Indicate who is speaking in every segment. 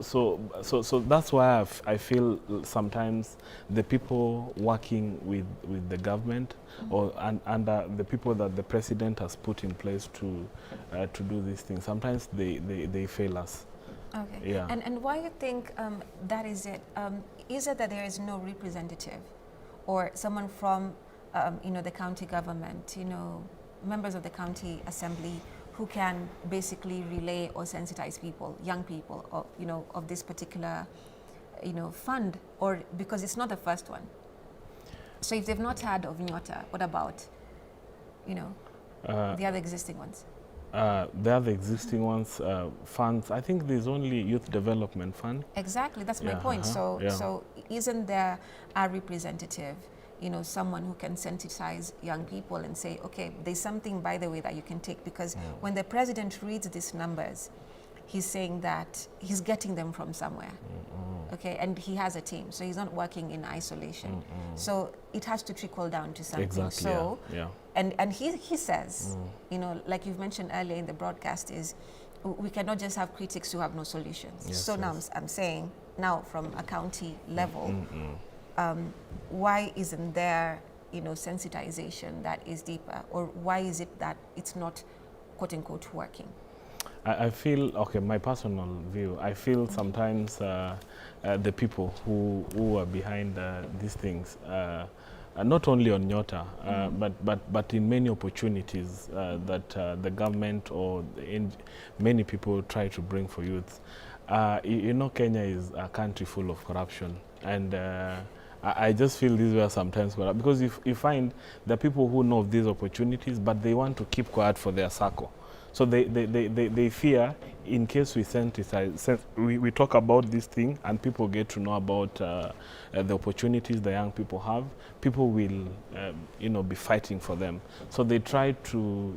Speaker 1: So that's why I feel sometimes the people working with the government or under the people that the president has put in place to do these things, sometimes they fail us.
Speaker 2: Okay.
Speaker 1: Yeah.
Speaker 2: And why you think that is it? Is it that there is no representative or someone from the county government, members of the county assembly who can basically relay or sensitize people, young people, or, of this particular, fund, or because it's not the first one. So if they've not heard of Nyota, what about, the other existing ones?
Speaker 1: The other existing ones, funds, I think there's only Youth Development Fund.
Speaker 2: Exactly, that's my point. So isn't there a representative, someone who can sensitize young people and say, okay, there's something, by the way, that you can take, because when the president reads these numbers, he's saying that he's getting them from somewhere, okay, and he has a team, so he's not working in isolation. So it has to trickle down to something.
Speaker 1: Exactly,
Speaker 2: so,
Speaker 1: yeah.
Speaker 2: And he says, like you've mentioned earlier in the broadcast, is we cannot just have critics who have no solutions.
Speaker 1: Yes,
Speaker 2: so now I'm saying, now from a county level, why isn't there, sensitization that is deeper, or why is it that it's not, quote unquote, working?
Speaker 1: I feel, okay, my personal view, I feel sometimes the people who are behind these things, not only on Nyota, but in many opportunities that the government or many people try to bring for youth. Kenya is a country full of corruption, and I just feel this way sometimes, because if you find the people who know of these opportunities, but they want to keep quiet for their circle. So they fear, in case we sensitize, we talk about this thing and people get to know about the opportunities the young people have, people will, be fighting for them. So they try to,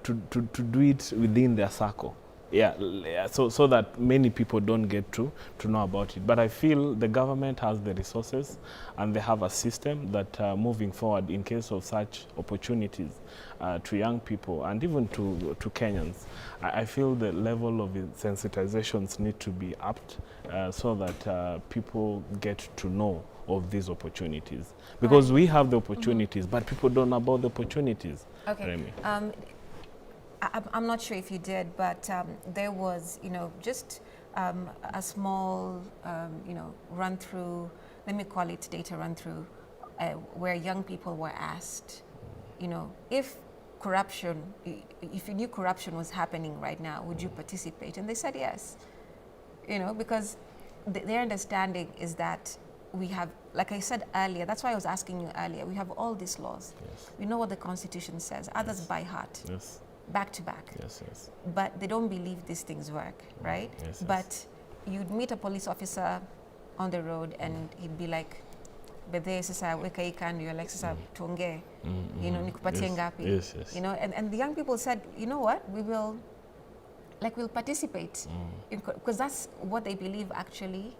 Speaker 1: to do it within their circle. Yeah, so that many people don't get to know about it. But I feel the government has the resources and they have a system that moving forward, in case of such opportunities to young people and even to Kenyans, I feel the level of sensitizations need to be upped so that people get to know of these opportunities. Because we have the opportunities, but people don't know about the opportunities.
Speaker 2: Okay.
Speaker 1: Remy.
Speaker 2: I'm not sure if you did, but there was, just a small, run through, let me call it data run through, where young people were asked, if corruption, if you knew corruption was happening right now, would you participate? And they said yes, because their understanding is that we have, like I said earlier, that's why I was asking you earlier, we have all these laws.
Speaker 1: Yes.
Speaker 2: We know what the Constitution says, others by heart.
Speaker 1: Yes.
Speaker 2: Back to back.
Speaker 1: Yes, yes.
Speaker 2: But they don't believe these things work, right?
Speaker 1: Yes,
Speaker 2: but you'd meet a police officer on the road and he'd be like, "Bedhe sasa weka hii kando," you're like, "Sasa tuongee, nikupatie ngapi?"
Speaker 1: Yes, yes.
Speaker 2: And the young people said, "You know what? We'll participate," because that's what they believe actually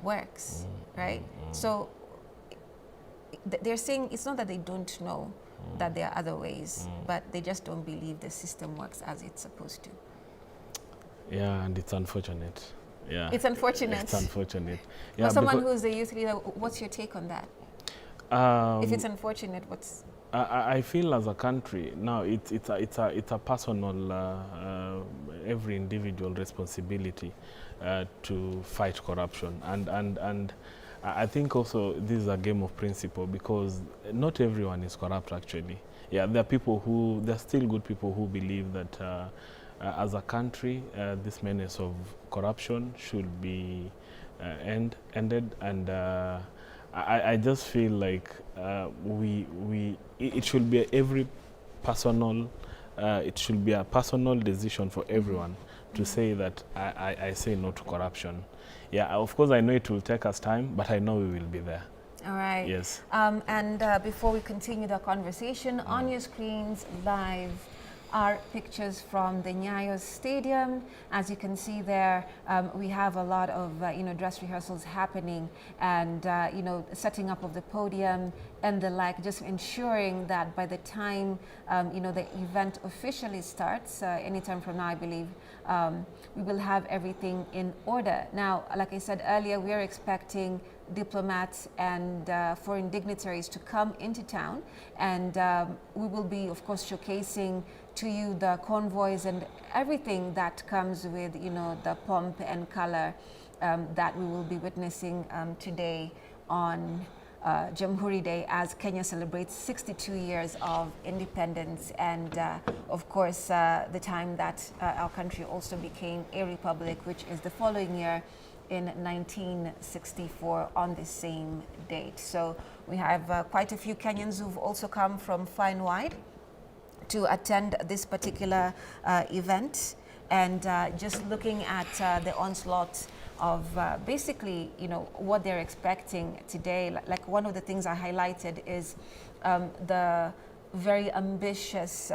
Speaker 2: works, right? So they're saying it's not that they don't know that there are other ways, but they just don't believe the system works as it's supposed to.
Speaker 1: Yeah, and it's unfortunate. Yeah,
Speaker 2: it's unfortunate.
Speaker 1: It's unfortunate. Yeah,
Speaker 2: for someone who's a youth leader, what's your take on that? If it's unfortunate, what's?
Speaker 1: I feel as a country now, it's a personal, every individual responsibility to fight corruption, and I think also this is a game of principle, because not everyone is corrupt actually. Yeah, there are still good people who believe that as a country, this menace of corruption should be ended, and I just feel like it should be every personal, it should be a personal decision for everyone to say that I say no to corruption. Yeah, of course I know it will take us time, but I know we will be there.
Speaker 2: All right.
Speaker 1: Yes.
Speaker 2: And before we continue the conversation, on your screens live are pictures from the Nyayo Stadium. As you can see there, we have a lot of dress rehearsals happening, and setting up of the podium, and the like, just ensuring that by the time the event officially starts, anytime from now, I believe, we will have everything in order. Now, like I said earlier, we are expecting diplomats and foreign dignitaries to come into town, and we will be, of course, showcasing to you the convoys and everything that comes with, the pomp and color that we will be witnessing today on Jamhuri Day, as Kenya celebrates 62 years of independence, and of course the time that our country also became a republic, which is the following year in 1964 on the same date. So we have quite a few Kenyans who've also come from far and wide to attend this particular event, and just looking at the onslaught of basically, what they're expecting today. Like one of the things I highlighted is the very ambitious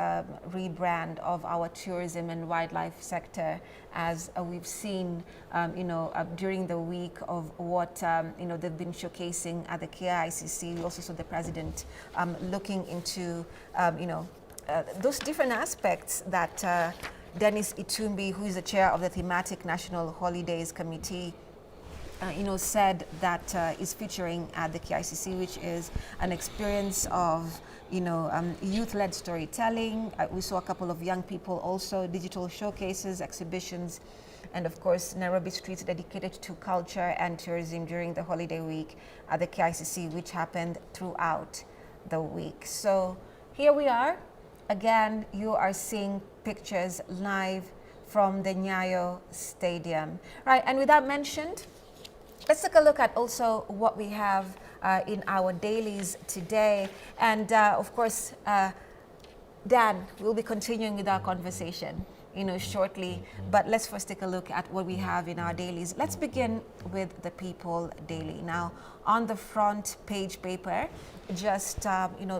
Speaker 2: rebrand of our tourism and wildlife sector, as we've seen, during the week of what, they've been showcasing at the KICC. We also saw the president looking into, those different aspects that Dennis Itumbi, who is the chair of the Thematic National Holidays Committee, said that is featuring at the KICC, which is an experience of, youth-led storytelling. We saw a couple of young people also, digital showcases, exhibitions, and of course, Nairobi streets dedicated to culture and tourism during the holiday week at the KICC, which happened throughout the week. So here we are. Again, you are seeing pictures live from the Nyayo Stadium. Right, and with that mentioned, let's take a look at also what we have in our dailies today. And of course, Dan, we'll be continuing with our conversation, shortly. But let's first take a look at what we have in our dailies. Let's begin with the People Daily. Now, on the front page paper, just,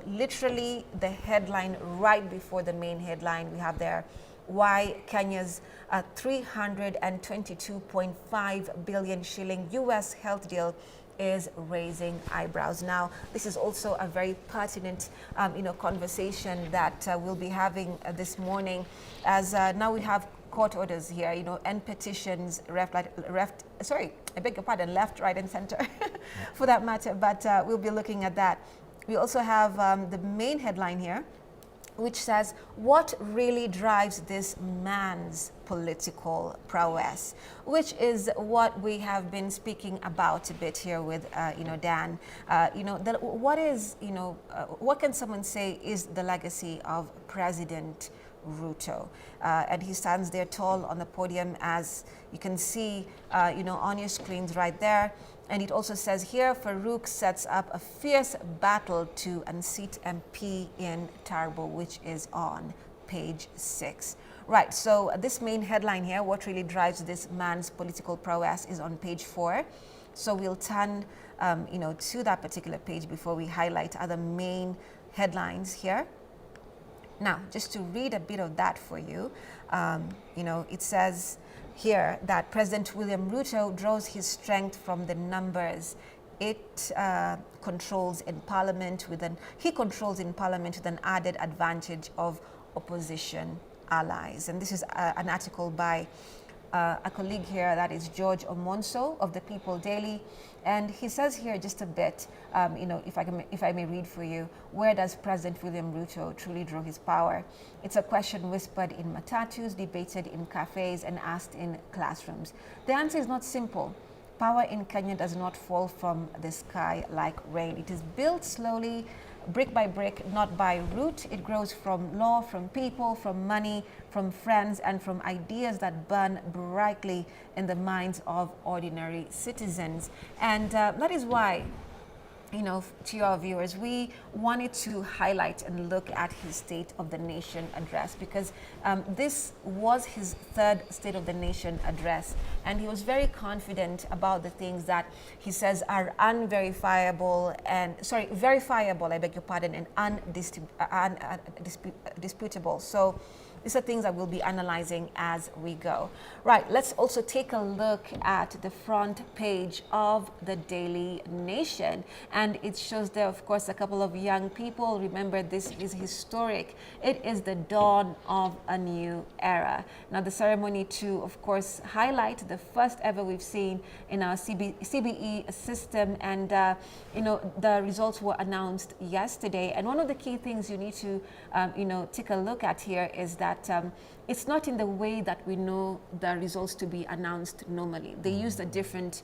Speaker 2: literally the headline right before the main headline, we have there, why Kenya's 322.5 billion shilling US health deal is raising eyebrows. Now, this is also a very pertinent, conversation that we'll be having this morning, as now we have court orders here, and petitions, left, right, and center, for that matter. But we'll be looking at that. We also have the main headline here, which says, what really drives this man's political prowess, which is what we have been speaking about a bit here with, Dan. What can someone say is the legacy of President Ruto? And he stands there tall on the podium, as you can see, on your screens right there. And it also says here, Farouk sets up a fierce battle to unseat MP in Tarbo, which is on page 6. Right, so this main headline here, what really drives this man's political prowess, is on page 4. So we'll turn, to that particular page before we highlight other main headlines here. Now, just to read a bit of that for you, it says here that President William Ruto draws his strength from the numbers it controls in Parliament with an added advantage of opposition allies. And this is an article by a colleague here, that is George Omonso of the People Daily. And he says here just a bit, if I may read for you, where does President William Ruto truly draw his power? It's a question whispered in matatus, debated in cafes, and asked in classrooms. The answer is not simple. Power in Kenya does not fall from the sky like rain. It is built slowly, brick by brick, not by root. It grows from law, from people, from money, from friends, and from ideas that burn brightly in the minds of ordinary citizens. And that is why, to your viewers, we wanted to highlight and look at his State of the Nation address, because this was his third State of the Nation address, and he was very confident about the things that he says are verifiable, and undisputable. So these are things that we'll be analyzing as we go. Right, let's also take a look at the front page of the Daily Nation. And it shows there, of course, a couple of young people. Remember, this is historic. It is the dawn of a new era. Now, the ceremony to, of course, highlight the first ever we've seen in our CBE system. And, the results were announced yesterday. And one of the key things you need to, take a look at here is that it's not in the way that we know the results to be announced normally. They used a different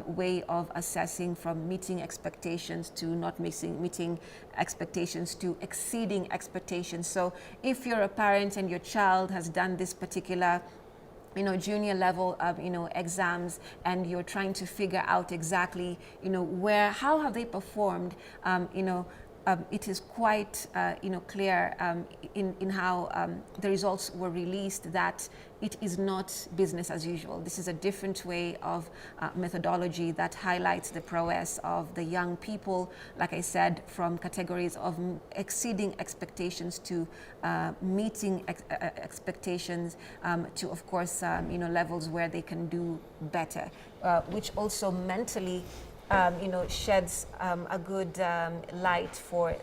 Speaker 2: way of assessing, from meeting expectations to not meeting expectations to exceeding expectations. So if you're a parent and your child has done this particular junior level of, exams, and you're trying to figure out exactly, how have they performed, it is quite, clear in how the results were released that it is not business as usual. This is a different way of methodology that highlights the prowess of the young people, like I said, from categories of exceeding expectations to meeting expectations to, of course, levels where they can do better, which also mentally sheds a good light for,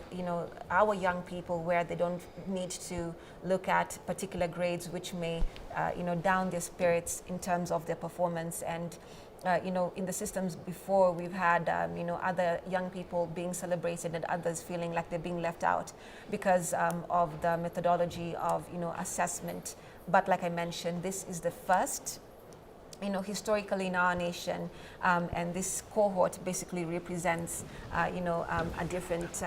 Speaker 2: our young people, where they don't need to look at particular grades which may, down their spirits in terms of their performance. And, in the systems before, we've had, other young people being celebrated and others feeling like they're being left out because of the methodology of, assessment. But like I mentioned, this is the first historically in our nation, and this cohort basically represents, a different,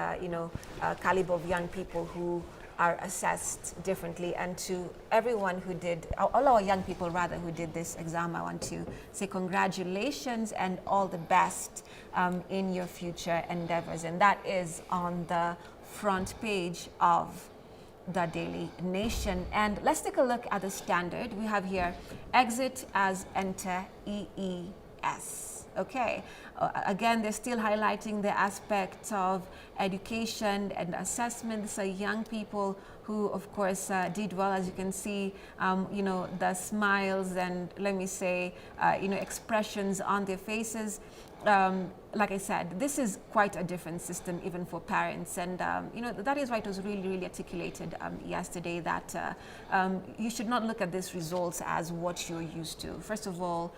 Speaker 2: caliber of young people who are assessed differently. And to everyone who did, all our young people rather, who did this exam, I want to say congratulations and all the best in your future endeavors. And that is on the front page of the Daily Nation. And let's take a look at the standard. We have here exit as enter, EES. Okay. Again, they're still highlighting the aspect of education and assessment. These are young people who, of course, did well. As you can see, the smiles and, let me say, expressions on their faces. Like I said, this is quite a different system even for parents. And, that is why it was really, really articulated yesterday that you should not look at these results as what you're used to. First of all,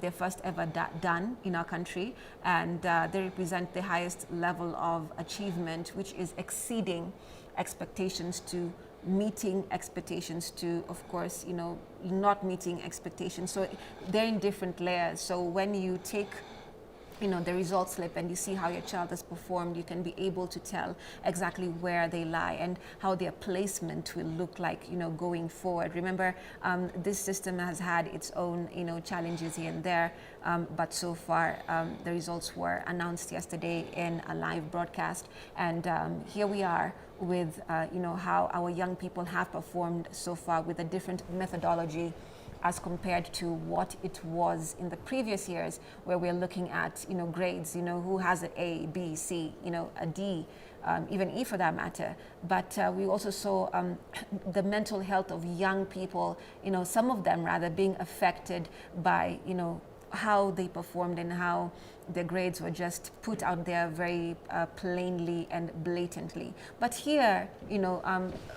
Speaker 2: they're first ever done in our country, and they represent the highest level of achievement, which is exceeding expectations to meeting expectations to, of course, not meeting expectations. So they're in different layers. So when you take the results slip and you see how your child has performed, you can be able to tell exactly where they lie and how their placement will look like, going forward. Remember, this system has had its own, challenges here and there, but so far the results were announced yesterday in a live broadcast, and here we are with, how our young people have performed so far with a different methodology as compared to what it was in the previous years, where we're looking at, grades, who has an A, B, C, a D, even E for that matter. But we also saw the mental health of young people, some of them rather being affected by, how they performed and how their grades were just put out there very plainly and blatantly. But here,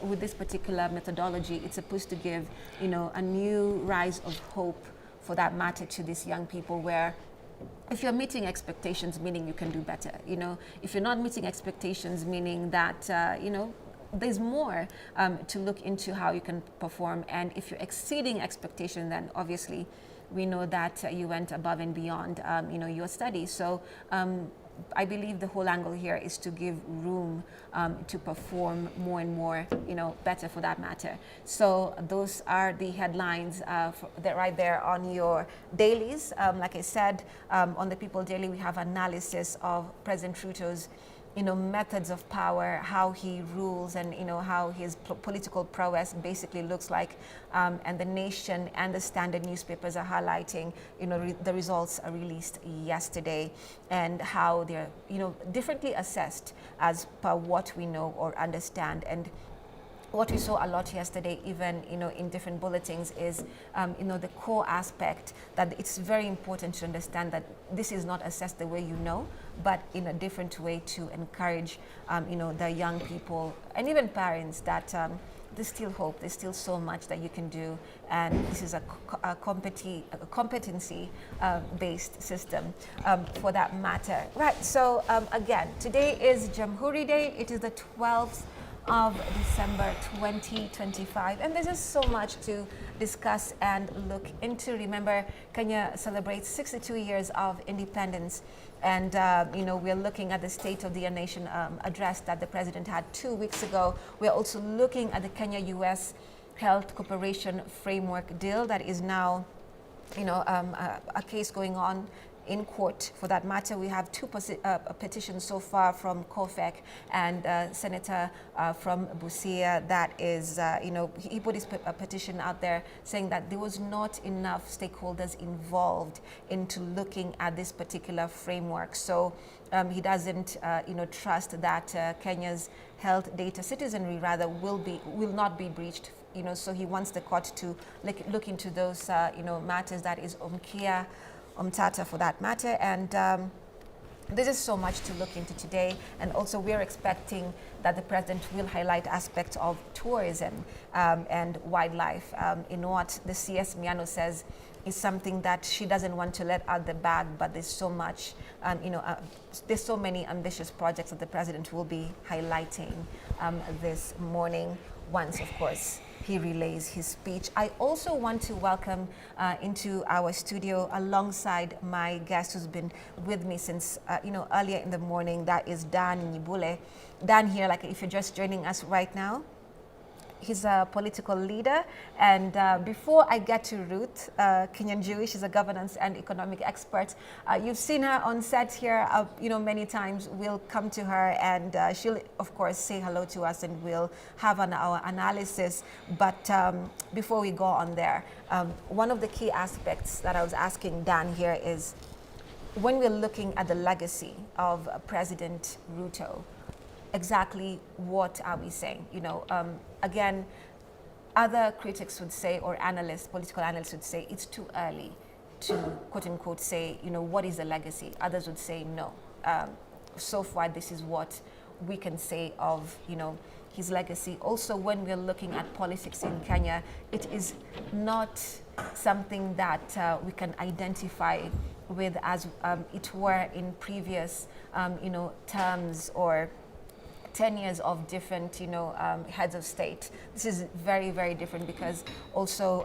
Speaker 2: with this particular methodology, it's supposed to give, a new rise of hope, for that matter, to these young people, where if you're meeting expectations, meaning you can do better. If you're not meeting expectations, meaning that, there's more to look into how you can perform. And if you're exceeding expectation, then obviously we know that you went above and beyond, your study. So I believe the whole angle here is to give room to perform more and more, better for that matter. So those are the headlines that right there on your dailies. Like I said, on the People Daily, we have analysis of President Ruto's methods of power, how he rules, and how his political prowess basically looks like. And the Nation and the Standard newspapers are highlighting, the results are released yesterday, and how they're, differently assessed as per what we know or understand. And what we saw a lot yesterday, even in different bulletins, is the core aspect that it's very important to understand that this is not assessed the way but in a different way to encourage the young people and even parents that there's still hope, there's still so much that you can do, and this is a competency-based system for that matter. Right, so again, today is Jamhuri Day. It is the 12th of December 2025, and there's just so much to discuss and look into. Remember, Kenya celebrates 62 years of independence, and we're looking at the State of the Nation address that the president had 2 weeks ago. We're also looking at the Kenya-US Health Cooperation Framework deal that is now a case going on in court. For that matter, we have two petitions so far from COFEC and Senator from Busia that is, he put his petition out there saying that there was not enough stakeholders involved into looking at this particular framework. So he doesn't, trust that Kenya's health data citizenry rather will not be breached. So he wants the court to look into those, matters. That is Omkia Omtata for that matter, and there's just so much to look into today. And also we're expecting that the president will highlight aspects of tourism and wildlife in what the CS Miano says is something that she doesn't want to let out the bag, but there's so much, there's so many ambitious projects that the president will be highlighting this morning once, of course, he relays his speech. I also want to welcome into our studio alongside my guest who's been with me since earlier in the morning. That is Dan Nyibule. Dan here, like if you're just joining us right now, he's a political leader. And before I get to Ruth Kinyanjui, she's a governance and economic expert. You've seen her on set here, many times. We'll come to her and she'll, of course, say hello to us and we'll have our analysis. But before we go on there, one of the key aspects that I was asking Dan here is when we're looking at the legacy of President Ruto, exactly what are we saying? Again, other critics would say, or analysts, political analysts would say, it's too early to quote unquote say, what is the legacy? Others would say no. So far, this is what we can say of, his legacy. Also, when we're looking at politics in Kenya, it is not something that we can identify with as it were in previous, terms or 10 years of different, heads of state. This is very, very different because also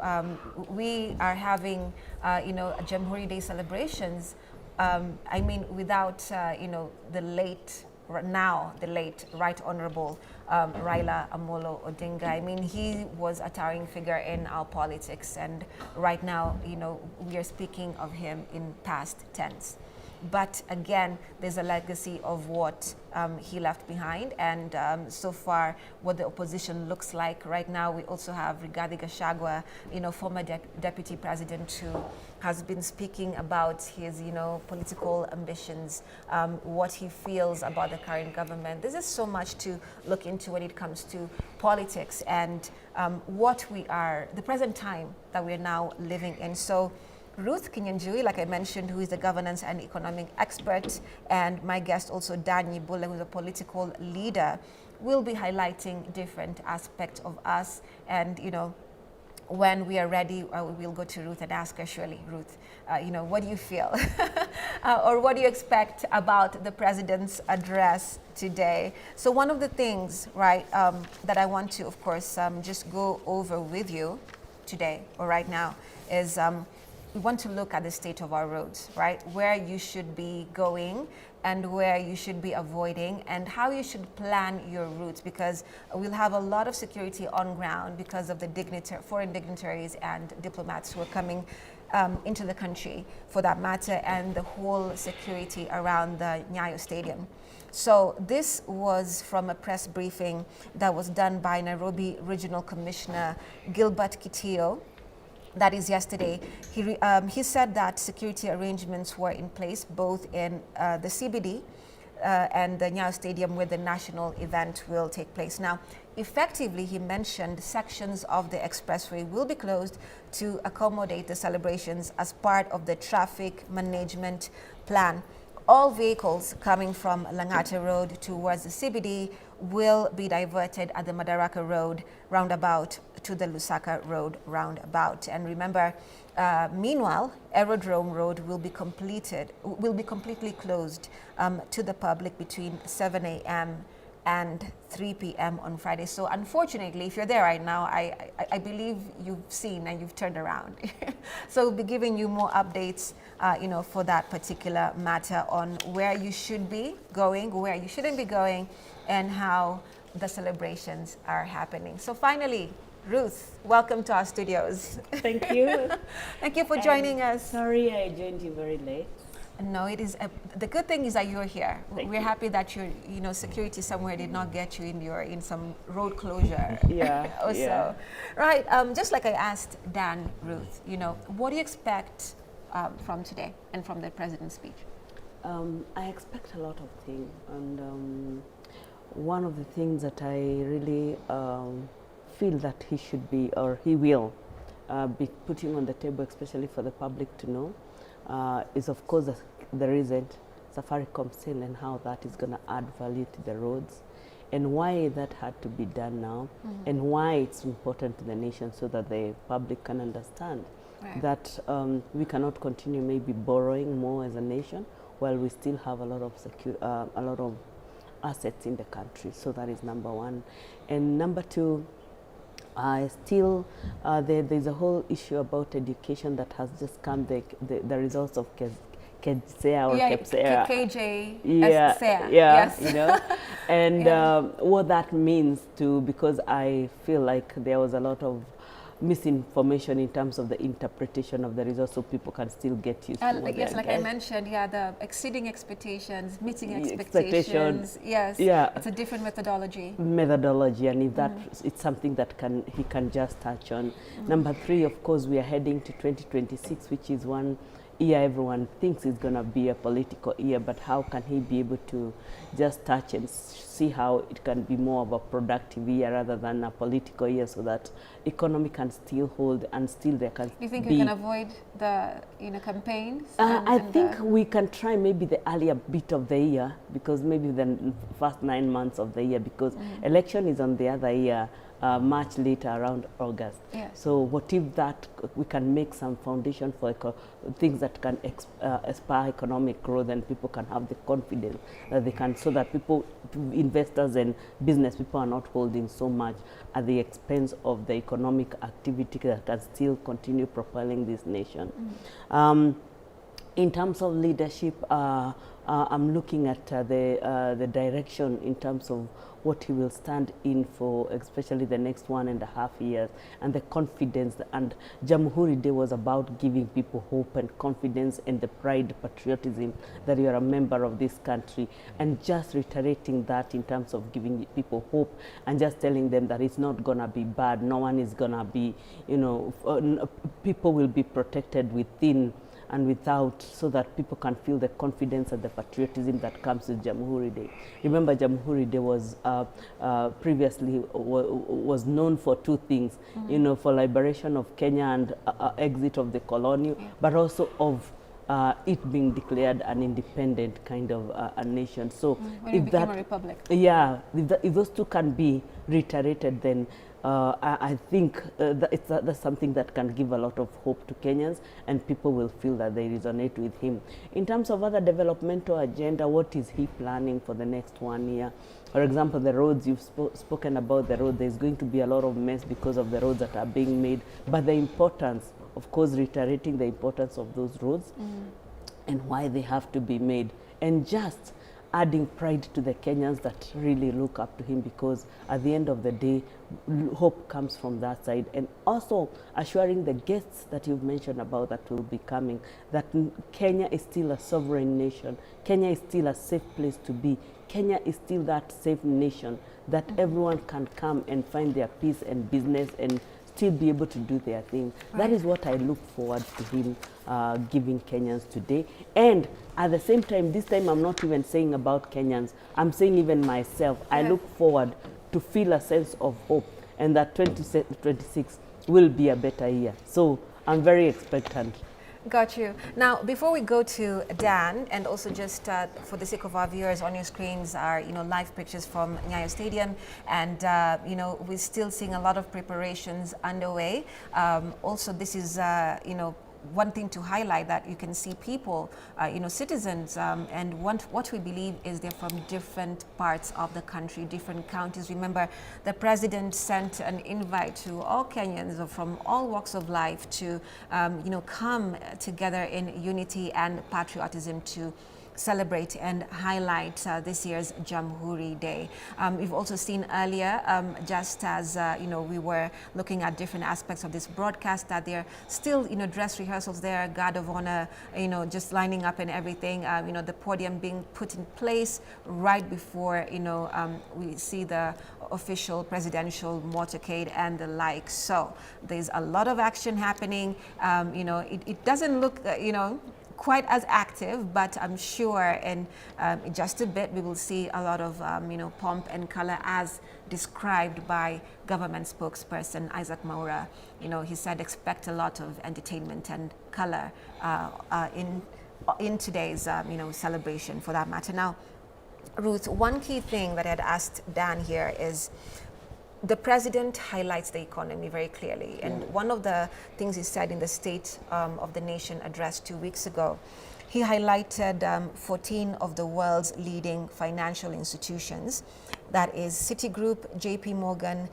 Speaker 2: we are having, Jamhuri Day celebrations. Without, the late Right Honorable Raila Amolo Odinga. He was a towering figure in our politics, and right now, we are speaking of him in past tense. But again, there's a legacy of what he left behind, and so far, what the opposition looks like. Right now, we also have Rigathi Gachagua, former deputy president, who has been speaking about his, political ambitions, what he feels about the current government. There's just so much to look into when it comes to politics and the present time that we're now living in. So, Ruth Kinyanjui, like I mentioned, who is a governance and economic expert, and my guest also, Dan Nyibule, who is a political leader, will be highlighting different aspects of us. And, when we are ready, we'll go to Ruth and ask her, surely, Ruth, what do you feel? Or what do you expect about the president's address today? So one of the things, right, that I want to, of course, just go over with you today or right now is we want to look at the state of our roads, right? Where you should be going and where you should be avoiding and how you should plan your routes, because we'll have a lot of security on ground because of the foreign dignitaries and diplomats who are coming into the country for that matter, and the whole security around the Nyayo Stadium. So this was from a press briefing that was done by Nairobi Regional Commissioner Gilbert Kitio. That is yesterday. He said that security arrangements were in place both in the CBD and the Nyayo Stadium where the national event will take place. Now, effectively, he mentioned sections of the expressway will be closed to accommodate the celebrations as part of the traffic management plan. All vehicles coming from Langata Road towards the CBD will be diverted at the Madaraka Road roundabout to the Lusaka Road roundabout. And remember, meanwhile, Aerodrome Road will be completely closed to the public between 7 a.m. and 3 p.m. on Friday. So unfortunately, if you're there right now, I believe you've seen and you've turned around. So we'll be giving you more updates, for that particular matter on where you should be going, where you shouldn't be going, and how the celebrations are happening. So finally, Ruth, welcome to our studios.
Speaker 3: Thank you.
Speaker 2: Thank you for joining us.
Speaker 3: Sorry I joined you very late.
Speaker 2: No, it is the good thing is that you're here. We're happy that security somewhere did not get you in some road closure.
Speaker 3: Yeah.
Speaker 2: Also,
Speaker 3: yeah.
Speaker 2: Right. Just like I asked Dan, Ruth, what do you expect from today and from the president's speech?
Speaker 3: I expect a lot of things, and one of the things that I really feel that he should be, or he will be putting on the table, especially for the public to know, is of course the recent Safaricom sale and how that is going to add value to the roads, and why that had to be done now, and why it's important to the nation, so that the public can understand that we cannot continue maybe borrowing more as a nation while we still have a lot of assets in the country. So that is number one. And number two, there's a whole issue about education that has just come, the results of KJSEA or KEPSEA.
Speaker 2: KJ.
Speaker 3: Yes. And what that means too, because I feel like there was a lot of misinformation in terms of the interpretation of the results, so people can still get used to
Speaker 2: yes, like I mentioned, the exceeding expectations, meeting expectations. Yes, it's a different methodology. And if that it's something that he can just touch on. Number three, of course, we are heading to 2026, which is one year everyone thinks is going to be a political year, but how can he be able to just touch and see how it can be more of a productive year rather than a political year, so that economy can still hold and still there can be... Do you think we can avoid the campaigns?
Speaker 3: I think we can try maybe the earlier bit of the year, because maybe the first 9 months of the year, because election is on the other year, much later, around August.
Speaker 2: Yes.
Speaker 3: So what if that we can make some foundation for things that can inspire economic growth, and people can have the confidence that they can, so that investors and business people are not holding so much at the expense of the economic activity that can still continue propelling this nation. In terms of leadership, I'm looking at the direction in terms of what he will stand in for, especially the next 1.5 years, and the confidence. And Jamhuri Day was about giving people hope and confidence and the pride, patriotism, that you are a member of this country, and just reiterating that in terms of giving people hope and just telling them that it's not going to be bad. No one is going to be, people will be protected within and without, so that people can feel the confidence and the patriotism that comes with Jamhuri Day. Remember, Jamhuri Day was previously was known for two things, for liberation of Kenya and exit of the colony, but also of it being declared an independent kind of a nation. So
Speaker 2: when it became a republic.
Speaker 3: Yeah, if those two can be reiterated, then I think that's something that can give a lot of hope to Kenyans, and people will feel that they resonate with him. In terms of other developmental agenda, what is he planning for the next 1 year? For example, the roads, you've spoken about the road. There's going to be a lot of mess because of the roads that are being made, but the importance, of course, reiterating the importance of those roads and why they have to be made, and just adding pride to the Kenyans that really look up to him, because at the end of the day, hope comes from that side. And also assuring the guests that you've mentioned about that will be coming, that Kenya is still a sovereign nation. Kenya is still a safe place to be. Kenya is still that safe nation that everyone can come and find their peace and business and still be able to do their thing. That is what I look forward to him giving Kenyans today. And at the same time, this time I'm not even saying about Kenyans, I'm saying even myself. I look forward to feel a sense of hope, and that 2026 will be a better year. So I'm very expectant.
Speaker 2: Got you. Now, before we go to Dan, and also just for the sake of our viewers, on your screens are live pictures from Nyayo Stadium, and we're still seeing a lot of preparations underway. Also, this is one thing to highlight, that you can see people, citizens, and what we believe is they're from different parts of the country, different counties. Remember, the president sent an invite to all Kenyans from all walks of life to, come together in unity and patriotism to celebrate and highlight this year's Jamhuri Day. We've also seen earlier, just as we were looking at different aspects of this broadcast, that there are still dress rehearsals there, guard of honor, just lining up and everything. The podium being put in place right before we see the official presidential motorcade and the like. So there's a lot of action happening. It doesn't look quite as active, but I'm sure in just a bit we will see a lot of pomp and color as described by government spokesperson Isaac Mambura. He said expect a lot of entertainment and color in today's celebration, for that matter. Now, Ruth, one key thing that I had asked Dan here is, the president highlights the economy very clearly. And one of the things he said in the State of the Nation address 2 weeks ago, he highlighted 14 of the world's leading financial institutions, that is Citigroup, JP Morgan,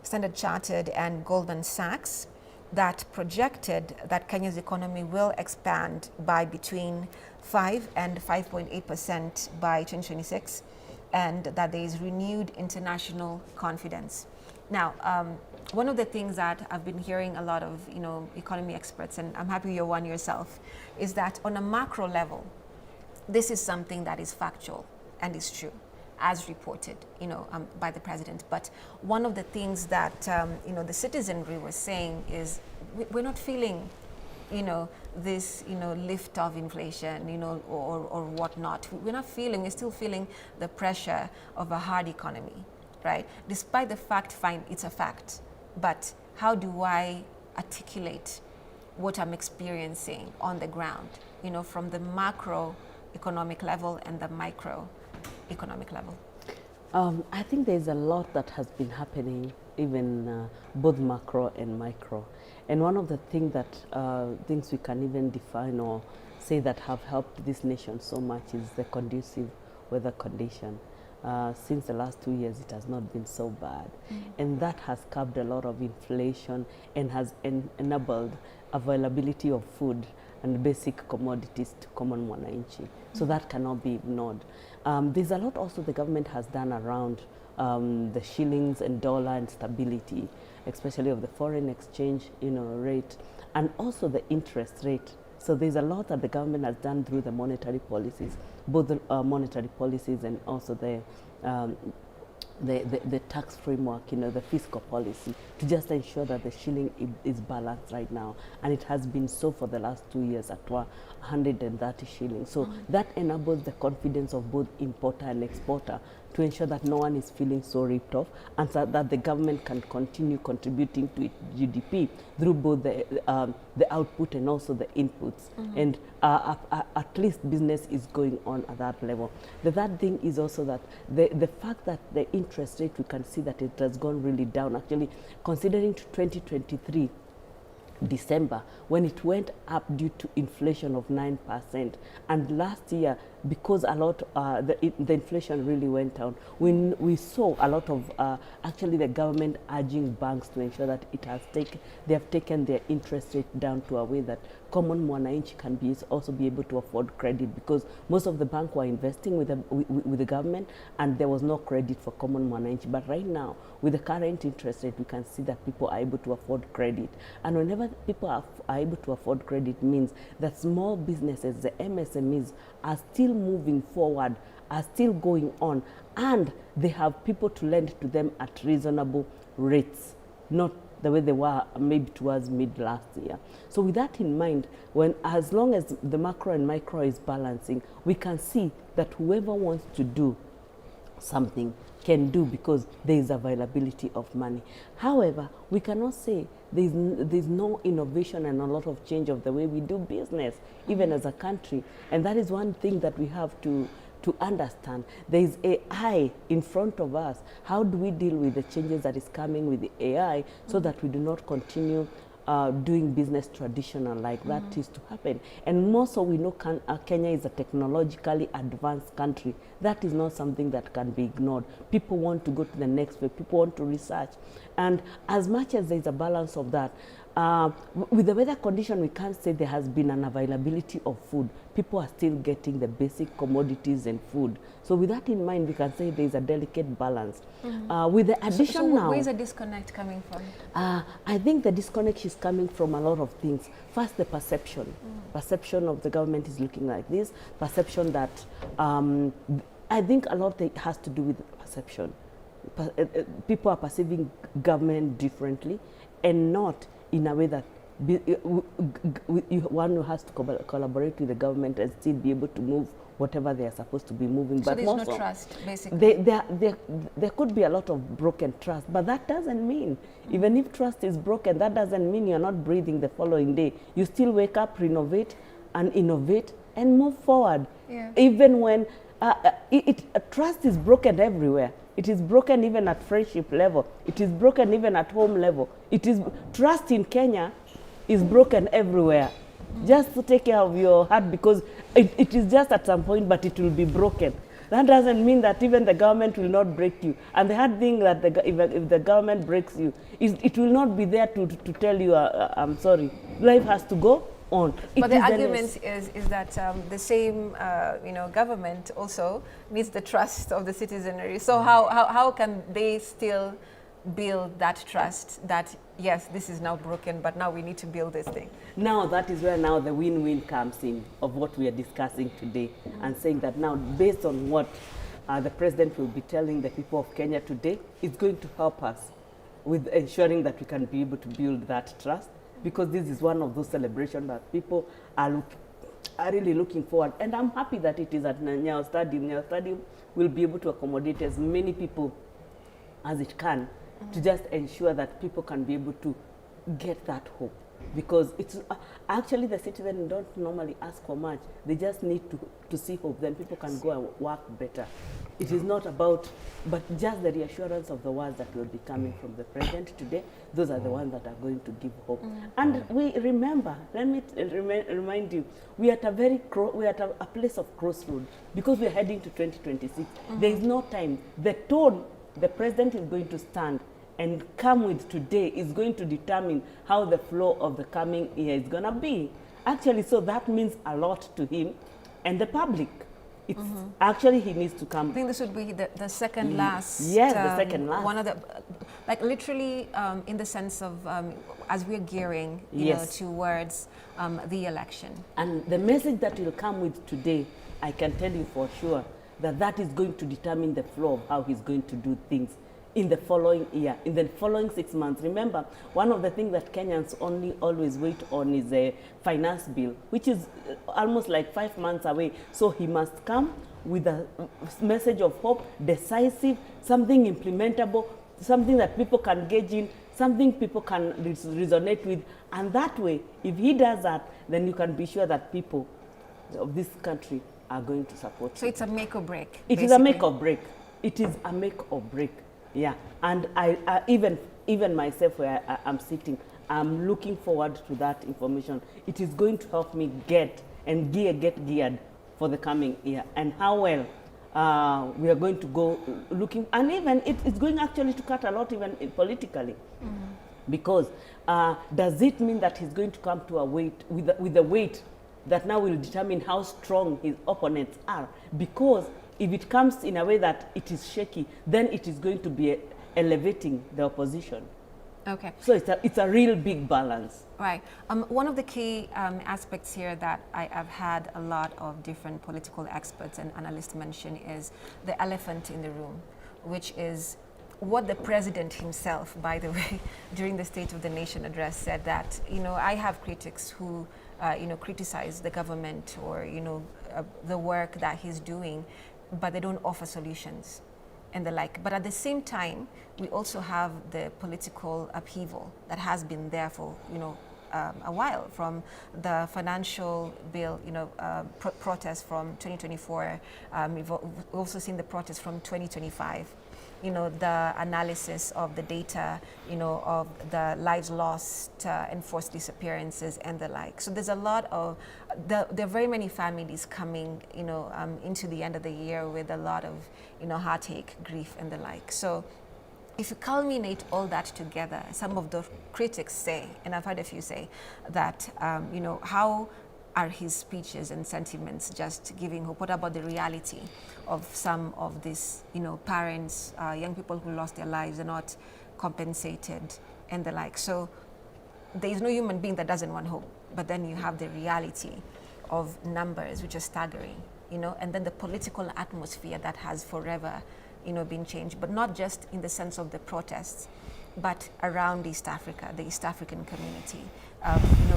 Speaker 2: Standard Chartered, and Goldman Sachs, that projected that Kenya's economy will expand by between 5 and 5.8% by 2026, and that there is renewed international confidence. Now, one of the things that I've been hearing a lot of, economy experts, and I'm happy you're one yourself, is that on a macro level, this is something that is factual and is true, as reported, by the president. But one of the things that, the citizenry was saying is, we're not feeling this, lift of inflation, or whatnot. We're still feeling the pressure of a hard economy, right? Despite the fact, fine, it's a fact, but how do I articulate what I'm experiencing on the ground, from the macro economic level and the micro economic level?
Speaker 3: I think there's a lot that has been happening, even both macro and micro. And one of the things we can even define or say that have helped this nation so much is the conducive weather condition. Since the last 2 years, it has not been so bad. And that has curbed a lot of inflation and has enabled availability of food and basic commodities to common mwananchi. So that cannot be ignored. There's a lot also the government has done around the shillings and dollar and stability, especially of the foreign exchange rate, and also the interest rate. So there's a lot that the government has done through the monetary policies, both the monetary policies and also the tax framework, the fiscal policy, to just ensure that the shilling is balanced right now. And it has been so for the last 2 years at 130 shillings. So that enables the confidence of both importer and exporter to ensure that no one is feeling so ripped off, and so that the government can continue contributing to its GDP through both the output and also the inputs. And at least business is going on at that level. The third thing is also that the fact that the interest rate, we can see that it has gone really down. Actually, considering to 2023, December, when it went up due to inflation of 9%, and last year, because a lot the inflation really went down, we saw a lot of actually the government urging banks to ensure that they have taken their interest rate down to a way that common mwananchi can also be able to afford credit, because most of the banks were investing with the government, and there was no credit for common mwananchi. But right now, with the current interest rate, we can see that people are able to afford credit. And whenever people are able to afford credit, means that small businesses, the MSMEs, are still moving forward, are still going on, and they have people to lend to them at reasonable rates, not the way they were maybe towards mid last year. So with that in mind, as long as the macro and micro is balancing, we can see that whoever wants to do something can do because there is availability of money. However, we cannot say there's no innovation and a lot of change of the way we do business, even as a country. And that is one thing that we have to understand. There is AI in front of us. How do we deal with the changes that is coming with the AI so that we do not continue doing business traditional like that is to happen? And more so, we know Kenya is a technologically advanced country. That is not something that can be ignored. People want to go to the next phase. People want to research. And as much as there is a balance of that, with the weather condition, we can't say there has been an availability of food. People are still getting the basic commodities and food. So with that in mind, we can say there is a delicate balance. With the addition
Speaker 2: so
Speaker 3: now...
Speaker 2: where is the disconnect coming from?
Speaker 3: I think the disconnect is coming from a lot of things. First, the perception. Perception of the government is looking like this. Perception that... I think a lot has to do with perception. People are perceiving government differently and not in a way that one who has to collaborate with the government and still be able to move whatever they are supposed to be moving.
Speaker 2: So
Speaker 3: but
Speaker 2: there's no trust, basically.
Speaker 3: There could be a lot of broken trust, but that doesn't mean, even if trust is broken, that doesn't mean you're not breathing the following day. You still wake up, renovate, and innovate, and move forward.
Speaker 2: Yeah.
Speaker 3: Even when trust is broken everywhere. It is broken even at friendship level. It is broken even at home level. Trust in Kenya is broken everywhere. Just to take care of your heart, because it is just at some point, but it will be broken. That doesn't mean that even the government will not break you. And the hard thing that if the government breaks you, it will not be there to tell you, I'm sorry. Life has to go on.
Speaker 2: But the argument is that the same government also needs the trust of the citizenry. So how can they still build that trust that, yes, this is now broken, but now we need to build this thing?
Speaker 3: Now that is where now the win-win comes in of what we are discussing today, and saying that now, based on what the president will be telling the people of Kenya today, it's going to help us with ensuring that we can be able to build that trust. Because this is one of those celebrations that people are really looking forward. And I'm happy that it is at Nyayo Stadium. Nyayo Stadium will be able to accommodate as many people as it can to just ensure that people can be able to get that hope. Because it's actually the citizens don't normally ask for much. They just need to see hope. Then people can go and work better. It is not about, but just the reassurance of the words that will be coming from the president today. Those are the ones that are going to give hope. And we remember, let me remind you, we are at a place of crossroads because we are heading to 2026. There is no time. The tone the president is going to stand and come with today is going to determine how the flow of the coming year is going to be. Actually, so that means a lot to him and the public. It's actually, he needs to come.
Speaker 2: I think this would be the second last.
Speaker 3: Yes, the second last.
Speaker 2: One of the, like literally in the sense of as we're gearing towards the election.
Speaker 3: And the message that will come with today, I can tell you for sure that is going to determine the flow of how he's going to do things in the following year, in the following 6 months. Remember, one of the things that Kenyans always wait on is a finance bill, which is almost like 5 months away. So he must come with a message of hope, decisive, something implementable, something that people can gauge in, something people can resonate with. And that way, if he does that, then you can be sure that people of this country are going to support
Speaker 2: So it's a make or break.
Speaker 3: It is a make or break. It is a make or break. Yeah, and I even myself where I'm sitting, I'm looking forward to that information. It is going to help me get geared for the coming year, and how well we are going to go looking, and even it's going actually to cut a lot even politically, because does it mean that he's going to come to a weight with the weight that now will determine how strong his opponents are? Because if it comes in a way that it is shaky, then it is going to be elevating the opposition.
Speaker 2: Okay.
Speaker 3: So it's a real big balance.
Speaker 2: Right. One of the key aspects here that I have had a lot of different political experts and analysts mention is the elephant in the room, which is what the president himself, by the way, during the State of the Nation address said that, I have critics who, criticize the government or, the work that he's doing, but they don't offer solutions and the like. But at the same time, we also have the political upheaval that has been there for, a while, from the financial bill, protest from 2024. We've also seen the protest from 2025. The analysis of the data, of the lives lost, enforced disappearances and the like. So there's a lot of, there are very many families coming, into the end of the year with a lot of, heartache, grief and the like. So if you culminate all that together, some of the critics say, and I've heard a few say, that, how are his speeches and sentiments just giving hope? What about the reality of some of these, parents, young people who lost their lives are not compensated and the like? So there is no human being that doesn't want hope, but then you have the reality of numbers, which are staggering, and then the political atmosphere that has forever, been changed, but not just in the sense of the protests, but around East Africa, the East African community,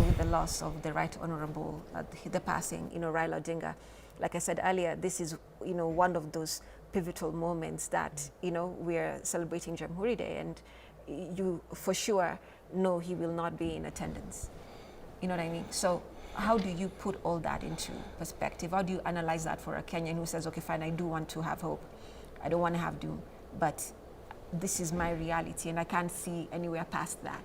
Speaker 2: with the loss of the Right Honorable, the passing, Raila Odinga. Like I said earlier, this is, one of those pivotal moments that, we're celebrating Jamhuri Day, and you for sure know he will not be in attendance. You know what I mean? So how do you put all that into perspective? How do you analyze that for a Kenyan who says, okay, fine, I do want to have hope. I don't want to have doom, but this is my reality and I can't see anywhere past that.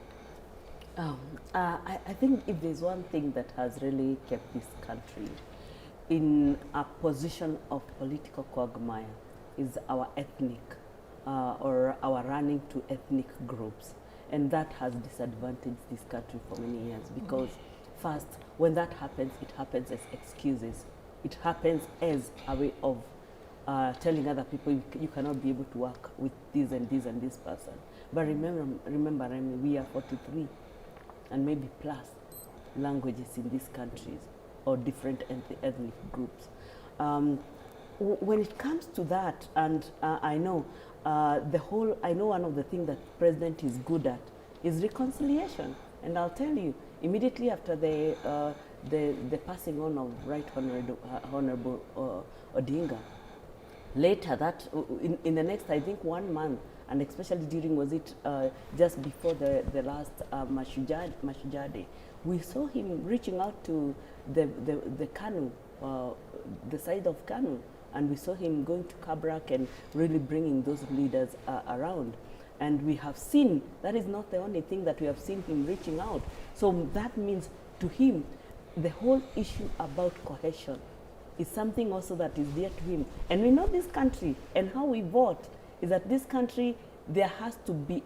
Speaker 3: I think if there's one thing that has really kept this country in a position of political quagmire is our ethnic or our running to ethnic groups. And that has disadvantaged this country for many years because first, when that happens, it happens as excuses. It happens as a way of telling other people you cannot be able to work with this and this and this person. But remember, I mean, we are 43 and maybe plus languages in these countries or different ethnic groups. When it comes to that, and I know one of the things that the president is good at is reconciliation. And I'll tell you, immediately after the passing on of Right Honorable Odinga, later that, in the next, I think 1 month, and especially during, was it just before the last Mashujaa Day, we saw him reaching out to the Kanu, the side of Kanu, and we saw him going to Kabrak and really bringing those leaders around. And we have seen, that is not the only thing that we have seen him reaching out. So that means to him, the whole issue about cohesion is something also that is dear to him. And we know this country and how we vote is that this country, there has to be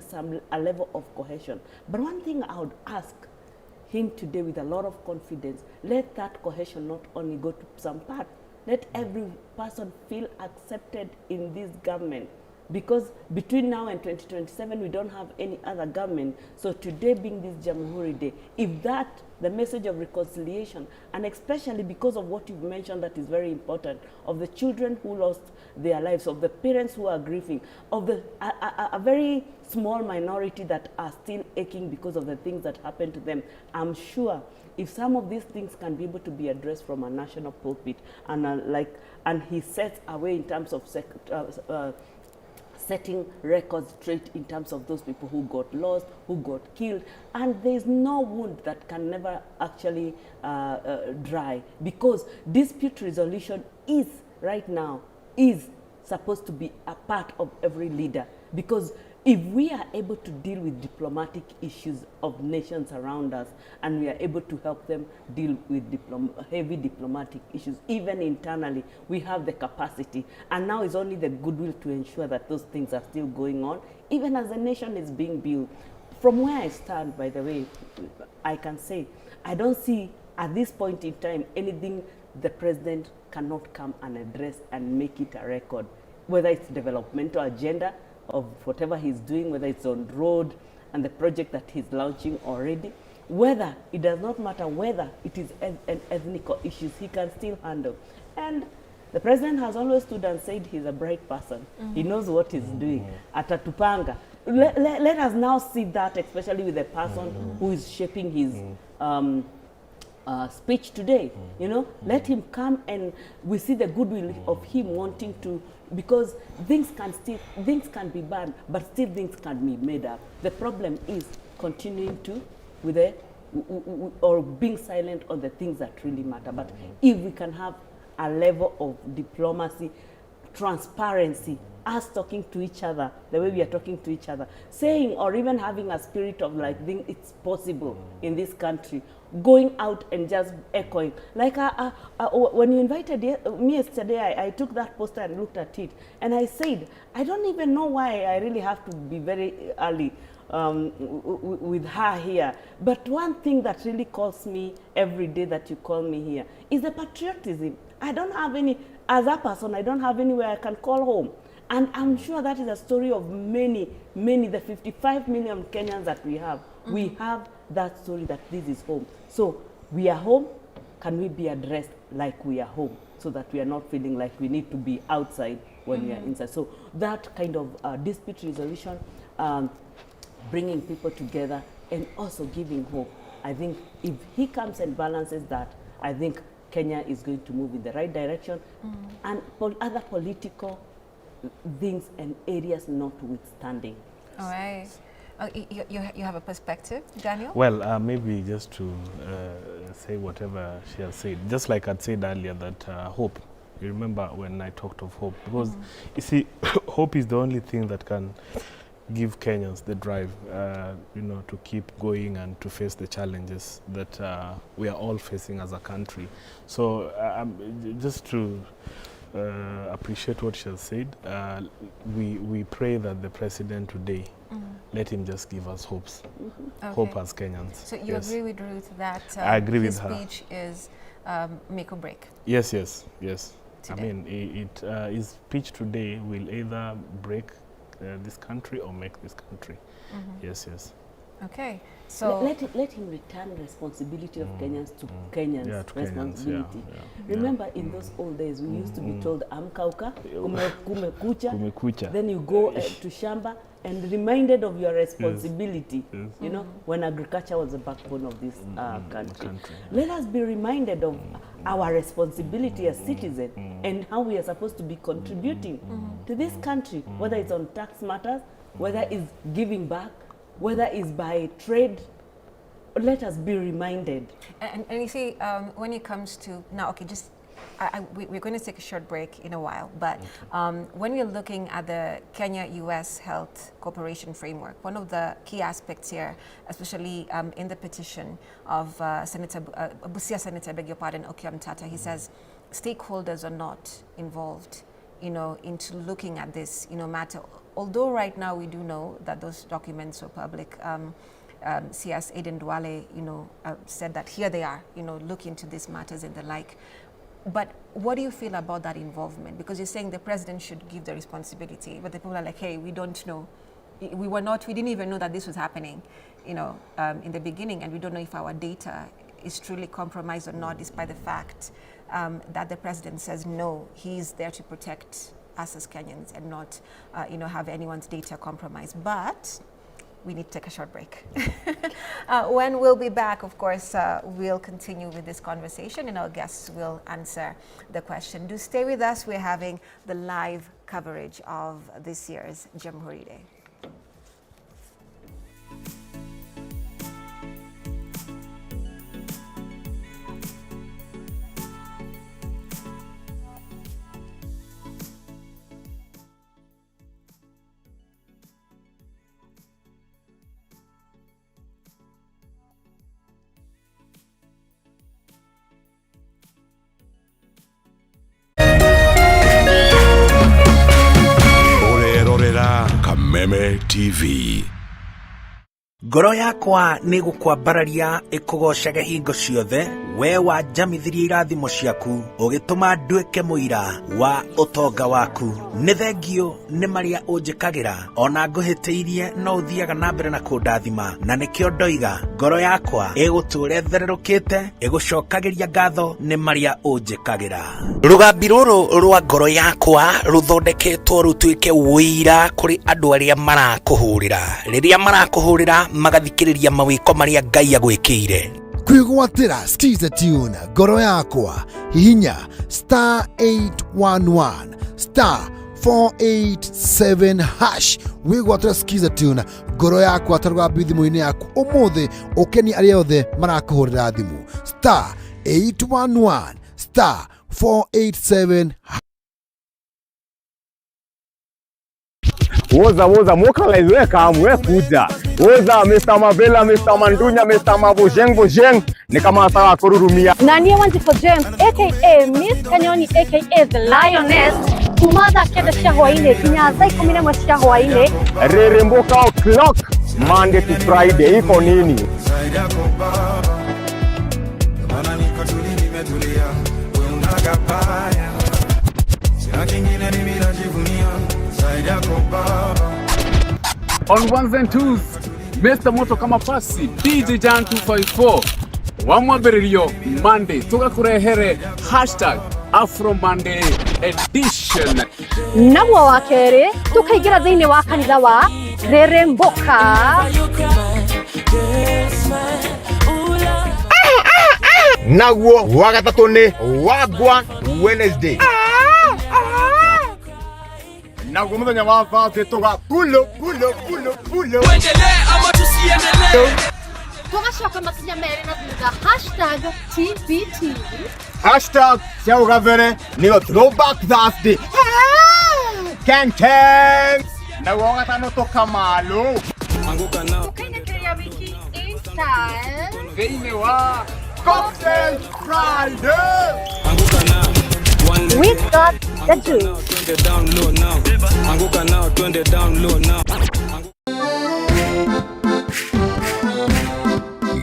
Speaker 3: a level of cohesion. But one thing I would ask him today with a lot of confidence, let that cohesion not only go to some part, let every person feel accepted in this government. Because between now and 2027, we don't have any other government. So today being this Jamhuri Day, if that, the message of reconciliation, and especially because of what you've mentioned that is very important, of the children who lost their lives, of the parents who are grieving, of a very small minority that are still aching because of the things that happened to them, I'm sure if some of these things can be able to be addressed from a national pulpit, and he sets away in terms of setting records straight in terms of those people who got lost, who got killed, and there's no wound that can never actually dry, because dispute resolution is right now is supposed to be a part of every leader, because if we are able to deal with diplomatic issues of nations around us, and we are able to help them deal with heavy diplomatic issues, even internally, we have the capacity. And now it's only the goodwill to ensure that those things are still going on, even as a nation is being built. From where I stand, by the way, I can say, I don't see at this point in time anything the president cannot come and address and make it a record, whether it's developmental agenda, of whatever he's doing, whether it's on road and the project that he's launching already, whether, it does not matter whether it is an ethnic issues, he can still handle. And The president has always stood and said he's a bright person. He knows what he's doing. Atatupanga. Let us now see that, especially with the person who is shaping his speech today. You know, let him come and we see the goodwill of him wanting to, because things can be bad, but still things can be made up. The problem is continuing to or being silent on the things that really matter. But if we can have a level of diplomacy, transparency, us talking to each other the way we are talking to each other, saying or even having a spirit of like think it's possible in this country, going out and just echoing. Like when you invited me yesterday, I took that poster and looked at it, and I said, I don't even know why I really have to be very early with her here. But one thing that really calls me every day that you call me here is the patriotism. I don't have any, as a person, I don't have anywhere I can call home. And I'm sure that is a story of many, the 55 million Kenyans that we have. We have that story that this is home. So we are home. Can we be addressed like we are home, so that we are not feeling like we need to be outside when we are inside? So that kind of dispute resolution, bringing people together and also giving hope. I think if he comes and balances that, I think Kenya is going to move in the right direction, and other political things and areas notwithstanding.
Speaker 2: All right. You have a perspective, Daniel?
Speaker 1: Well, maybe just to say whatever she has said, just like I'd said earlier that hope. You remember when I talked of hope? Because you see, hope is the only thing that can give Kenyans the drive, you know, to keep going and to face the challenges that we are all facing as a country. So just to appreciate what she has said, we pray that the president today, let him just give us hopes, hope as Kenyans.
Speaker 2: So you agree with Ruth that
Speaker 1: I agree
Speaker 2: his
Speaker 1: with her.
Speaker 2: speech is make or break?
Speaker 1: Yes.
Speaker 2: Today.
Speaker 1: I mean, his speech today will either break this country or make this country. Yes.
Speaker 2: Okay, so
Speaker 3: let him return responsibility of Kenyans to Kenyans'
Speaker 1: to
Speaker 3: responsibility.
Speaker 1: Kenyans,
Speaker 3: Remember, in those old days, we used to be told, "Amkauka, kumekucha." Then you go to shamba and reminded of your responsibility.
Speaker 1: Yes.
Speaker 3: You know, when agriculture was the backbone of this country. Let us be reminded of our responsibility as citizens and how we are supposed to be contributing to this country, whether it's on tax matters, whether it's giving back, whether it's by trade. Let us be reminded.
Speaker 2: And you see, when it comes to now, okay, just we're going to take a short break in a while, but when we're looking at the Kenya-US Health Cooperation Framework, one of the key aspects here, especially in the petition of Busia Senator, beg your pardon, Okiya Mtata, he says stakeholders are not involved, you know, into looking at this, you know, matter. Although right now we do know that those documents are public. CS Aiden Duale, you know, said that here they are, you know, look into these matters and the like. But what do you feel about that involvement? Because you're saying the president should give the responsibility, but the people are like, hey, we don't know. We didn't even know that this was happening, you know, in the beginning, and we don't know if our data is truly compromised or not, despite the fact that the president says, no, he's there to protect us as Kenyans and not, you know, have anyone's data compromised. But we need to take a short break. When we'll be back, of course, we'll continue with this conversation and our guests will answer the question. Do stay with us. We're having the live coverage of this year's Jamhuri Day.
Speaker 4: Meme TV.
Speaker 5: Ngoro yakwa nĩ gũkwambararia ĩkũgocage hingo ciothe
Speaker 4: we wanjamithirie irathimo ciaku ugituma nduike muira wa utonga waku. Ni thengio ni maria unjikagira, ona nguhitiirie no uthiaga na mbere na kundathima, na nikio ndoiga ngoro yakwa iguture thererukite igucokagiria ngatho ni maria unjikagira. Rugambi ruru rwa ngoro yakwa ruthondeketwo rutuike wira kuri andu aria marakuhurira, riria marakuhurira magathikiriria mawiko maria Ngai agwikire.
Speaker 5: Kwigwatira skiza tune ngoro yakwa hihinya *811 *487# wigwatira skiza tune ngoro yakwa tarugambi thimu-ini yaku umuthi ukeni aria othe marakuhurira thimu *811 *487#.
Speaker 6: Woza mukalaiwe kamwe kuja. Woza Mr. Mavela, Mr. Mandunya, Mr. Mavojeng ni kama sawa kururumia.
Speaker 7: Na niye Wanjiko James aka Miss Kanyoni aka The Lioness kumaza kede shahwaine kinyaza 11 shahwaine
Speaker 6: Reremboka o'clock Monday to Friday iko nini?
Speaker 8: On ones and twos, Mr. Moto kama pasi, DJ Jan 254. Wamwaberilio Monday, tugakurehere #Afro Monday edition.
Speaker 7: Nabwo wakere tukaigira thini wa kanitha wa Reremboka.
Speaker 6: Nagwo wagatatu ni Wagwa Wednesday. Nagwo muthenya wa Thursday tuga pulo.
Speaker 9: Tuendelee ama tusiendelee?
Speaker 7: Tugashoka makinya mere na thutha #TBT.
Speaker 6: #Siaugavere niyo Throwback Thursday. Kang. Nagwo wagatano toka malo.
Speaker 9: Anguka nao.
Speaker 7: Tukaingia wiki in style.
Speaker 6: Thini wa Cocktail Friday.
Speaker 9: Anguka nao.
Speaker 7: We got the juice.
Speaker 9: Twende down low now. Anguka nao, twende down low now.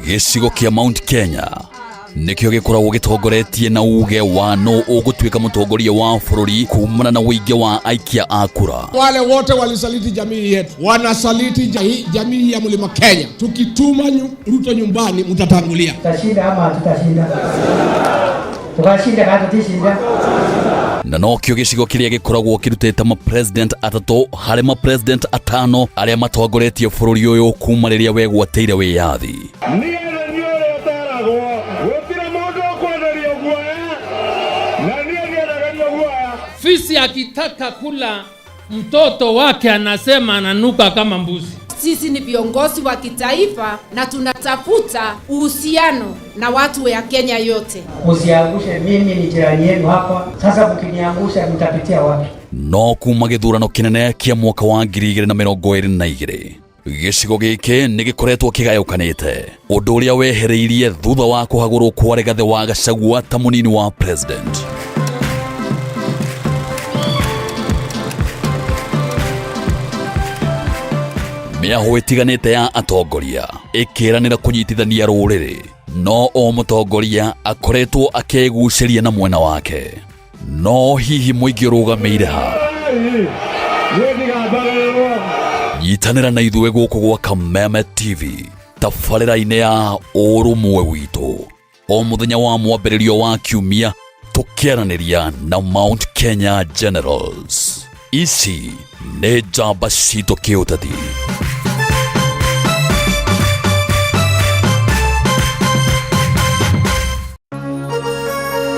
Speaker 10: Gicigo kia Mount Kenya nikio gikoragwo gitongoretie na uge wa no ugutwika mutongoria wa bururi kumana na uige wa aikia akura.
Speaker 11: Wale wote walisaliti jamii yetu wanasaliti jamii ya Mlima Kenya. Tukituma Ruto nyumbani mtatangulia.
Speaker 12: Tutashinda ama tutashinda? Tukashinda kama tutashinda.
Speaker 10: Na nokio gicigo kiria gikoragwo kirutete ma president atatu hari ma president atano aria matongoretie bururi uyu kuma riria wegwateire wiyathi.
Speaker 13: Fisi akitaka kula mtoto wake anasema ananuka kama mbuzi.
Speaker 14: Sisi ni viongozi wa kitaifa na tunatafuta uhusiano na watu wa Kenya yote.
Speaker 12: Usiangushe, mimi ni jirani yenu hapa. Sasa mkiniangusha mtapitia wapi?
Speaker 10: No kuma githurano kinene kia mwaka wa 2022 gicigo giki nigikoretwo kigayukanite undu uria wehereirie thutha wa kuhagurwo kwa Rigathi wa Gachagua ta munini wa president. Miaho itiganite ya atongoria ikiranira kunyitithania ruriri, no o mutongoria akoretwo akeguceria na mwena wake. No hihi muingi urugameire ha nyitanira na ithuĩ gũkũ gwa Kameme TV tabarĩra-inĩ ya ũrũmwe witũ o mũthenya wa mwambĩrĩrio wa kiumia tũkĩaranĩria na Mount Kenya Generals. Ici nĩ njamba citũ kĩũteti.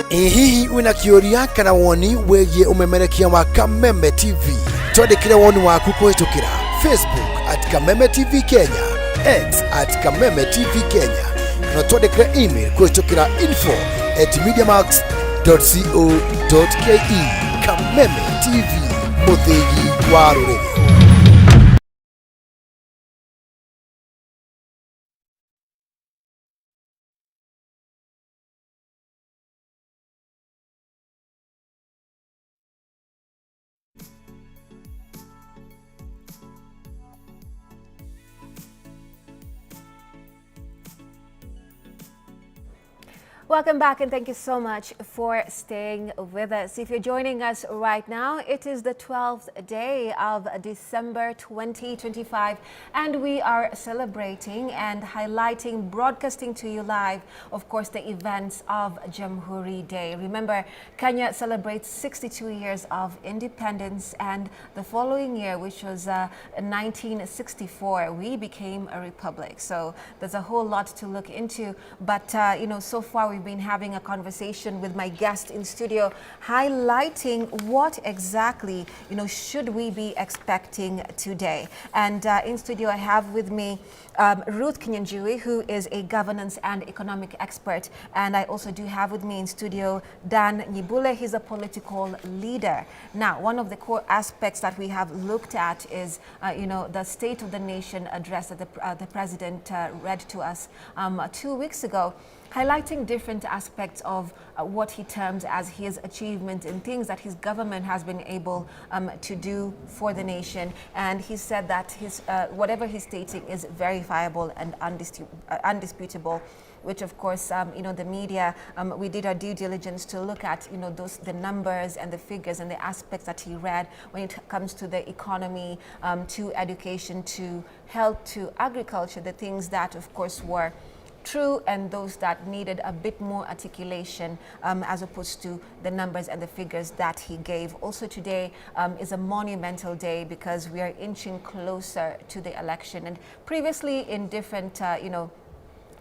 Speaker 5: Hihi wina kĩũria kana woni wĩgiĩ umemerekia wa Kameme TV, twandĩkĩre woni waku kũhĩtũkĩra Facebook @Kameme TV Kenya, X @Kameme TV Kenya, na twandĩkĩre email kũhĩtũkĩra info@mediamax.co.ke. Kameme TV, mũthĩgi wa rũrĩrĩ.
Speaker 2: Welcome back and thank you so much for staying with us. If you're joining us right now, it is the 12th day of December 2025 and we are celebrating and highlighting, broadcasting to you live, of course, the events of Jamhuri Day. Remember, Kenya celebrates 62 years of independence and the following year, which was 1964, we became a republic. So there's a whole lot to look into, but you know, so far we've been having a conversation with my guest in studio, highlighting what exactly, you know, should we be expecting today. And in studio, I have with me Ruth Kinyanjui, who is a governance and economic expert. And I also do have with me in studio Dan Nyibule. He's a political leader. Now, one of the core aspects that we have looked at is, you know, the State of the Nation address that the president read to us 2 weeks ago, highlighting different aspects of what he terms as his achievement and things that his government has been able to do for the nation. And he said that his whatever he's stating is verifiable and undisputable, which of course, you know, the media, we did our due diligence to look at, you know, the numbers and the figures and the aspects that he read when it comes to the economy, to education, to health, to agriculture, the things that of course were true and those that needed a bit more articulation as opposed to the numbers and the figures that he gave. Also today is a monumental day because we are inching closer to the election. And previously in different, you know,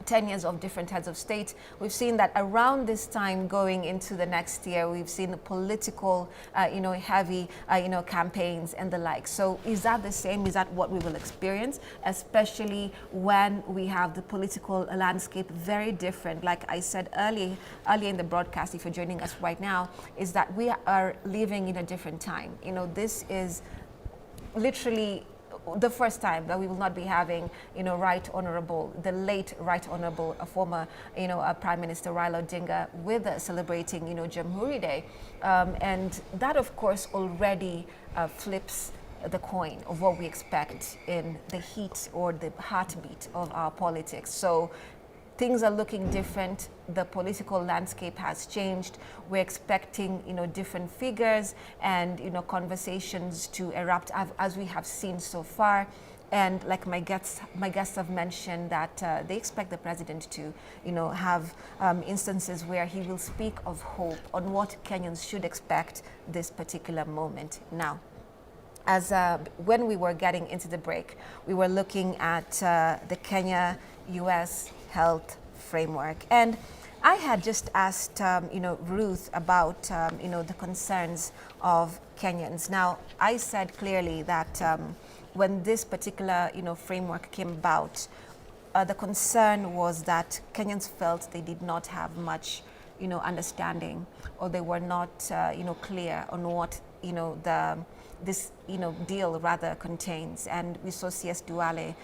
Speaker 2: tenures of different heads of state, we've seen that around this time going into the next year, we've seen political, you know, heavy, you know, campaigns and the like. So is that the same? Is that what we will experience, especially when we have the political landscape very different? Like I said earlier in the broadcast, if you're joining us right now, is that we are living in a different time. You know, this is literally the first time that we will not be having, you know, the late Right Honorable, former, you know, Prime Minister Raila Odinga with celebrating, you know, Jamhuri Day. And that, of course, already flips the coin of what we expect in the heat or the heartbeat of our politics. So things are looking different. The political landscape has changed. We're expecting, you know, different figures and, you know, conversations to erupt as we have seen so far. And like my guests have mentioned that they expect the president to, you know, have instances where he will speak of hope on what Kenyans should expect this particular moment. Now, as when we were getting into the break, we were looking at the Kenya-US health framework, and I had just asked you know, Ruth about you know, the concerns of Kenyans. Now, I said clearly that when this particular, you know, framework came about, the concern was that Kenyans felt they did not have much, you know, understanding, or they were not you know, clear on what, you know, this, you know, deal rather contains. And we saw CS Duale,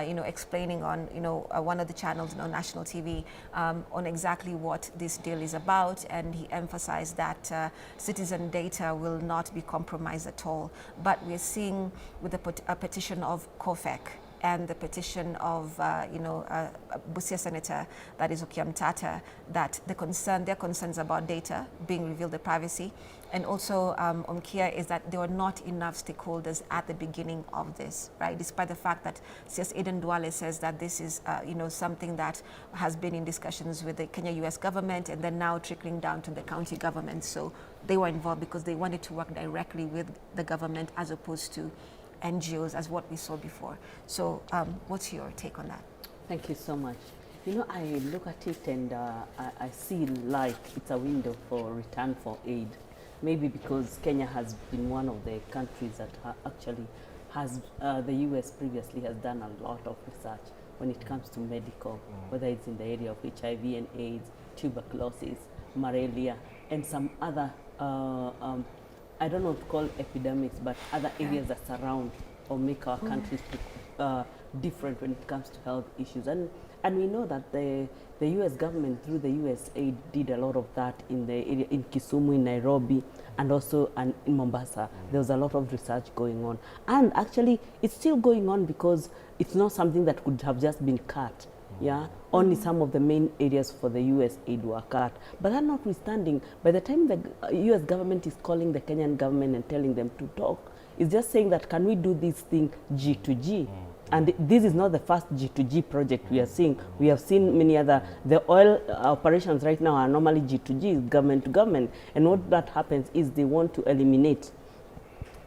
Speaker 2: you know, explaining on, you know, one of the channels on national TV on exactly what this deal is about. And he emphasized that citizen data will not be compromised at all. But we're seeing with a petition of COFEC and the petition of, you know, Busia Senator, that is Okiam Tata, that their concerns about data being revealed, the privacy, and also Omkia is that there were not enough stakeholders at the beginning of this, right? Despite the fact that CS Aiden Duale says that this is, you know, something that has been in discussions with the Kenya-US government and then now trickling down to the county government. So they were involved because they wanted to work directly with the government as opposed to NGOs as what we saw before. So what's your take on that?
Speaker 3: Thank you so much. You know, I look at it and I see like it's a window for return for aid. Maybe because Kenya has been one of the countries that actually has, the US previously has done a lot of research when it comes to medical, whether it's in the area of HIV and AIDS, tuberculosis, malaria, and some other I don't know what to call epidemics, but other areas that surround or make our countries different when it comes to health issues. And we know that the US government through the US aid did a lot of that in the area, in Kisumu, in Nairobi, and also in Mombasa. There was a lot of research going on. And actually, it's still going on because it's not something that could have just been cut Yeah, only some of the main areas for the US aid were cut. But that notwithstanding, by the time the US government is calling the Kenyan government and telling them to talk, it's just saying that can we do this thing G to G? And this is not the first G2G project we are seeing. We have seen many other, the oil operations right now are normally G2G, government to government. And what that happens is they want to eliminate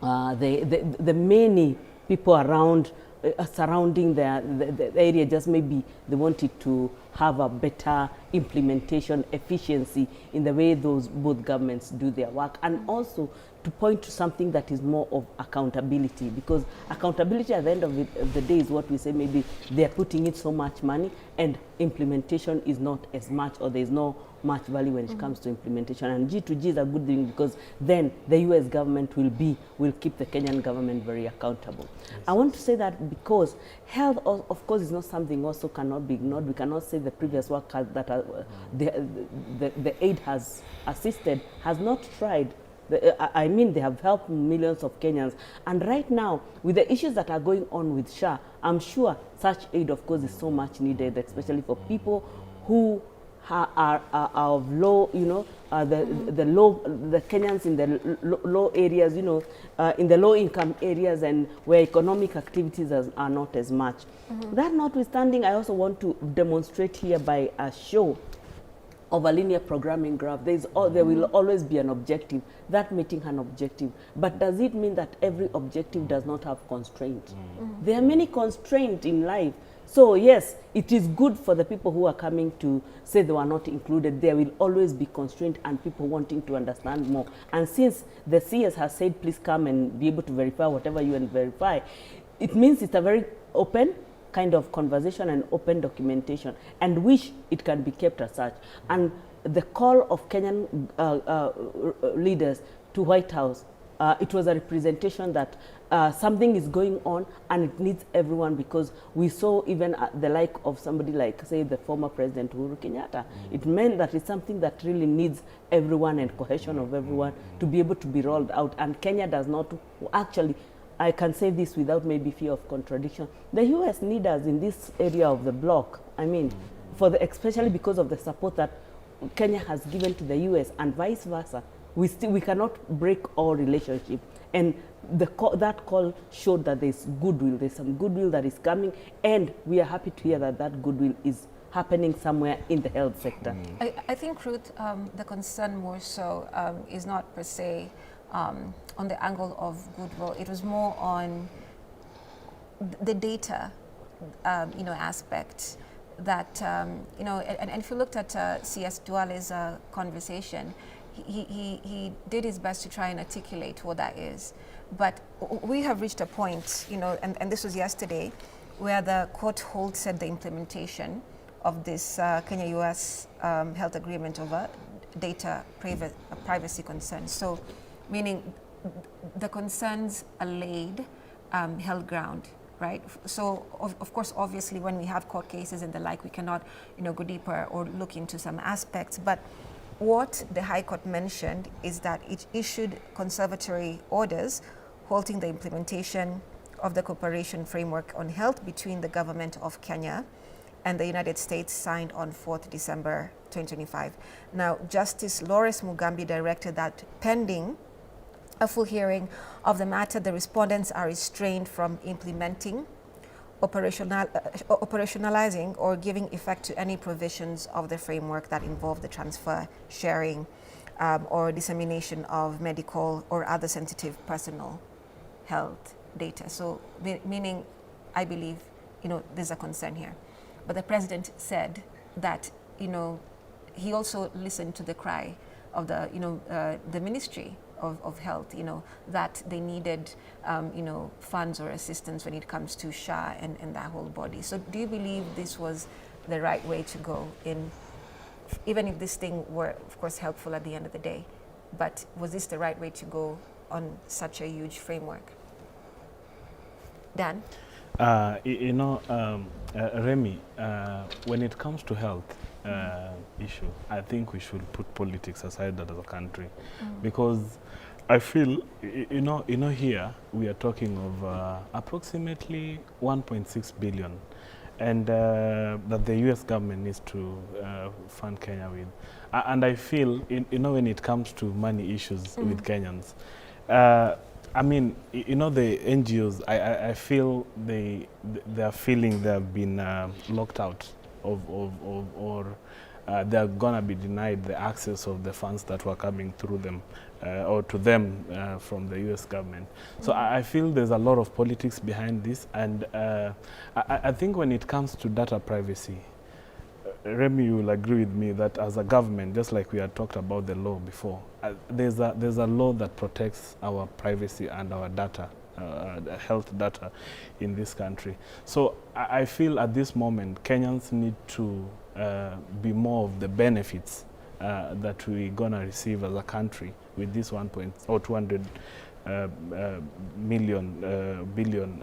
Speaker 3: the many people around, surrounding the area. Just maybe they wanted to have a better implementation efficiency in the way those both governments do their work, and also to point to something that is more of accountability, because accountability at the end of the day is what we say, maybe they're putting in so much money and implementation is not as much, or there's no much value when it comes to implementation. And G2G is a good thing, because then the US government will keep the Kenyan government very accountable. Yes. I want to say that because health, of course, is not something also cannot be ignored. We cannot say the previous work that the aid has assisted has not tried. I mean, they have helped millions of Kenyans. And right now, with the issues that are going on with SHA, I'm sure such aid, of course, is so much needed, especially for people who are of low, you know, the Kenyans in the low areas, you know, in the low income areas and where economic activities are not as much. That notwithstanding, I also want to demonstrate here by a show of a linear programming graph. There will always be an objective, that meeting an objective. But does it mean that every objective does not have constraints? There are many constraints in life. So yes, it is good for the people who are coming to say they were not included. There will always be constraint and people wanting to understand more. And since the CS has said, please come and be able to verify whatever you want to verify, it means it's a very open kind of conversation and open documentation, and wish it can be kept as such. And the call of Kenyan leaders to White House, it was a representation that something is going on and it needs everyone, because we saw even the like of somebody like, say, the former President Uhuru Kenyatta. It meant that it's something that really needs everyone and cohesion of everyone to be able to be rolled out. And Kenya does not actually, I can say this without maybe fear of contradiction, the US need us in this area of the bloc. I mean, especially because of the support that Kenya has given to the US and vice versa. We cannot break our relationship. And that call showed that there's goodwill, there's some goodwill that is coming, and we are happy to hear that that goodwill is happening somewhere in the health sector.
Speaker 2: I think, Ruth, the concern more so is not per se on the angle of goodwill. It was more on the data, you know, aspect that, you know, and if you looked at CS Duale's conversation, he did his best to try and articulate what that is. But we have reached a point, you know, and this was yesterday, where the court halted the implementation of this Kenya-US health agreement over data privacy concerns. So, meaning the concerns allayed held ground, right? So, of course, obviously, when we have court cases and the like, we cannot, you know, go deeper or look into some aspects. But what the High Court mentioned is that it issued conservatory orders halting the implementation of the cooperation framework on health between the government of Kenya and the United States, signed on 4th December 2025. Now, Justice Lawrence Mugambi directed that pending a full hearing of the matter, the respondents are restrained from implementing, operationalizing, or giving effect to any provisions of the framework that involve the transfer, sharing, or dissemination of medical or other sensitive personal health data. So, meaning, I believe, you know, there's a concern here. But the president said that, you know, he also listened to the cry of the, you know, the Ministry of Health, you know, that they needed, you know, funds or assistance when it comes to SHA and that whole body. So do you believe this was the right way to go in, even if this thing were, of course, helpful at the end of the day, but was this the right way to go on such a huge framework? Dan?
Speaker 1: You know, Remy, when it comes to health issue, I think we should put politics aside as a country, because I feel, you know, here we are talking of approximately 1.6 billion and that the U.S. government needs to fund Kenya with. And I feel, you know, when it comes to money issues with Kenyans, I mean, you know, the NGOs, I feel they are feeling they have been locked out or they're gonna be denied the access of the funds that were coming through them or to them from the U.S. government. So I feel there's a lot of politics behind this, and I think when it comes to data privacy, Remy, you will agree with me that as a government, just like we had talked about the law before, there's a law that protects our privacy and our data, health data in this country. So I feel at this moment, Kenyans need to be more of the benefits that we're gonna receive as a country with this 200 billion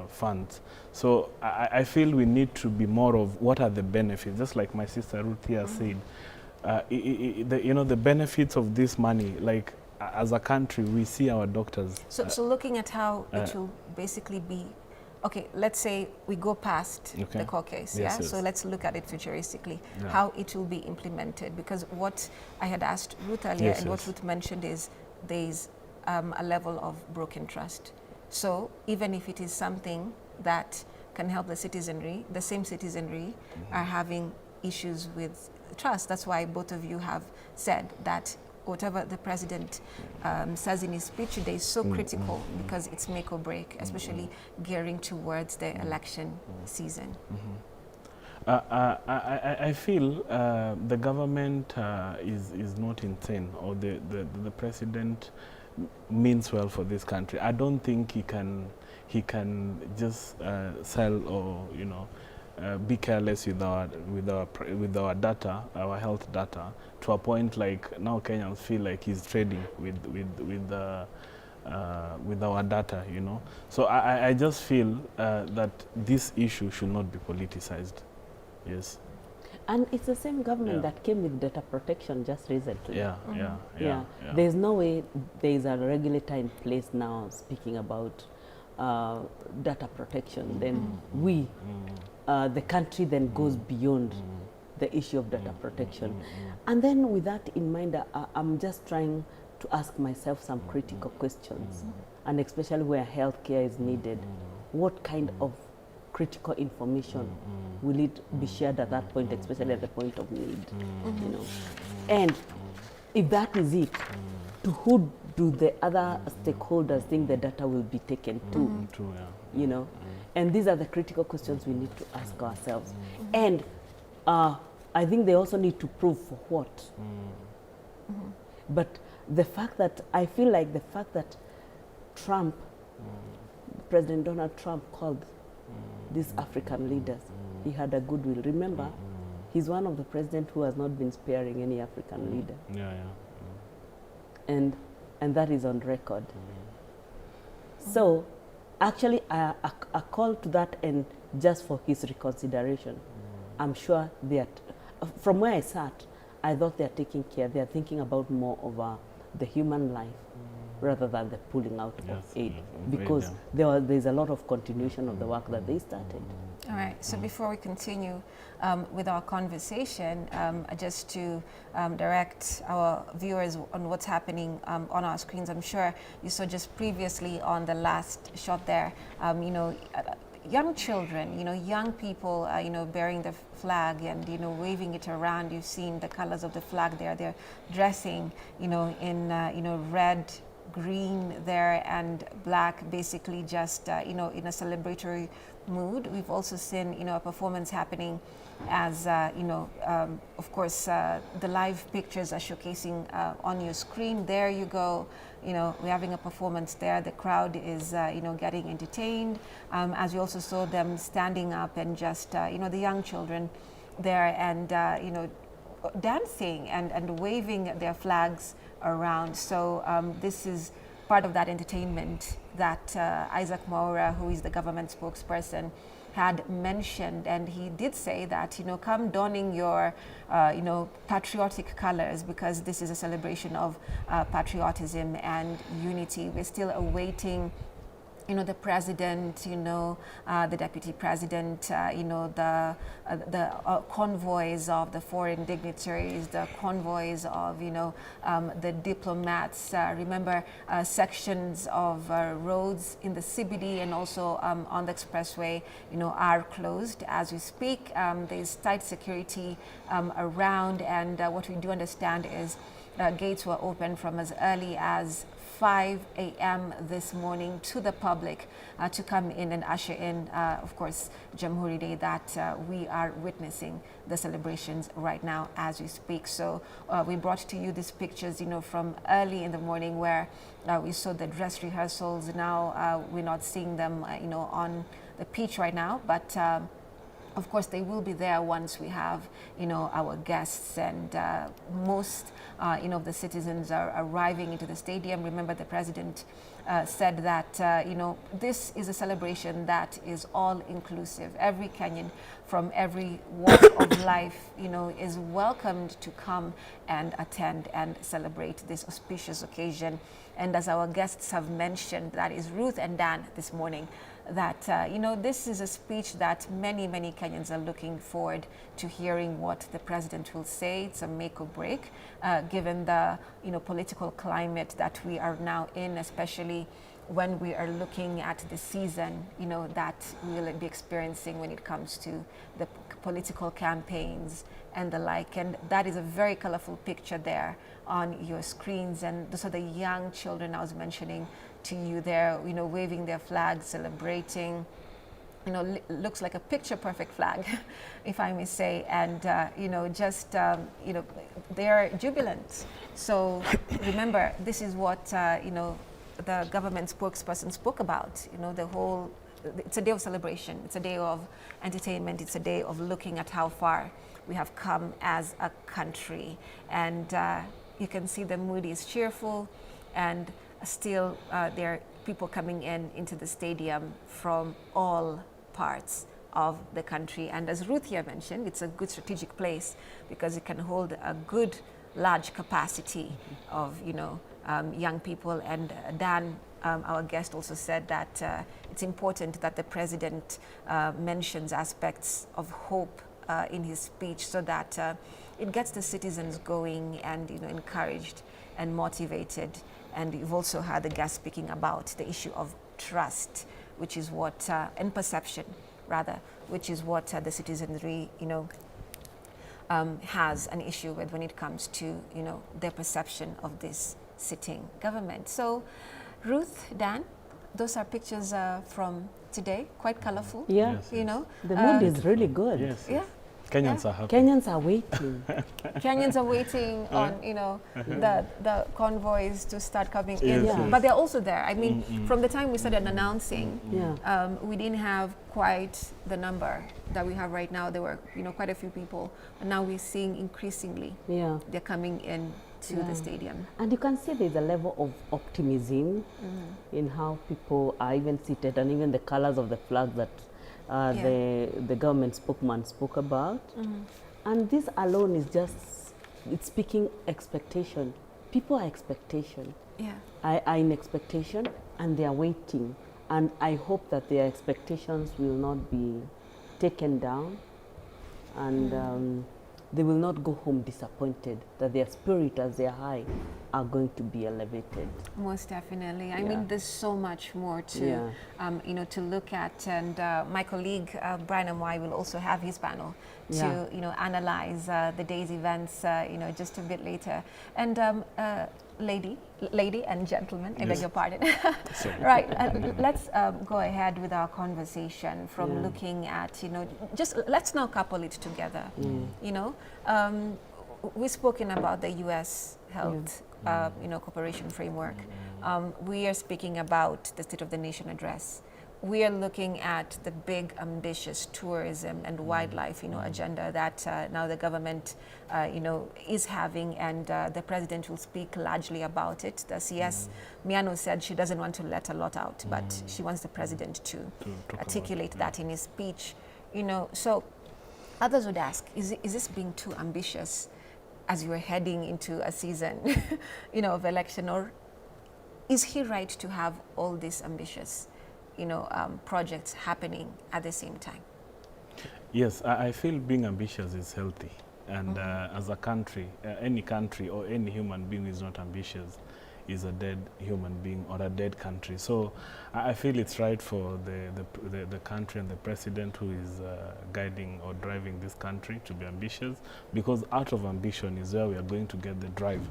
Speaker 1: funds. So I feel we need to be more of what are the benefits, just like my sister Ruth here said. You know, the benefits of this money, like as a country, we see our doctors.
Speaker 2: So looking at how it will basically be, okay, let's say we go past the court case,
Speaker 1: Yes.
Speaker 2: So let's look at it futuristically, how it will be implemented. Because what I had asked Ruth earlier and what Ruth mentioned is there's a level of broken trust. So even if it is something that can help the citizenry, the same citizenry are having issues with trust. That's why both of you have said that whatever the president says in his speech today is so critical because it's make or break, especially gearing towards the election season.
Speaker 1: I feel the government is not insane, or the president means well for this country. I don't think he can just sell or, you know, be careless with our data, our health data, to a point like now Kenyans feel like he's trading with our data, you know. So I just feel that this issue should not be politicized. Yes.
Speaker 3: And it's the same government that came with data protection just recently.
Speaker 1: Yeah.
Speaker 3: There's no way there is a regulator in place now speaking about data protection. Then we, the country then goes beyond the issue of data protection. And then with that in mind, I'm just trying to ask myself some critical questions. And especially where healthcare is needed, what kind of critical information will it be shared at that point, especially at the point of need, you know? And if that is it, to who do the other stakeholders think the data will be taken to, you know? And these are the critical questions we need to ask ourselves. And I think they also need to prove for what. But the fact that, I feel like the fact that Trump, President Donald Trump called these African leaders, he had a goodwill. Remember, he's one of the presidents who has not been sparing any African leader. And that is on record. So actually a call to that end just for his reconsideration. I'm sure that from where I sat, I thought they are taking care, they are thinking about more of the human life rather than the pulling out of aid, because there's a lot of continuation of the work that they started.
Speaker 2: All right, so before we continue with our conversation, just to direct our viewers on what's happening on our screens, I'm sure you saw just previously on the last shot there, you know, young children, you know, young people, you know, bearing the flag and, you know, waving it around. You've seen the colors of the flag there. They're dressing, you know, in, you know, red, green there and black, basically just, you know, in a celebratory mood. We've also seen, you know, a performance happening as, you know, of course, the live pictures are showcasing on your screen. There you go. You know, we're having a performance there. The crowd is, you know, getting entertained. As we also saw them standing up and just, you know, the young children there and, you know, dancing and waving their flags around. So this is part of that entertainment that Isaac Mwaura, who is the government spokesperson, had mentioned, and he did say that, you know, come donning your, you know, patriotic colors, because this is a celebration of patriotism and unity. We're still awaiting you know, the president, you know, the deputy president, you know, the convoys of the foreign dignitaries, the convoys of, you know, the diplomats. Remember, sections of roads in the CBD and also on the expressway, you know, are closed as we speak. There's tight security around, and what we do understand is gates were open from as early as 5 a.m. this morning to the public to come in and usher in, of course, Jamhuri Day that we are witnessing the celebrations right now as we speak. So we brought to you these pictures, you know, from early in the morning where we saw the dress rehearsals. Now we're not seeing them, you know, on the pitch right now, but of course, they will be there once we have, you know, our guests, and most, you know, of the citizens are arriving into the stadium. Remember, the president said that, you know, this is a celebration that is all inclusive. Every Kenyan from every walk of life, you know, is welcomed to come and attend and celebrate this auspicious occasion. And as our guests have mentioned, that is Ruth and Dan this morning, that, you know, this is a speech that many, many Kenyans are looking forward to hearing what the president will say. It's a make or break, given the, you know, political climate that we are now in, especially when we are looking at the season, you know, that we will be experiencing when it comes to the political campaigns and the like. And that is a very colorful picture there on your screens. And those are the young children I was mentioning to you there, you know, waving their flags, celebrating. You know, looks like a picture-perfect flag, if I may say, and you know, just you know, they're jubilant. So remember, this is what you know, the government spokesperson spoke about. You know, the whole. It's a day of celebration. It's a day of entertainment. It's a day of looking at how far we have come as a country, and you can see the mood is cheerful, and still there are people coming into the stadium from all parts of the country. And as Ruth here mentioned, it's a good strategic place because it can hold a good large capacity of, you know, young people. And Dan, our guest, also said that it's important that the president mentions aspects of hope in his speech so that it gets the citizens going and, you know, encouraged and motivated. And you've also heard the guest speaking about the issue of trust, which is what, and perception rather, which is what the citizenry, you know, has an issue with when it comes to, you know, their perception of this sitting government. So, Ruth, Dan, those are pictures from today, quite colorful.
Speaker 3: Yeah,
Speaker 1: Yes,
Speaker 3: you
Speaker 1: yes.
Speaker 3: know, the mood is really good.
Speaker 1: Yes,
Speaker 2: Yeah.
Speaker 1: Kenyans are happy.
Speaker 3: Kenyans are waiting.
Speaker 2: Kenyans are waiting on, you know, the convoys to start coming in.
Speaker 3: Yes, yes.
Speaker 2: But they're also there. I mean, from the time we started announcing,
Speaker 3: Yeah.
Speaker 2: we didn't have quite the number that we have right now. There were, you know, quite a few people. And now we're seeing increasingly they're coming in to the stadium.
Speaker 3: And you can see there's a level of optimism in how people are even seated, and even the colors of the flag that the government spokesman spoke about. And this alone is just, it's speaking expectation. People are expectation. Are in expectation, and they are waiting. And I hope that their expectations will not be taken down, and they will not go home disappointed, that their spirit as they are high are going to be elevated.
Speaker 2: Most definitely. I mean, there's so much more to, you know, to look at. And my colleague, Brian Amwai, will also have his panel to, you know, analyze the day's events, you know, just a bit later. And lady and gentlemen, I beg your pardon. Right, let's go ahead with our conversation from looking at, you know, just let's now couple it together. You know, we've spoken about the U.S. health, you know, cooperation framework. We are speaking about the State of the Nation address. We are looking at the big, ambitious tourism and wildlife, you know, agenda that now the government, you know, is having, and the president will speak largely about it. The CS Miano said she doesn't want to let a lot out, but she wants the president to articulate that in his speech, you know. So others would ask, is this being too ambitious as you're heading into a season, you know, of election, or is he right to have all this ambitious? projects happening at the same time?
Speaker 1: Yes, I feel being ambitious is healthy. And as a country, any country or any human being who is not ambitious is a dead human being or a dead country. So I feel it's right for the country and the president who is guiding or driving this country to be ambitious, because out of ambition is where we are going to get the drive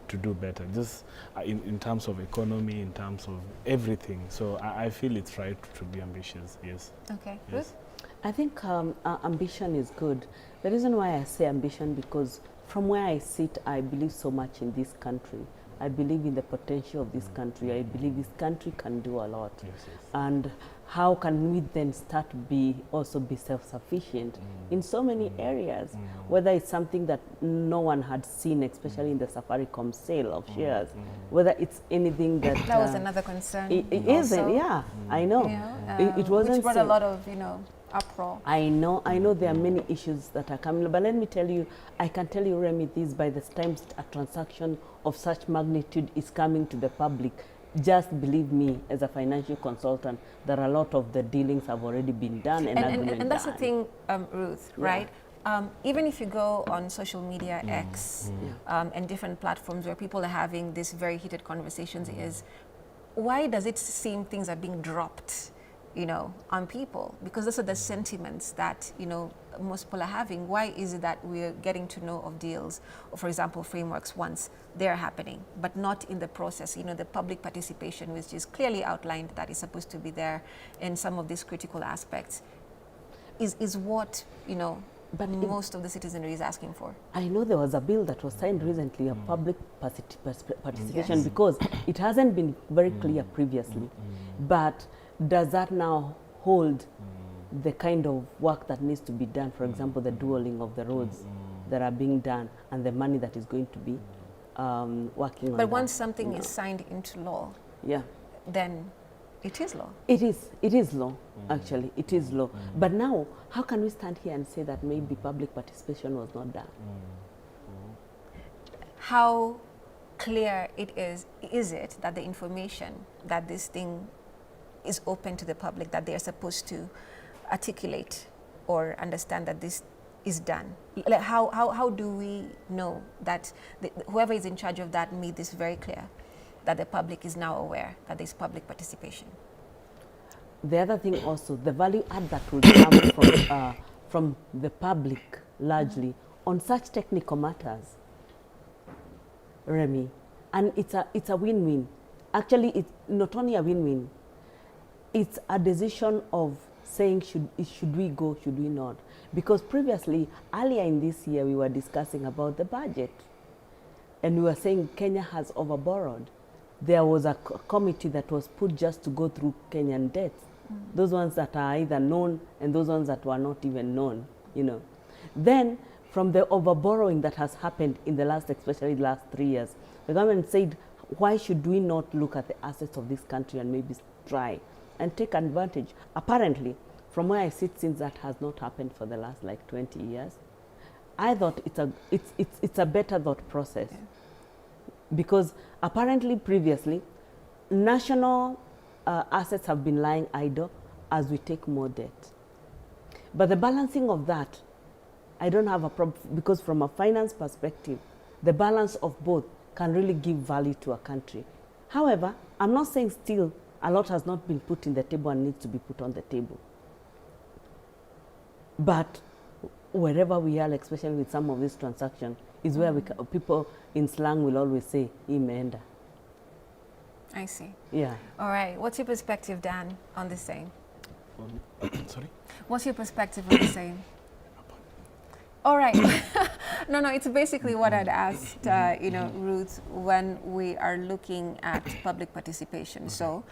Speaker 1: to do better, just in terms of economy, in terms of everything. So I feel it's right to be ambitious, yes.
Speaker 2: Okay,
Speaker 1: yes.
Speaker 2: Ruth?
Speaker 3: I think ambition is good. The reason why I say ambition, because from where I sit, I believe so much in this country. I believe in the potential of this country. I believe this country can do a lot.
Speaker 1: Yes, yes.
Speaker 3: And how can we then start to also be self-sufficient in so many areas, whether it's something that no one had seen, especially in the Safaricom sale of shares, whether it's anything that...
Speaker 2: That was another concern.
Speaker 3: It isn't, yeah, I know. It wasn't...
Speaker 2: Which brought a lot of, uproar.
Speaker 3: I know there are many issues that are coming, but let me tell you, I can tell you, Remy, this, by the time a transaction of such magnitude is coming to the public, just believe me, as a financial consultant, that a lot of the dealings have already been done
Speaker 2: and that's the thing, Ruth, right? Even if you go on social media, X, and different platforms where people are having these very heated conversations, is why does it seem things are being dropped, on people? Because those are the sentiments that, most people are having. Why is it that we're getting to know of deals, or for example, frameworks once they're happening, but not in the process? The public participation, which is clearly outlined that is supposed to be there in some of these critical aspects, is what, but most of the citizenry is asking for.
Speaker 3: I know there was a bill that was signed recently, a public participation, because it hasn't been very clear previously. But does that now hold the kind of work that needs to be done? For example, the dualing of the roads that are being done and the money that is going to be working on.
Speaker 2: But once something is signed into law, then it is law. It
Speaker 3: is law, actually. It is law. But now, how can we stand here and say that maybe public participation was not done?
Speaker 2: How clear is it that the information that this thing is open to the public, that they are supposed to articulate or understand that this is done? Like how do we know that whoever is in charge of that made this very clear, that the public is now aware that there's public participation?
Speaker 3: The other thing also, the value add that will come from the public largely on such technical matters, Remy, and it's a win-win. Actually, it's not only a win-win, it's a decision of saying should we go, should we not? Because previously, earlier in this year, we were discussing about the budget, and we were saying Kenya has overborrowed. There was a committee that was put just to go through Kenyan debts, those ones that are either known and those ones that were not even known, Then, from the overborrowing that has happened in the especially the last 3 years, the government said, why should we not look at the assets of this country and maybe try and take advantage? Apparently, from where I sit, since that has not happened for the last 20 years, I thought it's a better thought process. Because apparently previously, national assets have been lying idle as we take more debt. But the balancing of that, I don't have a problem, because from a finance perspective, the balance of both can really give value to a country. However, I'm not saying still a lot has not been put in the table and needs to be put on the table. But wherever we are, especially with some of these transactions, is where people in slang will always say, imeenda.
Speaker 2: I see.
Speaker 3: Yeah.
Speaker 2: All right. What's your perspective, Dan, on the same?
Speaker 1: Sorry?
Speaker 2: What's your perspective on the same? All right. No, it's basically what I'd asked, Ruth, when we are looking at public participation. So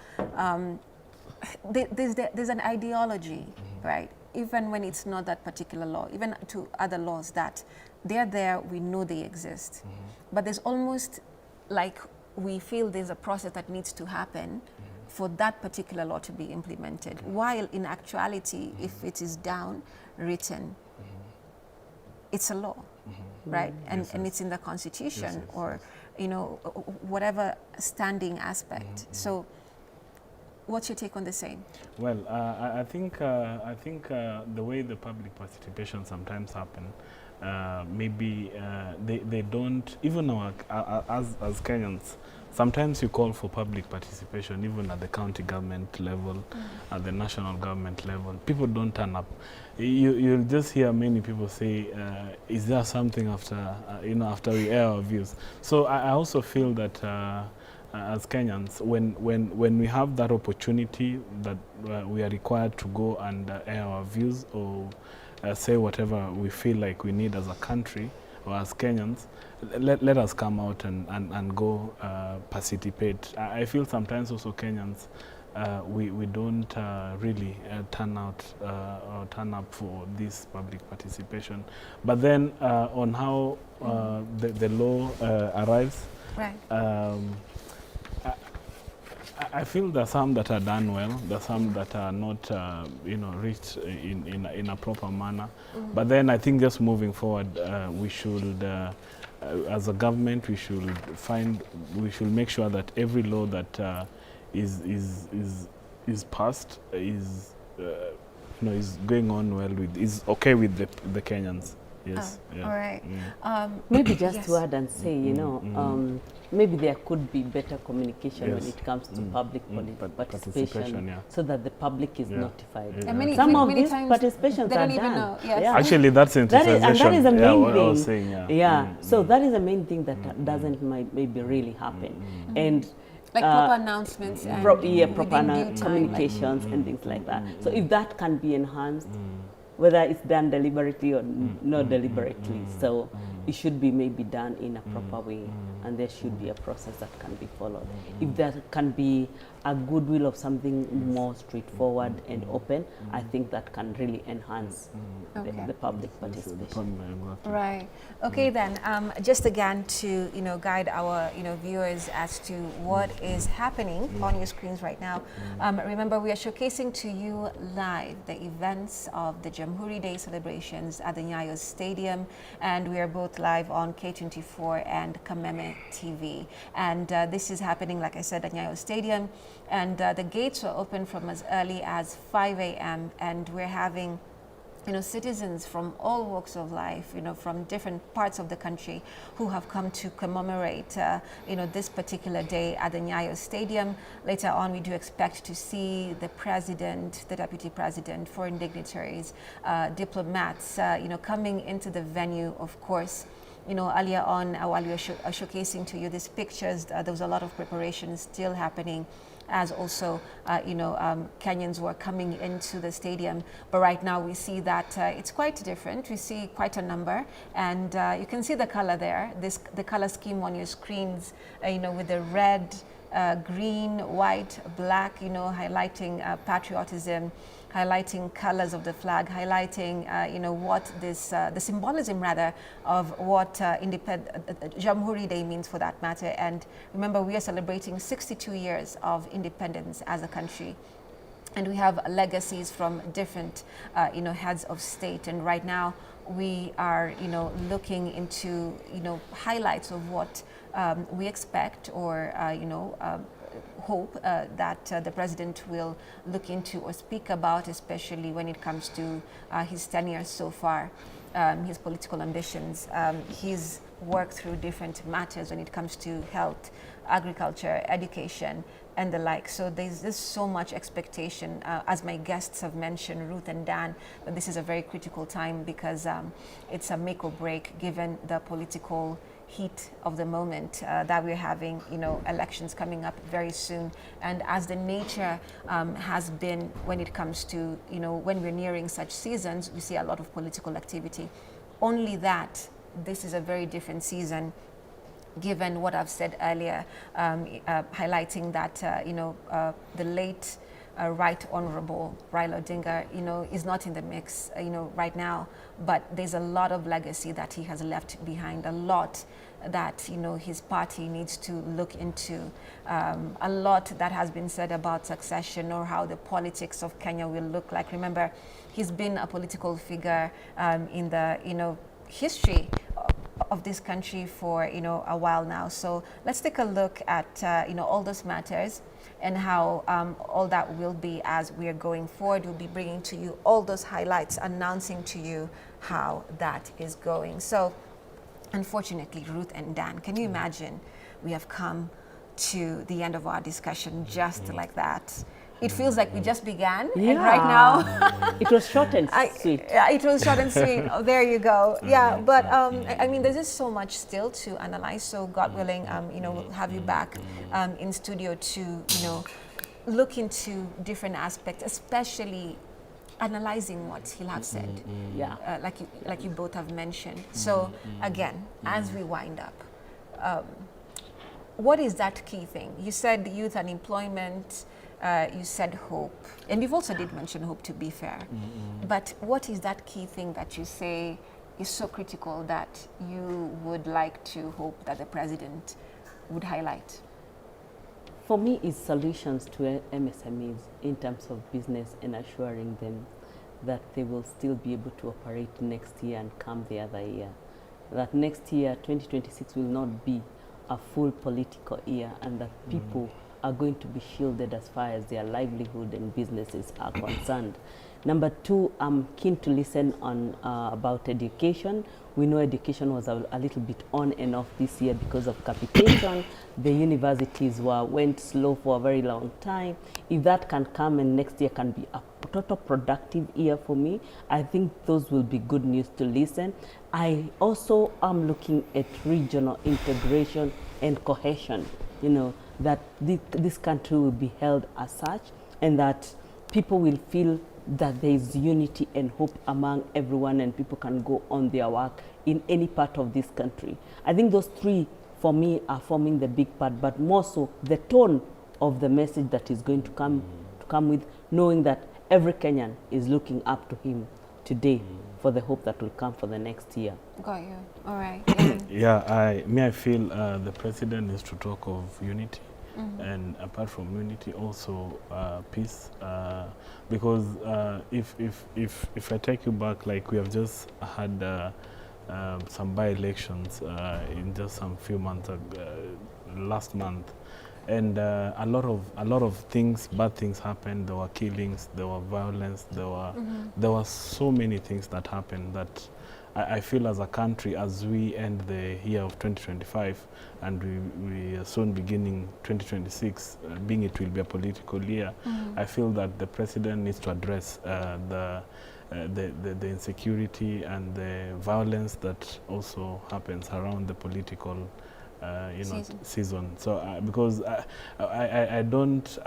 Speaker 2: there's an ideology, right? Even when it's not that particular law, even to other laws that they're there, we know they exist. But there's almost like we feel there's a process that needs to happen for that particular law to be implemented. While in actuality, if it is down, written, it's a law, right? And it's in the Constitution or, whatever standing aspect. So what's your take on the same?
Speaker 1: Well, I think the way the public participation sometimes happen, maybe they don't, even as Kenyans, sometimes you call for public participation even at the county government level, at the national government level. People don't turn up. You'll just hear many people say, is there something after, after we air our views? So I also feel that as Kenyans, when we have that opportunity that we are required to go and air our views or say whatever we feel like we need as a country or as Kenyans, let us come out and go participate. I feel sometimes also Kenyans, we don't really turn out or turn up for this public participation. But then on how the law arrives,
Speaker 2: right.
Speaker 1: I feel there are some that are done well, there are some that are not, reached in a proper manner. But then I think just moving forward, we should, as a government, we should make sure that every law that is passed is going on well is okay with the Kenyans. Yes.
Speaker 2: All right.
Speaker 3: Maybe just to add and say, maybe there could be better communication when it comes to public participation, so that the public is notified.
Speaker 2: And
Speaker 3: some of these participations are done.
Speaker 1: Actually, that's sensitization.
Speaker 3: And that is the main thing.
Speaker 1: Saying,
Speaker 3: So that is the main thing that doesn't maybe really happen. And
Speaker 2: like proper announcements and
Speaker 3: proper communications and things like that. So if that can be enhanced, whether it's done deliberately or not deliberately, so it should be maybe done in a proper way, and there should be a process that can be followed. If there can be a goodwill of something more straightforward and open, I think that can really enhance the public participation.
Speaker 2: Right. Okay, then, just again to guide our viewers as to what is happening on your screens right now. Remember, we are showcasing to you live the events of the Jamhuri Day celebrations at the Nyayo Stadium, and we are both live on K24 and Kameme TV. And this is happening, like I said, at Nyayo Stadium, and the gates are open from as early as 5 a.m. and we're having citizens from all walks of life, from different parts of the country who have come to commemorate, this particular day at the Nyayo Stadium. Later on, we do expect to see the president, the deputy president, foreign dignitaries, diplomats, coming into the venue, of course. Earlier on, while we were showcasing to you these pictures, there was a lot of preparation still happening, as also, Kenyans were coming into the stadium. But right now we see that it's quite different. We see quite a number, and you can see the color there. The color scheme on your screens, with the red, green, white, black, highlighting patriotism, highlighting colors of the flag, highlighting, what this, the symbolism rather of what Jamhuri Day means for that matter. And remember, we are celebrating 62 years of independence as a country. And we have legacies from different, heads of state. And right now we are, looking into, highlights of what we expect or, hope that the president will look into or speak about, especially when it comes to his tenure so far, his political ambitions. He's worked through different matters when it comes to health, agriculture, education, and the like. So there's just so much expectation, as my guests have mentioned, Ruth and Dan, that this is a very critical time because it's a make or break given the political heat of the moment that we're having, elections coming up very soon. And as the nature has been when it comes to, when we're nearing such seasons, we see a lot of political activity. Only that this is a very different season, given what I've said earlier, highlighting that, the late Right Honorable Raila Odinga, is not in the mix, right now, but there's a lot of legacy that he has left behind, a lot that, his party needs to look into, a lot that has been said about succession or how the politics of Kenya will look like. Remember, he's been a political figure in the, history of this country for, you know, a while now. So let's take a look at, you know, all those matters and how all that will be as we are going forward. We'll be bringing to you all those highlights, announcing to you how that is going. So unfortunately, Ruth and Dan, can you imagine we have come to the end of our discussion just like that? It feels like we just began, and right now
Speaker 3: it was short and sweet.
Speaker 2: It was short and sweet. Oh, there you go. Yeah, but I mean, there's just so much still to analyze. So God willing, you know, we'll have you back in studio to, you know, look into different aspects, especially analyzing what he'll have said. Like you both have mentioned. So again, as we wind up, what is that key thing? You said youth unemployment. You said hope, and you've also did mention hope, to be fair. But what is that key thing that you say is so critical that you would like to hope that the president would highlight?
Speaker 3: For me, it's solutions to MSMEs in terms of business and assuring them that they will still be able to operate next year and come the other year. That next year, 2026, will not be a full political year, and that people are going to be shielded as far as their livelihood and businesses are concerned. Number two, I'm keen to listen on about education. We know education was a little bit on and off this year because of capitation. The universities went slow for a very long time. If that can come and next year can be a total productive year for me, I think those will be good news to listen. I also am looking at regional integration and cohesion, you know, that this country will be held as such, and that people will feel that there is unity and hope among everyone, and people can go on their work in any part of this country. I think those three, for me, are forming the big part, but more so the tone of the message that is going to come with, knowing that every Kenyan is looking up to him today for the hope that will come for the next year.
Speaker 2: Got you. All right.
Speaker 1: I feel the president needs to talk of unity. And apart from unity, also peace, because if I take you back, like we have just had some by-elections in just some few months last month, and a lot of things, bad things happened. There were killings, there were violence, there were so many things that happened that I feel as a country, as we end the year of 2025 and we are soon beginning 2026, being it will be a political year, I feel that the president needs to address the insecurity and the violence that also happens around the political season. So because I don't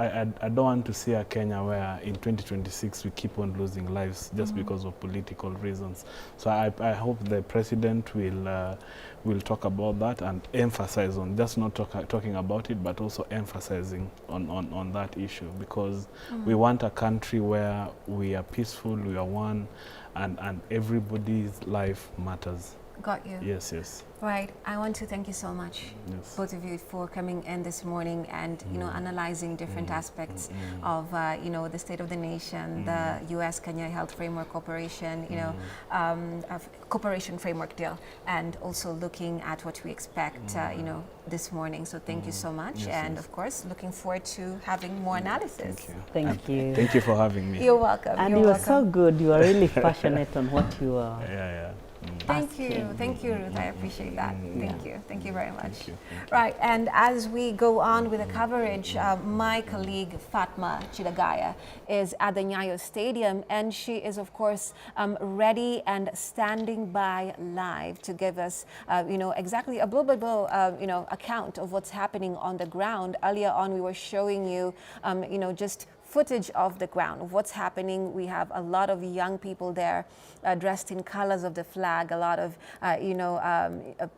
Speaker 1: want to see a Kenya where in 2026 we keep on losing lives just because of political reasons. So I hope the president will talk about that and emphasize on just not talking about it, but also emphasizing on that issue, because we want a country where we are peaceful, we are one, and everybody's life matters.
Speaker 2: Got you.
Speaker 1: Yes, yes.
Speaker 2: Right. I want to thank you so much, both of you, for coming in this morning and, you know, analyzing different aspects of, you know, the state of the nation, the U.S.-Kenya Health Framework Cooperation, you know, cooperation framework deal, and also looking at what we expect, you know, this morning. So thank you so much. And of course, looking forward to having more analysis.
Speaker 3: Thank you.
Speaker 1: Thank you for having me.
Speaker 2: You're welcome.
Speaker 3: And you were so good. You are really passionate on what you are.
Speaker 2: Thank you, Ruth. I appreciate that. Thank you very much. Right, and as we go on with the coverage, my colleague Fatma Chidagaya is at the Nyayo Stadium, and she is, of course, ready and standing by live to give us, you know, exactly a blow-by-blow, you know, account of what's happening on the ground. Earlier on, we were showing you, you know, just footage of the ground, of what's happening. We have a lot of young people there dressed in colors of the flag, a lot of, you know,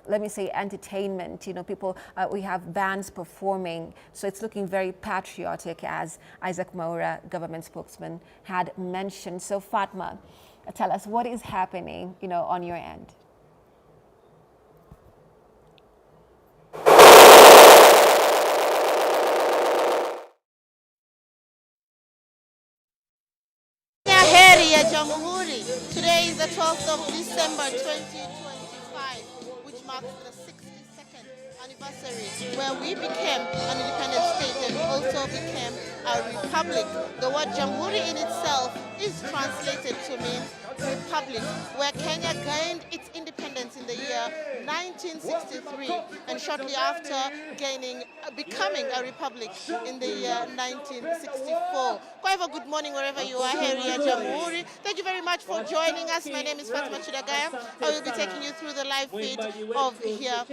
Speaker 2: let me say entertainment, you know, people, we have bands performing. So it's looking very patriotic, as Isaac Maura, government spokesman, had mentioned. So Fatma, tell us what is happening, you know, on your end.
Speaker 15: Jamhuri. Today is the 12th of December 2025, which marks the 62nd anniversary where we became an independent state and also became a republic. The word Jamhuri in itself is translated to mean republic, where Kenya gained its independence in the year 1963 and shortly after becoming a republic in the year 1964. However, good morning wherever you are here at Jamhuri. Thank you very much for joining us. My name is Patriotic. I will be taking you through the live feed of here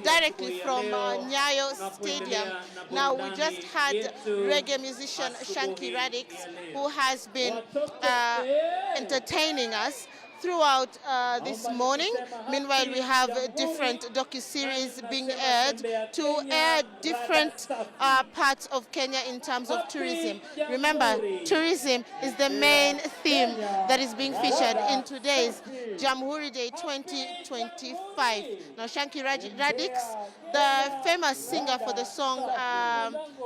Speaker 15: directly from Nyayo Stadium. Now, we just had reggae musician Shanky Radix, who has been entertaining us throughout this morning. Meanwhile, we have different docu-series being aired to air different parts of Kenya in terms of tourism. Remember, tourism is the main theme that is being featured in today's Jamhuri Day 2025. Now, Shanky Radix, the famous singer for the song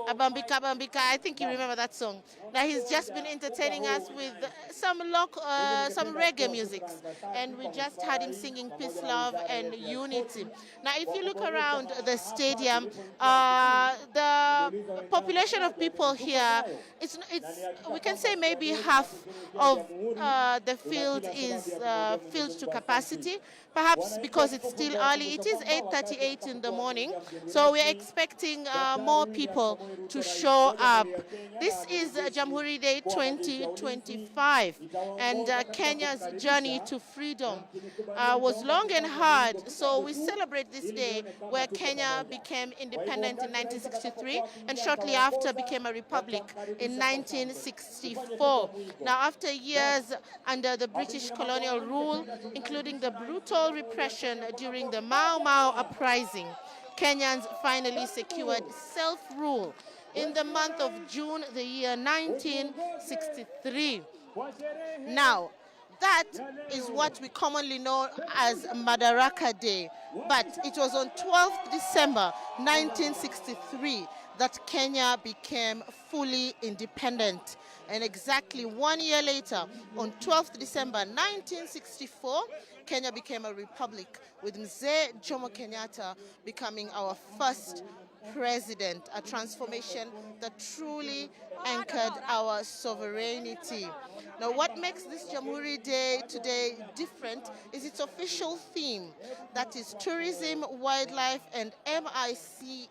Speaker 15: Abambika Abambika, I think you remember that song. Now, he's just been entertaining us with some reggae music. And we just had him singing peace, love, and unity. Now, if you look around the stadium, the population of people here, we can say maybe half of the field is filled to capacity. Perhaps because it's still early. It is 8:38 in the morning, so we're expecting more people to show up. This is Jamhuri Day 2025, and Kenya's journey to freedom was long and hard. So we celebrate this day where Kenya became independent in 1963 and shortly after became a republic in 1964. Now, after years under the British colonial rule, including the brutal repression during the Mau Mau uprising, Kenyans finally secured self-rule in the month of June the year 1963. Now, that is what we commonly know as Madaraka Day, but it was on 12th December 1963 that Kenya became fully independent. And exactly 1 year later, on 12th December 1964, Kenya became a republic, with Mzee Jomo Kenyatta becoming our first president, a transformation that truly anchored our sovereignty. Now, what makes this Jamhuri Day today different is its official theme, that is tourism, wildlife, and MICE.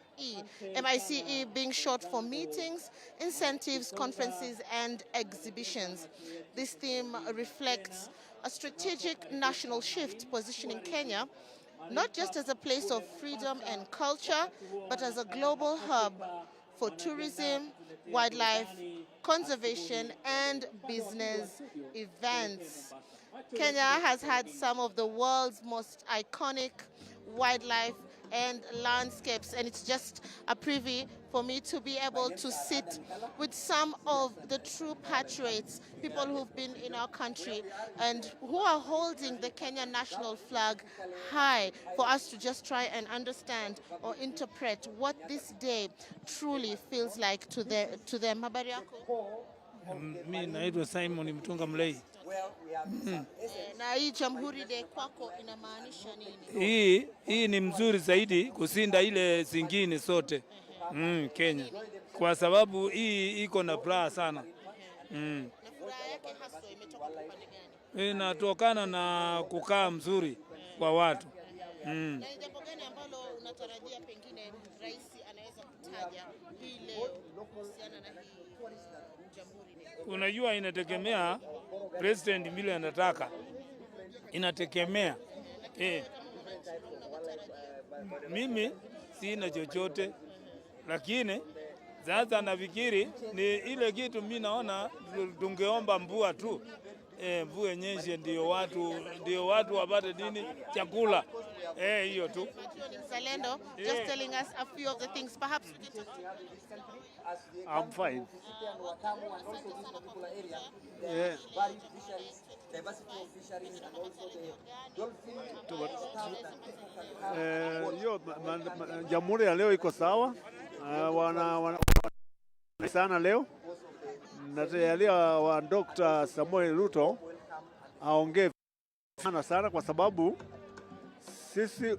Speaker 15: MICE being short for meetings, incentives, conferences, and exhibitions. This theme reflects a strategic national shift, positioning Kenya not just as a place of freedom and culture, but as a global hub for tourism, wildlife, conservation, and business events. Kenya has had some of the world's most iconic wildlife and landscapes, and it's just a privy for me to be able to sit with some of the true patriots, people who've been in our country and who are holding the Kenyan national flag high, for us to just try and understand or interpret what this day truly feels like to them. Habari yako?
Speaker 16: Mimi naitwa Simon Mtunga Mlei.
Speaker 15: Na hii Jamhuri Day kwako inamaanisha nini?
Speaker 16: Hii ni mzuri zaidi kusinda ile zingine sote Kenya, kwa sababu hii iko na furaha sana.
Speaker 15: Na furaha yake hasa imetoka kwa pande gani?
Speaker 16: Inatokana na kukaa mzuri kwa watu.
Speaker 15: Na ni jambo gani ambalo unatarajia pengine rais anaweza kutaja hii leo kuhusiana na hii Jamhuri Day?
Speaker 16: Unajua, inategemea president vile anataka, inategemea. Mimi sina chochote, lakini sasa nafikiri ni ile kitu mimi naona tungeomba mvua tu. Mvua nyeshe ndio watu wapate nini, chakula. Hiyo tu.
Speaker 15: Zalendo, just telling us a few of the things perhaps we can talk to.
Speaker 17: I'm fine. Yeah. Hiyo Jamhuri ya leo iko sawa. Wana sana leo. Natayalia wa Dr. Samuel Ruto aongee sana kwa sababu sisi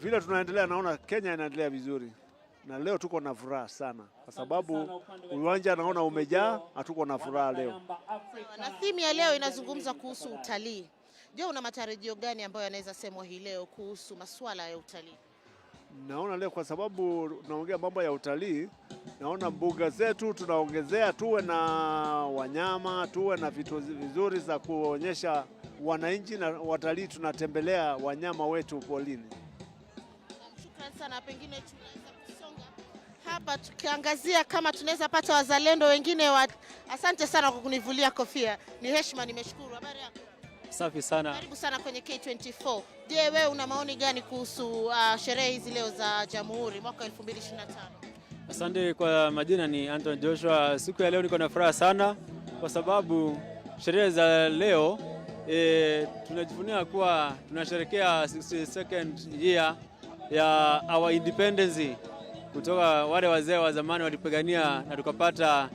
Speaker 17: vile tunaendelea, naona Kenya inaendelea vizuri, na leo tuko na furaha sana kwa sababu uwanja naona umejaa, hatuko na furaha leo.
Speaker 15: Na theme ya leo inazungumza kuhusu utalii. Je, una matarajio gani ambayo yanaweza semwa hii leo kuhusu masuala ya utalii?
Speaker 17: Naona leo kwa sababu tunaongea mambo ya utalii, naona mbuga zetu tunaongezea, tuwe na wanyama, tuwe na vitu vizuri za kuonyesha wananchi na watalii tunatembelea wanyama wetu polini.
Speaker 15: Shukrani sana, pengine tunaweza kusonga hapa tukiangazia kama tunaweza pata wazalendo wengine Asante sana kwa kunivulia kofia. Ni heshima, nimeshukuru. Habari yako?
Speaker 18: Safi sana.
Speaker 15: Karibu sana kwenye K24. Je, wewe una maoni gani kuhusu sherehe hizi leo za Jamhuri mwaka 2025?
Speaker 18: Asante. Kwa majina ni Anton Joshua. Siku ya leo niko na furaha sana kwa sababu sherehe za leo tunajivunia kuwa tunasherehekea 62nd year ya our independence kutoka wale wazee wa zamani walipigania na tukapata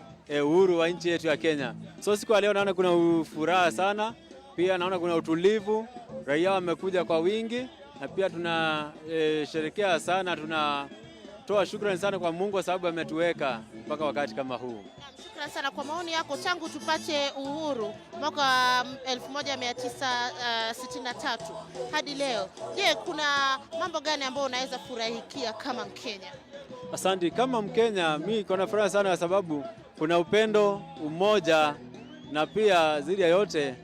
Speaker 18: uhuru wa nchi yetu ya Kenya. So siku ya leo naona kuna furaha sana, pia naona kuna utulivu, raia wamekuja kwa wingi, na pia tunasherehekea sana, tunatoa shukrani sana kwa Mungu kwa sababu ametuweka mpaka wakati kama huu.
Speaker 15: Shukrani sana kwa maoni yako. Tangu tupate uhuru mwaka 1963 hadi leo, je, kuna mambo gani ambayo unaweza furahikia kama Mkenya?
Speaker 18: Asante. Kama Mkenya mimi niko na furaha sana kwa sababu kuna upendo, umoja, na pia zaidi ya yote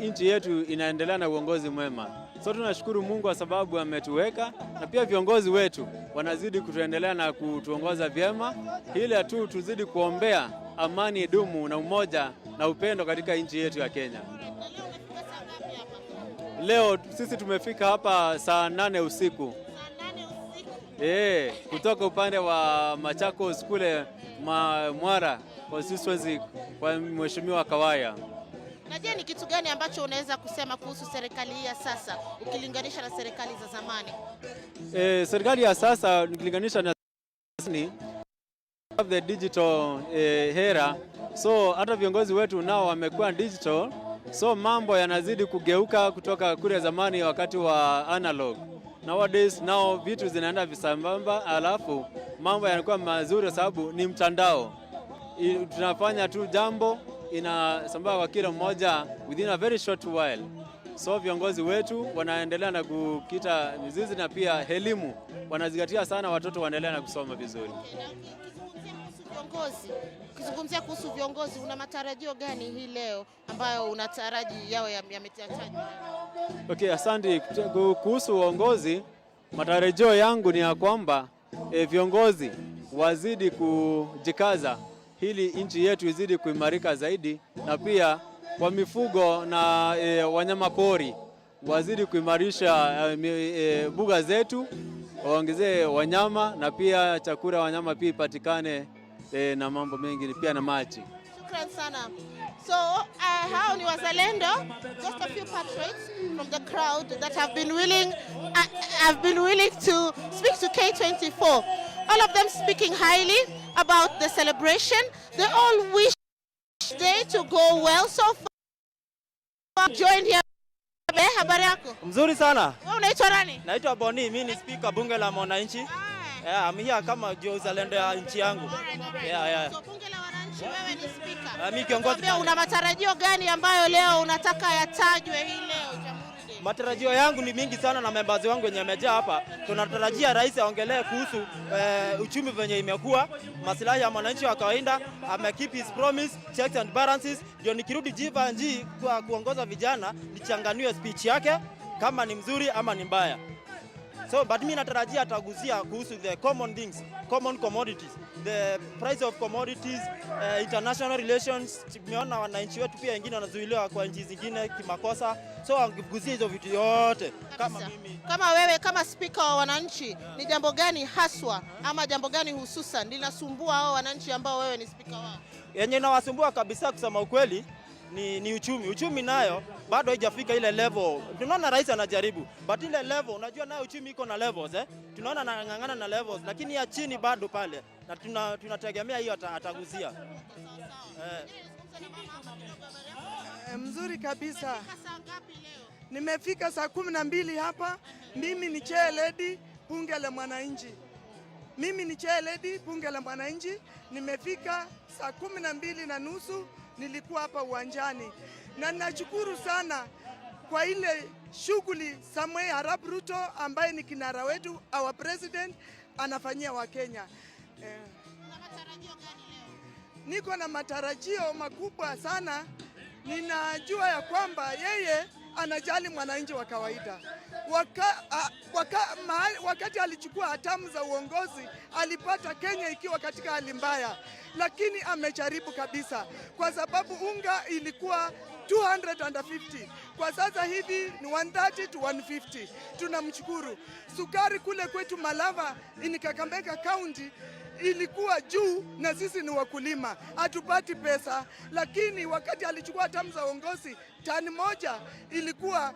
Speaker 18: nchi yetu inaendelea na uongozi mwema. So tunashukuru Mungu kwa sababu ametuweka, na pia viongozi wetu wanazidi kutuendelea na kutuongoza vyema, ili tu tuzidi kuombea amani idumu na umoja na upendo katika nchi yetu ya Kenya. Leo sisi tumefika hapa saa 8 usiku. Kutoka upande wa Machakos kule Mwara constituency kwa Mheshimiwa Kawaya.
Speaker 15: Na je, ni kitu gani ambacho unaweza kusema kuhusu serikali hii ya sasa ukilinganisha na serikali za zamani?
Speaker 18: Serikali ya sasa ukilinganisha na the digital era, so hata viongozi wetu nao wamekuwa digital, so mambo yanazidi kugeuka kutoka kule zamani wakati wa analog. Nowadays now vitu zinaenda visambamba, alafu mambo yanakuwa mazuri sababu ni mtandao. Tunafanya tu jambo inasambaa kwa kila mmoja within a very short while. So viongozi wetu wanaendelea na kukita mizizi, na pia elimu wanazingatia sana, watoto waendelea na kusoma vizuri.
Speaker 15: Ukizungumzia kuhusu viongozi, una matarajio gani hii leo ambayo unataraji yao yametajwa?
Speaker 18: Okay, asante. Kuhusu uongozi, matarajio yangu ni ya kwamba viongozi wazidi kujikaza ili nchi yetu izidi kuimarika zaidi, na pia kwa mifugo na wanyama pori wazidi kuimarisha mbuga zetu, waongezee wanyama, na pia chakula wanyama pia ipatikane, na mambo mengi pia na maji.
Speaker 15: Shukran sana. So hao ni wazalendo, just a few patriots from the crowd that have been willing to speak to K24. All of them speaking highly about the celebration. They all wish the day to go well. So far joined here. Habari yako?
Speaker 19: Mzuri sana.
Speaker 15: Wewe unaitwa nani?
Speaker 19: Naitwa Boni, mimi ni speaker bunge la mwananchi. I'm here kama uzalendo ya nchi yangu.
Speaker 15: So bunge la wananchi, wewe ni speaker.
Speaker 19: Mimi kiongozi.
Speaker 15: Una matarajio gani ambayo leo unataka yatajwe hii leo Jamhuri Day?
Speaker 19: Matarajio yangu ni mingi sana, na members wangu wenye wamejaa hapa. Tunatarajia rais aongelee kuhusu uchumi venye imekuwa, maslahi ya mwananchi wa kawaida, keep his promise, checks and balances. Ndio nikirudi G kwa kuongoza vijana nichanganue speech yake kama ni mzuri ama ni mbaya. So but mimi natarajia ataguzia kuhusu the common things, common commodities, the price of commodities, international relations. Tumeona wananchi wetu pia wengine wanazuiliwa kwa nchi zingine kimakosa, so angeguzia hizo vitu yote.
Speaker 15: Kama wewe kama speaker wa wananchi, ni jambo gani haswa ama jambo gani hususan linasumbua hao wananchi ambao wewe ni speaker wao?
Speaker 19: Yenye inawasumbua kabisa kusema ukweli ni uchumi. Uchumi nayo bado haijafika ile level. Tunaona rais anajaribu, but ile level, unajua nayo uchumi iko na levels Tunaona anang'ang'ana na levels, lakini ya chini bado pale. Na tunategemea hiyo ataguzia.
Speaker 20: Mzuri kabisa. Nimefika saa 12 hapa. Mimi ni chair lady bunge la mwananchi. Bunge la mwananchi. Nimefika saa 12:30 nilikuwa hapa uwanjani. Na ninashukuru sana kwa ile shughuli Samuel Arap Ruto ambaye ni kinara wetu, our president, anafanyia Wakenya.
Speaker 15: Una matarajio gani leo?
Speaker 20: Niko na matarajio makubwa sana. Ninajua ya kwamba yeye anajali mwananchi wa kawaida. Wakati alichukua hatamu za uongozi, alipata Kenya ikiwa katika hali mbaya, lakini amejaribu kabisa, kwa sababu unga ilikuwa 250. Kwa sasa hivi ni 130 to 150. Tunamshukuru. Sukari kule kwetu Malava in Kakamega County ilikuwa juu, na sisi ni wakulima, hatupati pesa, lakini wakati alichukua hatamu za uongozi, tani moja ilikuwa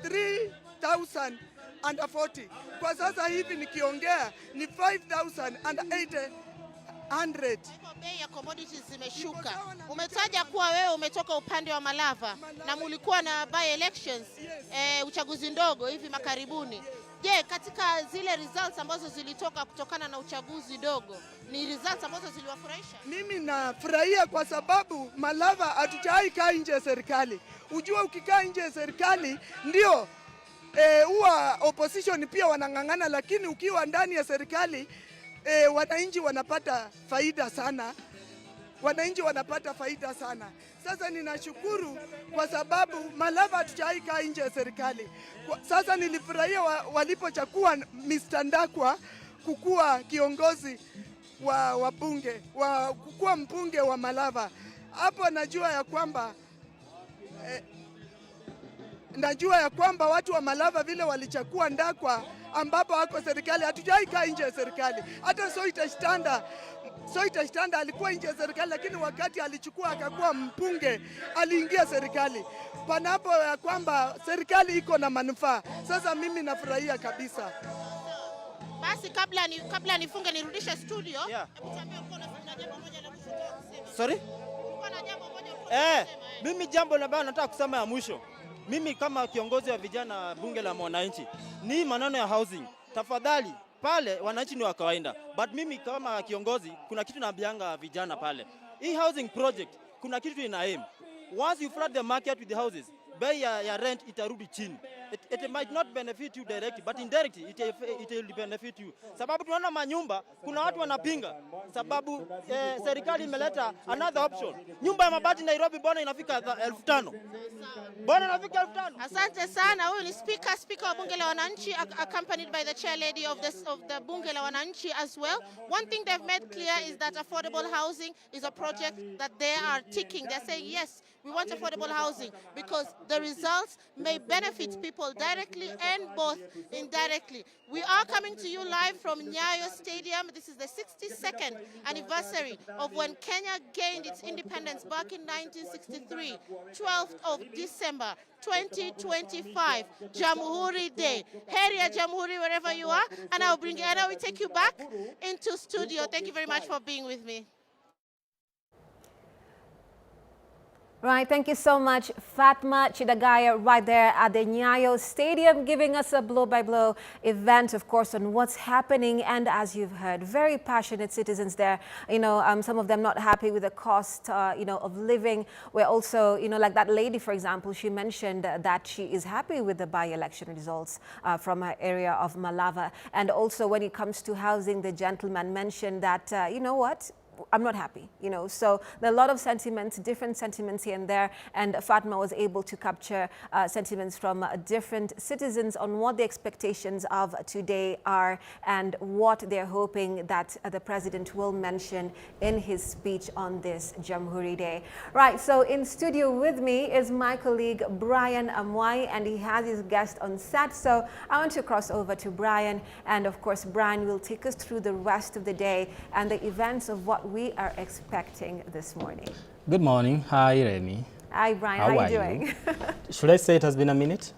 Speaker 20: 3,040. Kwa sasa hivi nikiongea ni 5,800.
Speaker 15: Bei ya commodities zimeshuka. Umetaja kuwa wewe umetoka upande wa Malava na mulikuwa na by elections, uchaguzi ndogo hivi makaribuni. Je, katika zile results ambazo zilitoka kutokana na uchaguzi dogo, ni results ambazo ziliwafurahisha?
Speaker 20: Mimi nafurahia kwa sababu Malava hatujai kaa nje ya serikali. Ujua ukikaa nje ya serikali ndio huwa opposition pia wanang'ang'ana, lakini ukiwa ndani ya serikali wananchi wanapata faida sana. Sasa ninashukuru kwa sababu Malava hatujaikaa nje ya serikali. Sasa nilifurahia walipochagua Mr. Ndakwa kukuwa kiongozi wa bunge, kukuwa mbunge wa Malava. Hapo najua ya kwamba watu wa Malava vile walichagua Ndakwa ambapo wako serikali, hatujaikaa nje ya serikali. Hata Soita Standa alikuwa nje ya serikali, lakini wakati alichukua akakuwa mbunge, aliingia serikali. Panapo ya kwamba serikali iko na manufaa. Sasa mimi nafurahia kabisa.
Speaker 15: Basi kabla nifunge nirudishe studio, hebu tuambie uko na jambo moja la kusema.
Speaker 19: Sorry?
Speaker 15: Uko na jambo moja kusema?
Speaker 19: Mimi jambo ambalo nataka kusema ya mwisho. Mimi kama kiongozi wa vijana bunge la mwananchi, ni maneno ya housing. Tafadhali pale wananchi ni wa kawaida, but mimi kama kiongozi kuna kitu naambianga vijana pale. Hii housing project kuna kitu ina aim. Once you flood the market with the houses, bei ya rent itarudi chini. It might not benefit you directly, but indirectly it will benefit you. Sababu tunaona manyumba, kuna watu wanapinga sababu serikali imeleta another option. Nyumba ya mabati Nairobi bona inafika 5,000. Bona inafika 5,000.
Speaker 15: Asante sana. Huyu ni speaker wa bunge la wananchi, accompanied by the chair lady of the bunge la wananchi as well. One thing they've made clear is that affordable housing is a project that they are ticking. They're saying yes, we want affordable housing because the results may benefit people directly and both indirectly. We are coming to you live from Nyayo Stadium. This is the 62nd anniversary of when Kenya gained its independence back in 1963, 12th of December 2025, Jamhuri Day. Heri ya Jamhuri wherever you are, and I will take you back into studio. Thank you very much for being with me.
Speaker 2: Right, thank you so much, Fatma Chidagaya, right there at the Nyayo Stadium, giving us a blow-by-blow event, of course, on what's happening. And as you've heard, very passionate citizens there. You know, some of them not happy with the cost, of living. We're also, like that lady, for example, she mentioned that she is happy with the by-election results from her area of Malava. And also, when it comes to housing, the gentleman mentioned that, I'm not happy, So there are a lot of sentiments, different sentiments here and there, and Fatma was able to capture sentiments from different citizens on what the expectations of today are and what they're hoping that the president will mention in his speech on this Jamhuri Day. Right, so in studio with me is my colleague Brian Amwai, and he has his guest on set. So I want to cross over to Brian, and of course Brian will take us through the rest of the day and the events of what we are expecting this morning.
Speaker 21: Good morning. Hi, Reni.
Speaker 2: Hi, Brian. How are you doing?
Speaker 21: Should I say it has been a minute?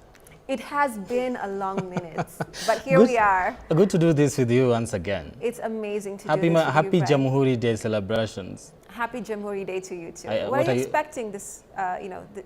Speaker 2: It has been a long minute, but here we are.
Speaker 21: Good to do this with you once again.
Speaker 2: It's amazing to do
Speaker 21: Happy
Speaker 2: this with
Speaker 21: Happy
Speaker 2: you, Brian.
Speaker 21: Jamhuri Day celebrations.
Speaker 2: Happy Jamhuri Day to you too.
Speaker 21: What
Speaker 2: What are
Speaker 21: are
Speaker 2: you
Speaker 21: you-
Speaker 2: expecting this,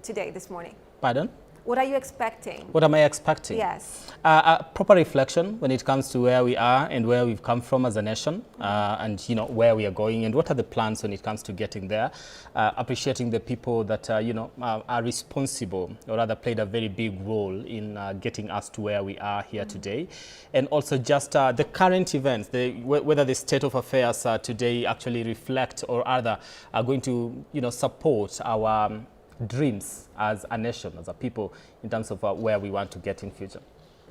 Speaker 2: today, this morning?
Speaker 21: Pardon?
Speaker 2: What are you expecting?
Speaker 21: What am I expecting?
Speaker 2: Yes.
Speaker 21: A proper reflection when it comes to where we are and where we've come from as a nation, and where we are going and what are the plans when it comes to getting there. Appreciating the people that are responsible, or rather played a very big role in getting us to where we are here today, and also just the current events, whether the state of affairs today actually reflect or rather are going to support our dreams as a nation, as a people, in terms of where we want to get in future.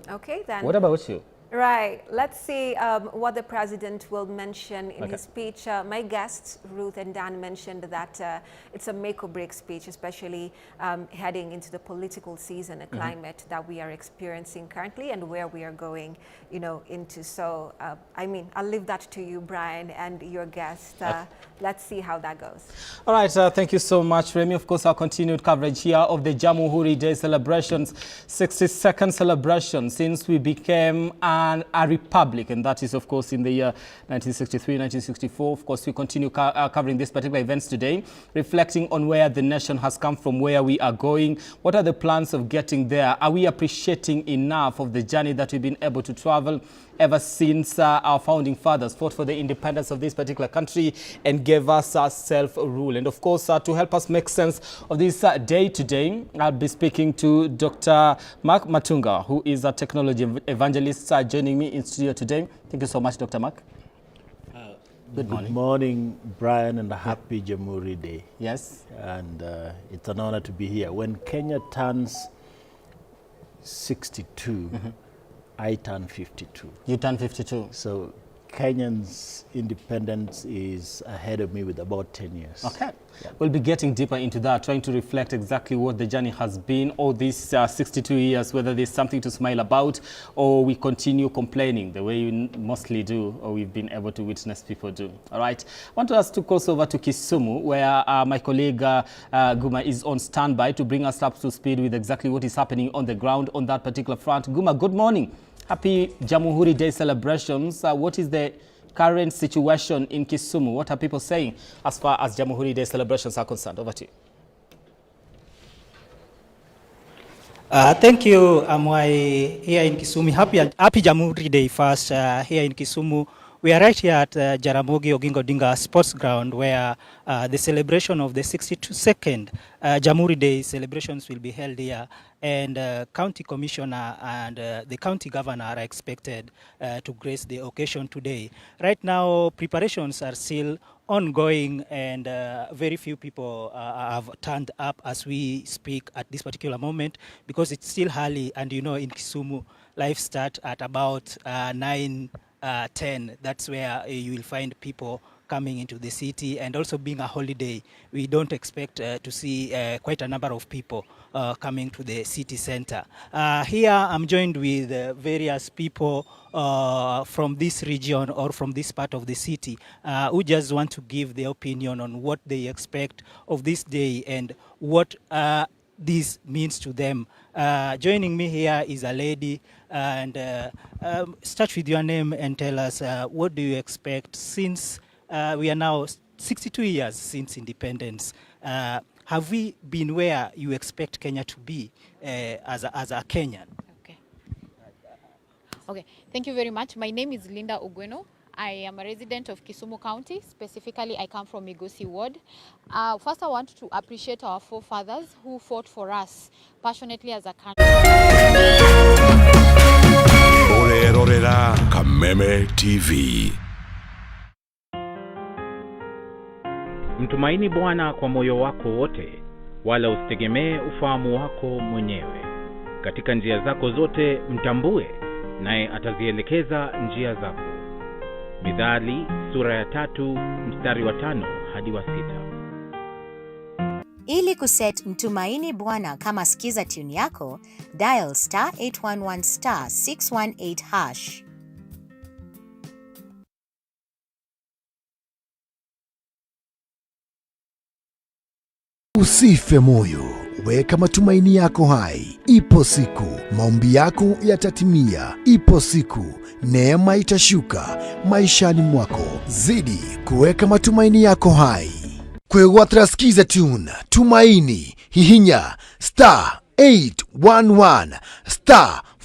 Speaker 2: Okay, then.
Speaker 21: What about you?
Speaker 2: Right. Let's see what the president will mention in
Speaker 21: Okay.
Speaker 2: his speech. My guests, Ruth and Dan, mentioned that it's a make or break speech, especially heading into the political season, a climate that we are experiencing currently and where we are going, into. So, I'll leave that to you, Brian, and your guest. Let's see how that goes.
Speaker 21: All right, thank you so much, Remy. Of course, our continued coverage here of the Jamhuri Day celebrations, 62nd celebration since we became a republic, and that is, of course, in the year 1963, 1964. Of course, we continue covering these particular events today, reflecting on where the nation has come from, where we are going, what are the plans of getting there, are we appreciating enough of the journey that we've been able to travel ever since our founding fathers fought for the independence of this particular country and gave us self-rule. And of course, to help us make sense of this day today, I'll be speaking to Dr. Mark Matunga, who is a technology evangelist, joining me in studio today. Thank you so much, Dr. Mark. Good morning.
Speaker 22: Good morning, Brian, and a happy Jamhuri Day.
Speaker 21: Yes.
Speaker 22: And it's an honor to be here. When Kenya turns 62, I turn 52.
Speaker 21: You turn 52.
Speaker 22: So Kenyans' independence is ahead of me with about 10 years.
Speaker 21: Okay. Yeah. We'll be getting deeper into that, trying to reflect exactly what the journey has been all these 62 years, whether there's something to smile about or we continue complaining the way you mostly do, or we've been able to witness people do. All right. I want us to cross over to Kisumu, where my colleague Guma is on standby to bring us up to speed with exactly what is happening on the ground on that particular front. Guma, good morning. Happy Jamhuri Day celebrations. What is the current situation in Kisumu? What are people saying as far as Jamhuri Day celebrations are concerned? Over to you.
Speaker 23: Thank you, Amwai, here in Kisumu. Happy Jamhuri Day first here in Kisumu. We are right here at Jaramogi Oginga Odinga Sports Ground, where the celebration of the 62nd Jamhuri Day celebrations will be held here, and county commissioner and the county governor are expected to grace the occasion today. Right now, preparations are still ongoing, and very few people have turned up as we speak at this particular moment, because it's still early, and in Kisumu, life starts at about 9:10. That's where you will find people coming into the city, and also being a holiday, we don't expect to see quite a number of people coming to the city center. Here I'm joined with various people from this region or from this part of the city who just want to give their opinion on what they expect of this day and what this means to them. Joining me here is a lady, and start with your name and tell us what do you expect since we are now 62 years since independence. Have we been where you expect Kenya to be as a Kenyan?
Speaker 24: Okay, thank you very much. My name is Linda Ogweno. I am a resident of Kisumu County. Specifically, I come from Migosi Ward. First, I want to appreciate our forefathers who fought for us passionately as a country.
Speaker 25: Orerorera Kameme TV.
Speaker 26: Mtumaini Bwana kwa moyo wako wote, wala usitegemee ufahamu wako mwenyewe. Katika njia zako zote mtambue, naye atazielekeza njia zako. Mithali sura ya 3 mstari wa 5 hadi wa 6.
Speaker 27: Ili kuset mtumaini Bwana kama skiza tune yako, dial *811 *618#.
Speaker 5: Usife moyo, weka matumaini yako hai. Ipo siku maombi yako yatatimia. Ipo siku neema itashuka maishani mwako. Zidi kuweka matumaini yako hai. Kwegwatira skiza tune tumaini hihinya *811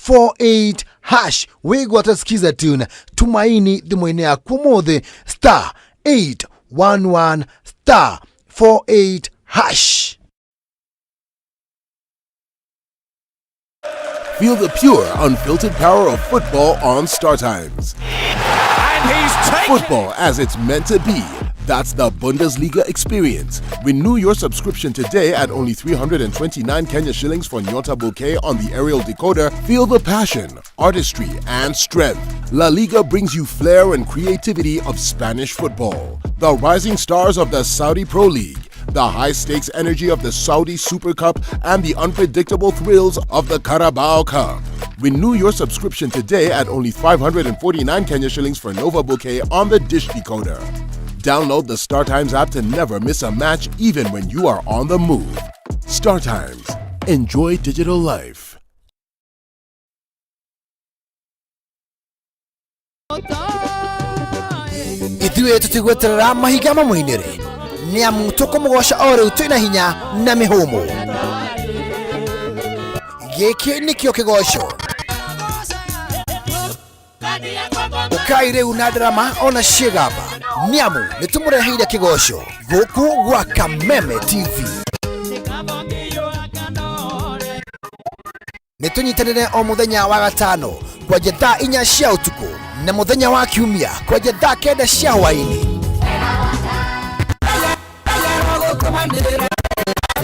Speaker 5: *48# wegwatira skiza tune tumaini thimũ-inĩ yaku mũthĩ *811 *48#.
Speaker 25: Feel the pure, unfiltered power of football on Star Times.
Speaker 4: And he's taken
Speaker 25: Football as it's meant to be. That's the Bundesliga experience. Renew your subscription today at only 329 Kenya shillings for Nyota Bouquet on the aerial decoder. Feel the passion, artistry, and strength. La Liga brings you flair and creativity of Spanish football. The rising stars of the Saudi Pro League. The high-stakes energy of the Saudi Super Cup and the unpredictable thrills of the Carabao Cup. Renew your subscription today at only 549 Kenya shillings for Nova Bouquet on the Dish Decoder. Download the Star Times app to never miss a match even when you are on the move. Star Times. Enjoy digital life.
Speaker 5: Ithuĩ tũtigweterera mahiga mamũinĩre nĩamu tũkũmũgoca o rĩu twĩna hinya na mĩhũmũ. Gĩkĩ nĩkĩo kĩgoco ũkai rĩu na ndarama ona ciĩgamba nĩamu nĩtũmũreheire kĩgoco gũkũ gwa Kameme TV. Nĩtũnyitanĩre o mũthenya wa gatano kwanjia thaa 4 cia ũtukũ na mũthenya wa kiumia kwanjia thaa 9 cia hwaĩ-inĩ.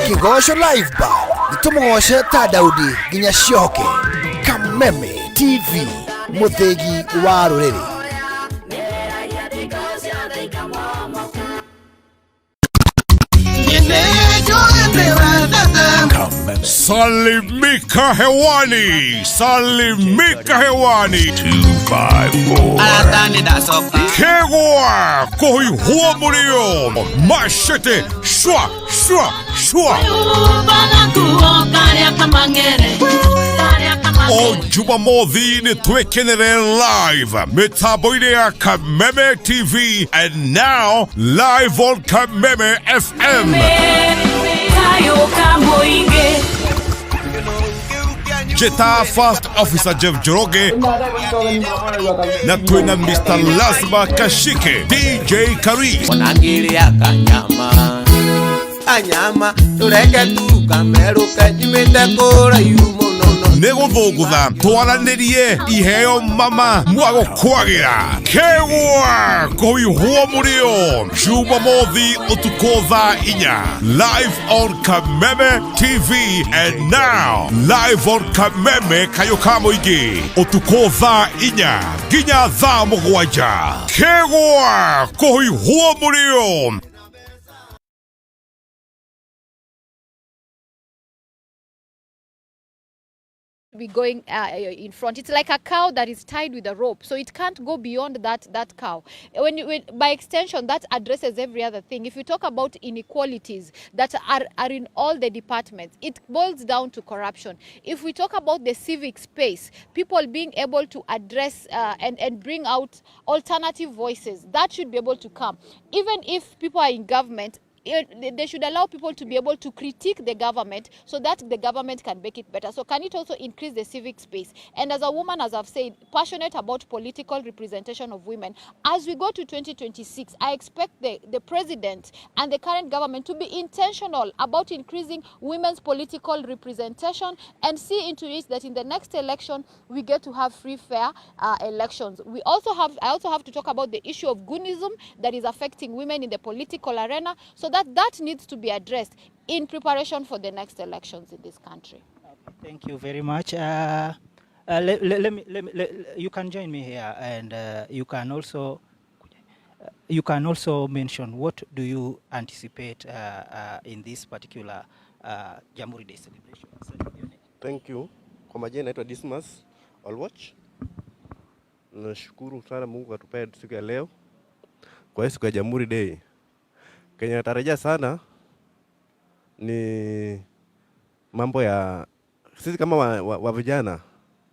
Speaker 5: Kĩgoco live bar nĩtũmũgoce ta Daudi nginya cioke. Kameme TV mũthĩgi wa rũrĩrĩ.
Speaker 25: Salimika hewani, salimika hewani. 254 Kegwa kohi huwa mulio mashete shwa shwa shwa o Jumamothi ni twekenere live mitambo-inĩ ya Kameme TV and now live on Kameme FM. Jeta First Officer Jeff Joroge na twina Mr. Lazima Kashike DJ Kari
Speaker 4: Wanangilia kanyama tureke tukameruka jimete kora yumo
Speaker 25: Negũthũngũtha twaranĩrie iheo mama mwago kwagira Kegwa kũihwo mũrĩo Jumamothi ũtukũ thaa 4 live on Kameme TV and now live on Kameme Kayũka Mũingĩ ũtukũ thaa 4 nginya thaa 7 Kegwa kũihwo mũrĩo.
Speaker 24: Be going in front. It's like a cow that is tied with a rope, so it can't go beyond that cow. By extension, that addresses every other thing. If you talk about inequalities that are in all the departments, it boils down to corruption. If we talk about the civic space, people being able to address and bring out alternative voices, that should be able to come. Even if people are in government, they should allow people to be able to critique the government so that the government can make it better. So can it also increase the civic space? And as a woman, as I've said, passionate about political representation of women, as we go to 2026, I expect the president and the current government to be intentional about increasing women's political representation and see into it that in the next election, we get to have free, fair elections. I also have to talk about the issue of goonism that is affecting women in the political arena, so that needs to be addressed in preparation for the next elections in this country.
Speaker 23: Thank you very much. You can join me here, and you can also mention what do you anticipate in this particular Jamhuri Day celebration.
Speaker 6: Thank you. Kwa majina naitwa Dismas Olwatch. Nashukuru sana Mungu atupee siku ya leo kwa siku ya Jamhuri Day. Kenya natarajia sana ni mambo ya sisi kama wa vijana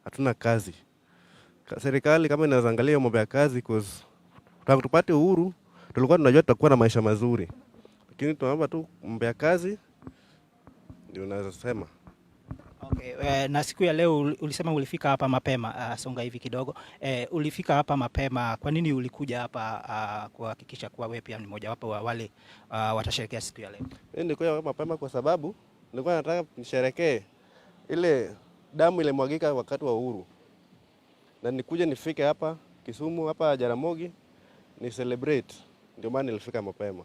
Speaker 6: hatuna kazi. Serikali kama inaweza angalia mambo ya kazi, cause tangu tupate uhuru tulikuwa tunajua tutakuwa na maisha mazuri, lakini tunaomba tu mambo ya kazi ndio naweza sema.
Speaker 23: Okay, na siku ya leo ulisema ulifika hapa mapema, songa hivi kidogo. Ulifika hapa mapema, kwa nini ulikuja hapa kuhakikisha kuwa wewe pia ni mmoja wapo wa wale watasherehekea siku ya leo?
Speaker 6: Mimi nilikuja mapema kwa sababu nilikuwa nataka nisherekee ile damu ile mwagika wakati wa uhuru. Na nikuje nifike hapa Kisumu, hapa Jaramogi ni celebrate. Ndio maana nilifika mapema.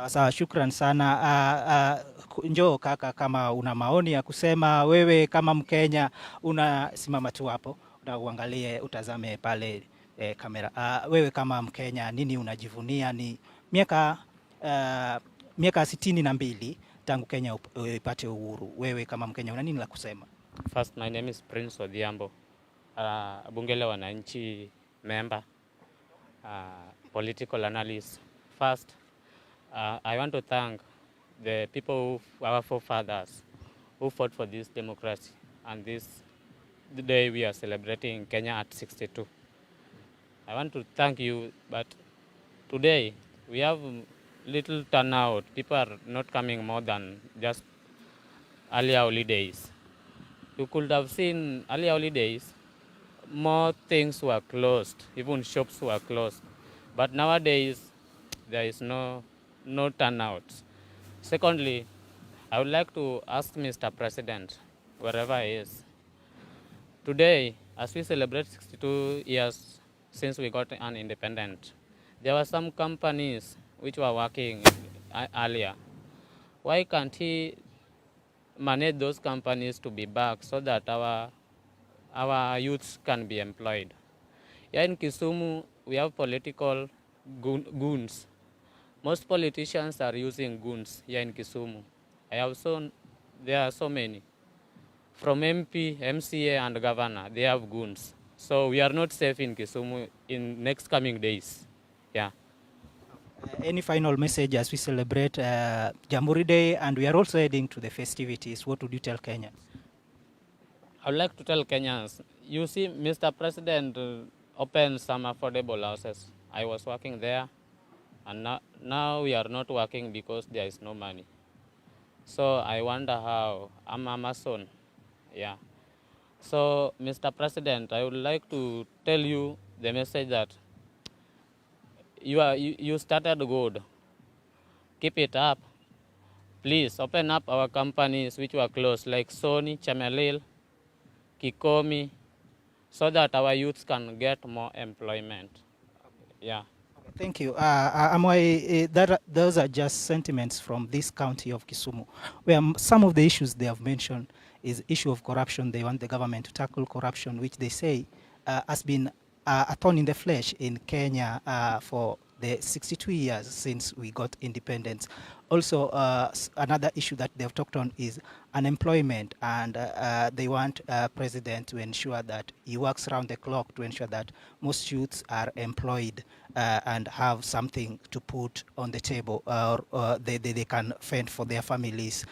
Speaker 23: Sawa, shukran sana. Njoo kaka, kama una maoni ya kusema, wewe kama Mkenya unasimama tu hapo na uangalie, utazame pale kamera. Wewe kama Mkenya nini unajivunia? Ni miaka 62 tangu Kenya ipate uhuru. Wewe kama Mkenya una nini la kusema?
Speaker 7: First, my name is Prince Odhiambo, bunge la wananchi member, political analyst. First, I want to thank the people, our forefathers, who fought for this democracy. And the day we are celebrating Kenya at 62. I want to thank you, but today we have little turnout. People are not coming more than just earlier holidays. You could have seen earlier holidays, more things were closed, even shops were closed. But nowadays, there is no turnout. Secondly, I would like to ask Mr. President, wherever he is, today, as we celebrate 62 years since we got an independent, there were some companies which were working earlier. Why can't he manage those companies to be back so that our youths can be employed? Here in Kisumu, we have political goons. Most politicians are using goons here in Kisumu. There are so many. From MP, MCA, and governor, they have goons. So we are not safe in Kisumu in next coming days. Yeah.
Speaker 23: Any final message as we celebrate Jamhuri Day, and we are also heading to the festivities? What would you tell Kenyans?
Speaker 7: I would like to tell Kenyans, you see, Mr. President opened some affordable houses. I was working there, and now we are not working because there is no money. So I wonder how. I'm a Mason. Yeah. So, Mr. President, I would like to tell you the message that you started good. Keep it up. Please open up our companies which were closed, like Sony, Chemelil, Kikomi, so that our youths can get more employment. Yeah.
Speaker 23: Thank you. Those are just sentiments from this county of Kisumu, where some of the issues they have mentioned is issue of corruption. They want the government to tackle corruption, which they say has been a thorn in the flesh in Kenya for the 62 years since we got independence. Also, another issue that they've talked on is unemployment, and they want president to ensure that he works around the clock to ensure that most youths are employed and have something to put on the table, or they can fend for their families.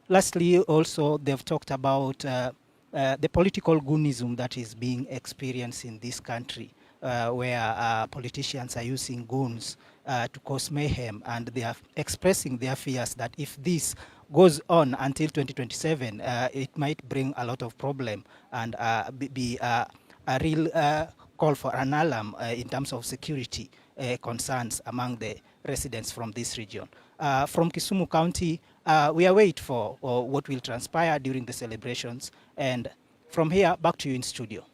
Speaker 23: Lastly, also, they've talked about the political goonism that is being experienced in this country, where politicians are using goons to cause mayhem, and they are expressing their fears that if this goes on until 2027, it might bring a lot of problem and be a real call for an alarm in terms of security concerns among the residents from this region. From Kisumu County, we are waiting for what will transpire during the celebrations, and from here, back to you in studio.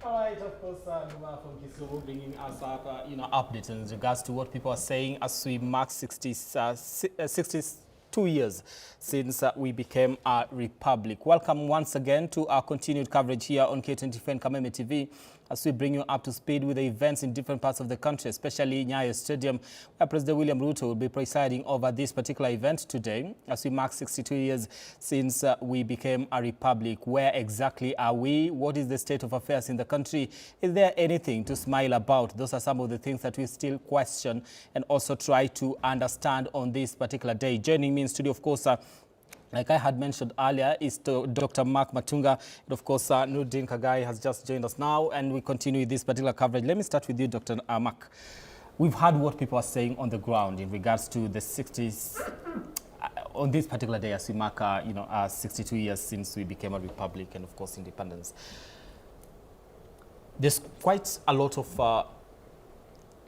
Speaker 21: All right, of course, Numa from Kisumu bringing us updates in regards to what people are saying as we mark 62 years since we became a republic. Welcome once again to our continued coverage here on K24 and Kameme TV. as we bring you up to speed with the events in different parts of the country, especially Nyayo Stadium, where President William Ruto will be presiding over this particular event today, as we mark 62 years since we became a republic. Where exactly are we? What is the state of affairs in the country? Is there anything to smile about? Those are some of the things that we still question and also try to understand on this particular day. Joining me in studio, of course, like I had mentioned earlier, is Dr. Mark Matunga. And of course, Nurdin Kagai has just joined us now, and we continue with this particular coverage. Let me start with you, Dr. Mark. We've heard what people are saying on the ground in regards to the 60s, on this particular day as we mark, 62 years since we became a republic and, of course, independence. There's quite a lot of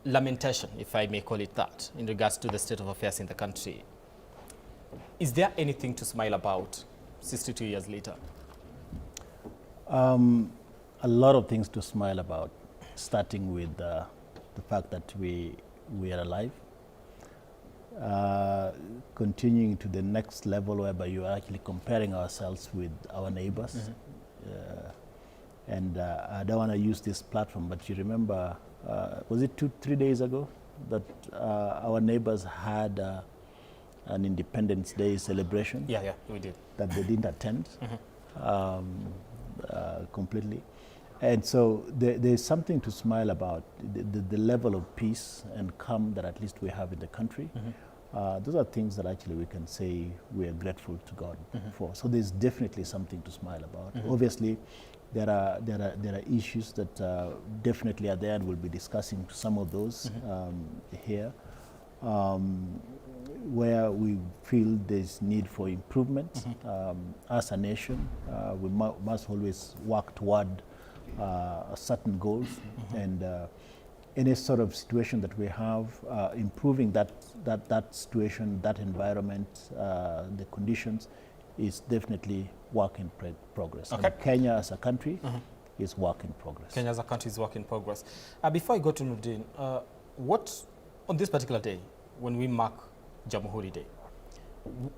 Speaker 21: lamentation, if I may call it that, in regards to the state of affairs in the country. Is there anything to smile about 62 years later?
Speaker 22: A lot of things to smile about, starting with the fact that we are alive, continuing to the next level whereby you are actually comparing ourselves with our neighbors. And I don't want to use this platform, but you remember, was it 2-3 days ago that our neighbors had an Independence Day celebration?
Speaker 21: Yeah, we did.
Speaker 22: That they didn't attend completely. And so there's something to smile about, the level of peace and calm that at least we have in the country. Those are things that actually we can say we are grateful to God for. So there's definitely something to smile about. Obviously, there are issues that definitely are there, and we'll be discussing some of those here. Where we feel there's need for improvement. As a nation, we must always work toward certain goals, and any sort of situation that we have, improving that situation, that environment, the conditions, is definitely work in progress.
Speaker 21: Okay.
Speaker 22: And Kenya as a country is work in progress.
Speaker 21: Kenya as a country is work in progress. Before I go to Nurdin, what, on this particular day, when we mark Jamhuri Day,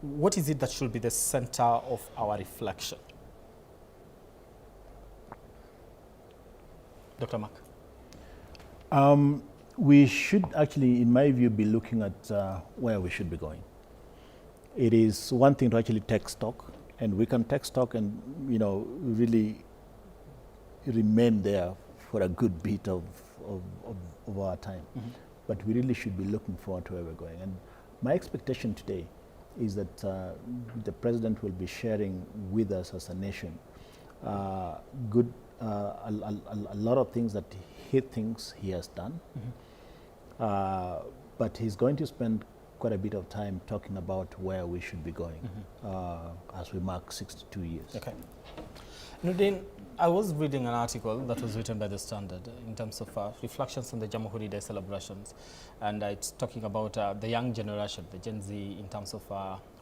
Speaker 21: what is it that should be the center of our reflection? Dr. Mark?
Speaker 22: We should actually, in my view, be looking at where we should be going. It is one thing to actually take stock, and we can take stock and, really remain there for a good bit of our time. But we really should be looking forward to where we're going. And my expectation today is that the president will be sharing with us as a nation a lot of things that he thinks he has done. But he's going to spend quite a bit of time talking about where we should be going as we mark 62 years.
Speaker 21: Okay. Nurdin, I was reading an article that was written by The Standard in terms of reflections on the Jamhuri Day celebrations, and it's talking about the young generation, the Gen Z, in terms of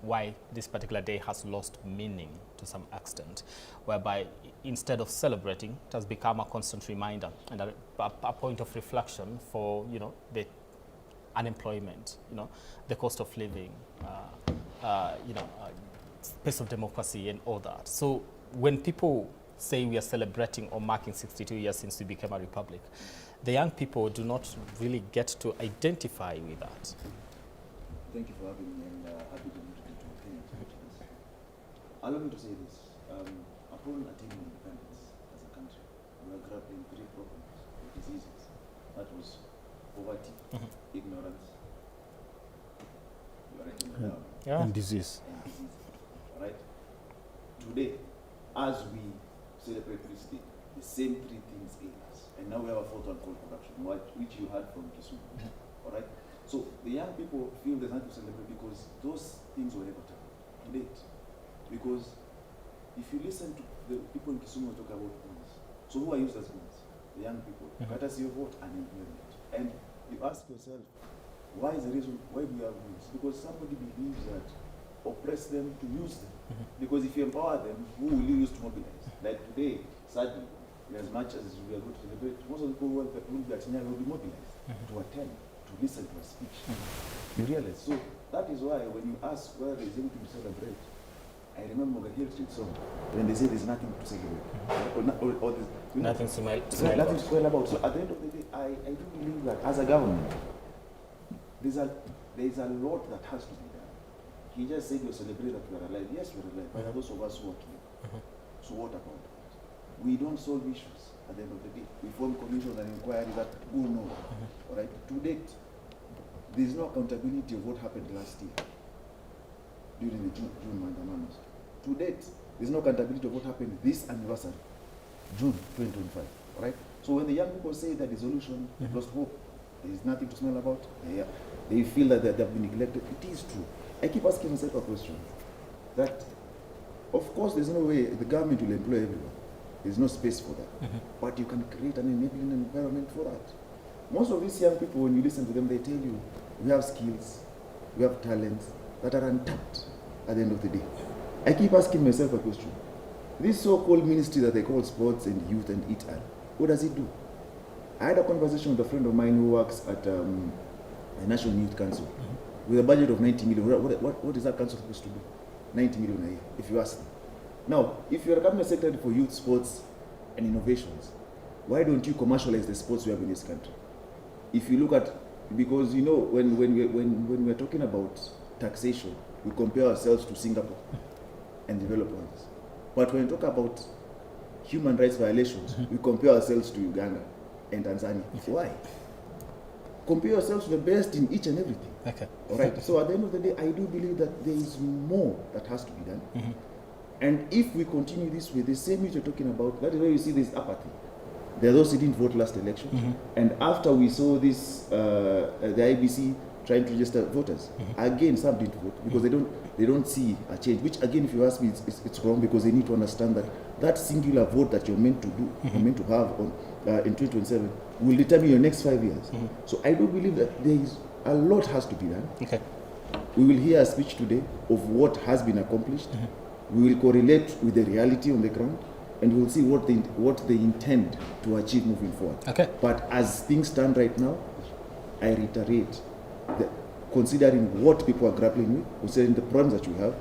Speaker 21: why this particular day has lost meaning to some extent, whereby instead of celebrating, it has become a constant reminder and a point of reflection for, the unemployment, the cost of living, pace of democracy and all that. So when people say we are celebrating or marking 62 years since we became a republic, the young people do not really get to identify with that.
Speaker 8: Thank you for having me, and happy to meet you. Allow me to say this. Upon attaining independence as a country, we were grappling 3 problems or diseases. That was poverty, ignorance,
Speaker 22: and disease.
Speaker 8: Right? Today, as we celebrate this day, the same 3 things aid us. And now we have a 4th one called corruption, which you heard from Kisumu. All right? So the young people feel there's nothing to celebrate because those things were never tackled to date. Because if you listen to the people in Kisumu talk about guns, so who are used as guns? The young people. Courtesy of what? Unemployment. And you ask yourself, why is the reason, why do we have guns? Because somebody believes that oppress them to use them. Because if you empower them, who will you use to mobilize? Like today, sadly, as much as we are going to celebrate, most of the people who will be at Kenya will be mobilized to attend, to listen to a speech. You realize. So that is why when you ask whether there is anything to celebrate, I remember the Hill Street song when they say there's nothing to celebrate. Or there's,
Speaker 21: Nothing to smile
Speaker 8: nothing to smile about. So at the end of the day, I do believe that as a government, there's a lot that has to be done. He just said you celebrate that we are alive. Yes, we're alive. But those of us who are killed. So what about that? We don't solve issues at the end of the day. We form commissions and inquiries that who knows. All right. To date, there's no accountability of what happened last year during the June Mandamanos. To date, there's no accountability of what happened this anniversary, June 2025. All right. So when the young people say that dissolution, they've lost hope, there is nothing to smile about, they feel that they've been neglected. It is true. I keep asking myself a question. That, of course, there's no way the government will employ everyone. There's no space for that. But you can create an enabling environment for that. Most of these young people, when you listen to them, they tell you, we have skills, we have talents that are untapped at the end of the day. I keep asking myself a question. This so-called ministry that they call sports and youth and ETAL, what does it do? I had a conversation with a friend of mine who works at a National Youth Council with a budget of 90 million. What is that council supposed to do? 90 million a year, if you ask them. Now, if you're a cabinet secretary for youth, sports, and innovations, why don't you commercialize the sports we have in this country? If you look at, because you know, when we're talking about taxation, we compare ourselves to Singapore and developed ones. But when we talk about human rights violations, we compare ourselves to Uganda and Tanzania. Why? Compare yourselves to the best in each and everything.
Speaker 21: Okay.
Speaker 8: All right. So at the end of the day, I do believe that there is more that has to be done. And if we continue this way, the same which you're talking about, that is where you see this apathy. There are those who didn't vote last election. And after we saw this, the IBC trying to register voters, again, some didn't vote because they don't see a change, which again, if you ask me, it's wrong because they need to understand that that singular vote that you're meant to do, you're meant to have on, in 2027 will determine your next 5 years. So I do believe that there is a lot has to be done.
Speaker 21: Okay.
Speaker 8: We will hear a speech today of what has been accomplished. We will correlate with the reality on the ground, and we'll see what they intend to achieve moving forward.
Speaker 21: Okay.
Speaker 8: But as things stand right now, I reiterate that considering what people are grappling with, considering the problems that you have,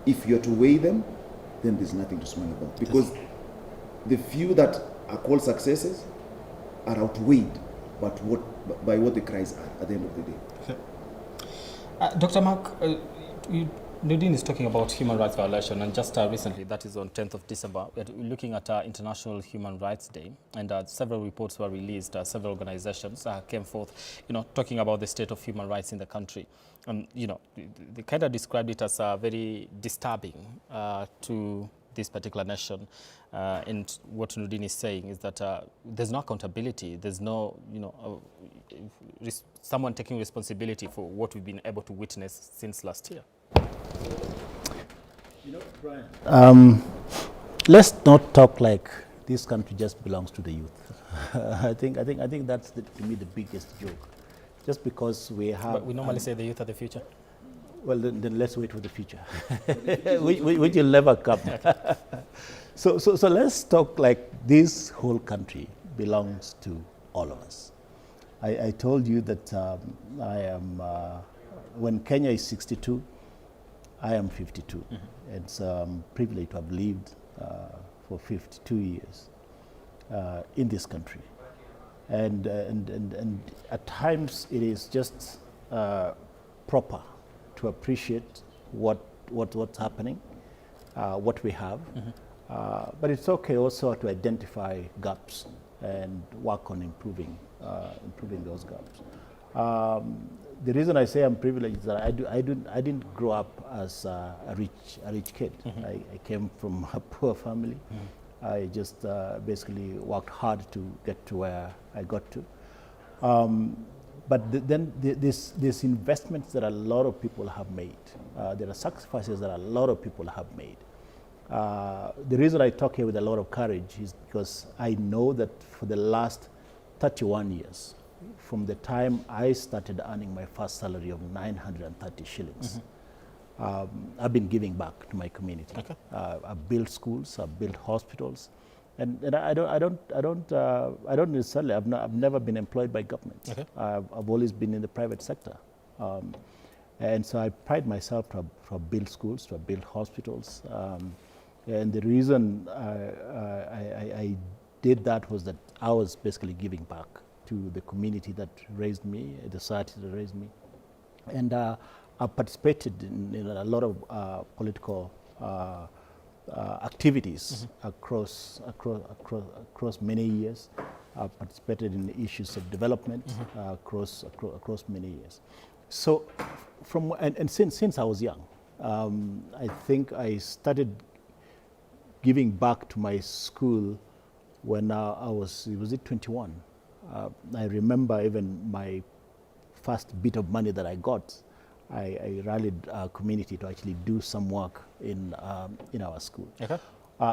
Speaker 8: if you're to weigh them, then there's nothing to smile about. Because the few that are called successes are outweighed by what the cries are at the end of the day.
Speaker 21: Okay. Dr. Mark, Nudin is talking about human rights violation, and just recently, that is on 10th of December, we're looking at International Human Rights Day, and several reports were released, several organizations came forth, talking about the state of human rights in the country. And, they kind of described it as very disturbing to this particular nation. And what Nudin is saying is that there's no accountability, there's no, someone taking responsibility for what we've been able to witness since last year.
Speaker 22: Brian, let's not talk like this country just belongs to the youth. I think that's to me the biggest joke. Just because we have,
Speaker 21: but we normally say the youth are the future.
Speaker 22: Well, then let's wait for the future, which will never come. So let's talk like this whole country belongs to all of us. I told you that I am when Kenya is 62. I am 52. It's privileged to have lived for 52 years in this country, and at times it is just proper to appreciate what's happening, what we have, but it's okay also to identify gaps and work on improving those gaps. The reason I say I'm privileged is that I didn't grow up as a rich kid. I came from a poor family. I just basically worked hard to get to where I got to. But then there's investments that a lot of people have made. There are sacrifices that a lot of people have made. The reason I talk here with a lot of courage is because I know that for the last 31 years, from the time I started earning my first salary of 930 shillings, I've been giving back to my community. Okay. I've built schools, I've built hospitals, and I don't necessarily. I've never been employed by government. Okay. I've always been in the private sector, And so I pride myself to have built schools, to have built hospitals. And the reason I did that was that I was basically giving back to the community that raised me, the society that raised me. And I participated in a lot of political activities across many years. I participated in the issues of development across many years. So, since I was young, I think I started giving back to my school when I was 21. I remember even my first bit of money that I got, I rallied our community to actually do some work in our school. Okay.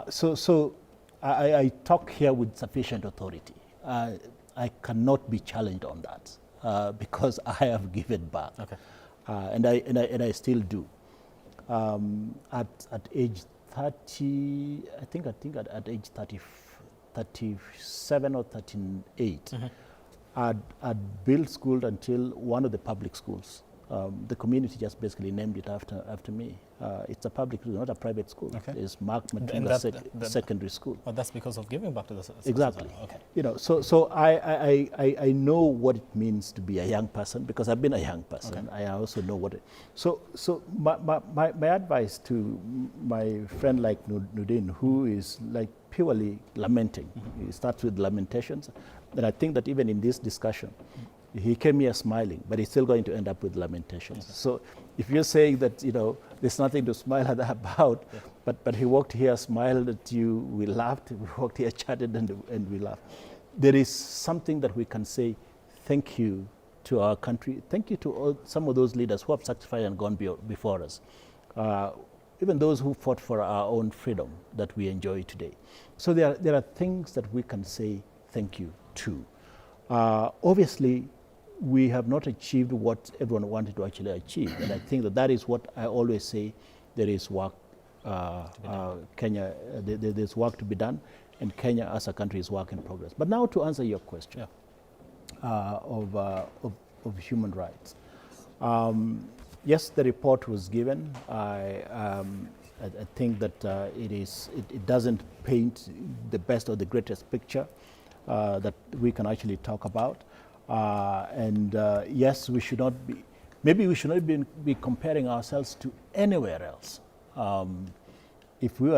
Speaker 22: So I talk here with sufficient authority. I cannot be challenged on that because I have given back. Okay. And I still do. At age 30, I think at age 37 or 38, I'd built school until one of the public schools. The community just basically named it after me. It's a public school, not a private school. Okay. It's Mark Matunga Secondary School.
Speaker 21: But that's because of giving back to the society.
Speaker 22: Exactly.
Speaker 21: Okay.
Speaker 22: You know, so I know what it means to be a young person because I've been a young person. Okay. I also know what it. So my advice to my friend like Nudin, who is like purely lamenting, he starts with lamentations, and I think that even in this discussion, he came here smiling, but he's still going to end up with lamentations. Okay. So if you're saying that, you know, there's nothing to smile about, but he walked here, smiled at you, we laughed, we walked here, chatted, and we laughed. There is something that we can say, thank you to our country, thank you to some of those leaders who have sacrificed and gone before us, even those who fought for our own freedom that we enjoy today. So there are things that we can say thank you to. Obviously, we have not achieved what everyone wanted to actually achieve. And I think that is what I always say, there is work, Kenya, there's work to be done, and Kenya as a country is work in progress. But now to answer your question of human rights. Yes, the report was given. I think that it doesn't paint the best or the greatest picture that we can actually talk about. Yes, we should not be, maybe we should not be comparing ourselves to anywhere else. If we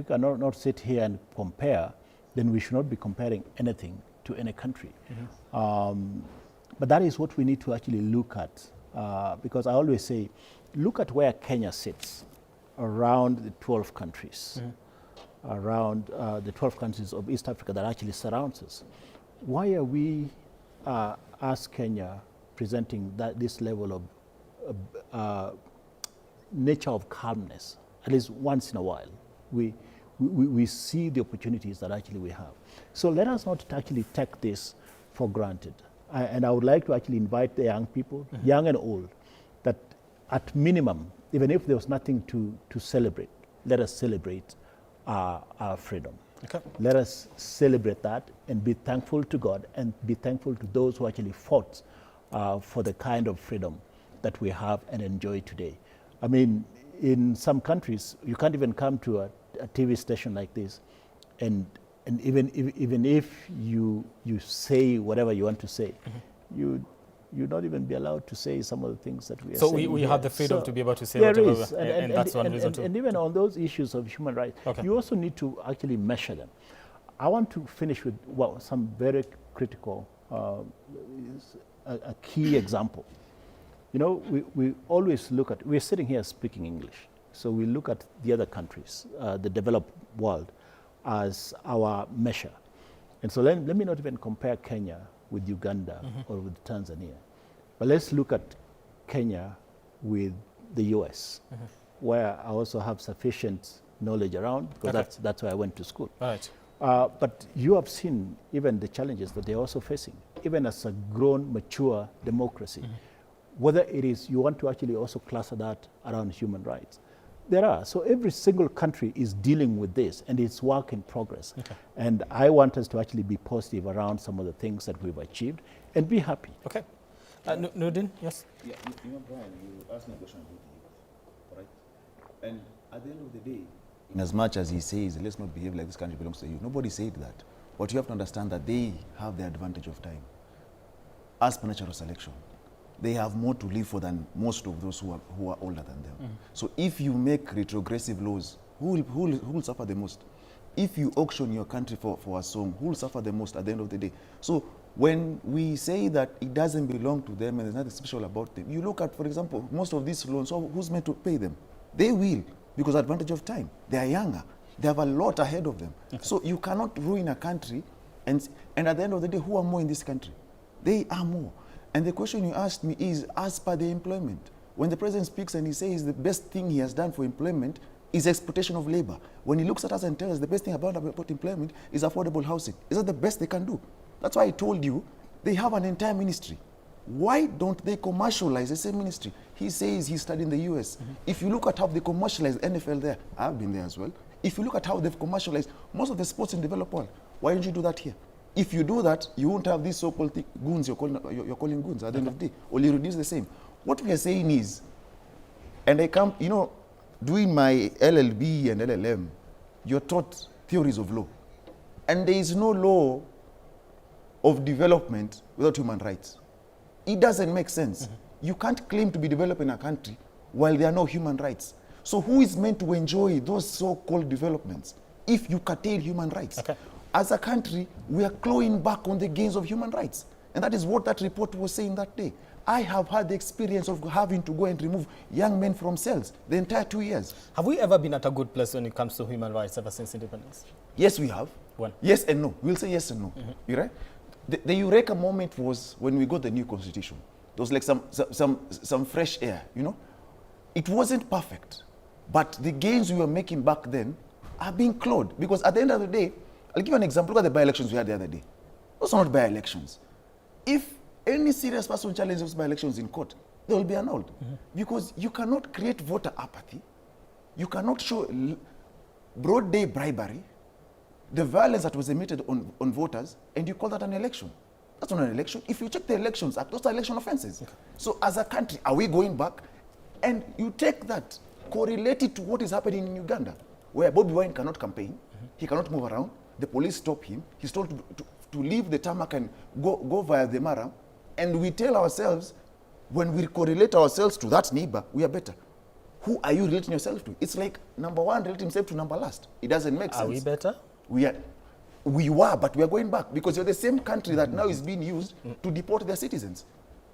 Speaker 22: cannot sit here and compare, then we should not be comparing anything to any country. But that is what we need to actually look at, because I always say, look at where Kenya sits around the 12 countries, around the 12 countries of East Africa that actually surrounds us. Why are we, as Kenya, presenting this level of nature of calmness, at least once in a while? We see the opportunities that actually we have. So let us not actually take this for granted. And I would like to actually invite the young people, young and old, that at minimum, even if there was nothing to celebrate, let us celebrate our freedom. Okay. Let us celebrate that and be thankful to God and be thankful to those who actually fought for the kind of freedom that we have and enjoy today. I mean, in some countries, you can't even come to a TV station like this, and even if you say whatever you want to say, you'd not even be allowed to say some of the things that we are saying. So we have the freedom to be able to say whatever, and that's one reason too. And even on those issues of human rights, you also need to actually measure them. I want to finish with some very critical, a key example. You know, we always look at, we're sitting here speaking English, so we look at the other countries, the developed world, as our measure. And so let me not even compare Kenya with Uganda or with Tanzania, but let's look at Kenya with the US, where I also have sufficient knowledge around, because that's where I went to school. Right. But you have seen even the challenges that they're also facing, even as a grown, mature democracy. Whether it is, you want to actually also cluster that around human rights. There are. So every single country is dealing with this, and it's work in progress. Okay. And I want us to actually be positive around some of the things that we've achieved and be happy.
Speaker 21: Okay. Nudin, yes?
Speaker 8: Yeah, Brian, you asked me a question about the youth, right? And at the end of the day, in as much as he says, let's not behave like this country belongs to you, nobody said that. But you have to understand that they have the advantage of time. As per natural selection, they have more to live for than most of those who are older than them. So if you make retrogressive laws, who will suffer the most? If you auction your country for a song, who will suffer the most at the end of the day? So when we say that it doesn't belong to them and there's nothing special about them, you look at, for example, most of these loans, so who's meant to pay them? They will, because advantage of time. They are younger. They have a lot ahead of them. Okay. So you cannot ruin a country, and at the end of the day, who are more in this country? They are more. And the question you asked me is, as per the employment. When the president speaks and he says the best thing he has done for employment is exploitation of labor. When he looks at us and tells us the best thing about employment is affordable housing. Is that the best they can do? That's why I told you, they have an entire ministry. Why don't they commercialize the same ministry? He says he studied in the US. If you look at how they commercialize NFL there, I've been there as well. If you look at how they've commercialized most of the sports in the developed world, why don't you do that here? If you do that, you won't have these so-called goons you're calling goons at the end of the day, or you reduce the same. What we are saying is, and I come, doing my LLB and LLM, you're taught theories of law. And there is no law of development without human rights. It doesn't make sense. You can't claim to be developing a country while there are no human rights. So who is meant to enjoy those so-called developments if you curtail human rights? Okay. As a country, we are clawing back on the gains of human rights. And that is what that report was saying that day. I have had the experience of having to go and remove young men from cells the entire 2 years.
Speaker 21: Have we ever been at a good place when it comes to human rights ever since independence?
Speaker 8: Yes, we have.
Speaker 21: When?
Speaker 8: Yes and no. We'll say yes and no. You right? The Eureka moment was when we got the new constitution. There was like some fresh air, It wasn't perfect, but the gains we were making back then are being clawed. Because at the end of the day, I'll give you an example. Look at the by-elections we had the other day. Those are not by-elections. If any serious person challenges those by-elections in court, they will be annulled. Because you cannot create voter apathy. You cannot show broad day bribery, the violence that was emitted on voters, and you call that an election. That's not an election. If you check the Elections Act, those are election offenses. Okay. So as a country, are we going back? And you take that, correlate it to what is happening in Uganda, where Bobby Wine cannot campaign, he cannot move around, the police stop him, he's told to leave the tarmac and go via the Mara, and we tell ourselves, when we correlate ourselves to that neighbor, we are better. Who are you relating yourself to? It's like number one relating himself to number last. It doesn't make sense.
Speaker 21: Are we better?
Speaker 8: We were, but we are going back because you're the same country that now is being used to deport their citizens.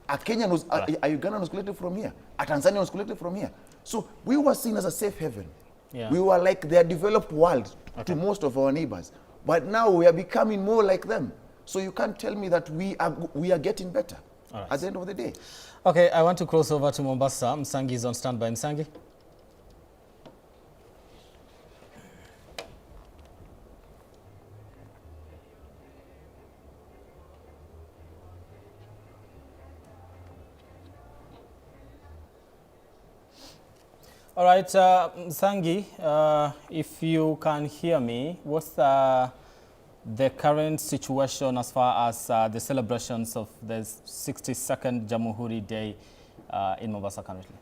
Speaker 8: A Kenyan was, a Ugandan was collected from here. A Tanzanian was collected from here. So we were seen as a safe haven. Yeah. We were like their developed world to most of our neighbors. But now we are becoming more like them. So you can't tell me that we are getting better at the end of the day.
Speaker 21: Okay, I want to cross over to Mombasa. Msangi is on standby. Msangi. All right, Msangi, if you can hear me, what's the current situation as far as the celebrations of the 62nd Jamhuri Day in Mombasa currently?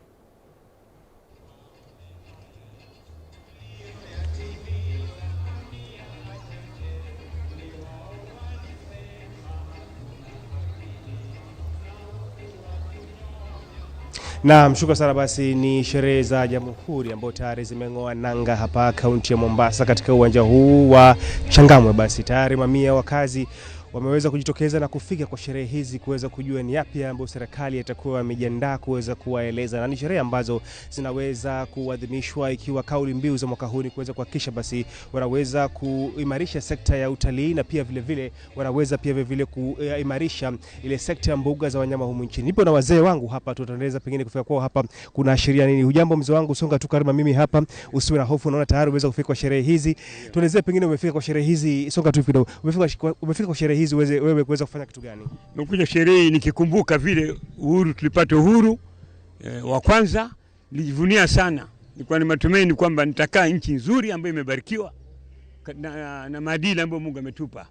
Speaker 1: Naam, shukrani sana. Basi ni sherehe za Jamhuri ambazo tayari zimeng'oa nanga hapa kaunti ya Mombasa katika uwanja huu wa Changamwe. Basi tayari mamia wakazi wameweza kujitokeza na kufika kwa sherehe hizi kuweza kujua ni yapi ambayo serikali itakuwa imejiandaa kuweza kuwaeleza, na ni sherehe ambazo zinaweza kuadhimishwa ikiwa kauli mbiu za mwaka huu ni kuweza kuhakikisha basi wanaweza kuimarisha sekta ya utalii, na pia vile vile wanaweza pia vile vile kuimarisha ile sekta ya mbuga za wanyama humu nchini. Nipo na wazee wangu hapa, tutaendeleza pengine kufika kwao hapa kuna ashiria nini. Hujambo mzee wangu, songa tu karibu mimi hapa, usiwe na hofu, naona tayari umeweza kufika kwa sherehe hizi. Tuelezee pengine umefika kwa sherehe hizi, songa tu kidogo, umefika kwa sherehe hizi wewe kuweza kufanya kitu gani?
Speaker 9: Nimekuja sherehe nikikumbuka vile uhuru tulipata uhuru wa kwanza, nilijivunia sana. Nilikuwa ni matumaini kwamba nitakaa nchi nzuri ambayo imebarikiwa na maadili ambayo Mungu ametupa.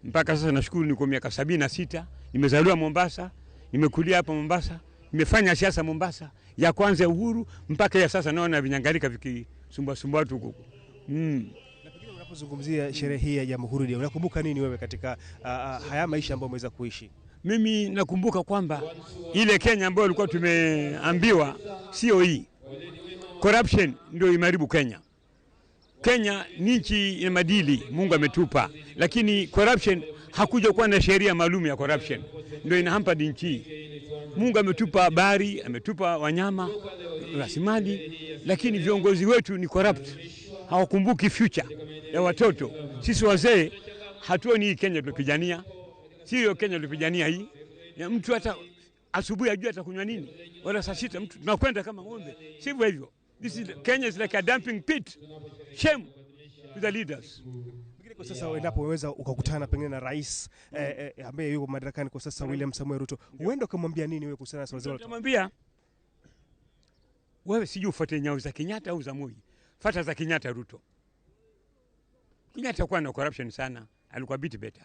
Speaker 9: Mpaka sasa nashukuru niko miaka 76, nimezaliwa Mombasa, nimekulia hapa Mombasa, nimefanya siasa Mombasa, ya kwanza Uhuru mpaka ya sasa naona vinyangalika vikisumbua tu huko.
Speaker 1: Na pengine unapozungumzia sherehe hii ya Jamhuri Day, unakumbuka nini wewe katika haya maisha ambayo umeweza kuishi?
Speaker 9: Mimi nakumbuka kwamba ile Kenya ambayo ilikuwa tumeambiwa sio hii. Corruption ndio imeharibu Kenya. Kenya ni nchi ya madili Mungu ametupa, lakini corruption hakuja kuwa na sheria maalum ya corruption. Ndio inahampa nchi. Mungu ametupa habari, ametupa wanyama, rasilimali, lakini viongozi wetu ni corrupt. Hawakumbuki future ya watoto. Sisi wazee hatuoni hii Kenya tulipigania. Sio Kenya tulipigania hii. Ya mtu hata asubuhi ajua atakunywa nini. Wala saa sita mtu tunakwenda kama ng'ombe. Sivyo hivyo. Kenya is like a dumping pit. Shame to the leaders.
Speaker 1: Pengine kwa sasa unapoweza ukakutana pengine na rais ambaye yuko madarakani kwa sasa William Samoei Ruto, huenda kumwambia nini wewe kuhusiana na swala hilo?
Speaker 9: Nitamwambia wewe sijui ufuate nyao za Kenyatta au za Moi. Fuata za Kenyatta Ruto. Kenyatta kwa na corruption sana, alikuwa bit better.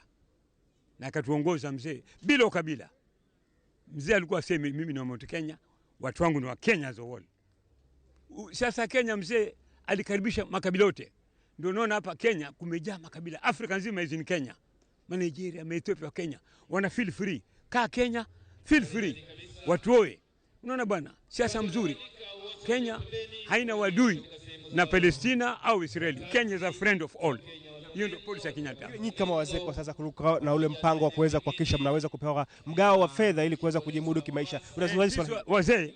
Speaker 9: Na akatuongoza mzee bila ukabila. Mzee alikuwa aseme mimi ni wa Mount Kenya, watu wangu ni wa Kenya as a whole. Sasa Kenya mzee alikaribisha makabila yote. Ndio unaona hapa Kenya kumejaa makabila. Afrika nzima hizi ni Kenya. Nigeria, Ethiopia, Kenya. Wana feel free. Kaa Kenya, feel free. Watu wote. Unaona bwana, siasa mzuri. Kenya haina wadui na Palestina au Israeli. Kenya is a friend of all. Hiyo ndio policy ya Kenyatta.
Speaker 1: Nyinyi kama wazee kwa sasa kuruka na ule mpango wa kuweza kuhakikisha mnaweza kupewa mgao wa fedha ili kuweza kujimudu kimaisha. Unazungumzia swala
Speaker 9: wazee,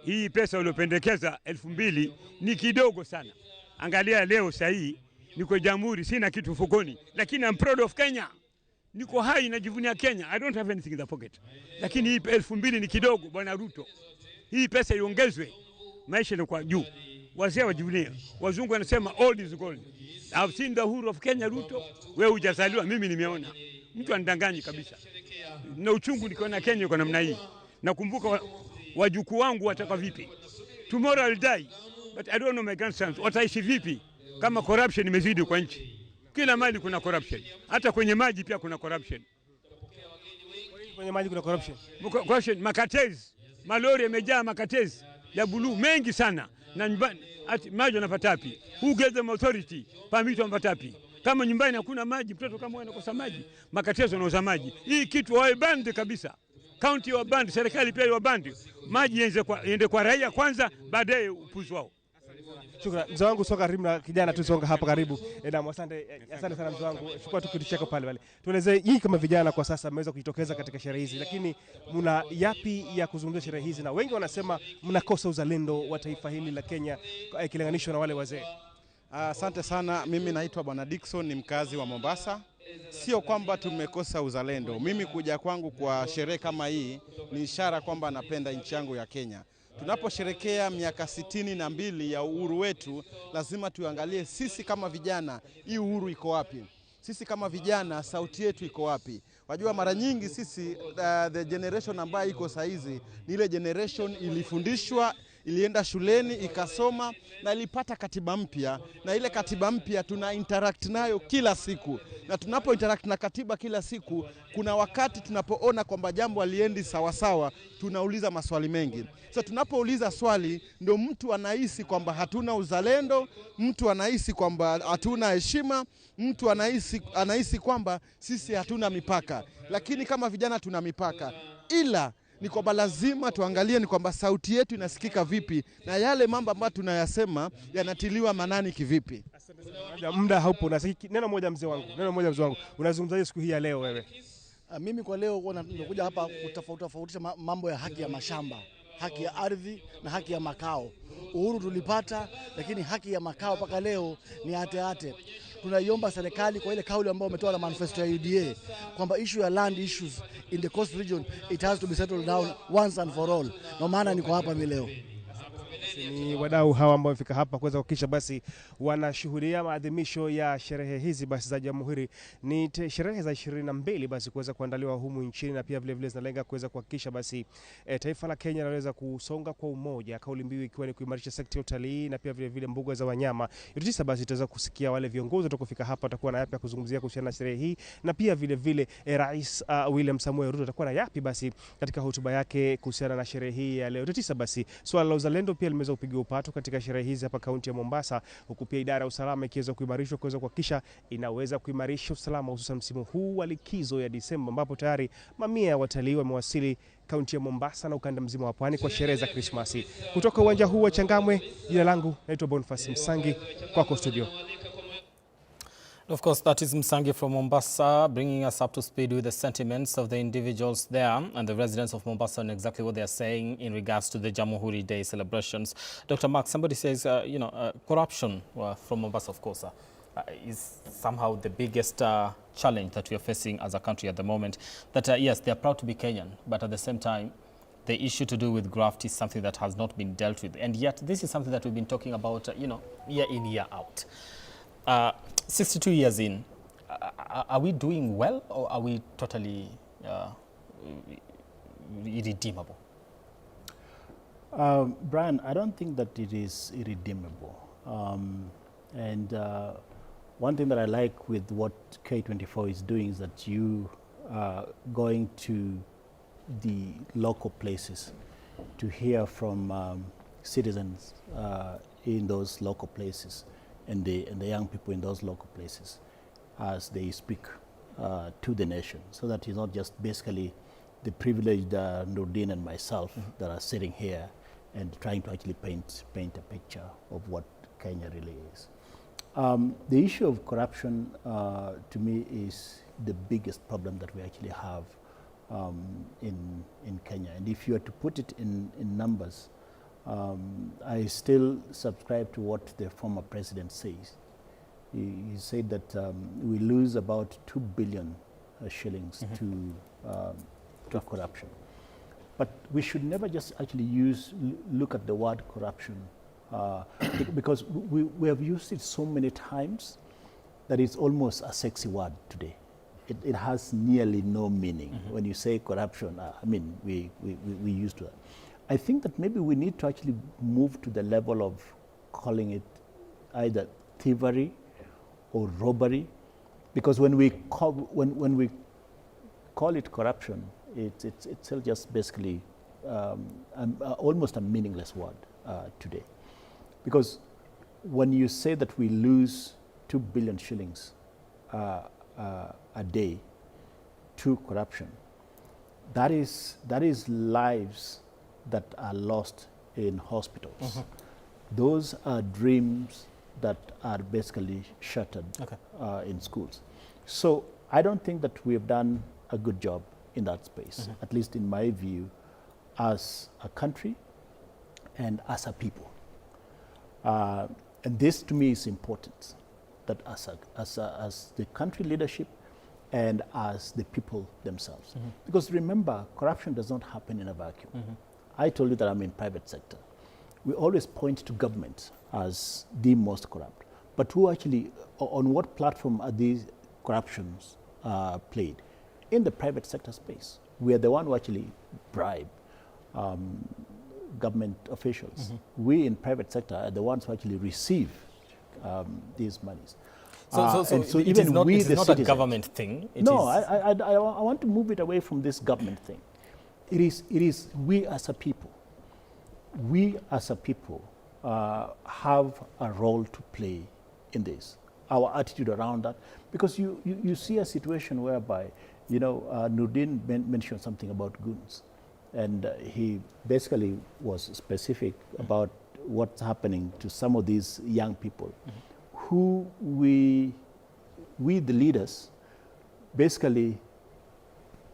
Speaker 9: hii pesa uliopendekeza 2000 ni kidogo sana. Angalia leo sahi niko Jamhuri, sina kitu fukoni, lakini I'm proud of Kenya. Niko hai najivunia Kenya. I don't have anything in the pocket. Lakini hii 2000 ni kidogo bwana Ruto. Hii pesa iongezwe. Maisha ni kwa juu. Wazee wajivunie. Wazungu wanasema old is gold. I've seen the Uhuru of Kenya Ruto. Wewe hujazaliwa, mimi nimeona. Mtu anadanganyi kabisa. Na uchungu nikiona Kenya iko namna hii. Nakumbuka wajukuu wangu wataka vipi. Tomorrow I'll die. But I don't know my grandsons wataishi vipi kama corruption imezidi kwa nchi. Kila mahali kuna corruption. Hata kwenye maji pia kuna corruption.
Speaker 1: Kwenye maji kuna corruption.
Speaker 9: Corruption, makatezi. Malori yamejaa makatezi ya buluu mengi sana. Na nyumbani maji wanapata wapi? Who gave them authority? Permit wanapata wapi? Kama nyumbani hakuna maji, mtoto kama wewe anakosa maji, makatezi wanauza maji. Hii kitu wawe band kabisa. County wa band, serikali pia wa band. Maji iende kwa raia kwanza, baadaye upuzi wao.
Speaker 1: Shukrani. Mzee wangu soka karibu na kijana tu songa hapa karibu. Na asante sana mzee wangu. Chukua tu kitu chako pale. Tueleze hii kama vijana kwa sasa mmeweza kujitokeza katika sherehe hizi, lakini mna yapi ya kuzungumzia sherehe hizi? Na wengi wanasema mnakosa uzalendo wa taifa hili la Kenya ikilinganishwa na wale wazee.
Speaker 3: Asante sana. Mimi naitwa Bwana Dickson, ni mkazi wa Mombasa. Sio kwamba tumekosa uzalendo. Mimi kuja kwangu kwa sherehe kama hii ni ishara kwamba napenda nchi yangu ya Kenya. Tunaposherekea miaka 62 ya uhuru wetu, lazima tuangalie sisi kama vijana, hii uhuru iko wapi? Sisi kama vijana, sauti yetu iko wapi? Wajua mara nyingi sisi, the generation ambayo iko saizi, ni ile generation ilifundishwa, ilienda shuleni, ikasoma na ilipata katiba mpya, na ile katiba mpya tuna interact nayo kila siku. Na tunapo interact na katiba kila siku, kuna wakati tunapoona kwamba jambo aliendi sawa sawa, tunauliza maswali mengi. So tunapouliza swali, ndio mtu anahisi kwamba hatuna uzalendo, mtu anahisi kwamba hatuna heshima, mtu anahisi kwamba sisi hatuna mipaka. Lakini kama vijana tuna mipaka. Ila ni kwamba lazima tuangalie ni kwamba sauti yetu inasikika vipi na yale mambo ambayo tunayasema yanatiliwa manani kivipi.
Speaker 1: Muda haupo, na neno moja mzee wangu. Unazungumzaje siku hii ya leo wewe?
Speaker 10: Mimi kwa leo nimekuja hapa kutofautisha mambo ya haki ya mashamba, haki ya ardhi na haki ya makao. Uhuru tulipata, lakini haki ya makao mpaka leo ni hate. Tunaiomba serikali kwa ile kauli ambayo umetoa na manifesto ya UDA kwamba issue ya land issues in the coast region, it has to be settled down once and for all. No maana niko hapa mimi leo.
Speaker 1: Ni wadau hawa ambao wamefika hapa kuweza kuhakikisha basi wanashuhudia maadhimisho ya sherehe hizi basi za Jamhuri. Ni sherehe za 22 basi kuweza kuandaliwa humu nchini, na pia vile vile zinalenga kuweza kuhakikisha basi taifa la Kenya linaweza kusonga kwa umoja, kauli mbiu ikiwa ni kuimarisha sekta ya utalii na pia vile vile mbuga za wanyama. Yote tisa basi tutaweza kusikia wale viongozi watakofika hapa watakuwa na yapi ya kuzungumzia kuhusiana na sherehe hii, na pia vile vile Rais William Samoei Ruto atakuwa na yapi basi katika hotuba yake kuhusiana na sherehe hii ya leo. Yote tisa basi swala la uzalendo pia limeweza kupiga upato katika sherehe hizi hapa kaunti ya Mombasa, huku pia idara ya usalama ikiweza kuimarishwa kuweza kuhakikisha inaweza kuimarisha usalama hususan msimu huu wa likizo ya Disemba, ambapo tayari mamia ya watalii wamewasili kaunti ya Mombasa na ukanda mzima wa pwani kwa sherehe za Krismasi. Kutoka uwanja huu wa Changamwe, jina langu naitwa Boniface Msangi, kwako studio.
Speaker 21: Of course, that is Msangi from Mombasa, bringing us up to speed with the sentiments of the individuals there and the residents of Mombasa and exactly what they are saying in regards to the Jamhuri Day celebrations. Dr. Mark, somebody says, corruption from Mombasa, of course, is somehow the biggest challenge that we are facing as a country at the moment. That, yes, they are proud to be Kenyan, but at the same time, the issue to do with graft is something that has not been dealt with. And yet, this is something that we've been talking about, year in, year out. 62 years in, are we doing well or are we totally irredeemable?
Speaker 22: Brian, I don't think that it is irredeemable. One thing that I like with what K24 is doing is that you are going to the local places to hear from citizens in those local places and the young people in those local places as they speak to the nation, so that it's not just basically the privileged Nurdin and myself that are sitting here and trying to actually paint a picture of what Kenya really is. The issue of corruption to me is the biggest problem that we actually have in Kenya. And if you were to put it in numbers, I still subscribe to what the former president says. He said that we lose about 2 billion shillings to corruption. But we should never just actually look at the word corruption because we have used it so many times that it's almost a sexy word today. It has nearly no meaning. When you say corruption, I mean, we used to that. I think that maybe we need to actually move to the level of calling it either thievery or robbery, because when we call it corruption, it's still just basically almost a meaningless word today. Because when you say that we lose 2 billion shillings a day to corruption, that is lives that are lost in hospitals. Those are dreams that are basically shattered in schools. So I don't think that we have done a good job in that space, at least in my view, as a country and as a people. And this to me is important, that as the country leadership and as the people themselves. Because remember, corruption does not happen in a vacuum. I told you that I'm in private sector. We always point to government as the most corrupt. But who actually, on what platform are these corruptions played? In the private sector space. We are the one who actually bribe government officials. We in private sector are the ones who actually receive these monies.
Speaker 21: So it is not a government thing.
Speaker 22: I want to move it away from this government thing. It is we as a people. We as a people have a role to play in this. Our attitude around that, because you see a situation whereby, Nurdin mentioned something about goons, and he basically was specific about what's happening to some of these young people, who we the leaders basically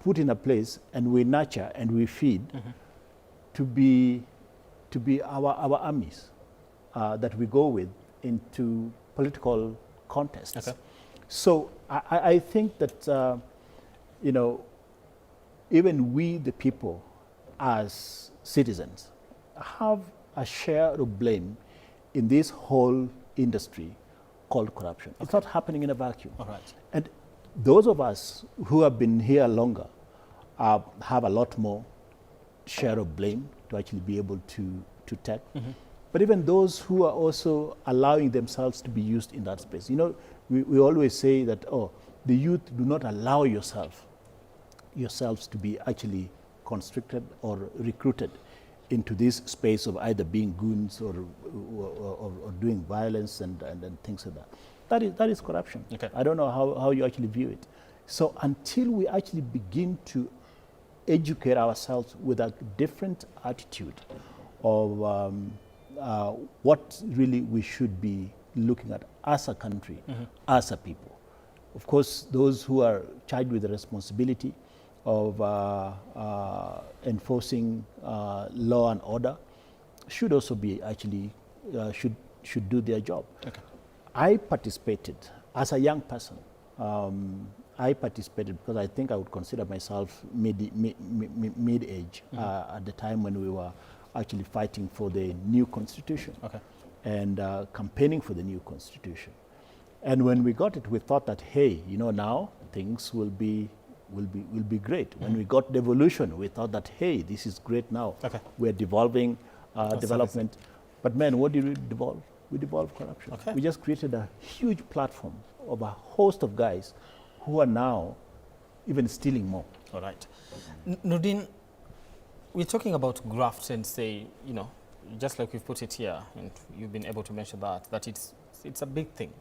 Speaker 22: put in a place and we nurture and we feed to be our armies that we go with into political contests. So I think that even we the people as citizens have a share of blame in this whole industry called corruption. It's not happening in a vacuum.
Speaker 21: All right.
Speaker 22: And those of us who have been here longer have a lot more share of blame to actually be able to take. But even those who are also allowing themselves to be used in that space. You know, we always say that, oh, the youth do not allow yourselves to be actually constricted or recruited into this space of either being goons or doing violence and things like that. That is corruption.
Speaker 21: Okay.
Speaker 22: I don't know how you actually view it. So until we actually begin to educate ourselves with a different attitude of what really we should be looking at as a country, as a people. Of course, those who are charged with the responsibility of enforcing law and order should also be actually, should do their job.
Speaker 21: Okay.
Speaker 22: I participated as a young person. I participated because I think I would consider myself mid-age at the time when we were actually fighting for the new constitution and campaigning for the new constitution. And when we got it, we thought that, hey, you know, now things will be great. When we got devolution, we thought that, hey, this is great now. We're devolving development. But man, what did we devolve? We devolved corruption. We just created a huge platform of a host of guys who are now even stealing more.
Speaker 21: All right. Nudin, we're talking about graft and say, you know, just like we've put it here, and you've been able to mention that it's a big thing.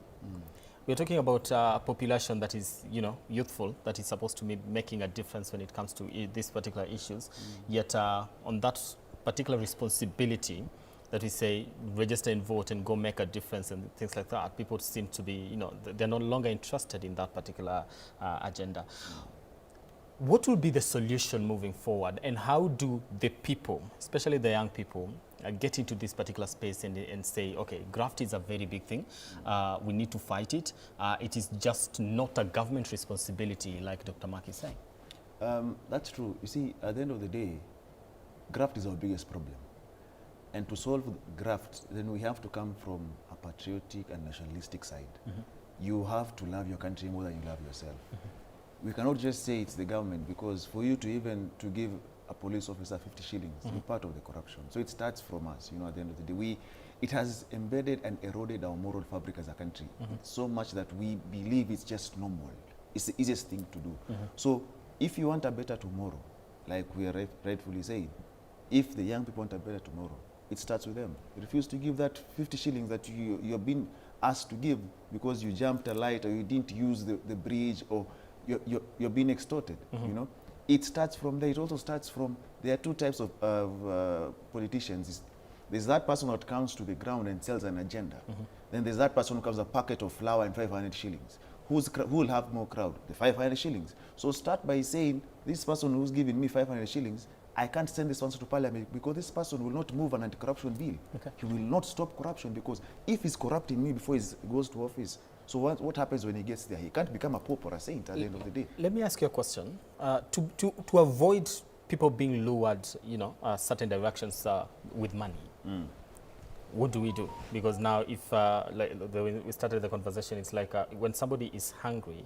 Speaker 21: We're talking about a population that is, you know, youthful, that is supposed to be making a difference when it comes to these particular issues. Yet on that particular responsibility that we say register and vote and go make a difference and things like that, people seem to be, you know, they're no longer interested in that particular agenda. What will be the solution moving forward, and how do the people, especially the young people, get into this particular space and say, okay, graft is a very big thing. We need to fight it. It is just not a government responsibility, like Dr. Mark is saying.
Speaker 8: That's true. You see, at the end of the day, graft is our biggest problem. And to solve graft, then we have to come from a patriotic and nationalistic side. You have to love your country more than you love yourself. We cannot just say it's the government, because for you to even to give a police officer 50 shillings, you're part of the corruption. So it starts from us, you know, at the end of the day. It has embedded and eroded our moral fabric as a country so much that we believe it's just normal. It's the easiest thing to do. So if you want a better tomorrow, like we are rightfully saying, if the young people want a better tomorrow, it starts with them. You refuse to give that 50 shillings that you're being asked to give because you jumped a light or you didn't use the bridge, or you're being extorted, you know. It starts from there. It also starts from, there are two types of politicians. There's that person that comes to the ground and sells an agenda. Then there's that person who comes a packet of flour and 500 shillings. Who will have more crowd? The 500 shillings. So start by saying, this person who's giving me 500 shillings, I can't send this person to parliament because this person will not move an anti-corruption bill. He will not stop corruption, because if he's corrupting me before he goes to office, so what happens when he gets there? He can't become a pope or a saint at the end of the day.
Speaker 21: Let me ask you a question. To avoid people being lured, you know, certain directions with money, what do we do? Because now, if like when we started the conversation, it's like when somebody is hungry,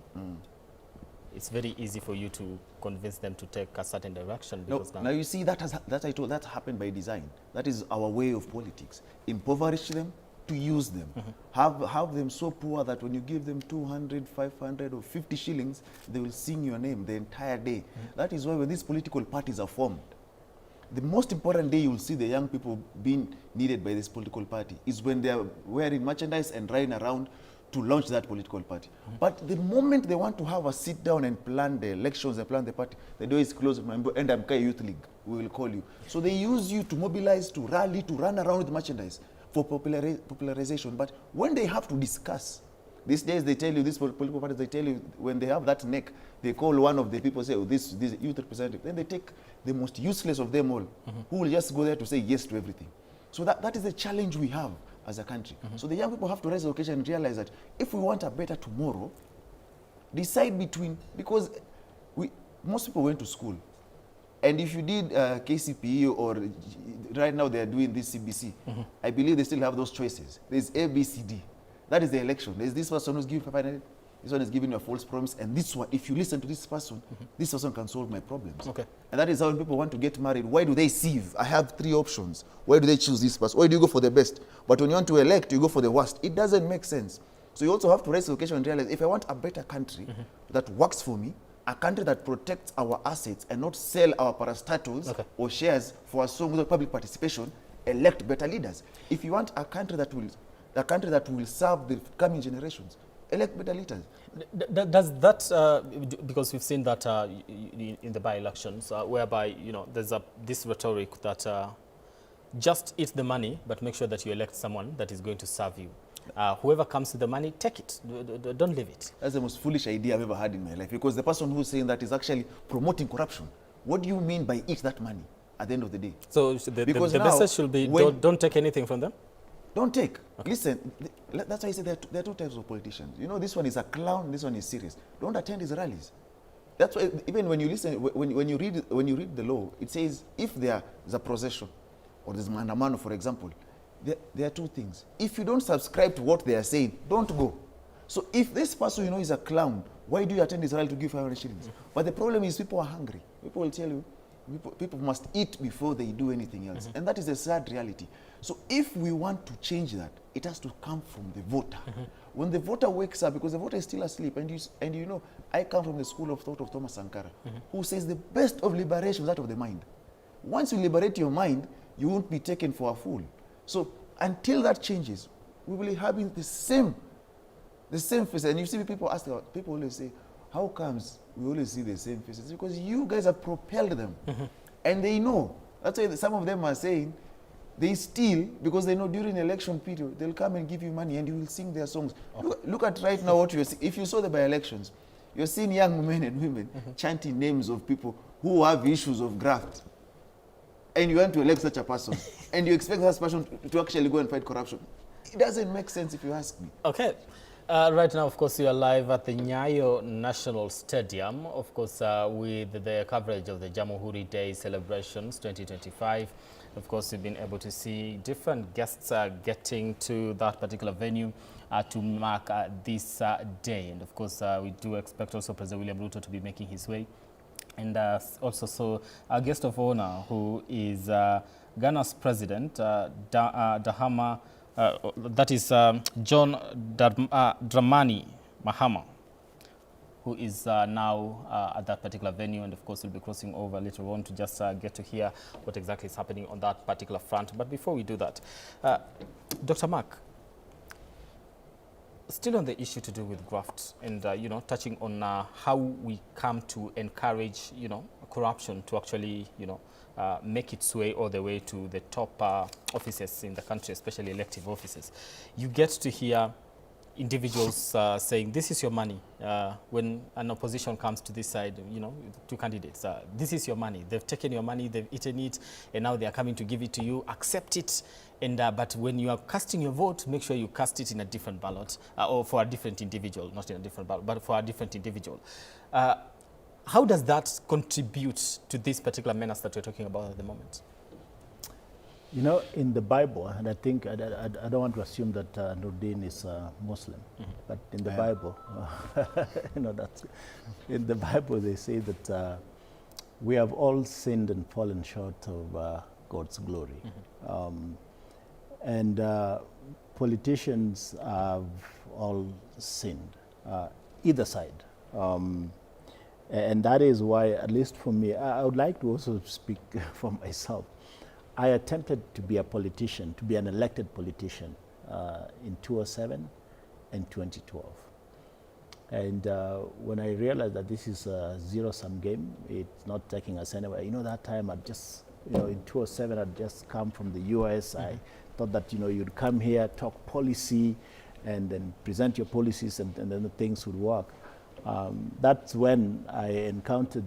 Speaker 21: it's very easy for you to convince them to take a certain direction. Because
Speaker 8: now you see, that happened by design. That is our way of politics. Impoverish them, to use them. Have them so poor that when you give them 200, 500 or 50 shillings, they will sing your name the entire day. That is why when these political parties are formed, the most important day you will see the young people being needed by this political party is when they are wearing merchandise and riding around to launch that political party. But the moment they want to have a sit down and plan the elections and plan the party, the door is closed, and Mkai Youth League, we will call you. So they use you to mobilize, to rally, to run around with merchandise for popularization. But when they have to discuss, these days they tell you, these political parties, they tell you, when they have that neck, they call one of the people, say, oh, this youth representative. Then they take the most useless of them all, who will just go there to say yes to everything. So that is the challenge we have as a country. So the young people have to raise the occasion and realize that if we want a better tomorrow, decide between, because most people went to school. And if you did KCPE or right now they are doing this CBC, I believe they still have those choices. There's A, B, C, D. That is the election. There's this person who's giving 500, this one is giving you a false promise, and this one, if you listen to this person can solve my problems.
Speaker 21: Okay.
Speaker 8: And that is how when people want to get married, why do they sieve? I have 3 options. Why do they choose this person? Why do you go for the best? But when you want to elect, you go for the worst. It doesn't make sense. So you also have to raise the occasion and realize, if I want a better country that works for me, a country that protects our assets and not sell our parastatals or shares for us without public participation, elect better leaders. If you want a country that will serve the coming generations, elect better leaders.
Speaker 21: Does that, because we've seen that in the by-elections, whereby, there's this rhetoric that just eat the money, but make sure that you elect someone that is going to serve you. Whoever comes with the money, take it. Don't leave it.
Speaker 8: That's the most foolish idea I've ever had in my life, because the person who's saying that is actually promoting corruption. What do you mean by eat that money at the end of the day?
Speaker 21: So the message should be, don't take anything from them?
Speaker 8: Don't take. Okay. Listen, that's why I say there are 2 types of politicians. This one is a clown, this one is serious. Don't attend his rallies. That's why even when you listen, when you read the law, it says if there is a procession or there's maandamano, for example, there are 2 things. If you don't subscribe to what they are saying, don't go. So if this person is a clown, why do you attend his rally to give 500 shillings? But the problem is people are hungry. People will tell you, people must eat before they do anything else. And that is a sad reality. So if we want to change that, it has to come from the voter. When the voter wakes up, because the voter is still asleep, and I come from the school of thought of Thomas Sankara, who says the best of liberation is that of the mind. Once you liberate your mind, you won't be taken for a fool. So until that changes, we will be having the same face. And you see people always say, how comes we always see the same faces? Because you guys have propelled them. And they know. That's why some of them are saying, they steal because they know during the election period, they'll come and give you money and you will sing their songs. Look at right now what you're seeing. If you saw the by-elections, you're seeing young men and women chanting names of people who have issues of graft. And you want to elect such a person. And you expect that person to actually go and fight corruption. It doesn't make sense if you ask me.
Speaker 21: Okay. Right now, of course, you are live at the Nyayo National Stadium, of course, with the coverage of the Jamhuri Day celebrations 2025. Of course, we've been able to see different guests getting to that particular venue to mark this day. And of course, we do expect also President William Ruto to be making his way. And also, so our guest of honor, who is Ghana's president, Dahama, that is John Dramani Mahama, who is now at that particular venue, and of course we'll be crossing over later on to just get to hear what exactly is happening on that particular front. But before we do that, Dr. Mark, still on the issue to do with graft and touching on how we come to encourage corruption to actually make its way all the way to the top offices in the country, especially elective offices. You get to hear individuals saying, this is your money. When an opposition comes to this side, 2 candidates, this is your money. They've taken your money, they've eaten it, and now they are coming to give it to you. Accept it. And but when you are casting your vote, make sure you cast it in a different ballot or for a different individual, not in a different ballot, but for a different individual. How does that contribute to this particular menace that we're talking about at the moment?
Speaker 22: In the Bible, and I think I don't want to assume that Nurdin is Muslim, but in the Bible, that's in the Bible they say that we have all sinned and fallen short of God's glory, and politicians have all sinned, either side. And that is why, at least for me, I would like to also speak for myself. I attempted to be a politician, to be an elected politician in 2007 and 2012. And when I realized that this is a zero-sum game, it's not taking us anywhere. That time I'd just, in 2007, I'd just come from the US. I thought that, you'd come here, talk policy, and then present your policies, and then the things would work. That's when I encountered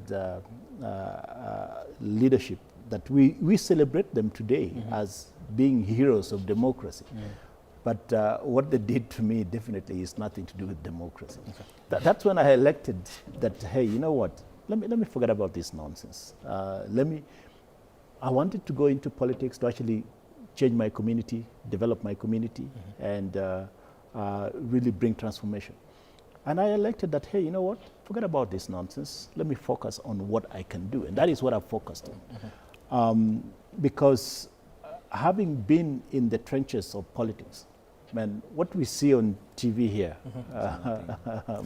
Speaker 22: leadership that we celebrate them today as being heroes of democracy. But what they did to me definitely is nothing to do with democracy. That's when I elected that, hey, you know what? let me forget about this nonsense. I wanted to go into politics to actually change my community, develop my community, and really bring transformation. And I elected that, hey, you know what? Forget about this nonsense. Let me focus on what I can do. And that is what I've focused on. Because having been in the trenches of politics, man, what we see on TV here,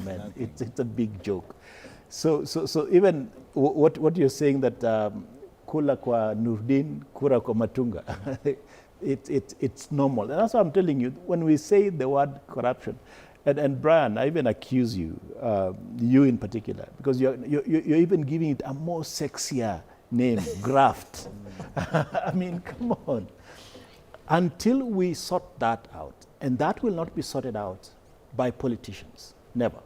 Speaker 22: man, it's a big joke. So even what you're saying that kula kwa Nurdin, kura kwa Matunga, it's normal. And that's what I'm telling you. When we say the word corruption, and Brian, I even accuse you, you in particular, because you're even giving it a more sexier name, graft. I mean, come on. Until we sort that out, and that will not be sorted out by politicians, never,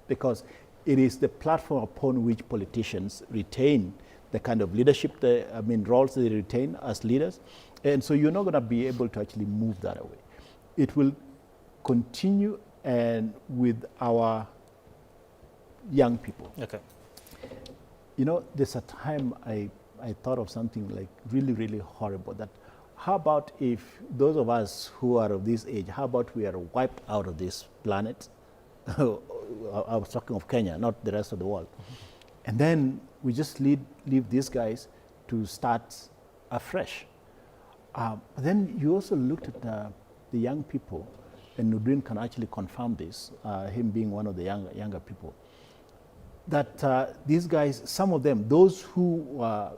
Speaker 22: because it is the platform upon which politicians retain the kind of leadership, roles they retain as leaders, and so you're not going to be able to actually move that away. It will continue, and with our young people. Okay. You know, there's a time I thought of something like really, really horrible, that how about if those of us who are of this age, how about we are wiped out of this planet? I was talking of Kenya, not the rest of the world. And then we just leave these guys to start afresh. Then you also looked at the young people, and Nudrin can actually confirm this, him being one of the younger people, that these guys, some of them, those who are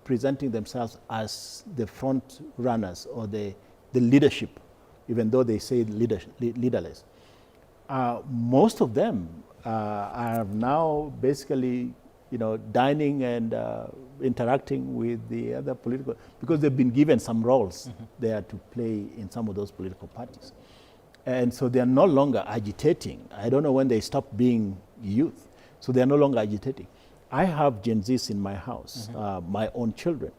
Speaker 22: presenting themselves as the front runners or the leadership, even though they say leaderless, most of them are now basically, dining and interacting with the other political, because they've been given some roles there to play in some of those political parties. And so they are no longer agitating. I don't know when they stop being youth. So they are no longer agitating. I have Gen Zs in my house, my own children.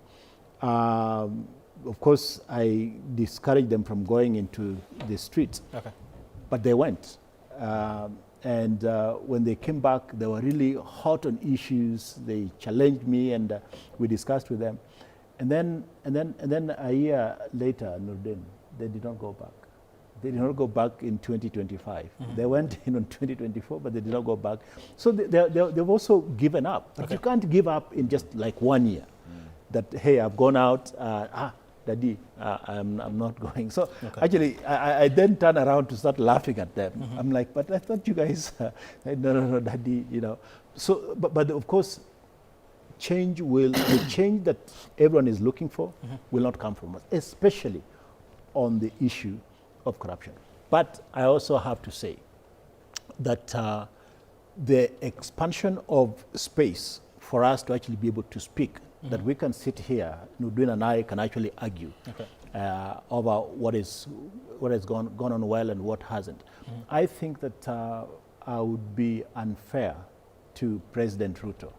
Speaker 22: Of course, I discouraged them from going into the streets, but they went. And when they came back, they were really hot on issues. They challenged me, and we discussed with them. And then a year later, Nurdin, they did not go back. They did not go back in 2025. They went in 2024, but they did not go back. So they've also given up. But you can't give up in just like 1 year. That, hey, I've gone out, Daddy, I'm not going. So actually, I then turn around to start laughing at them. I'm like, but I thought you guys, no, Daddy, So, but of course, the change that everyone is looking for will not come from us, especially on the issue of corruption. But I also have to say that the expansion of space for us to actually be able to speak, that we can sit here, Nudwin and I can actually argue over what has gone on well and what hasn't. I think that I would be unfair to President Ruto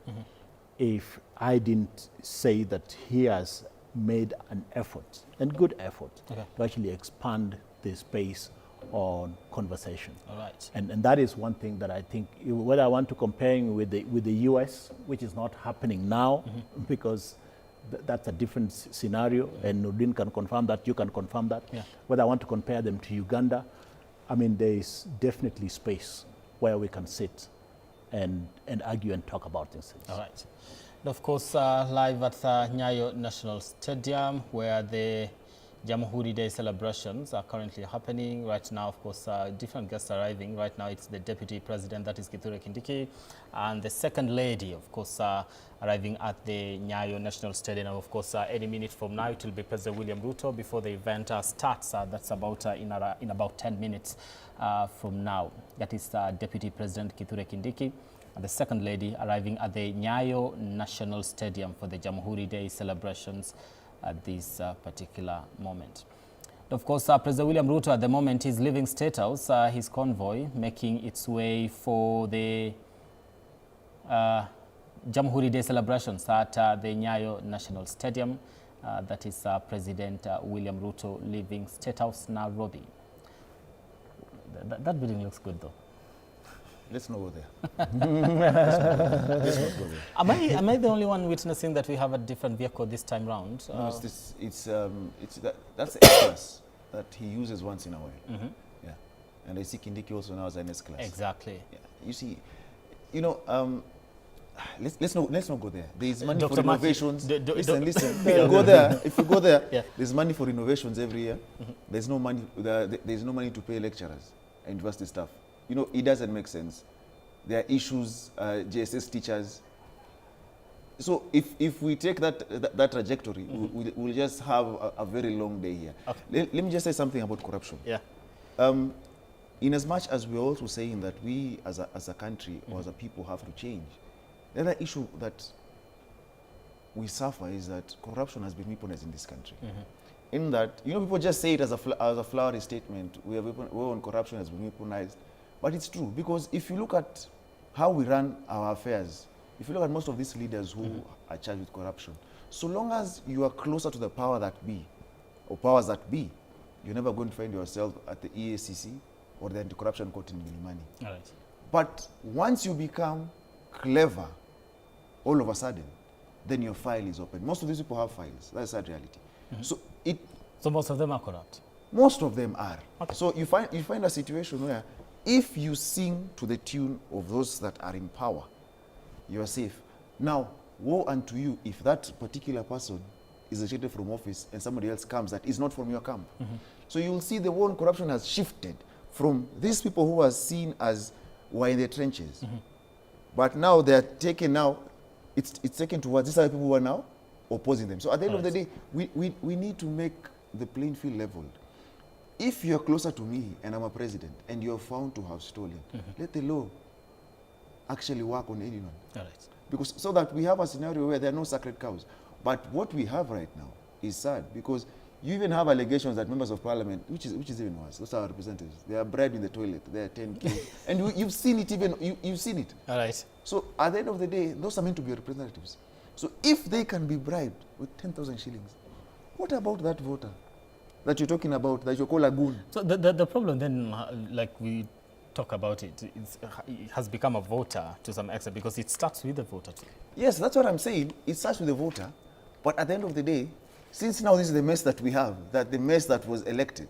Speaker 22: if I didn't say that he has made an effort, and good effort, to actually expand the space on conversation.
Speaker 21: All right.
Speaker 22: And that is one thing that I think, whether I want to compare with the US, which is not happening now, because that's a different scenario, and Nurdin can confirm that, you can confirm that. Whether I want to compare them to Uganda, I mean, there is definitely space where we can sit and argue and talk about things.
Speaker 21: All right. And of course, live at Nyayo National Stadium, where the Jamhuri Day celebrations are currently happening. Right now, of course, different guests arriving. Right now, it's the Deputy President, that is Kithure Kindiki, and the Second Lady, of course, arriving at the Nyayo National Stadium. Of course, any minute from now, it will be President William Ruto before the event starts. That's about in about 10 minutes from now. That is Deputy President Kithure Kindiki, and the Second Lady arriving at the Nyayo National Stadium for the Jamhuri Day celebrations at this particular moment. Of course, President William Ruto at the moment is leaving State House, his convoy making its way for the Jamhuri Day celebrations at the Nyayo National Stadium. That is President William Ruto leaving State House, Nairobi. That building looks good, though.
Speaker 11: let's not go there. Let's not go there.
Speaker 21: Am I the only one witnessing that we have a different vehicle this time round?
Speaker 11: No, that's the S-Class that he uses once in a while. Yeah, and I see Kindiki also now as an S-Class.
Speaker 21: Exactly.
Speaker 11: Yeah. You see, you know, let's not go there. There is money
Speaker 21: Dr.
Speaker 11: for innovations. Listen.
Speaker 21: If
Speaker 11: If you go there, there's money for innovations every year. There's no money. There's no money to pay lecturers and university staff. You know, it doesn't make sense. There are issues, JSS teachers. So if we take that trajectory, we'll just have a very long day here. Okay. Let me just say something about corruption.
Speaker 21: Yeah.
Speaker 11: In as much as we're also saying that we as a country or as a people have to change, the other issue that we suffer is that corruption has been weaponized in this country. In that, you know, people just say it as a flowery statement, whereon corruption has been weaponized. But it's true, because if you look at how we run our affairs, if you look at most of these leaders who are charged with corruption, so long as you are closer to the power that be, or powers that be, you're never going to find yourself at the EACC or the Anti-Corruption Court in Milimani.
Speaker 21: All right.
Speaker 11: But once you become clever, all of a sudden, then your file is open. Most of these people have files. That's a sad reality.
Speaker 21: So most of them are corrupt?
Speaker 11: Most of them are. Okay. So you find a situation where if you sing to the tune of those that are in power, you are safe. Now, woe unto you if that particular person is ejected from office and somebody else comes that is not from your camp. So you'll see the war on corruption has shifted from these people who are seen as were in the trenches. But now they're taken it's taken towards these are the people who are now opposing them. So at the end of the day, we need to make the playing field leveled. If you're closer to me and I'm a president and you're found to have stolen, let the law actually work on anyone.
Speaker 21: All right.
Speaker 11: Because so that we have a scenario where there are no sacred cows. But what we have right now is sad, because you even have allegations that members of parliament, which is even worse, those are our representatives, they are bribed in the toilet, they are 10K. And you've seen it you've seen it.
Speaker 21: All right.
Speaker 11: So at the end of the day, those are meant to be representatives. So if they can be bribed with 10,000 shillings, what about that voter that you're talking about, that you call a goon?
Speaker 21: So the problem then, like we talk about it has become a voter to some extent, because it starts with the voter too.
Speaker 11: Yes, that's what I'm saying. It starts with the voter, but at the end of the day, since now this is the mess that we have, that the mess that was elected,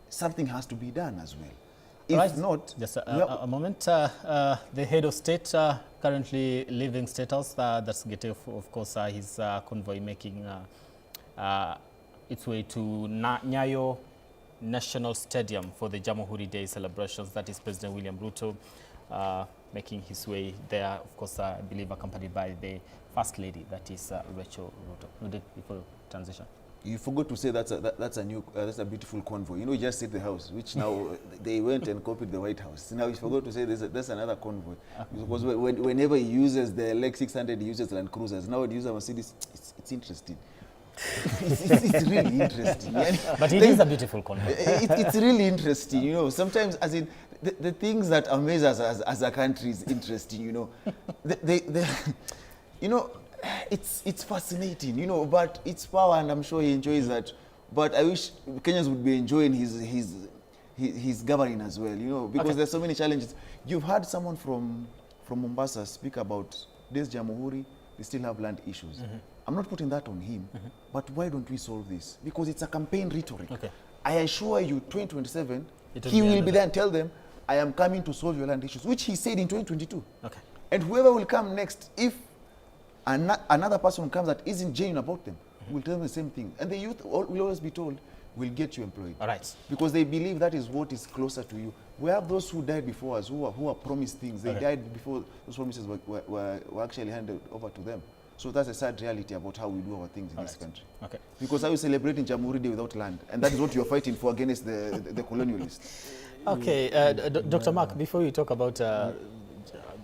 Speaker 11: something has to be done as well. If not...
Speaker 21: Just a moment. The head of state currently leaving State House. That's getting, of course, his convoy making its way to Nyayo National Stadium for the Jamhuri Day celebrations. That is President William Ruto making his way there, of course, I believe accompanied by the First Lady, that is Rachel Ruto. Before transition.
Speaker 11: You forgot to say that's a beautiful convoy. You know, you just said the house, which now they went and copied the White House. Now you forgot to say that's another convoy. Because whenever he uses the Lex 600, he uses Land Cruisers. Now he uses a Mercedes. It's interesting. it's really interesting.
Speaker 21: But it is a beautiful convoy.
Speaker 11: It's really interesting. You know, sometimes, as in the things that amaze us as a country is interesting. You know, you know. It's fascinating, you know, but it's power, and I'm sure he enjoys that. But I wish Kenyans would be enjoying his governing as well, you know, because there's so many challenges. You've heard someone from Mombasa speak about this Jamhuri, they still have land issues. I'm not putting that on him, but why don't we solve this? Because it's a campaign rhetoric. I assure you, 2027, he will be there and tell them, I am coming to solve your land issues, which he said in 2022. And whoever will come next, if another person comes that isn't genuine about them, will tell them the same thing. And the youth will always be told, we'll get you employed.
Speaker 21: All right.
Speaker 11: Because they believe that is what is closer to you. We have those who died before us, who are promised things. They died before those promises were actually handed over to them. So that's a sad reality about how we do our things in this country. Because how you celebrating Jamhuri Day without land? And that is what you're fighting for against the colonialists.
Speaker 21: Dr. Mark, before you talk about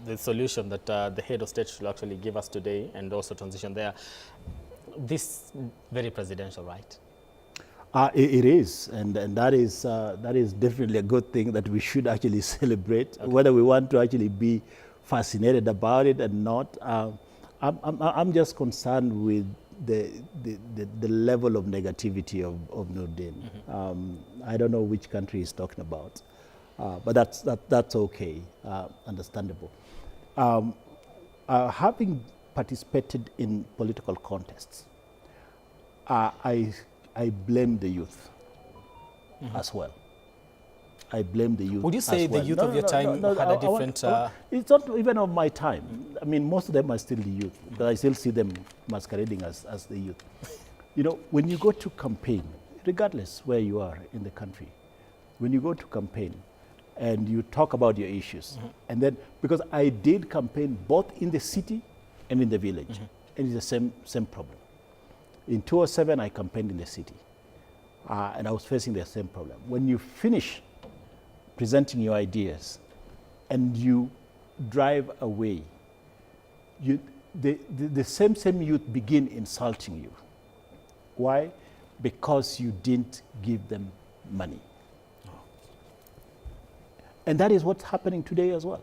Speaker 21: the solution that the head of state should actually give us today, and also transition there, this very presidential, right?
Speaker 22: It is, and that is definitely a good thing that we should actually celebrate, whether we want to actually be fascinated about it or not. I'm just concerned with the level of negativity of Nordin. I don't know which country he's talking about. But that's okay, understandable. Having participated in political contests, I blame the youth as well. I blame the youth.
Speaker 21: Would you say the youth of your time had a different...
Speaker 22: It's not even of my time. I mean, most of them are still the youth, but I still see them masquerading as the youth. You know, when you go to campaign, regardless where you are in the country, when you go to campaign and you talk about your issues, and then, because I did campaign both in the city and in the village, and it's the same problem. In 2007, I campaigned in the city, and I was facing the same problem. When you finish presenting your ideas and you drive away, the same youth begin insulting you. Why? Because you didn't give them money. And that is what's happening today as well.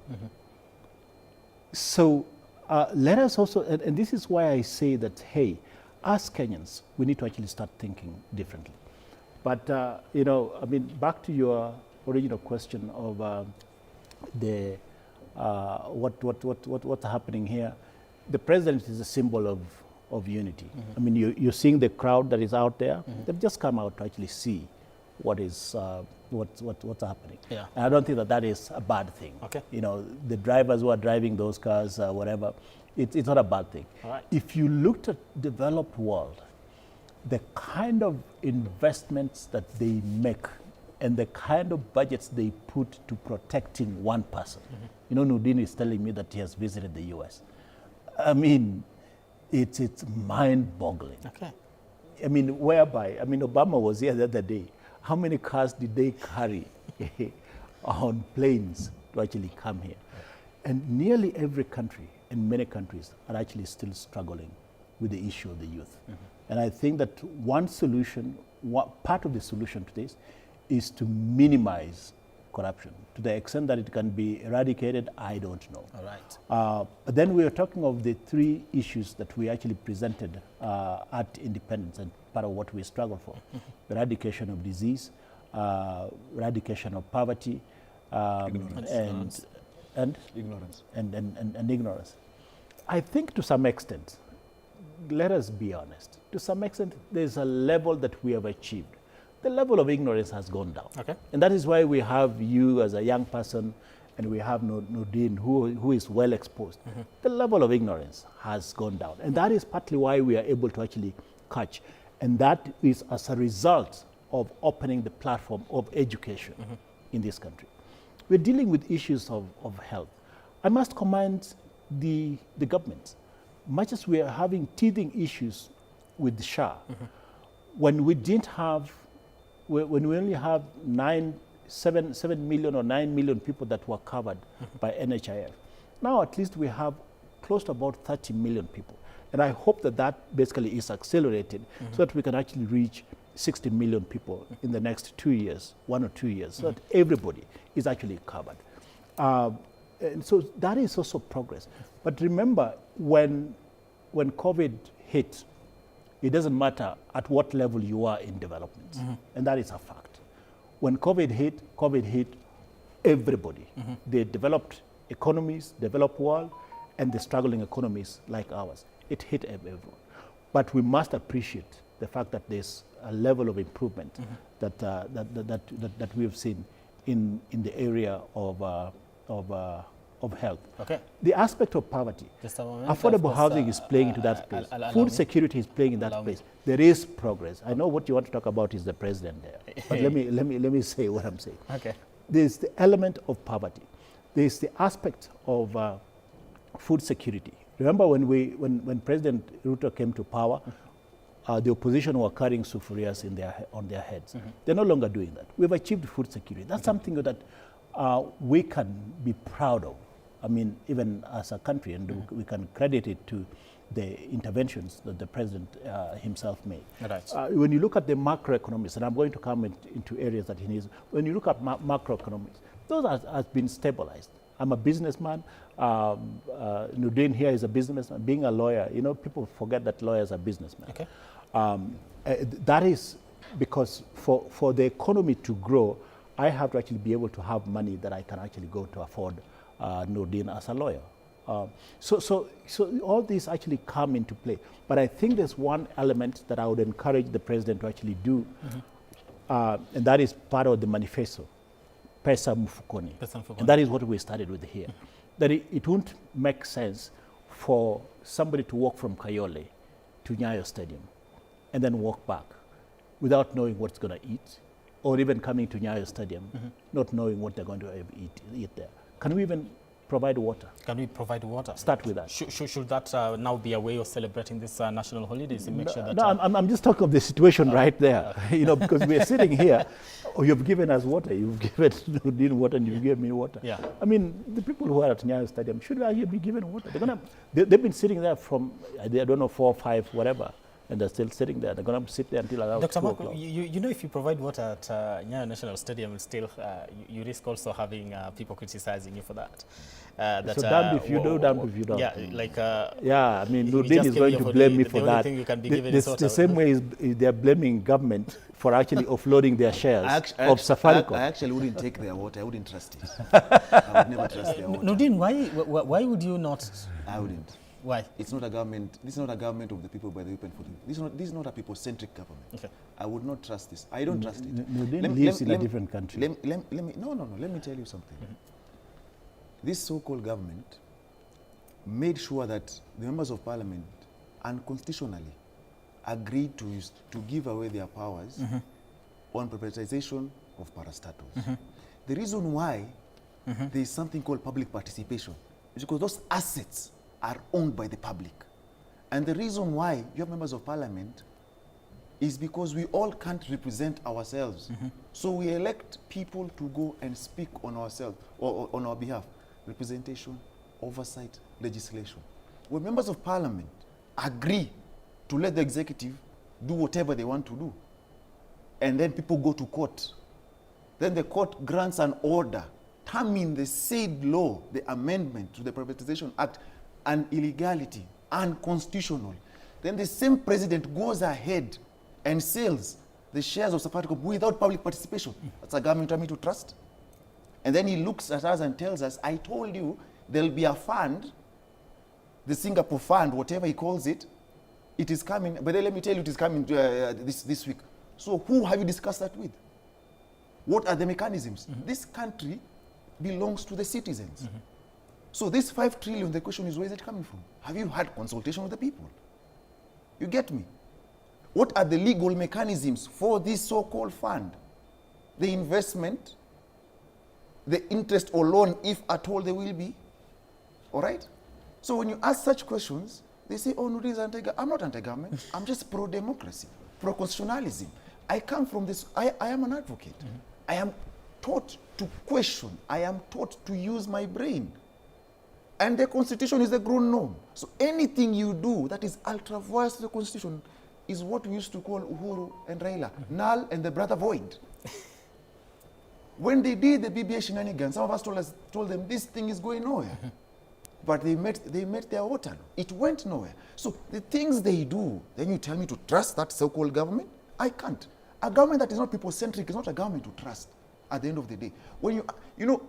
Speaker 22: So let us also, and this is why I say that, hey, as Kenyans, we need to actually start thinking differently. But, you know, I mean, back to your original question of what's happening here. The president is a symbol of unity. I mean, you're seeing the crowd that is out there. They've just come out to actually see what's happening.
Speaker 21: Yeah.
Speaker 22: And I don't think that is a bad thing.
Speaker 21: Okay.
Speaker 22: You know, the drivers who are driving those cars, whatever, it's not a bad thing.
Speaker 21: All right.
Speaker 22: If you looked at developed world, the kind of investments that they make and the kind of budgets they put to protecting one person. You know, Nudin is telling me that he has visited the US. I mean, it's mind-boggling.
Speaker 21: Okay.
Speaker 22: I mean, whereby, I mean, Obama was here the other day. How many cars did they carry on planes to actually come here? And nearly every country, and many countries, are actually still struggling with the issue of the youth. And I think that one solution, part of the solution to this, is to minimize corruption. To the extent that it can be eradicated, I don't know.
Speaker 21: All right.
Speaker 22: But then we are talking of the three issues that we actually presented at independence and part of what we struggle for. Eradication of disease, eradication of poverty,
Speaker 11: Ignorance.
Speaker 22: and ignorance. I think to some extent, let us be honest, to some extent there's a level that we have achieved. The level of ignorance has gone down.
Speaker 21: Okay.
Speaker 22: And that is why we have you as a young person, and we have Nudin who is well exposed. The level of ignorance has gone down. And that is partly why we are able to actually catch. And that is as a result of opening the platform of education in this country. We're dealing with issues of health. I must commend the government. Much as we are having teething issues with the SHA, when we didn't have, when we only have 7 million or 9 million people that were covered by NHIF, now at least we have close to about 30 million people. And I hope that that basically is accelerated so that we can actually reach 60 million people in the next 2 years, 1 or 2 years, so that everybody is actually covered. And so that is also progress. But remember, when COVID hit, it doesn't matter at what level you are in development. And that is a fact. When COVID hit everybody. The developed economies, developed world, and the struggling economies like ours. It hit everyone. But we must appreciate the fact that there's a level of improvement that we have seen in the area of health.
Speaker 21: Okay.
Speaker 22: The aspect of poverty, affordable housing is playing into that place. Food security is playing in that place. There is progress. I know what you want to talk about is the president there, but let me say what I'm saying.
Speaker 21: Okay.
Speaker 22: There's the element of poverty. There's the aspect of food security. Remember when President Ruto came to power, the opposition were carrying sufurias on their heads. They're no longer doing that. We've achieved food security. That's something that we can be proud of. I mean, even as a country, and we can credit it to the interventions that the president himself made.
Speaker 21: Right.
Speaker 22: When you look at the macroeconomics, and I'm going to come into areas that he needs, when you look at macroeconomics, those have been stabilized. I'm a businessman. Nudin here is a businessman. Being a lawyer, you know, people forget that lawyers are businessmen.
Speaker 21: Okay.
Speaker 22: That is because for the economy to grow, I have to actually be able to have money that I can actually go to afford Nordin as a lawyer. So all these actually come into play. But I think there's one element that I would encourage the president to actually do, and that is part of the manifesto, Pesa Mfukoni. And that is what we started with here. That it won't make sense for somebody to walk from Kayole to Nyayo Stadium and then walk back without knowing what's going to eat, or even coming to Nyayo Stadium, not knowing what they're going to eat there. Can we even provide water?
Speaker 21: Can we provide water?
Speaker 22: Start with that.
Speaker 21: Should that now be a way of celebrating this national holidays and make sure that...
Speaker 22: No, I'm just talking of the situation right there, because we're sitting here, you've given us water, you've given Nudin water, and you've given me water.
Speaker 21: Yeah.
Speaker 22: I mean, the people who are at Nyayo Stadium should actually be given water. They've been sitting there from, I don't know, 4 or 5, whatever, and they're still sitting there. They're going to sit there until around
Speaker 21: Dr.
Speaker 22: 2
Speaker 21: Marco,
Speaker 22: o'clock.
Speaker 21: you know, if you provide water at Nyayo National Stadium, still you risk also having people criticizing you for that.
Speaker 22: So damned if you do, damned if you don't.
Speaker 21: Yeah, like...
Speaker 22: yeah, I mean, Nurdin is going to blame me for that. The same way they're blaming government for actually offloading their shares of Safaricom.
Speaker 8: I actually wouldn't take their water. I wouldn't trust it. I would never trust their water.
Speaker 21: Nurdin, why would you not?
Speaker 8: I wouldn't.
Speaker 21: Why?
Speaker 8: It's not a government. This is not a government of the people by the people for the. This is not a people-centric government. Okay. I would not trust this. I don't trust it.
Speaker 22: Nurdin lives in a different country.
Speaker 8: Let me tell you something. This so-called government made sure that the members of parliament unconstitutionally agreed to give away their powers on privatization of parastatals. The reason why there is something called public participation is because those assets are owned by the public. And the reason why you have members of parliament is because we all can't represent ourselves. So we elect people to go and speak on ourselves or on our behalf. Representation, oversight, legislation. When members of parliament agree to let the executive do whatever they want to do, and then people go to court, then the court grants an order terming the said law, the amendment to the Privatization Act, an illegality, unconstitutional. Then the same president goes ahead and sells the shares of Safaricom without public participation. That's a government I mean to trust. And then he looks at us and tells us, I told you there'll be a fund, the Singapore fund, whatever he calls it, it is coming, but then let me tell you it is coming this week. So who have you discussed that with? What are the mechanisms? This country belongs to the citizens. So this 5 trillion, the question is, where is it coming from? Have you had consultation with the people? You get me? What are the legal mechanisms for this so-called fund? The investment, the interest or loan, if at all there will be, all right? So when you ask such questions, they say, oh, no, this is anti-government. I'm not anti-government. I'm just pro-democracy, pro-constitutionalism. I come from this, I am an advocate. I am taught to question. I am taught to use my brain. And the Constitution is the grown norm. So anything you do that is ultra-voice to the Constitution is what we used to call Uhuru and Raila, null and the brother void. When they did the BBA shenanigans, some of us told them this thing is going nowhere. But they met their water. It went nowhere. So the things they do, then you tell me to trust that so-called government? I can't. A government that is not people-centric is not a government to trust at the end of the day. When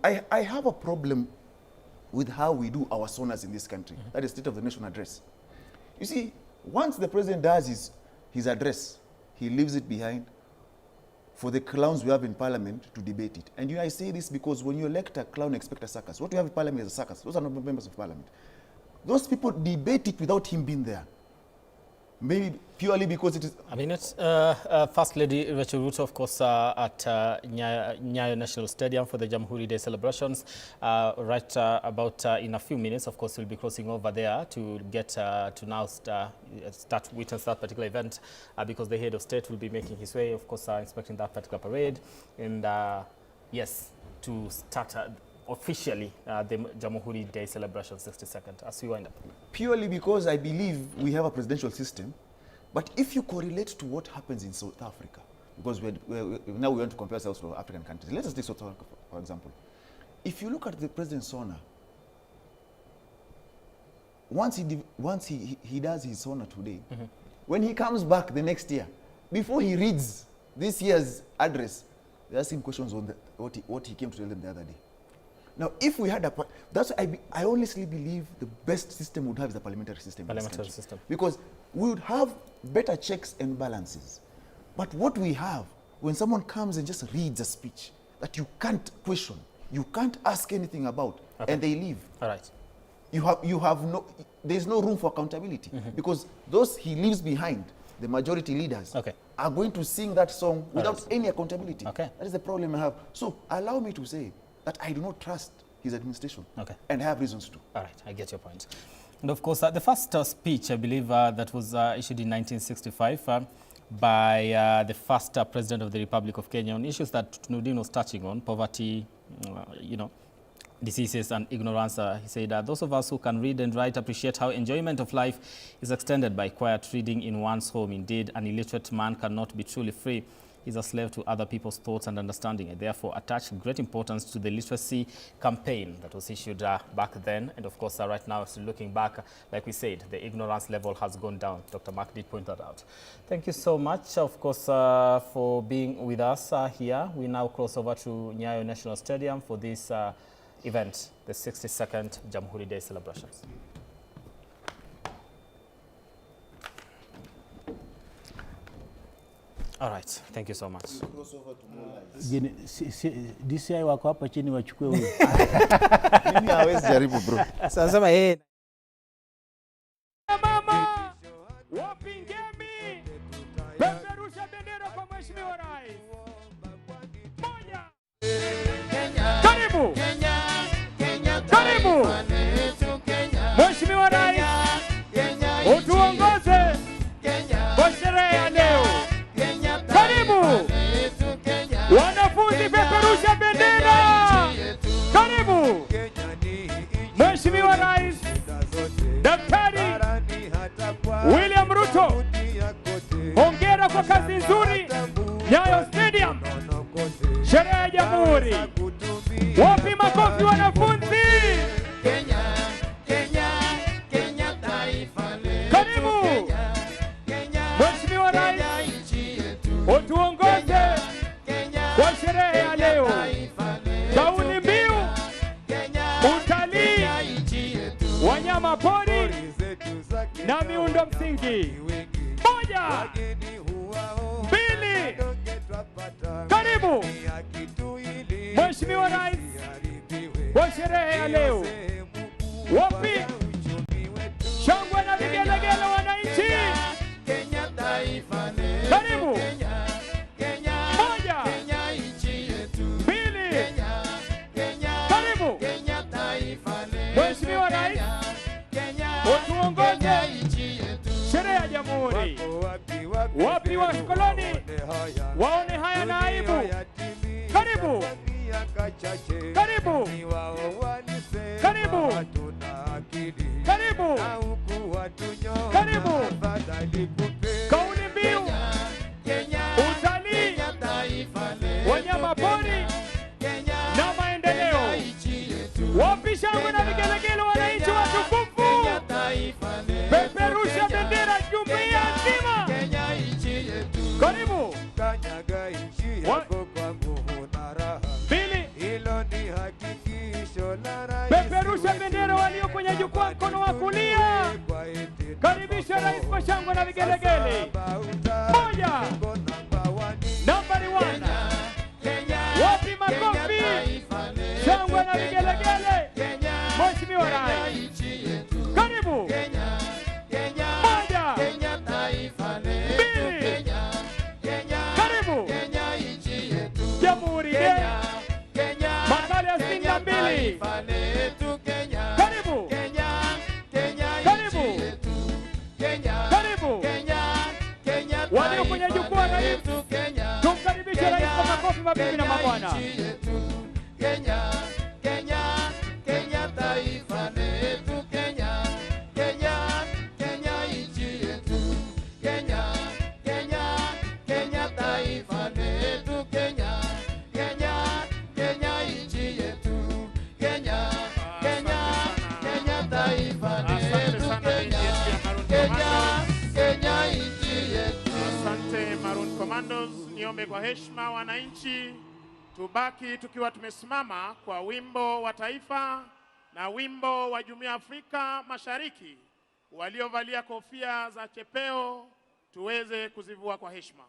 Speaker 8: I have a problem with how we do our sonas in this country. That is State of the Nation address. You see, once the president does his address, he leaves it behind for the clowns we have in parliament to debate it. And I say this because when you elect a clown, expect a circus. What you have in parliament is a circus. Those are not members of parliament. Those people debate it without him being there. Maybe purely because it is...
Speaker 21: I mean, it's First Lady Rachel Ruto, of course, at Nyayo National Stadium for the Jamhuri Day celebrations. Right about in a few minutes, of course, we'll be crossing over there to get to now witness that particular event because the head of state will be making his way, of course, inspecting that particular parade. And yes, to start officially the Jamhuri Day celebration 62nd as we wind up.
Speaker 8: Purely because I believe we have a presidential system, but if you correlate to what happens in South Africa, because now we want to compare ourselves to African countries. Let us take South Africa, for example. If you look at the President Sona, once he does his Sona today, when he comes back the next year, before he reads this year's address, they're asking questions on
Speaker 11: what he came to tell them the other day. Now, if we had that's why I honestly believe the best system would have is the parliamentary system. Because we would have better checks and balances. But what we have, when someone comes and just reads a speech that you can't question, you can't ask anything about, and they leave.
Speaker 21: All right.
Speaker 11: There's no room for accountability, because those he leaves behind, the majority leaders, are going to sing that song without any accountability. That is the problem I have. So allow me to say that I do not trust his administration, and I have reasons to.
Speaker 21: All right, I get your point. And of course, the first speech, I believe, that was issued in 1965 by the first president of the Republic of Kenya on issues that Nudin was touching on, poverty, diseases and ignorance. He said, those of us who can read and write appreciate how enjoyment of life is extended by quiet reading in one's home. Indeed, an illiterate man cannot be truly free. He's a slave to other people's thoughts and understanding, and therefore attached great importance to the literacy campaign that was issued back then. And of course, right now, so looking back, like we said, the ignorance level has gone down. Dr. Mark did point that out. Thank you so much, of course, for being with us here. We now cross over to Nyayo National Stadium for this event, the 62nd Jamhuri Day celebrations. All right, thank you so much.
Speaker 22: DCI wako hapa chini wachukue huyu.
Speaker 11: Mimi hawezi jaribu bro.
Speaker 22: Sasa yeye
Speaker 9: mama wapingemi peperusha bendera kwa mheshimiwa rais. Moja. Karibu. Karibu. Mheshimiwa rais. Utuongoze kwa sherehe ya leo. Karibu. Wanafunzi peperusha bendera. Karibu. Mheshimiwa rais Daktari William Ruto, hongera kwa kazi nzuri. Nyayo Stadium, sherehe ya Jamhuri. Wapi makofi wanafunzi? Karibu. Mheshimiwa rais, utuongoze kwa sherehe ya leo. Kauli mbiu, utalii, wanyama pori na miundo msingi. Moja. Mbili. Karibu. Mheshimiwa rais, kwa sherehe ya leo. Wapi shangwe na vigelegele wananchi? Karibu. Moja. Mbili. Karibu. Mheshimiwa rais, utuongoze sherehe ya Jamhuri. Wapi wakoloni waone haya na aibu? Karibu. Karibu. Karibu. Karibu. Karibu. Kauli mbiu, utalii, wanyama pori na maendeleo. Wapi shangwe na vigelegele wananchi watukufu? Peperusha bendera jumuiya nzima. Karibu. Mbili. Peperusha bendera walio kwenye jukwaa mkono wa kulia. Karibisha rais kwa shangwe na vigelegele. Moja. Nambari 1. Wapi makofi? Shangwe na vigelegele. Mheshimiwa rais. Karibu. Moja. Mbili. Karibu. Jamhuri Day. Makala ya 62. Karibu. Karibu. Karibu. Walio kwenye jukwaa rais. Tumkaribishe rais kwa makofi mabibi na mabwana.
Speaker 12: Niombe kwa heshima wananchi Tubaki tukiwa tumesimama kwa wimbo wa taifa na wimbo wa Jumuiya ya Afrika Mashariki. Waliovalia kofia za chepeo tuweze kuzivua kwa heshima.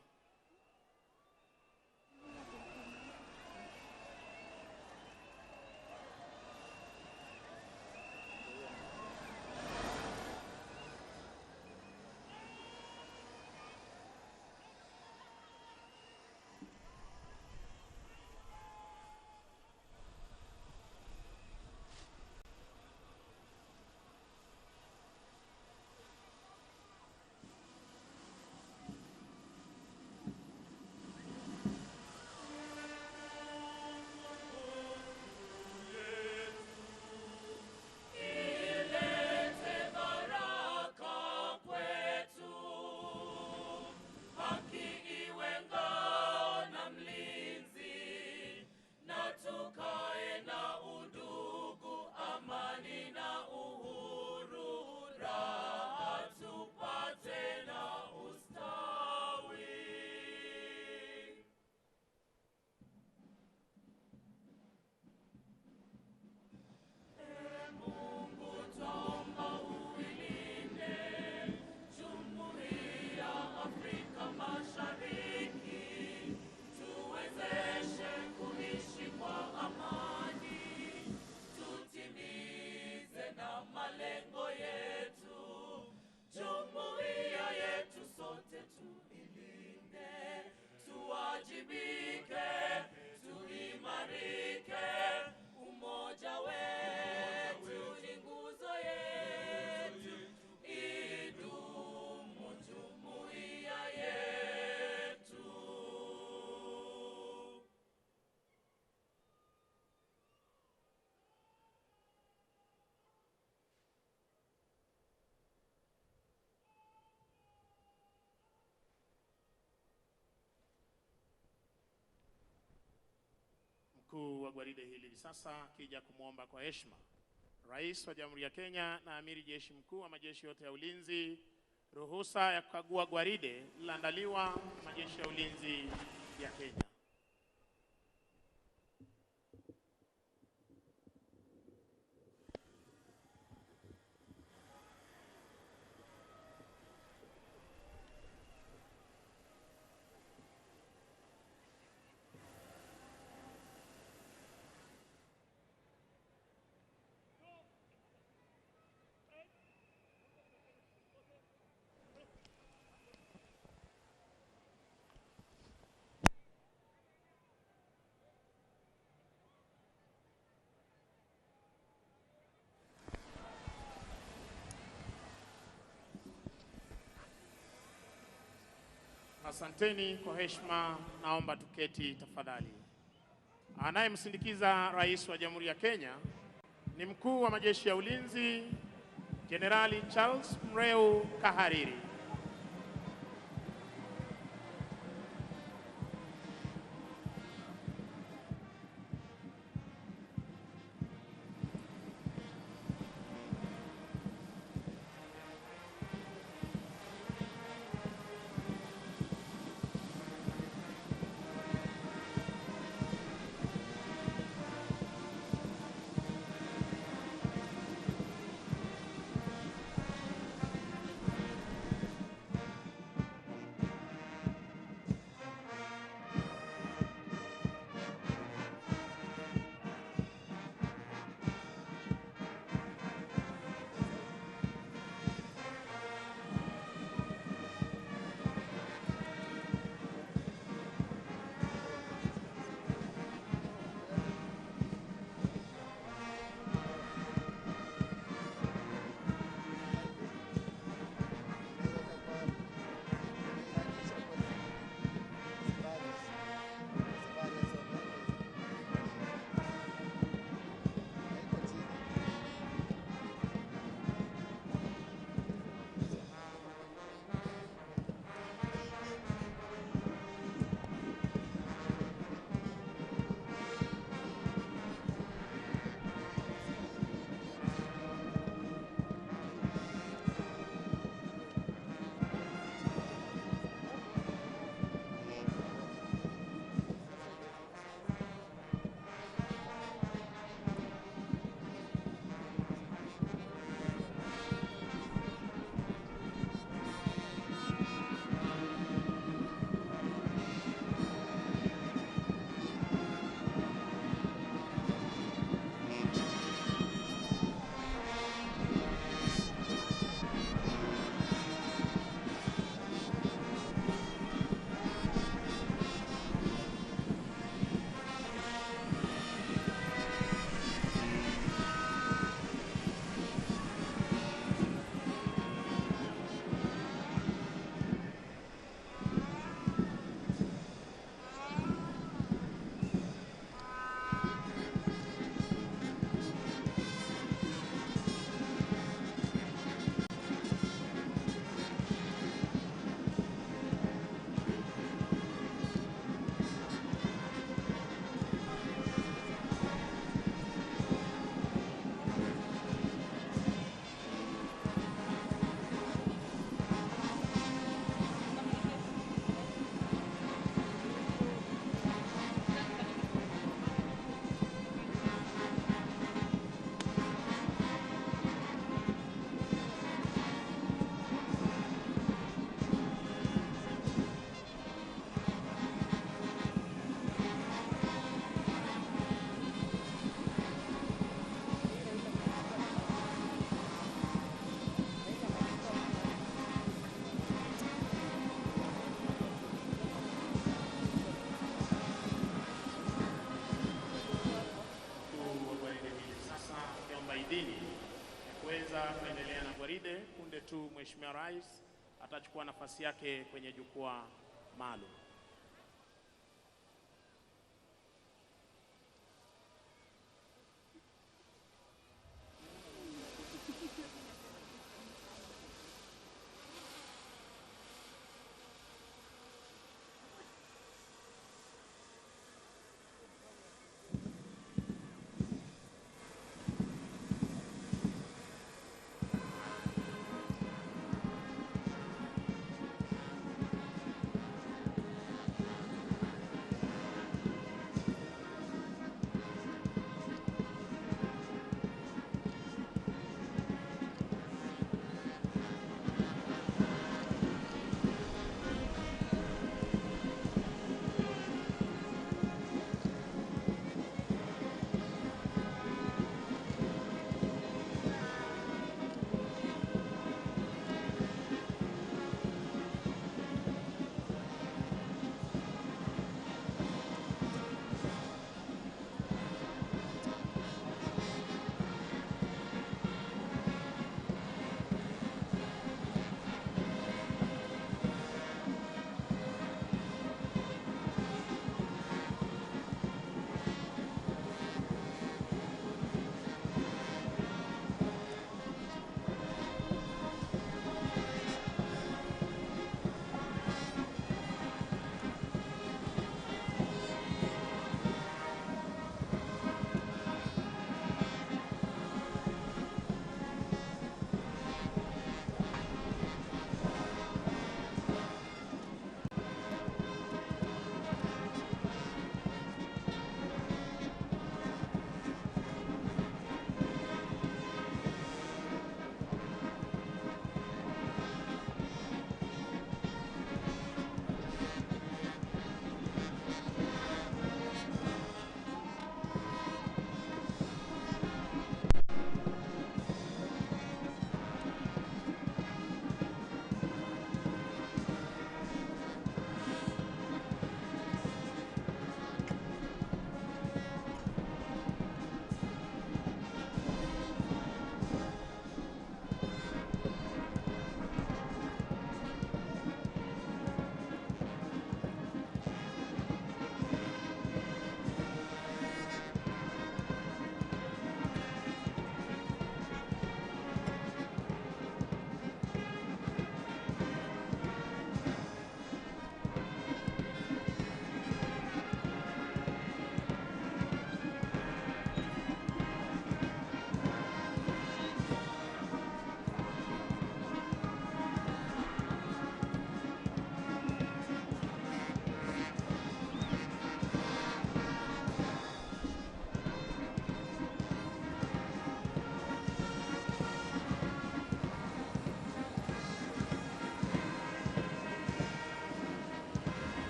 Speaker 12: Mkuu wa gwaride hili sasa akija kumwomba kwa heshima Rais wa Jamhuri ya Kenya na Amiri Jeshi Mkuu wa majeshi yote ya ulinzi ruhusa ya kukagua gwaride lililoandaliwa na majeshi ya ulinzi ya Kenya. Asanteni kwa heshima, naomba tuketi tafadhali. Anayemsindikiza Rais wa Jamhuri ya Kenya ni Mkuu wa majeshi ya ulinzi Jenerali Charles Mreu Kahariri. tu Mheshimiwa Rais atachukua nafasi yake kwenye jukwaa maalum.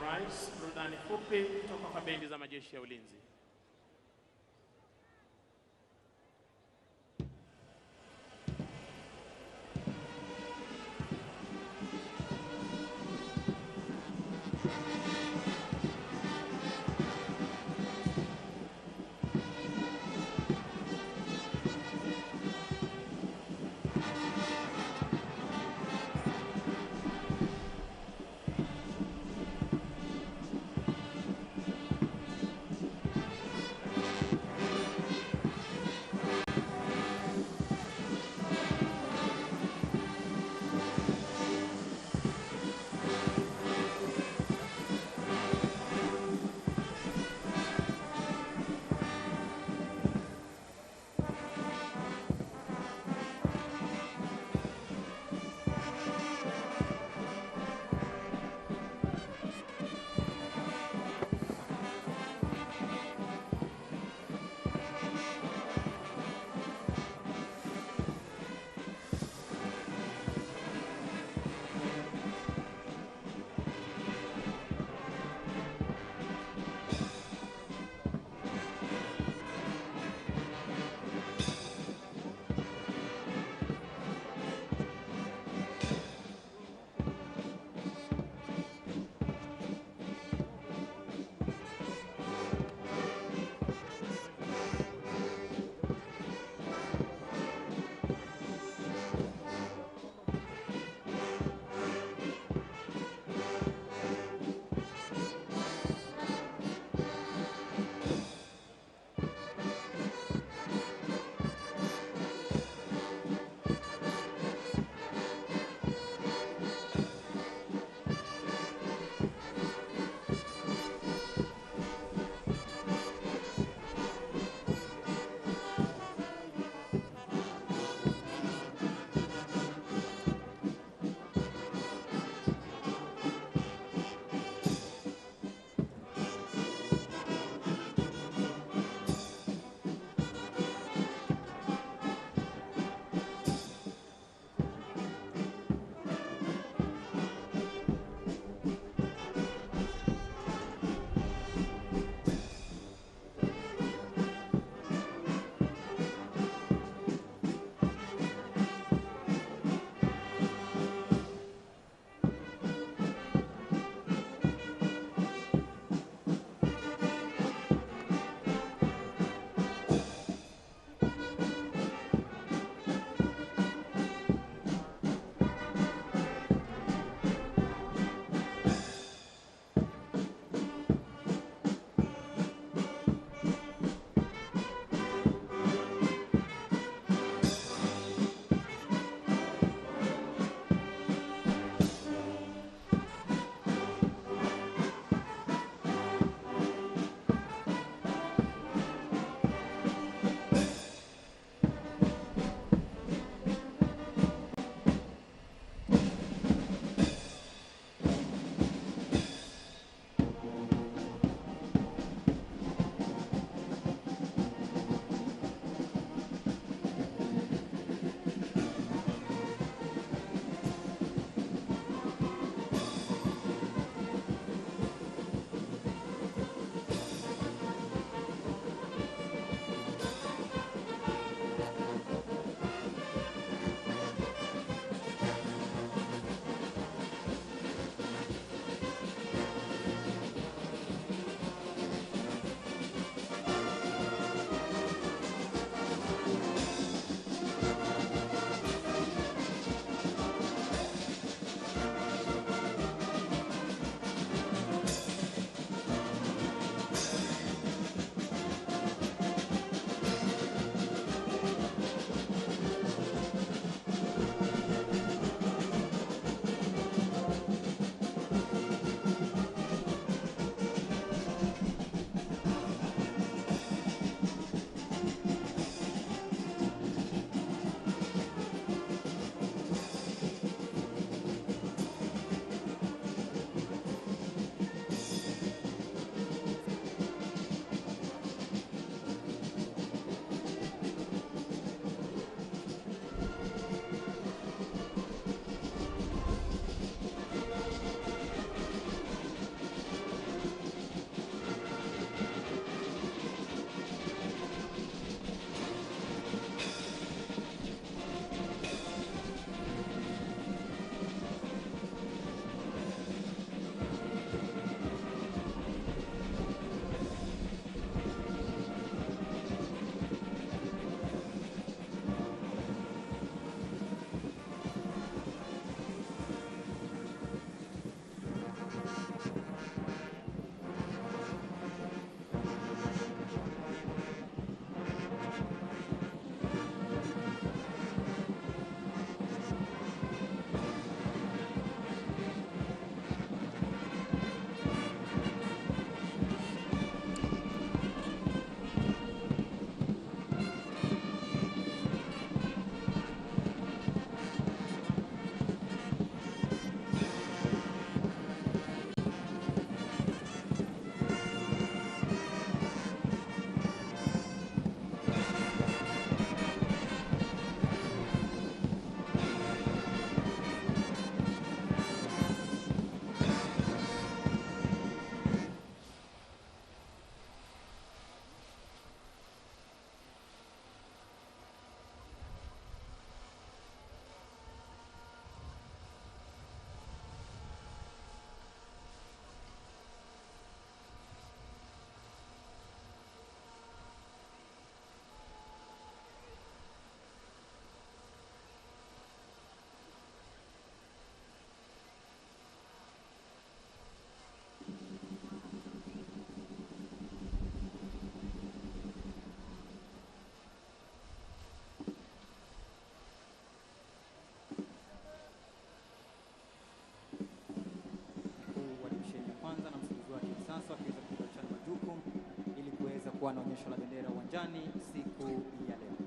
Speaker 12: Rais, burudani fupi kutoka kwa bendi za majeshi ya ulinzi.
Speaker 13: kutakuwa na onyesho la bendera uwanjani siku ya leo.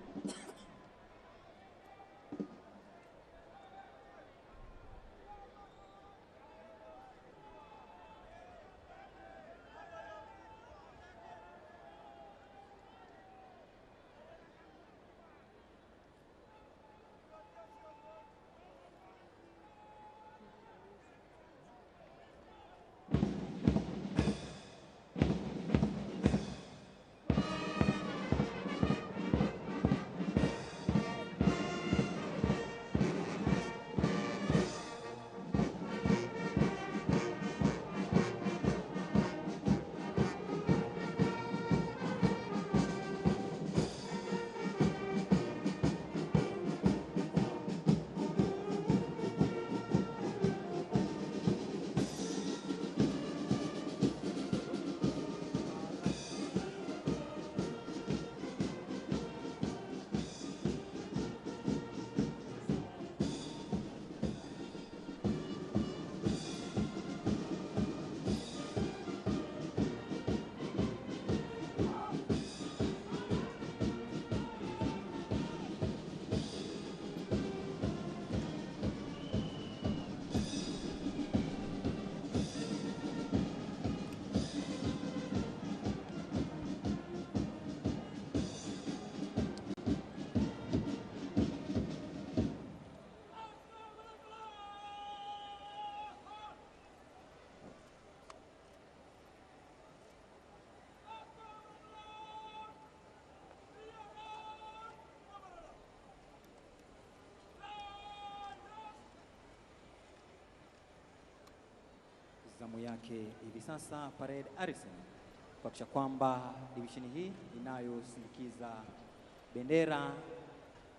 Speaker 13: Zamu yake hivi sasa Parade Harrison kuhakikisha kwamba divisheni hii inayosindikiza bendera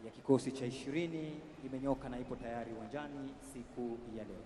Speaker 13: ya kikosi cha 20 imenyoka na ipo tayari uwanjani siku ya leo.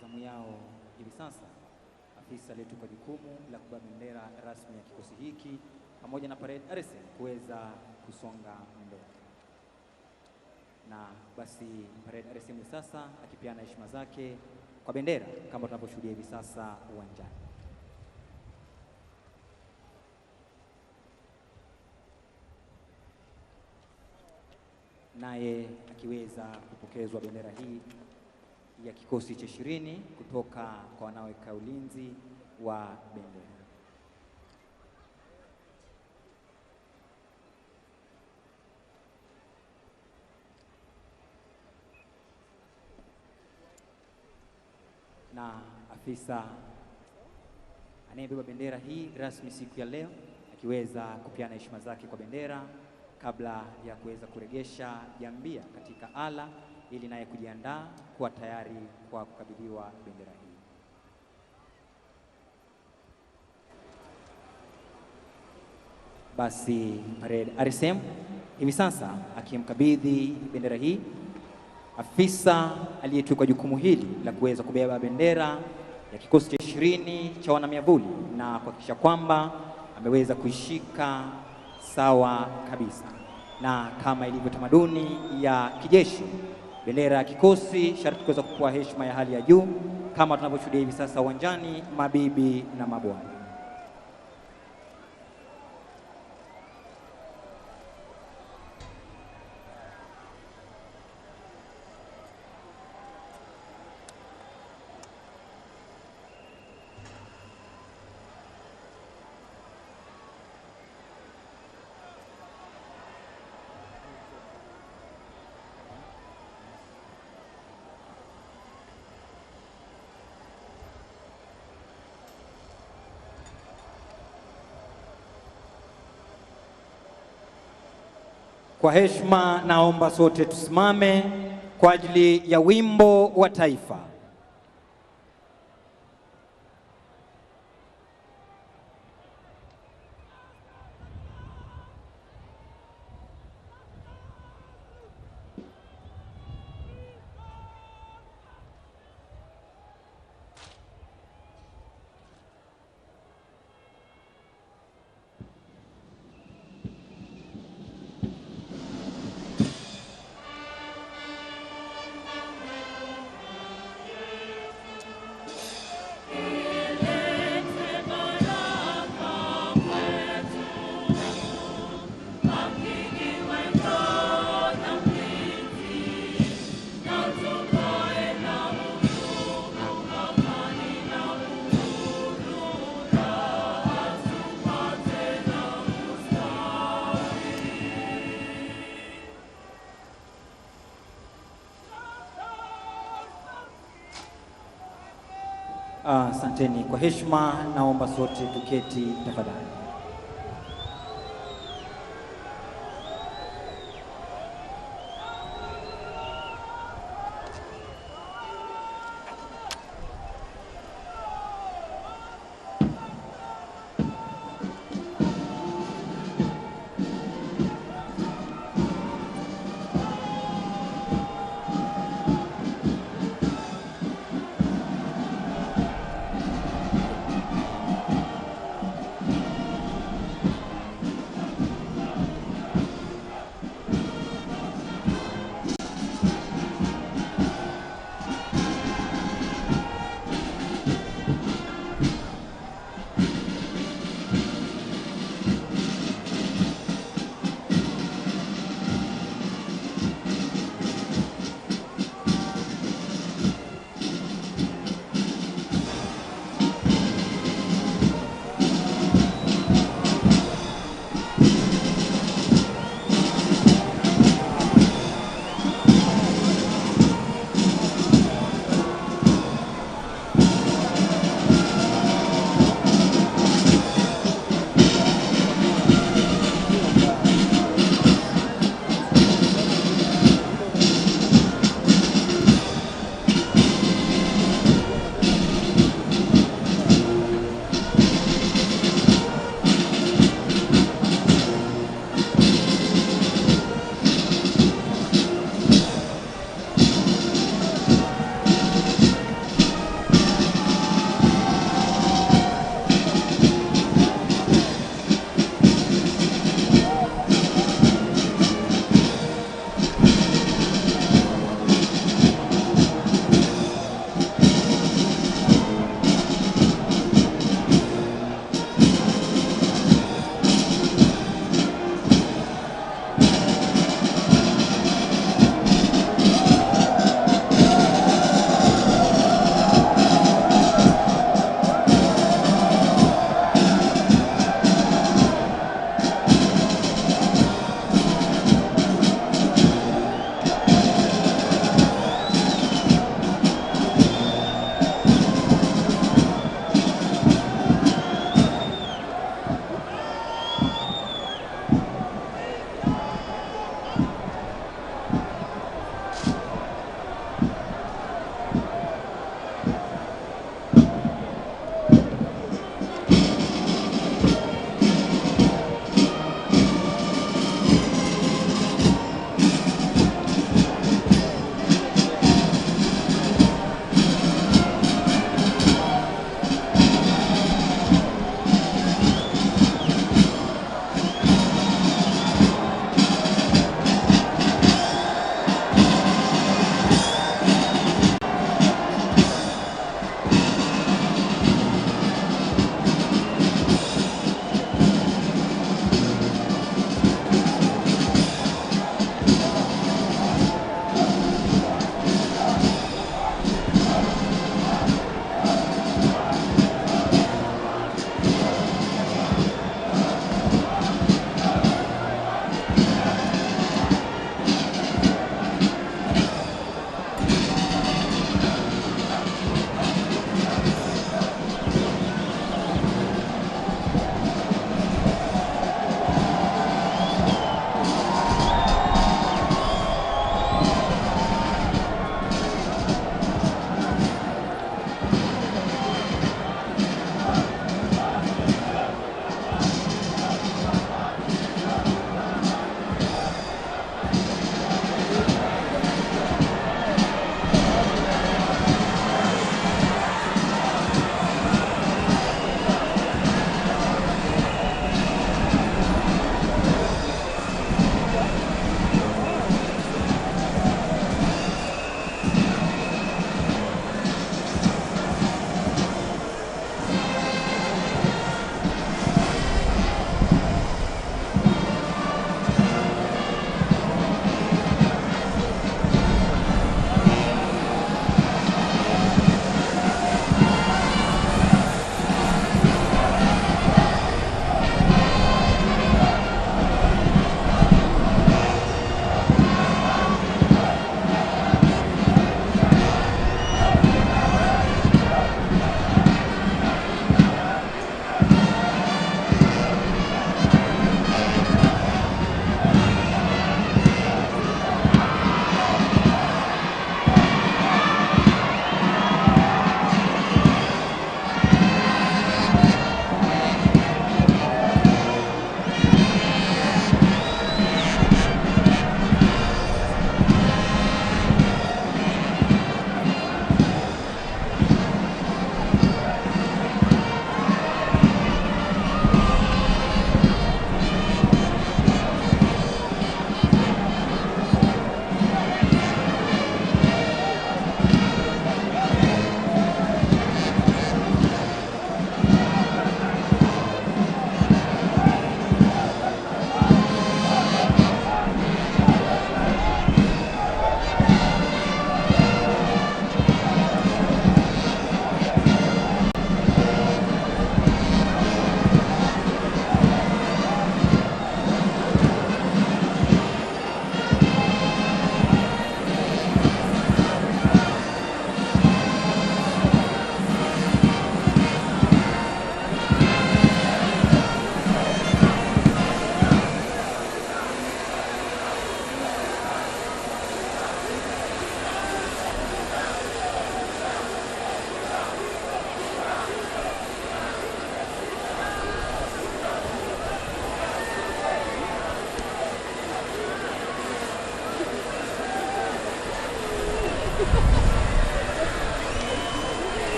Speaker 13: Zamu yao hivi sasa afisa aliyetupa jukumu la kubeba bendera rasmi ya kikosi hiki pamoja na Parade Harrison kuweza kusonga mbele. Na basi Parade Harrison hivi sasa akipeana heshima zake kwa bendera kama tunavyoshuhudia hivi sasa uwanjani. Naye akiweza kupokezwa bendera hii ya kikosi cha 20 kutoka kwa wanaoweka ulinzi wa bendera. Na afisa anayebeba bendera hii rasmi siku ya leo akiweza kupeana heshima zake kwa bendera kabla ya kuweza kuregesha jambia katika ala ili naye kujiandaa kuwa tayari kwa kukabidhiwa bendera hii. Basi Parade Harrison hivi sasa akimkabidhi bendera hii afisa aliyetuka jukumu hili la kuweza kubeba bendera ya kikosi cha 20 cha wanamiavuli na kuhakikisha kwamba ameweza kuishika sawa kabisa, na kama ilivyo tamaduni ya kijeshi bendera ya kikosi sharti kuweza kupewa heshima ya hali ya juu kama tunavyoshuhudia hivi sasa uwanjani, mabibi na mabwana. Kwa heshima naomba sote tusimame kwa ajili ya wimbo wa taifa. Asanteni. Kwa heshima naomba sote tuketi tafadhali.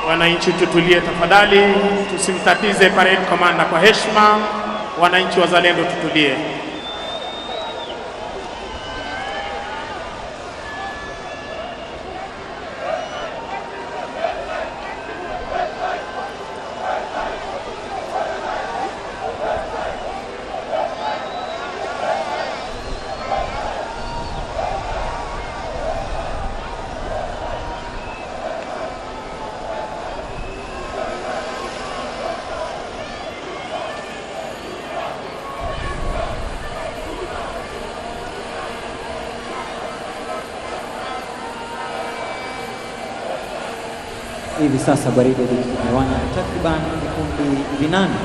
Speaker 12: Wananchi tutulie tafadhali, tusimtatize parade commander kwa heshima. Wananchi wazalendo tutulie.
Speaker 13: Hivi sasa gwaride likiwanya takriban vikundi vinane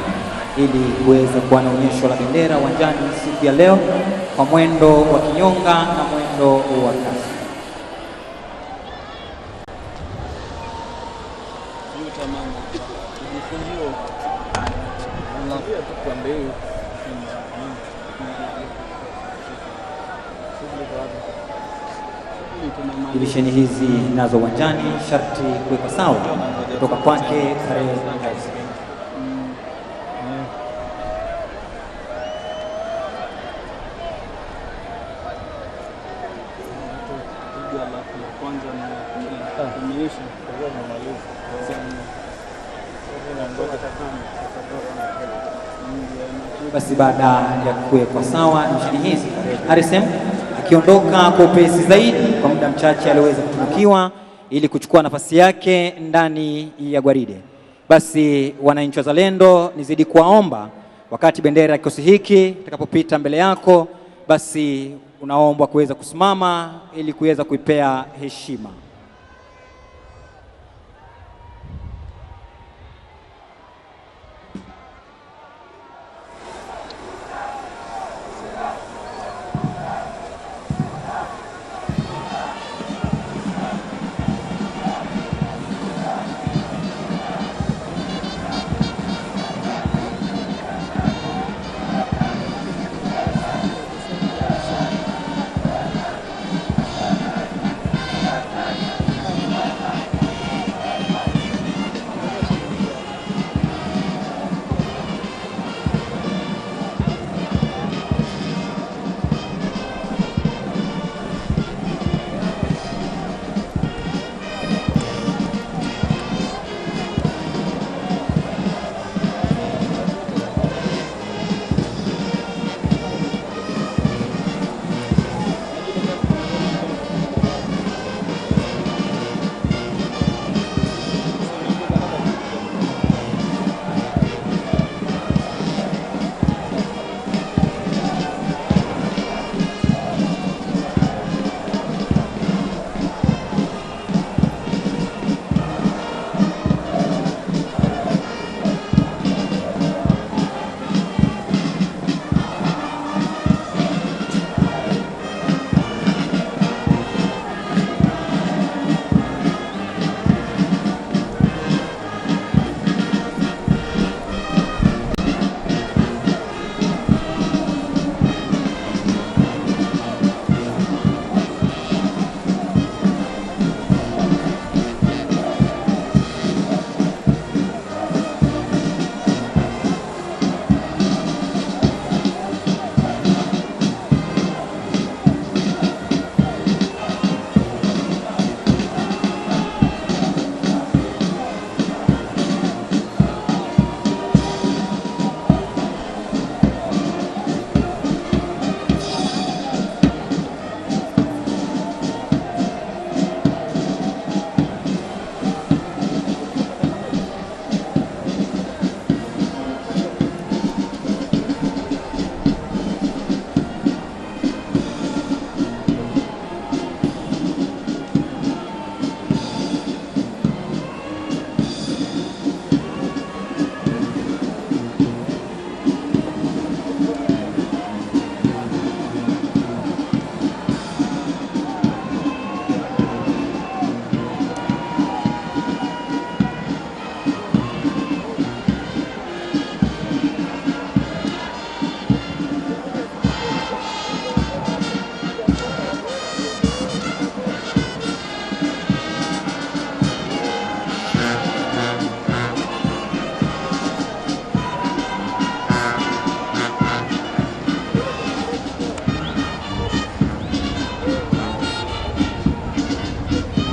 Speaker 13: ili kuweza kuwa na onyesho la bendera uwanjani siku ya leo kwa mwendo wa kinyonga na mwendo wa kasi. Divisheni hizi nazo uwanjani sharti kuwekwa sawa kutoka kwake Kare. Basi baada ya kuwekwa sawa divisheni hizi, RSM akiondoka kwa upesi zaidi kwa muda mchache aliweza kutunukiwa ili kuchukua nafasi yake ndani ya gwaride. Basi wananchi wazalendo, nizidi kuwaomba wakati bendera ya kikosi hiki itakapopita mbele yako, basi unaombwa kuweza kusimama ili kuweza kuipea heshima.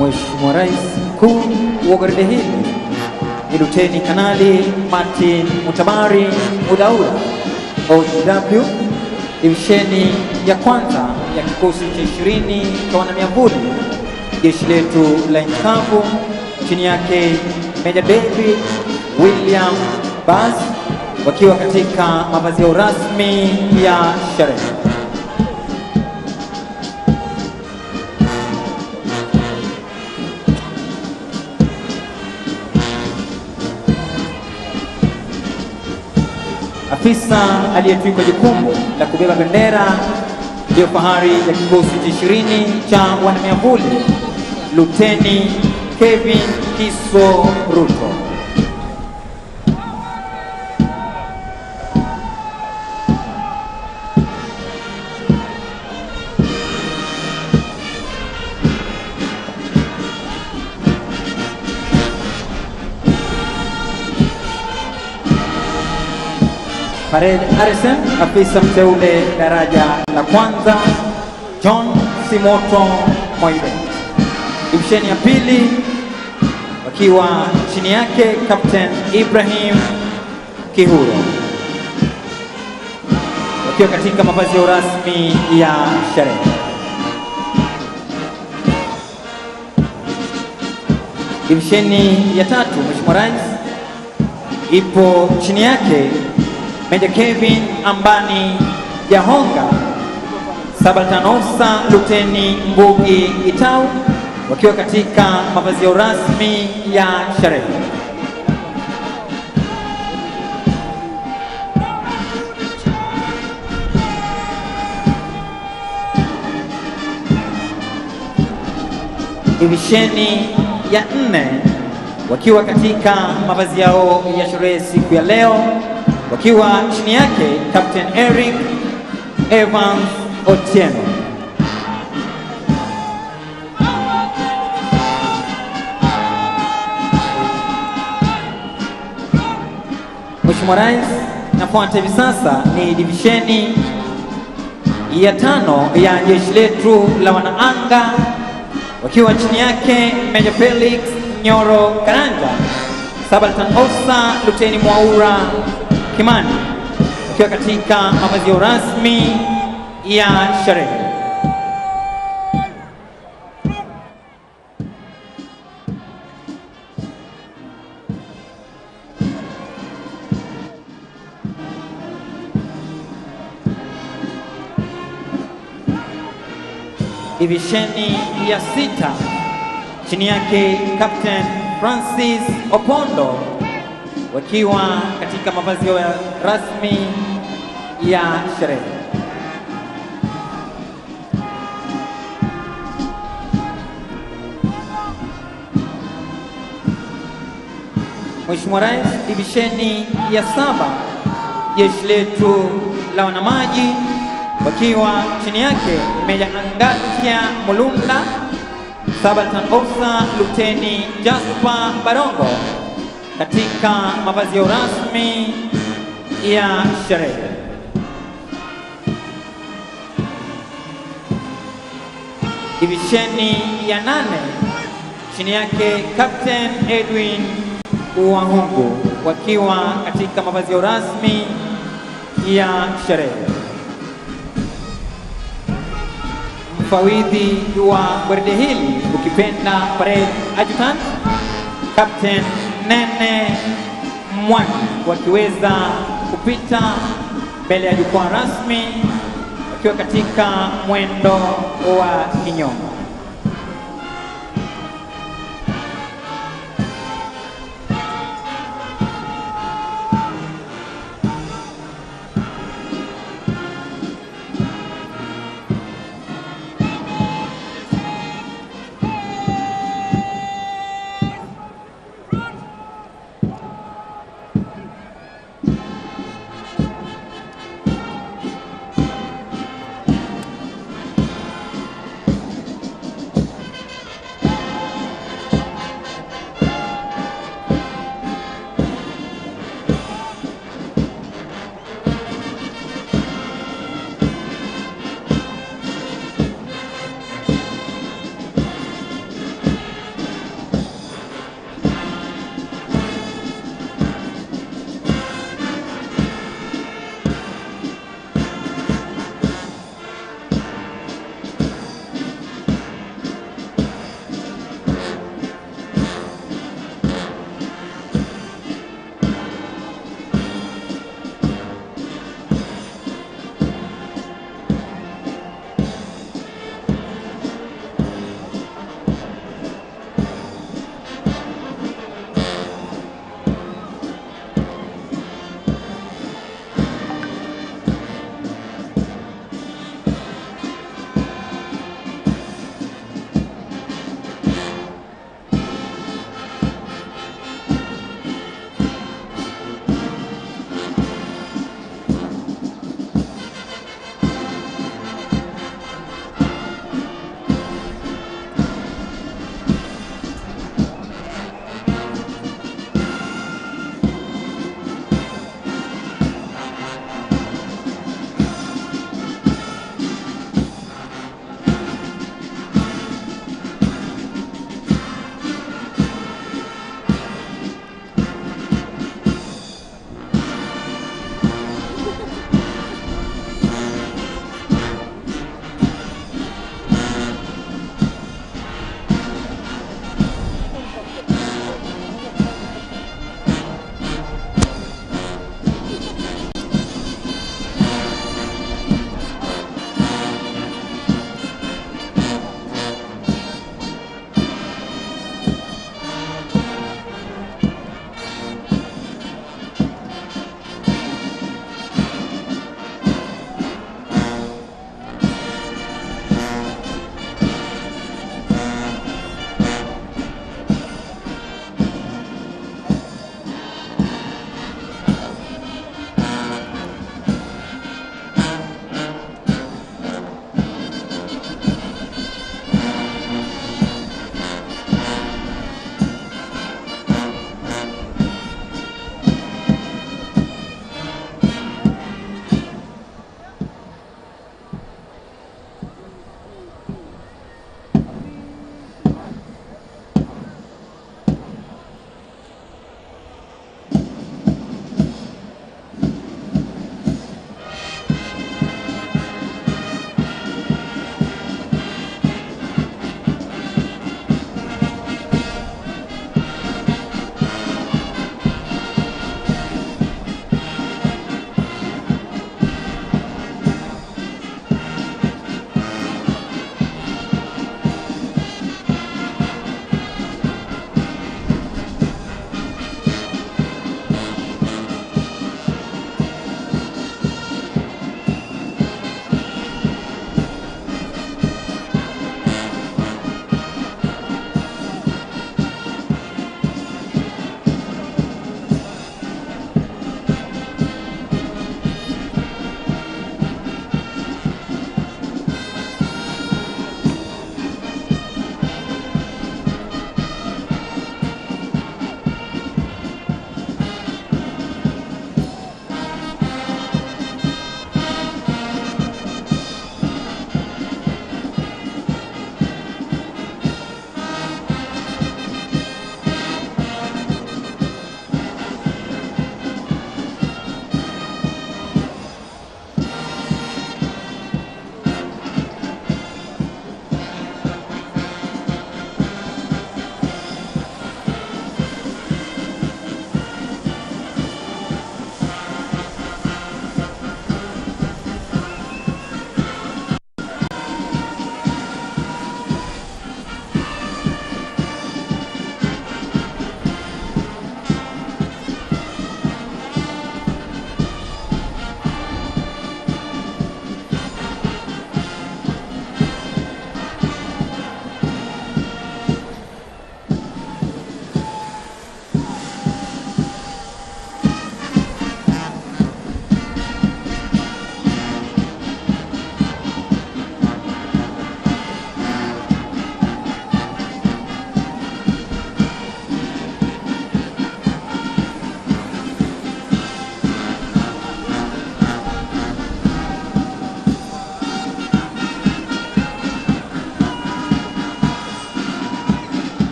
Speaker 13: Mheshimiwa Rais Mkuu wa gwaride hili ni Luteni Kanali Martin Mutabari Mudaura, OGW, divisheni ya kwanza ya kikosi cha 20 cha wanamiavuli jeshi letu la nchi kavu, chini yake Meja David William Baz, wakiwa katika mavazi yao rasmi ya sherehe. Afisa aliyetwikwa jukumu la kubeba bendera ndiyo fahari ya kikosi cha 20 cha wanamiavuli, Luteni Kevin Kiso Ruto. Parade RSM, afisa mteule daraja la kwanza John Simoto Moibe. Divisheni ya pili wakiwa chini yake Captain Ibrahim Kihuro, wakiwa katika mavazi ya rasmi ya sherehe. Divisheni ya tatu, Mheshimiwa Rais, ipo chini yake Meja Kevin Ambani Jahonga, Subaltern Officer Luteni Mbugi Itau, wakiwa katika mavazi rasmi ya sherehe. Divisheni ya 4 wakiwa katika mavazi yao ya sherehe siku ya leo, wakiwa chini yake Captain Eric Evans Otieno. Mheshimiwa Rais, nafuata hivi sasa ni divisheni ya 5 ya jeshi letu la wanaanga, wakiwa chini yake Major Felix Nyoro Karanja, Subaltern Officer Luteni Mwaura Kimani, wakiwa katika mavazi rasmi ya sherehe. Divisheni ya 6 chini yake Captain Francis Opondo, wakiwa katika mavazi ya rasmi ya sherehe. Mheshimiwa Rais, divisheni ya 7 jeshi letu la wanamaji, wakiwa chini yake Meja Angatia Mulunda, Subaltern Officer Luteni Jasper Barongo, katika mavazi rasmi ya sherehe. Divisheni ya 8 chini yake Captain Edwin Uwahungu, wakiwa katika mavazi rasmi ya sherehe. Mfawidhi wa gwaride hili, ukipenda parade adjutant, Captain Nene Mwani, wakiweza kupita mbele ya jukwaa rasmi wakiwa katika mwendo wa kinyonga.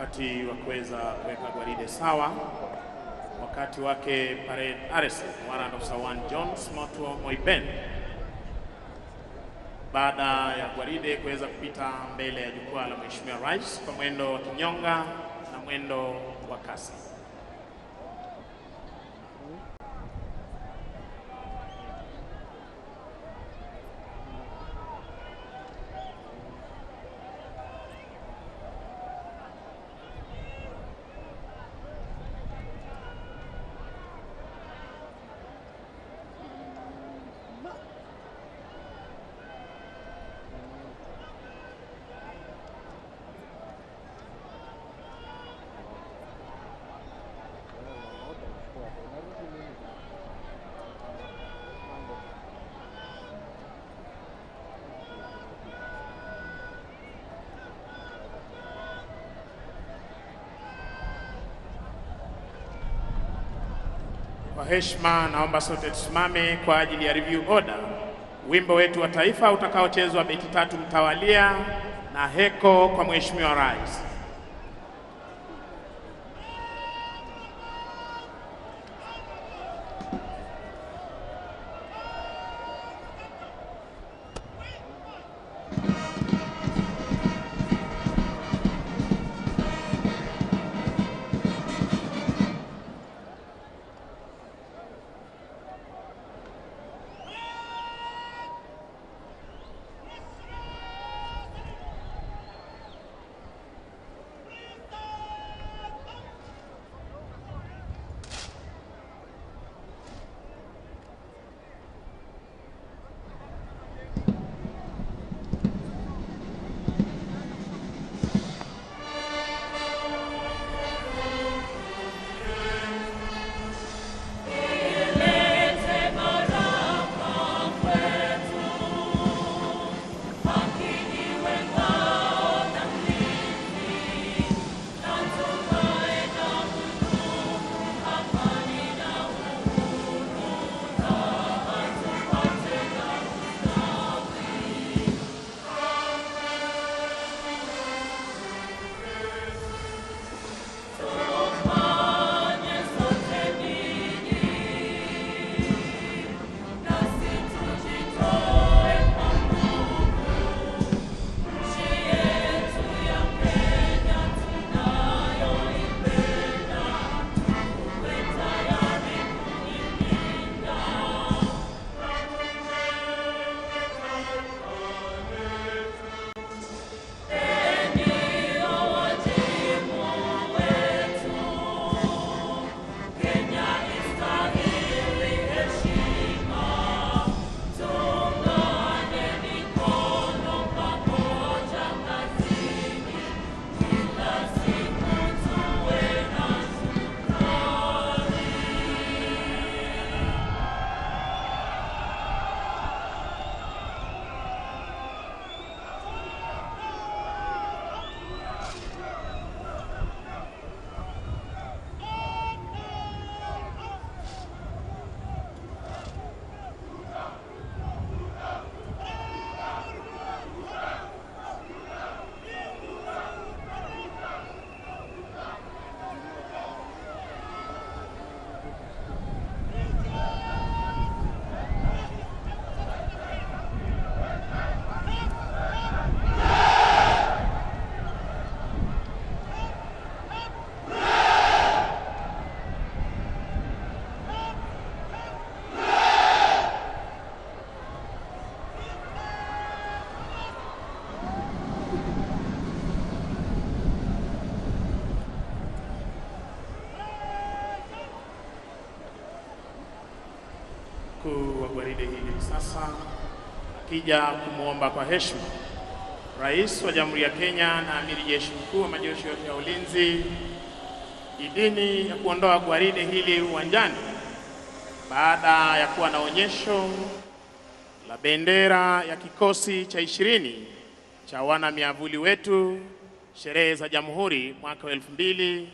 Speaker 12: wakati wa kuweza kuweka gwaride sawa. Wakati wake parade RSM Warrant Officer 1 John Smoto Moiben, baada ya gwaride kuweza kupita mbele ya jukwaa la Mheshimiwa Rais kwa mwendo wa kinyonga na mwendo wa kasi. Kwa heshima naomba sote tusimame kwa ajili ya review order. Wimbo wetu wa taifa utakaochezwa beti 3 mtawalia na heko kwa Mheshimiwa Rais. Mkuu wa gwaride hili sasa akija kumwomba kwa heshima Rais wa Jamhuri ya Kenya na Amiri Jeshi Mkuu wa majeshi yote ya ulinzi idhini ya kuondoa gwaride hili uwanjani baada ya kuwa na onyesho la bendera ya kikosi cha 20 cha wana miavuli wetu sherehe za Jamhuri mwaka 2025.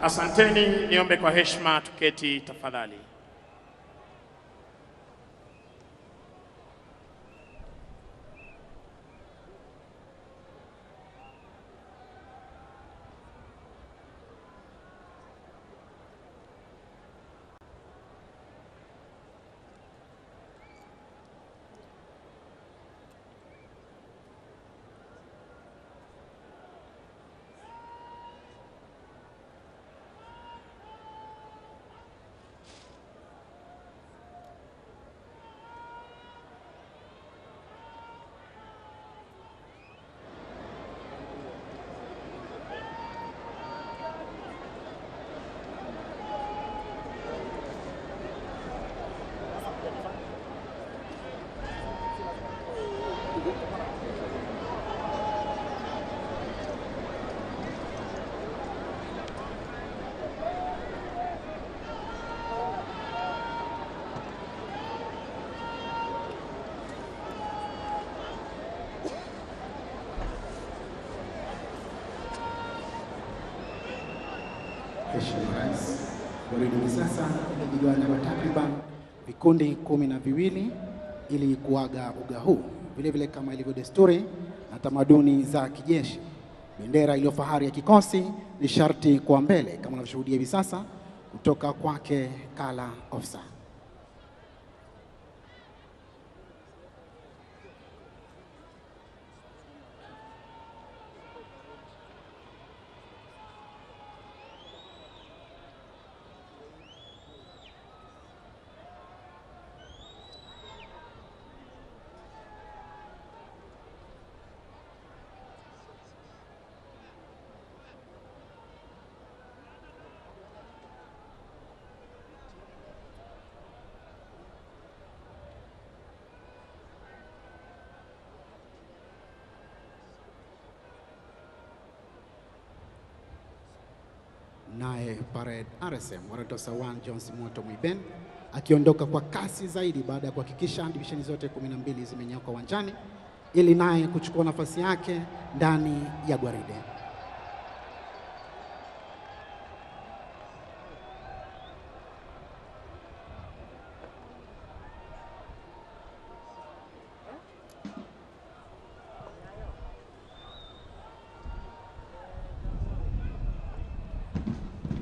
Speaker 12: Asanteni, niombe kwa heshima tuketi tafadhali.
Speaker 14: Mheshimiwa Rais, gwaride hivi sasa imejigawanya kwa takriban vikundi 12 ili kuaga uga huu. Vile vile kama ilivyo desturi na tamaduni za kijeshi, bendera iliyo fahari ya kikosi ni sharti kwa mbele kama unavyoshuhudia hivi sasa kutoka kwake Kala Officer. Naye Parade RSM Waratosa 1 Jones Moto Mwiben akiondoka kwa kasi zaidi baada ya kuhakikisha divisheni zote 12 zimenyoka uwanjani ili naye kuchukua nafasi yake ndani ya gwaride.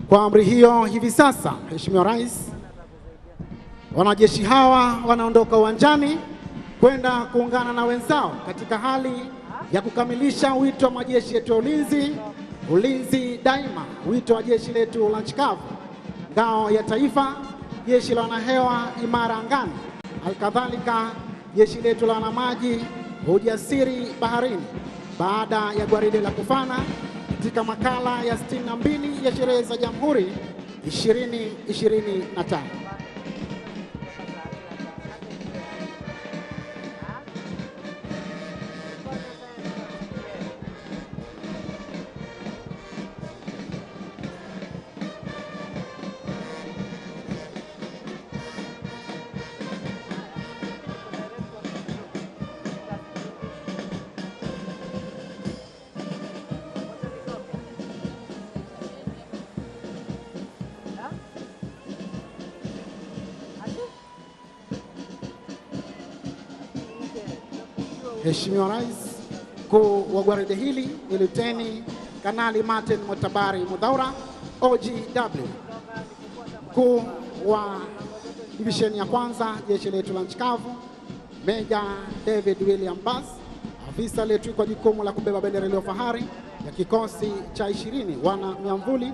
Speaker 14: Kwa amri hiyo hivi sasa, Mheshimiwa Rais, wanajeshi hawa wanaondoka uwanjani kwenda kuungana na wenzao katika hali ya kukamilisha wito wa majeshi yetu ya ulinzi, ulinzi daima, wito wa jeshi letu la nchi kavu, ngao ya taifa, jeshi la wanahewa imara angani, alkadhalika jeshi letu la wanamaji, ujasiri baharini, baada ya gwaride la kufana katika makala ya 62 ya sherehe za Jamhuri 2025. Mheshimiwa Rais, mkuu wa gwaride hili ni Luteni Kanali Martin Motabari Mudhaura OGW, mkuu wa divisheni ya kwanza jeshi letu la nchi kavu Meja David William Bass, afisa letu kwa jukumu la kubeba bendera iliyo fahari ya kikosi cha 20 wana miamvuli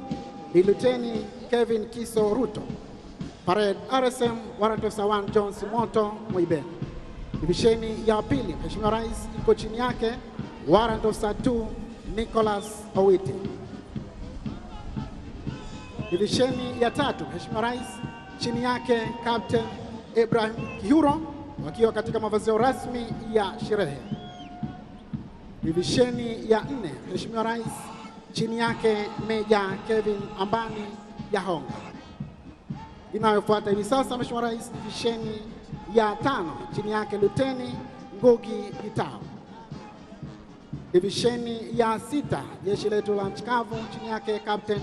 Speaker 14: ni Luteni Kevin Kiso Ruto. Parade RSM Waratosa 1 Jones Moto Mwiben. Divisheni ya pili, Mheshimiwa Rais, iko chini yake Waratosa 2 Nicholas Owiti. Divisheni ya tatu, Mheshimiwa Rais, chini yake Captain Ibrahim Kihuro wakiwa katika mavazi rasmi ya sherehe. Divisheni ya 4, Mheshimiwa Rais, chini yake Meja Kevin Ambani Yahonga. Inayofuata hivi sasa, Mheshimiwa Rais, divisheni ya 5, chini yake Luteni Ngugi Gitao. Divisheni ya 6, jeshi letu la nchi kavu, chini yake Captain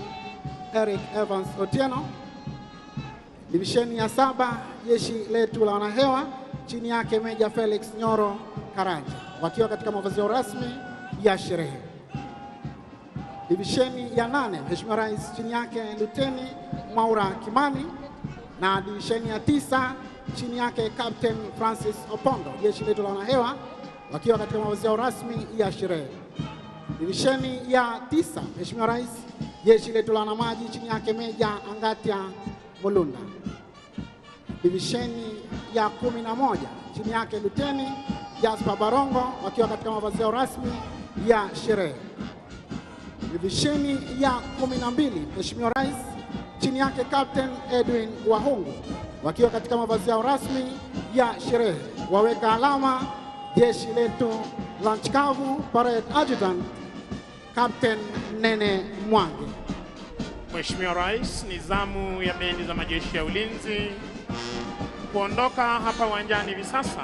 Speaker 14: Eric Evans Otieno. Divisheni ya 7 jeshi letu la wanahewa chini yake Meja Felix Nyoro Karanja wakiwa katika mavazi rasmi ya sherehe. Divisheni ya 8 Mheshimiwa Rais chini yake Luteni Mambura Kimani, na divisheni ya 9 chini yake Captain Francis Opondo jeshi letu la wanahewa wakiwa katika mavazi rasmi ya sherehe. Divisheni ya 9 Mheshimiwa Rais jeshi letu la wanamaji chini yake Meja Angatia Mulunda. Divisheni ya 11 chini yake Luteni Jasper Barongo wakiwa katika mavazi rasmi ya sherehe. Divisheni ya 12 Mheshimiwa Rais chini yake Captain Edwin Wahungu wakiwa katika mavazi rasmi ya sherehe. Waweka alama jeshi letu la nchi kavu Parade Adjutant Captain Nene Mwangi.
Speaker 12: Mheshimiwa Rais, ni zamu ya bendi za majeshi ya ulinzi kuondoka hapa uwanjani hivi sasa.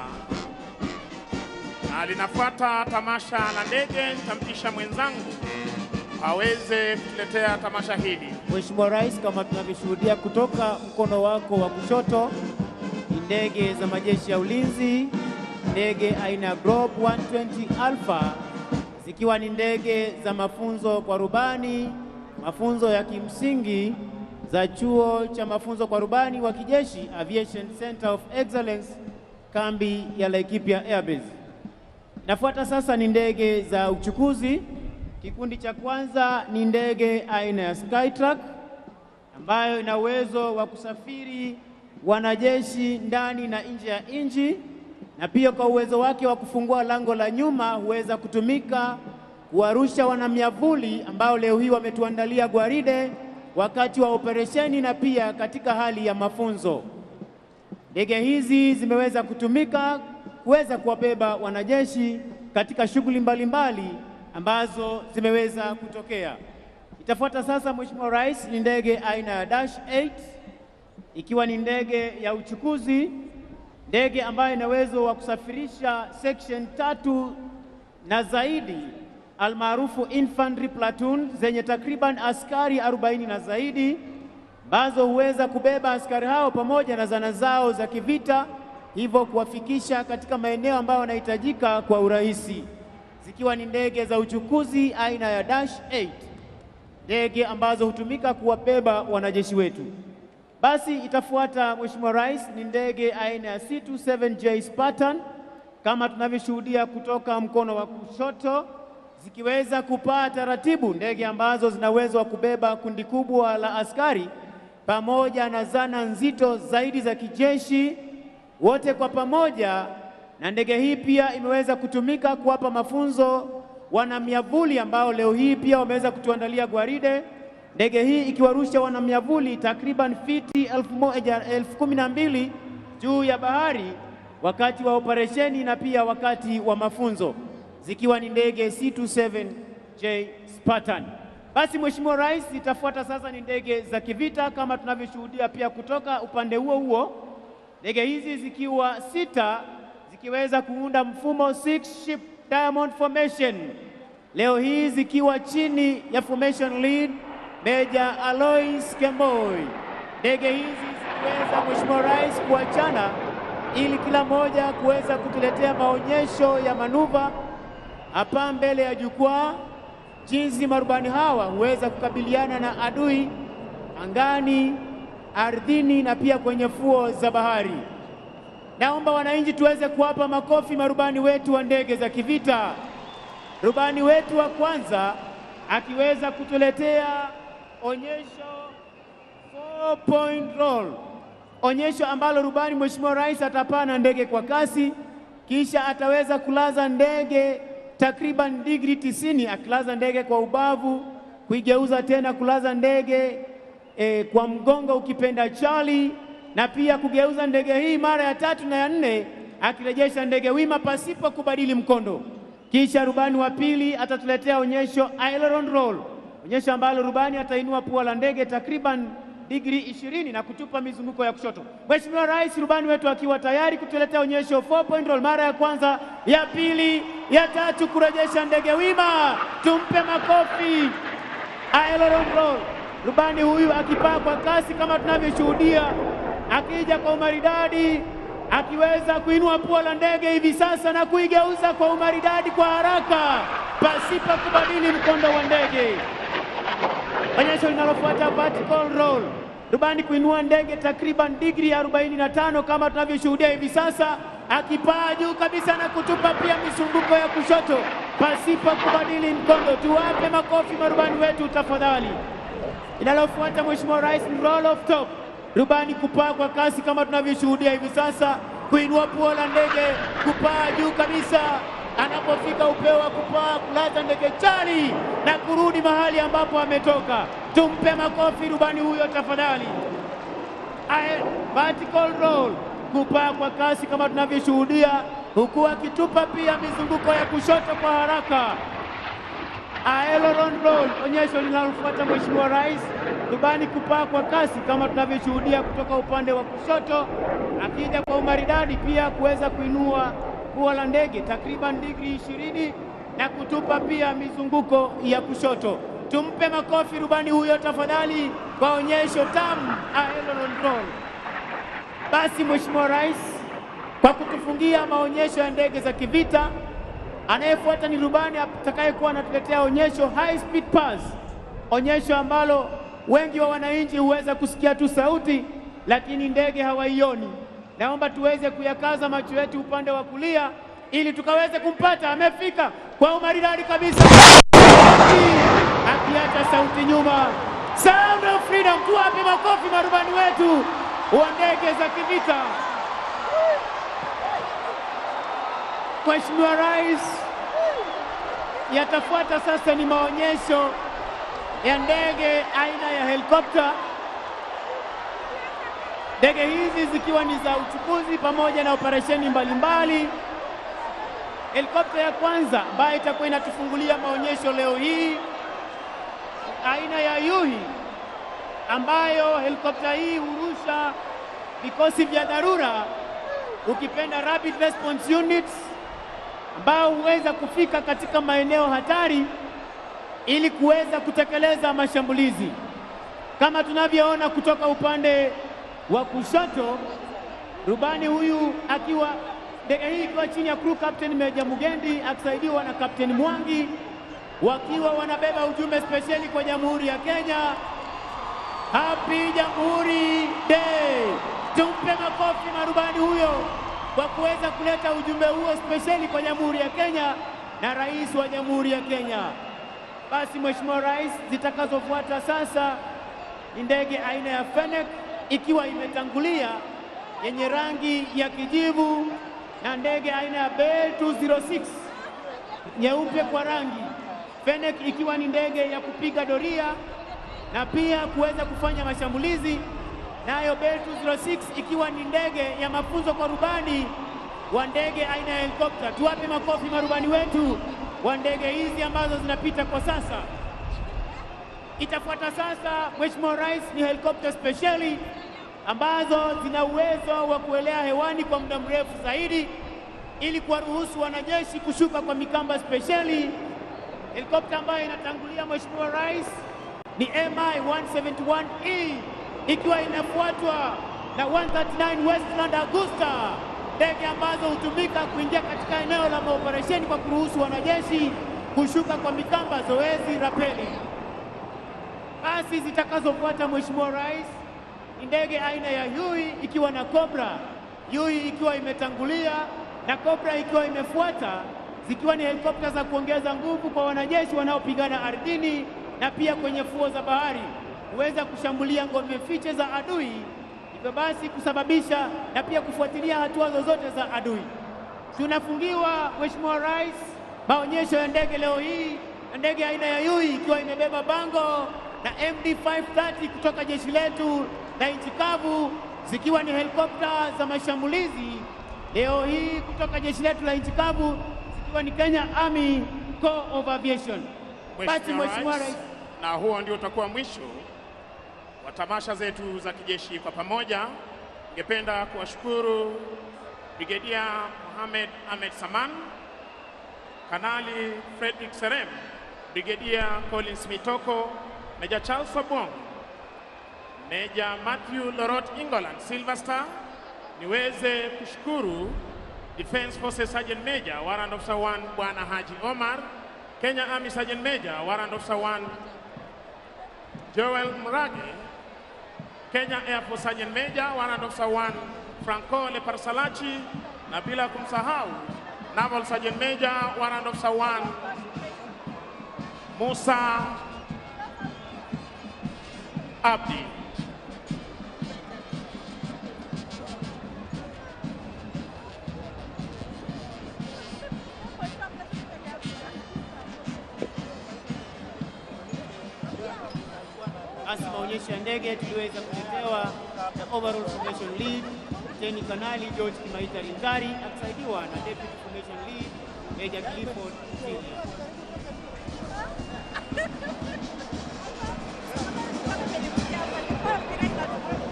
Speaker 12: Na linafuata tamasha la ndege. Nitampisha mwenzangu aweze kutuletea tamasha hili.
Speaker 2: Mheshimiwa Rais, kama tunavyoshuhudia kutoka mkono wako wa kushoto, ndege za majeshi ya ulinzi, ndege aina ya Globe 120 Alpha, zikiwa ni ndege za mafunzo kwa rubani, mafunzo ya kimsingi za chuo cha mafunzo kwa rubani wa kijeshi Aviation Center of Excellence, kambi ya Laikipia Air Base. Nafuata sasa ni ndege za uchukuzi. Kikundi cha kwanza ni ndege aina ya Skytruck ambayo ina uwezo wa kusafiri wanajeshi ndani na nje ya nchi, na pia kwa uwezo wake wa kufungua lango la nyuma huweza kutumika kuwarusha wanamiavuli ambao leo hii wametuandalia gwaride wakati wa operesheni na pia katika hali ya mafunzo. Ndege hizi zimeweza kutumika kuweza kuwabeba wanajeshi katika shughuli mbalimbali ambazo zimeweza kutokea. Itafuata sasa, Mheshimiwa Rais, ni ndege aina ya Dash 8 ikiwa ni ndege ya uchukuzi, ndege ambayo ina uwezo wa kusafirisha section 3 na zaidi almaarufu infantry platoon zenye takriban askari 40 na zaidi, ambazo huweza kubeba askari hao pamoja na zana zao za kivita, hivyo kuwafikisha katika maeneo ambayo wanahitajika kwa urahisi, zikiwa ni ndege za uchukuzi aina ya Dash 8, ndege ambazo hutumika kuwabeba wanajeshi wetu. Basi itafuata, Mheshimiwa Rais, ni ndege aina ya C27J Spartan kama tunavyoshuhudia kutoka mkono wa kushoto, zikiweza kupaa taratibu, ndege ambazo zina uwezo wa kubeba kundi kubwa la askari pamoja na zana nzito zaidi za kijeshi wote kwa pamoja. Na ndege hii pia imeweza kutumika kuwapa mafunzo wanamiavuli ambao leo hii pia wameweza kutuandalia gwaride, ndege hii ikiwarusha wanamiavuli takriban fiti 12,000 juu ya bahari wakati wa operesheni na pia wakati wa mafunzo, zikiwa ni ndege C27J Spartan. Basi Mheshimiwa Rais, itafuata sasa ni ndege za kivita kama tunavyoshuhudia pia kutoka upande huo huo, ndege hizi zikiwa 6 zikiweza kuunda mfumo 6 ship diamond formation, leo hii zikiwa chini ya formation lead Meja Alois Kemboi. Ndege hizi zikiweza, Mheshimiwa Rais, kuachana ili kila moja kuweza kutuletea maonyesho ya manuva hapa mbele ya jukwaa, jinsi marubani hawa huweza kukabiliana na adui angani, ardhini na pia kwenye fuo za bahari. Naomba wananchi tuweze kuwapa makofi marubani wetu wa ndege za kivita. Rubani wetu wa kwanza akiweza kutuletea onyesho 4-point roll, onyesho ambalo rubani Mheshimiwa Rais atapana ndege kwa kasi, kisha ataweza kulaza ndege takriban degree 90, akilaza ndege kwa ubavu, kuigeuza tena kulaza ndege kwa mgongo ukipenda Charlie, na pia kugeuza ndege hii mara ya 3 na ya 4, akirejesha ndege wima pasipo kubadili mkondo. Kisha rubani wa pili atatuletea onyesho aileron roll, onyesho ambalo rubani atainua pua la ndege takriban degree 20 na kutupa mizunguko ya kushoto. Mheshimiwa Rais, rubani wetu akiwa tayari kutuletea onyesho 4-point roll mara ya kwanza, ya pili, ya 3, kurejesha ndege wima. Tumpe makofi. Aileron roll. Rubani huyu akipaa kwa kasi kama tunavyoshuhudia, akija kwa umaridadi, akiweza kuinua pua la ndege hivi sasa na kuigeuza kwa umaridadi kwa haraka pasipo kubadili mkondo wa ndege. Onyesho linalofuata vertical roll. Rubani kuinua ndege takriban degree 45 kama tunavyoshuhudia hivi sasa, akipaa juu kabisa na kutupa pia misunguko ya kushoto pasipo kubadili mkondo. Tuwape makofi marubani wetu tafadhali. Linalofuata Mheshimiwa Rais ni roll of top. Rubani kupaa kwa kasi kama tunavyoshuhudia hivi sasa, kuinua pua la ndege, kupaa juu kabisa, anapofika upeo wa kupaa, kulaza ndege chali na kurudi mahali ambapo ametoka. Tumpe makofi rubani huyo tafadhali. Vertical roll, kupaa kwa kasi kama tunavyoshuhudia, huku akitupa pia mizunguko ya kushoto kwa haraka. Aileron roll, onyesho linalofuata Mheshimiwa Rais, rubani kupaa kwa kasi kama tunavyoshuhudia kutoka upande wa kushoto, akija kwa umaridadi pia kuweza kuinua pua la ndege takriban degree 20 na kutupa pia mizunguko ya kushoto. Tumpe makofi rubani huyo tafadhali kwa onyesho tamu aileron roll. Basi Mheshimiwa Rais, kwa kutufungia maonyesho ya ndege za kivita, anayefuata ni rubani atakayekuwa anatuletea onyesho high speed pass, onyesho ambalo wengi wa wananchi huweza kusikia tu sauti lakini ndege hawaioni. Naomba tuweze kuyakaza macho yetu upande wa kulia ili tukaweze kumpata. Amefika kwa umaridadi kabisa, akiacha sauti nyuma. Sound of freedom. Tuwape makofi marubani wetu wa ndege za kivita. Mheshimiwa Rais, yatafuata sasa ni maonyesho ya ndege aina ya helikopta. Ndege hizi zikiwa ni za uchukuzi pamoja na operesheni mbalimbali. Helikopta ya kwanza ambayo itakuwa inatufungulia maonyesho leo hii aina ya Yuhi, ambayo helikopta hii hurusha vikosi vya dharura, ukipenda rapid response units, ambao huweza kufika katika maeneo hatari ili kuweza kutekeleza mashambulizi. Kama tunavyoona kutoka upande wa kushoto, rubani huyu akiwa ndege hii ikiwa chini ya crew captain Meja Mugendi akisaidiwa na Captain Mwangi, wakiwa wanabeba ujumbe speciali kwa Jamhuri ya Kenya. Happy Jamhuri Day. Tumpe makofi marubani huyo kwa kuweza kuleta ujumbe huo speciali kwa Jamhuri ya Kenya na Rais wa Jamhuri ya Kenya. Basi Mheshimiwa Rais, zitakazofuata sasa ni ndege aina ya Fennec ikiwa imetangulia, yenye rangi ya kijivu, na ndege aina ya Bell 206 nyeupe kwa rangi. Fennec ikiwa ni ndege ya kupiga doria na pia kuweza kufanya mashambulizi, nayo Bell 206 ikiwa ni ndege ya mafunzo kwa rubani wa ndege aina ya helikopta. Tuwape makofi marubani wetu wa ndege hizi ambazo zinapita kwa sasa. Itafuata sasa Mheshimiwa Rais ni helikopta speciali ambazo zina uwezo wa kuelea hewani kwa muda mrefu zaidi ili kuwaruhusu wanajeshi kushuka kwa mikamba speciali. Helikopta ambayo inatangulia Mheshimiwa Rais ni MI-171E ikiwa inafuatwa na 139 Westland Augusta, ndege ambazo hutumika kuingia katika eneo la maoperesheni kwa kuruhusu wanajeshi kushuka kwa mikamba, zoezi rapeli. Basi zitakazofuata Mheshimiwa Rais ni ndege aina ya Yui ikiwa na Cobra, Yui ikiwa imetangulia na Cobra ikiwa imefuata, zikiwa ni helikopta za kuongeza nguvu kwa wanajeshi wanaopigana ardhini na pia kwenye fuo za bahari, huweza kushambulia ngome fiche za adui, hivyo basi kusababisha na pia kufuatilia hatua zozote za adui. Tunafungiwa Mheshimiwa Rais maonyesho ya ndege leo hii, ndege aina ya Yui ikiwa imebeba bango na MD-530 kutoka jeshi letu la nchi kavu, zikiwa ni helikopta za mashambulizi leo hii kutoka jeshi letu la nchi kavu, zikiwa ni Kenya Army Corps of Aviation.
Speaker 12: Mheshimiwa Rais, na huo ndio utakuwa mwisho wa tamasha zetu za kijeshi kwa pamoja. Ningependa kuwashukuru Brigedia Mohamed Ahmed Saman, Kanali Frederick Serem, Brigedia Collins Mitoko, Meja Charles Wabong, Meja Matthew Lorot Ingoland, Silver Star. Niweze kushukuru Defense Forces Sergeant Major, Warrant Officer 1 Bwana Haji Omar. Kenya Army Sergeant Major, Warrant Officer 1 Joel Mrage. Kenya Air Force Sergeant Major, Warrant Officer 1 Franco Leparsalachi. Na bila kumsahau Naval Sergeant Major, Warrant Officer 1 Musa Abdi.
Speaker 2: Basi maonyesho ya ndege tuliweza kuletewa na Overall Formation Lead Lieutenant Kanali George Kimaita Lingari akisaidiwa na Deputy Formation Lead Major Clifford Senior.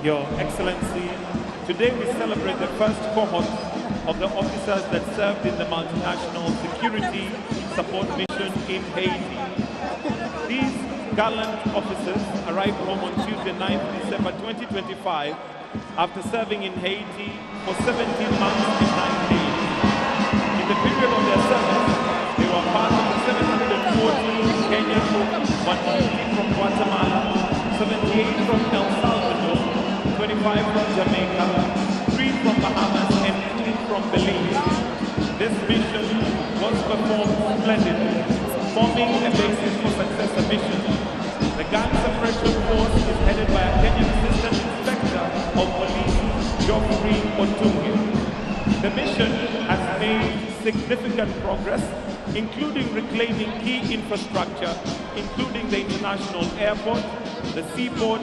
Speaker 15: Your Excellency, today we celebrate the first cohort of the officers that served in the multinational security support mission in Haiti. These gallant officers arrived home on Tuesday, 9th December 2025 after serving in Haiti for 17 months and 9 days. In the period of their service, they were part of the 740 Kenya, 150 from Guatemala, 78 from El Salvador, 25 from Jamaica, 3 from Bahamas, and 2 from Belize. This mission was performed splendidly, forming a basis for successor missions. The gun suppression force is headed by a Kenyan Assistant Inspector of Police, Geoffrey Otungi. The mission has made significant progress, including reclaiming key infrastructure, including the international airport, the seaport,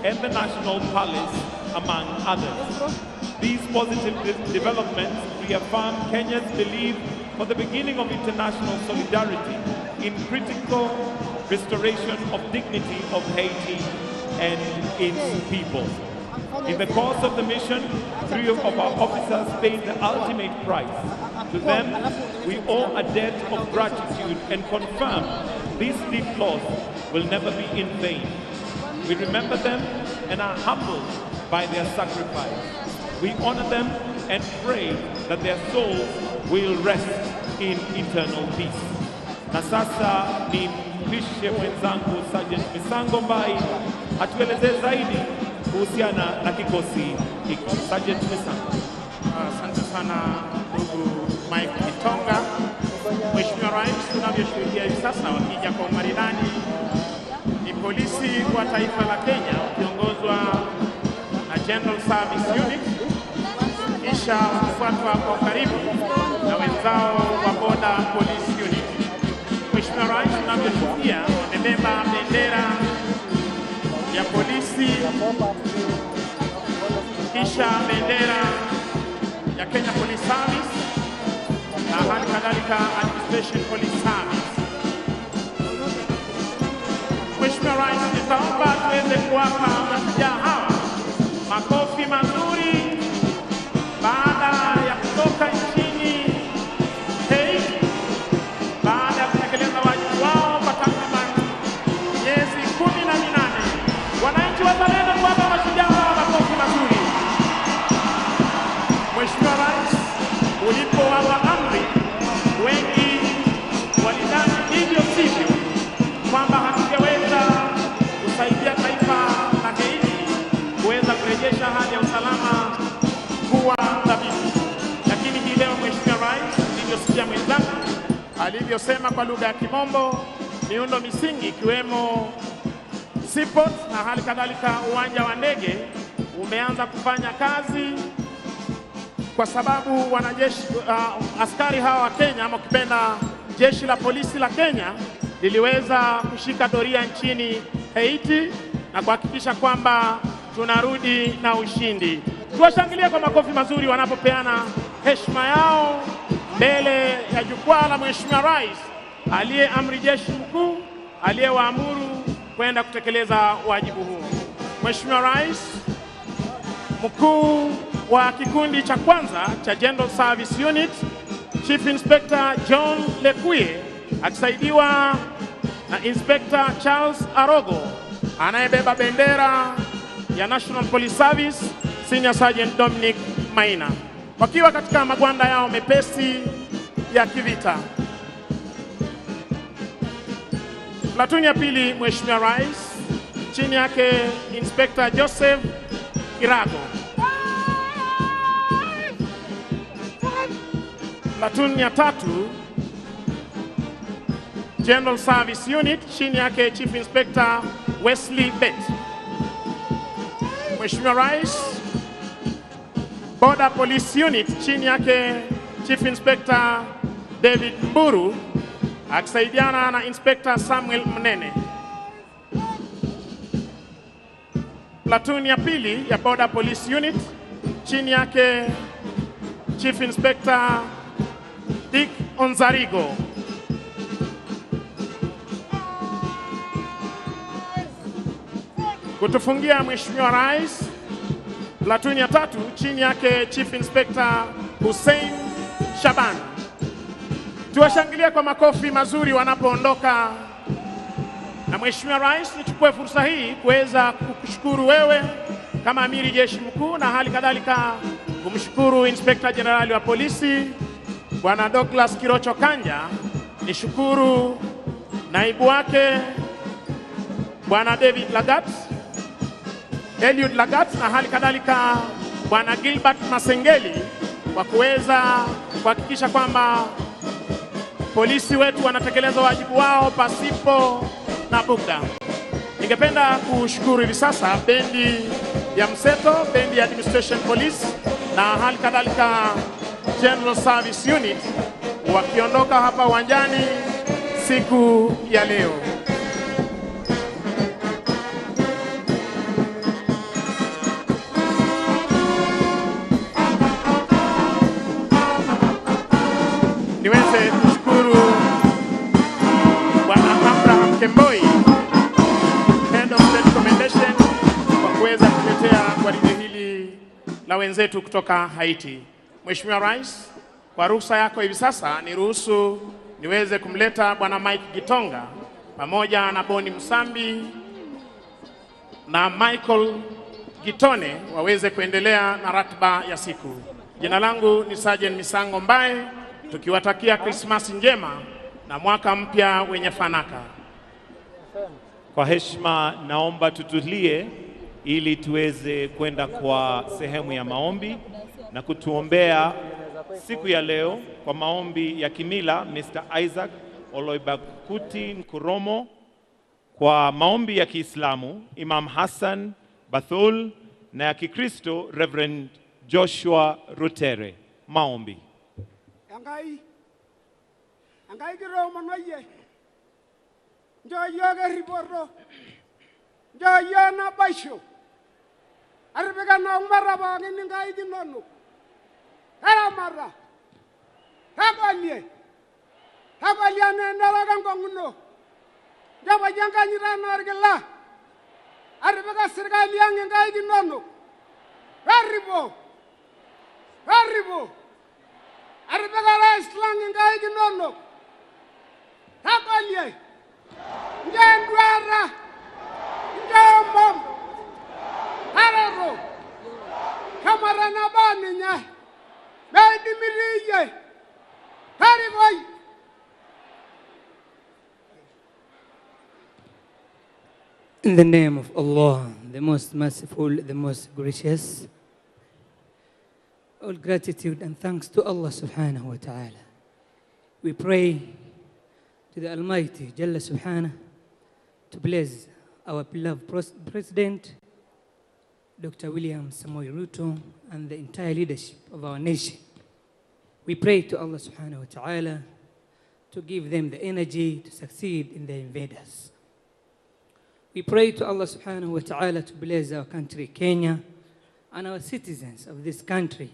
Speaker 15: and the National Palace, among others. These positive developments reaffirm Kenya's belief for the beginning of international solidarity in critical restoration of dignity of Haiti and its people. In the course of the mission, 3 of our officers paid the ultimate price. To them, we owe a debt of gratitude and confirm these deep loss will never be in vain. We remember them and are humbled by their sacrifice. We honor them and pray that their souls will rest in eternal peace. Na sasa ni mpishe mwenzangu Sergeant Misango Mbai atueleze zaidi kuhusiana na kikosi hiki. Sergeant Misango.
Speaker 12: Asante sana ndugu Mike Kitonga. Mheshimiwa Rais, tunavyoshuhudia hivi sasa wakija kwa umaridadi ni polisi wa taifa la Kenya wakiongozwa na General Service Unit, kisha kufuatwa kwa karibu na wenzao wa Border Police Unit. Mheshimiwa Rais, tunavyoshuhudia wamebeba bendera ya polisi, kisha bendera ya Kenya Police Service na hali kadhalika Administration Police Service. Mheshimiwa Rais, nitaomba tuweze kuwapa mashujaa hawa makofi mazuri baada ya kutoka nchini Haiti, baada ya kutekeleza wajibu wao kwa takriban miezi 18. Wananchi wazalendo, kuwapa mashujaa hawa makofi mazuri. Mheshimiwa Rais, ulipowapa amri, wengi walidhani hivyo sivyo, kwamba hatungeweza kusaidia taifa la Haiti kuweza kurejesha hali ya usalama kuwa thabiti. Lakini hii leo Mheshimiwa Rais, nilivyosikia mwenzangu alivyosema kwa lugha ya Kimombo, miundo misingi ikiwemo seaport na hali kadhalika uwanja wa ndege umeanza kufanya kazi, kwa sababu wanajeshi askari hawa wa Kenya, ama ukipenda jeshi la polisi la Kenya, liliweza kushika doria nchini Haiti na kuhakikisha kwamba tunarudi na ushindi. Tuwashangilie kwa makofi mazuri wanapopeana heshima yao mbele ya jukwaa la Mheshimiwa Rais aliye amri jeshi mkuu, aliyewaamuru kwenda kutekeleza wajibu huo. Mheshimiwa Rais, mkuu wa kikundi cha kwanza cha General Service Unit, Chief Inspector John Lekuye akisaidiwa na Inspector Charles Arogo anayebeba bendera ya National Police Service Senior Sergeant Dominic Maina, wakiwa katika magwanda yao mepesi ya kivita. Platoon ya pili, Mheshimiwa Rais, chini yake Inspector Joseph Kirago. Platoon ya tatu, General Service Unit, chini yake Chief Inspector Wesley Bet. Mheshimiwa Rais, Border Police Unit, chini yake Chief Inspector David Mburu akisaidiana na Inspector Samuel Mnene. Platoon ya pili ya Border Police Unit, chini yake Chief Inspector Dick Onzarigo. Kutufungia Mheshimiwa Rais, platoon ya tatu, chini yake Chief Inspector Hussein Shaban. Tuwashangilie kwa makofi mazuri wanapoondoka. Na Mheshimiwa Rais, nichukue fursa hii kuweza kukushukuru wewe kama Amiri Jeshi Mkuu, na hali kadhalika kumshukuru Inspector General wa Polisi Bwana Douglas Kirocho Kanja. Nishukuru naibu wake Bwana David Lagat, Eliud Lagat, na hali kadhalika Bwana Gilbert Masengeli kwa kuweza kuhakikisha kwamba polisi wetu wanatekeleza wajibu wao pasipo na bugdha. Ningependa kushukuru hivi sasa bendi ya mseto, bendi ya Administration Police na hali kadhalika General Service Unit wakiondoka hapa uwanjani siku ya leo. Niweze kushukuru Bwana Abraham Kemboi, Head of State Commendation, kwa kuweza kutetea gwaride hili la wenzetu kutoka Haiti. Mheshimiwa Rais, kwa ruhusa yako hivi sasa niruhusu niweze kumleta Bwana Mike Gitonga pamoja na Boni Msambi na Michael Gitone waweze kuendelea na ratiba ya siku. Jina langu ni Sergeant Misango Mbae, tukiwatakia Krismasi njema na mwaka mpya wenye fanaka.
Speaker 15: Kwa heshima naomba tutulie ili tuweze kwenda kwa sehemu ya maombi na kutuombea siku ya leo kwa maombi ya kimila Mr. Isaac Oloibakuti Nkuromo, kwa maombi ya Kiislamu Imam Hassan Bathul, na ya Kikristo Reverend Joshua Rutere. Maombi.
Speaker 16: Angai kiromo noye. Njoyo riborro. Njoyo na baisho. Arbega na umara bangi ngai kinonu. Era mara. Habalie. Habalia ne naraga ngonguno. Jaba janga nyira nargela. Arbega sirgali yang ngai kinonu. Arribo. Arribo. Arbega la islang ngai kinonu. Habalie. Njendwara. Njomom. Hararo. Kamara na bani nya. Baidi miliye. Hariboi.
Speaker 17: In the name of Allah, the most merciful, the most gracious, all gratitude and thanks to Allah subhanahu wa ta'ala. We pray to the Almighty Jalla subhanahu to bless our beloved President, Dr. William Samoei Ruto, and the entire leadership of our nation. We pray to Allah subhanahu wa ta'ala to give them the energy to succeed in their endeavors. We pray to Allah subhanahu wa ta'ala to bless our country, Kenya, and our citizens of this country.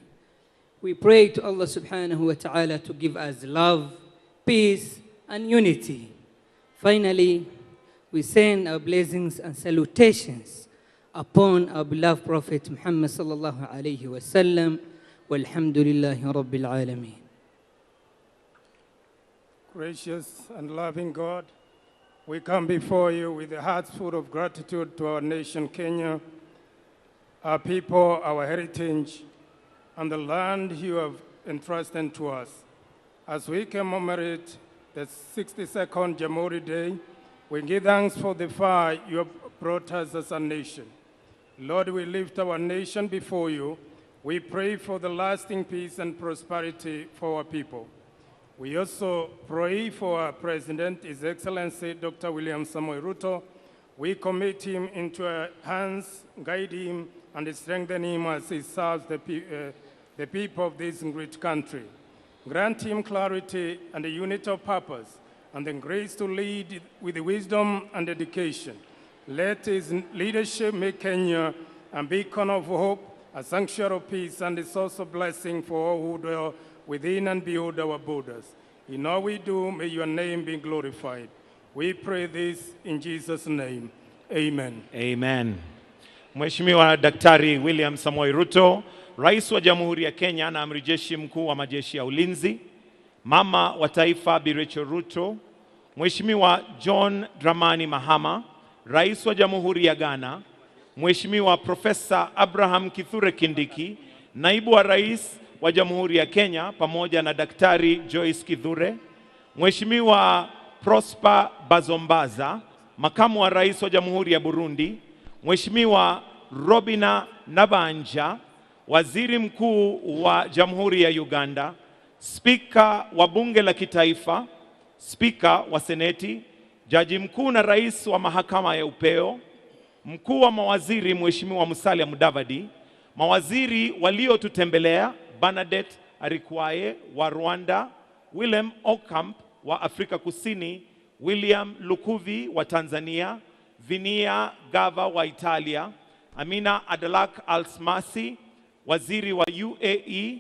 Speaker 17: We pray to Allah subhanahu wa ta'ala to give us love, peace, and unity. Finally, we send our blessings and salutations upon our beloved Prophet Muhammad sallallahu alayhi wa sallam. Walhamdulillahi rabbil alameen.
Speaker 18: Gracious and loving God, we come before you with a heart full of gratitude to our nation, Kenya, our people, our heritage, and the land you have entrusted to us. As we commemorate the 62nd Jamhuri Day, we give thanks for the far you have brought us as a nation. Lord, we lift our nation before you. We pray for the lasting peace and prosperity for our people. We also pray for our President, His Excellency Dr. William Samoei Ruto. We commit him into our hands, guide him, and strengthen him as he serves the people of this great country. Grant him clarity and a unity of purpose, and the grace to lead with wisdom and dedication. Let his leadership make Kenya a beacon of hope, a sanctuary of peace, and a source of blessing for all who dwell within and beyond our borders. In all we do, may your name be glorified. We pray this in Jesus' name. Amen.
Speaker 15: Amen. Mheshimiwa Daktari William Samoei Ruto, Rais wa Jamhuri ya Kenya na Amiri Jeshi Mkuu wa Majeshi ya Ulinzi, Mama wa Taifa Bi Rachel Ruto, Mheshimiwa John Dramani Mahama, Rais wa Jamhuri ya Ghana, Mheshimiwa Profesa Abraham Kithure Kindiki, Naibu wa Rais wa Jamhuri ya Kenya pamoja na Daktari Joyce Kithure, Mheshimiwa Prosper Bazombaza, Makamu wa Rais wa Jamhuri ya Burundi, Mheshimiwa Robina Nabanja, Waziri Mkuu wa Jamhuri ya Uganda, Spika wa Bunge la Kitaifa, Spika wa Seneti, Jaji Mkuu na Rais wa Mahakama ya Upeo, Mkuu wa Mawaziri Mheshimiwa Musalia Mudavadi, mawaziri waliotutembelea Bernadette Arikwaye wa Rwanda, Willem Okamp wa Afrika Kusini, William Lukuvi wa Tanzania, Vinia Gava wa Italia, Amina Adalak Alsmasi, waziri wa UAE,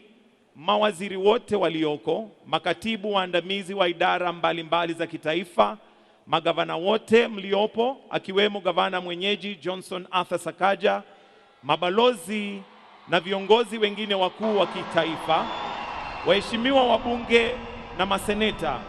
Speaker 15: mawaziri wote walioko, makatibu waandamizi wa idara mbalimbali za kitaifa, magavana wote mliopo, akiwemo gavana mwenyeji Johnson Arthur Sakaja, mabalozi na viongozi wengine wakuu wa kitaifa, waheshimiwa wabunge na maseneta,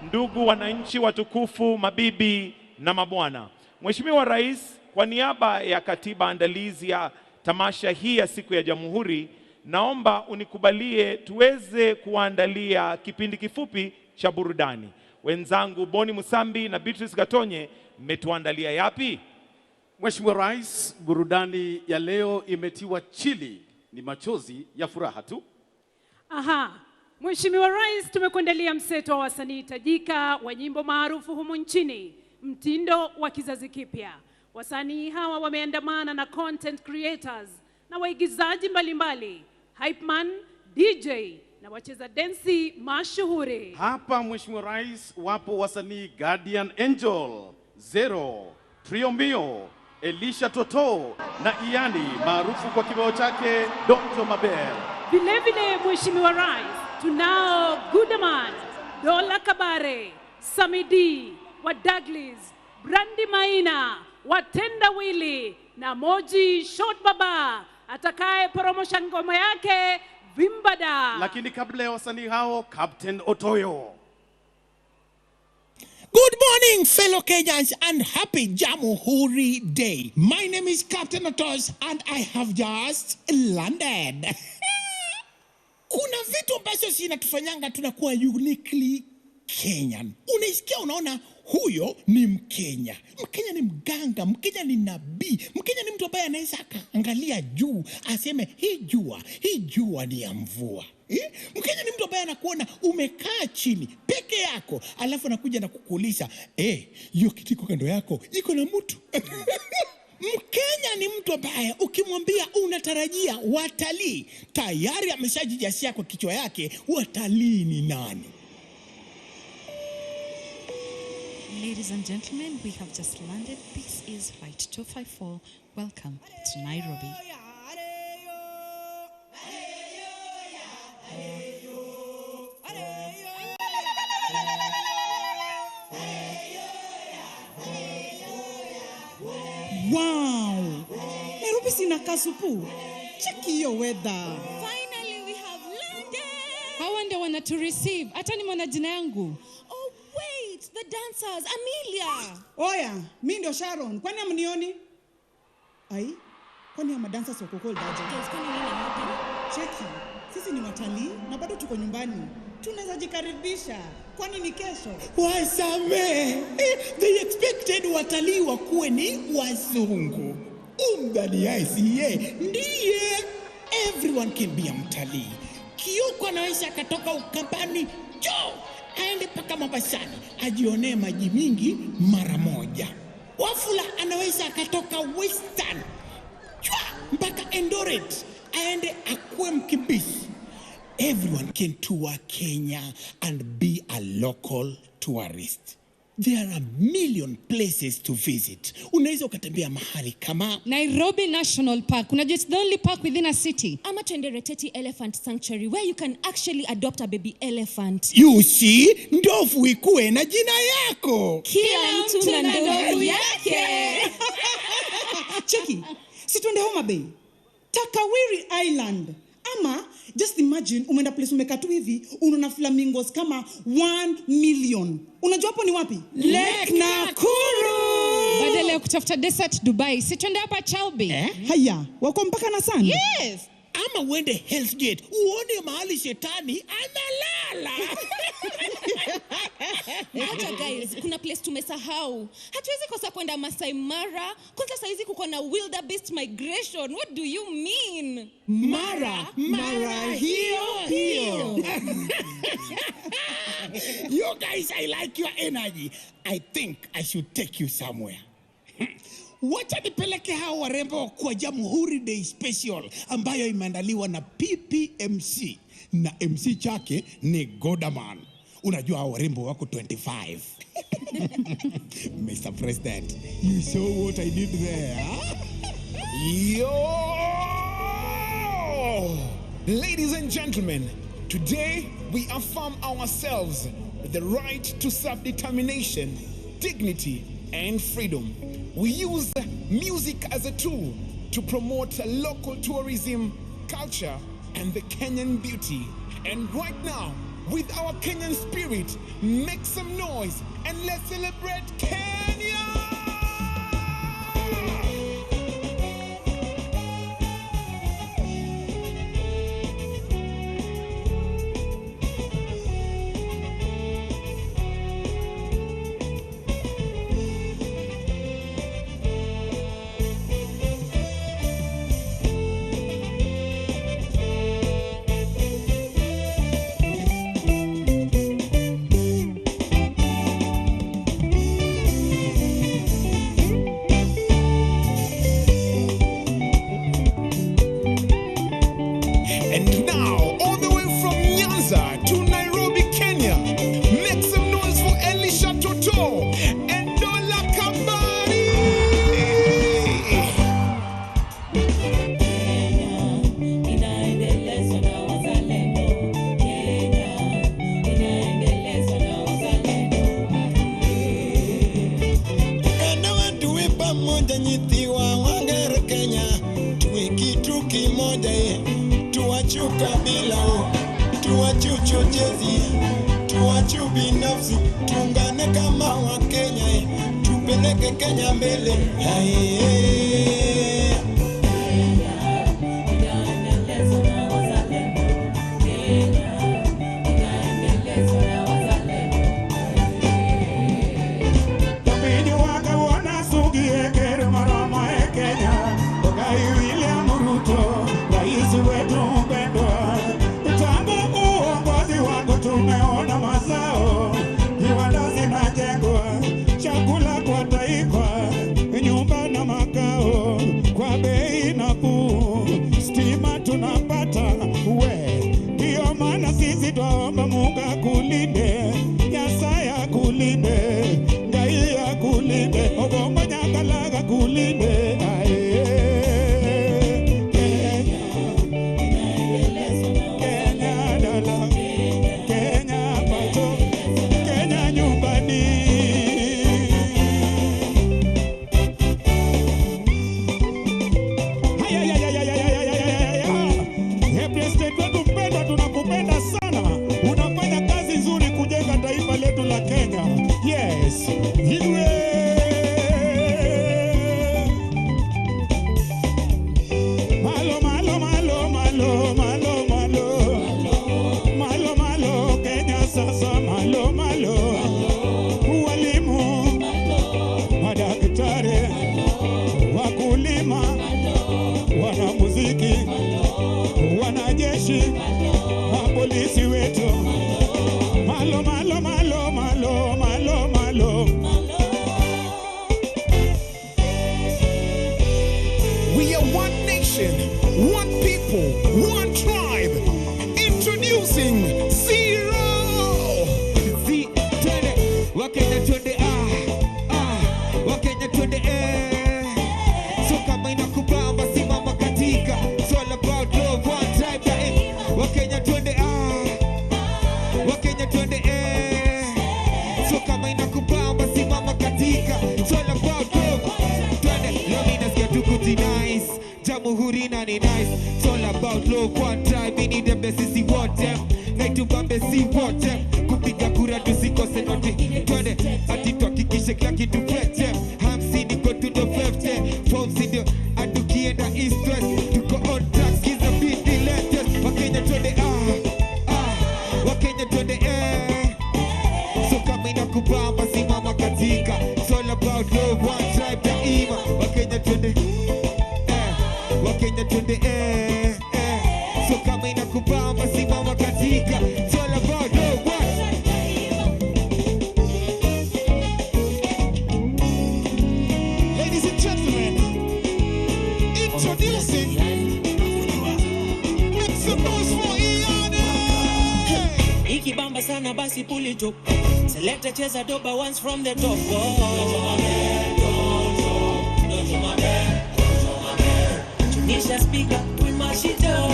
Speaker 15: ndugu wananchi watukufu, mabibi na mabwana. Mheshimiwa Rais, kwa niaba ya katiba andalizi ya tamasha hii ya siku ya Jamhuri, naomba unikubalie tuweze kuandalia kipindi kifupi cha burudani. Wenzangu Boni Musambi na Beatrice Gatonye, mmetuandalia yapi?
Speaker 4: Mheshimiwa Rais, burudani ya leo imetiwa chili, ni machozi ya furaha tu.
Speaker 5: Aha, Mheshimiwa Rais, tumekuandalia mseto wa wasanii tajika wa nyimbo maarufu humu nchini, mtindo wa kizazi kipya. Wasanii hawa wameandamana na content creators na waigizaji mbalimbali, hype man, DJ na wacheza densi mashuhuri.
Speaker 4: Hapa Mheshimiwa Rais, wapo wasanii Guardian Angel, Zero, Trio Mio, Elisha Toto na Iani maarufu kwa kibao chake Dr. Mabel.
Speaker 5: Vile vile Mheshimiwa Rais, tunao Goodman, Dola Kabare, Samidi, wa Dailies, Brandi Maina, Watenda Willy na Moji Short Baba atakaye poromosha ngoma yake Vimbada.
Speaker 4: Lakini kabla ya wasanii hao, Captain Otoyo.
Speaker 19: Good morning, fellow Kenyans, and happy Jamhuri Day. My name is Captain Otos, and I have just landed. Kuna vitu ambazo zinatufanyanga tunakuwa uniquely Kenyan. Unaisikia unaona huyo ni Mkenya. Mkenya ni mganga, Mkenya ni nabii, Mkenya ni mtu ambaye anaweza akaangalia juu aseme hii jua ni ya mvua. Mkenya ni mtu ambaye anakuona umekaa chini peke yako, alafu anakuja na kukuuliza, hiyo kitiko kando yako iko na mtu. Mkenya ni mtu ambaye ukimwambia unatarajia watalii, tayari ameshajijasia kwa kichwa yake watalii ni nani.
Speaker 20: Ladies and gentlemen, we have just landed. This is Flight 254. Welcome to Nairobi.
Speaker 25: Wow! Nairobi sinakaa supu. Check hiyo weather.
Speaker 20: Finally, we have landed. Hawa ndio wana to receive. Hata nimeona jina yangu. Oh wait, the dancers, Amelia.
Speaker 25: Oya, mimi ndio Sharon. Kwani amnioni? Ai, Kwani ama dancers wako cold aje?
Speaker 20: Kwani nini happen?
Speaker 25: Cheki, sisi ni watalii na bado tuko nyumbani. Tunaweza jikaribisha. Kwani ni kesho?
Speaker 19: Wasame, they expected watalii wakuwe ni wazungu. Umdani ICA, ndiye. Everyone can be a mtalii. Kioko anaweza akatoka Ukambani, aende paka Mombasani, ajionee maji mingi mara moja. Wafula anaweza akatoka Western, mpaka Eldoret, aende akuwe mkimbizi. Everyone can tour Kenya and be a local tourist. There are a million places to visit. Unaweza ukatembea mahali kama
Speaker 20: Nairobi National Park. Unajua it's the only park within a city. Ama tuende Reteti Elephant Sanctuary where you can actually adopt a baby elephant.
Speaker 19: You see, ndovu ikuwe na jina yako.
Speaker 20: Kila mtu na ndovu yake.
Speaker 25: Cheki, si tuende Homa Bay, Takawiri Island. Ama just imagine umeenda place umekaa tu hivi unaona flamingos kama 1 million. Unajua hapo ni wapi?
Speaker 20: Lake Nakuru. Badala ya kutafuta desert Dubai, si tuende hapa Chalbi.
Speaker 25: Haya, wako mpaka na sana.
Speaker 20: Yes.
Speaker 19: Ama uende Hell's Gate, uone mahali shetani analala.
Speaker 20: Ngoja guys, kuna place tumesahau. Hatuwezi kosa kwenda Masai Mara. Kwanza saa hizi kuko na wildebeest migration. What do you mean?
Speaker 19: Mara hiyo. You guys, I like your energy. I think I should take you somewhere. Wacha nipeleke hao warembo kwa Jamhuri Day Special ambayo imeandaliwa na PPMC na MC chake ni Godaman. Unajua hao warembo wako 25. Mr. President, you saw what I did there. Yo! Ladies and gentlemen, today we affirm ourselves with the right to self-determination, dignity, and freedom. We use music as a tool to promote local tourism, culture, and the Kenyan beauty. And right now, with our Kenyan spirit, make some noise and let's celebrate Kenya!
Speaker 3: Chakula kwa taifa, nyumba na makao. party nice. Jamhuri na ni nice. It's all about love, one time. We need the best, see what them. Night to bambe, see what them. Kupiga kura tusikose noti. Twende, ati tuhakikishe kila kitu pete. Hamsi niko to the 50. Forms in the adukienda east west. Tuko on track, kiza beat the latest. Wakenya twende Wakenya twende So kama inakubamba simama katika. It's all about love, one tribe daima. Wakenya twende Wakenya twende So kama inakubamba simama katika. It's all about love, Ladies and gentlemen, introducing, make some noise for Iana.
Speaker 6: Ikibamba sana basi pull it up. Select a cheza doba once from the top. Tunisha speaker, we mash it up.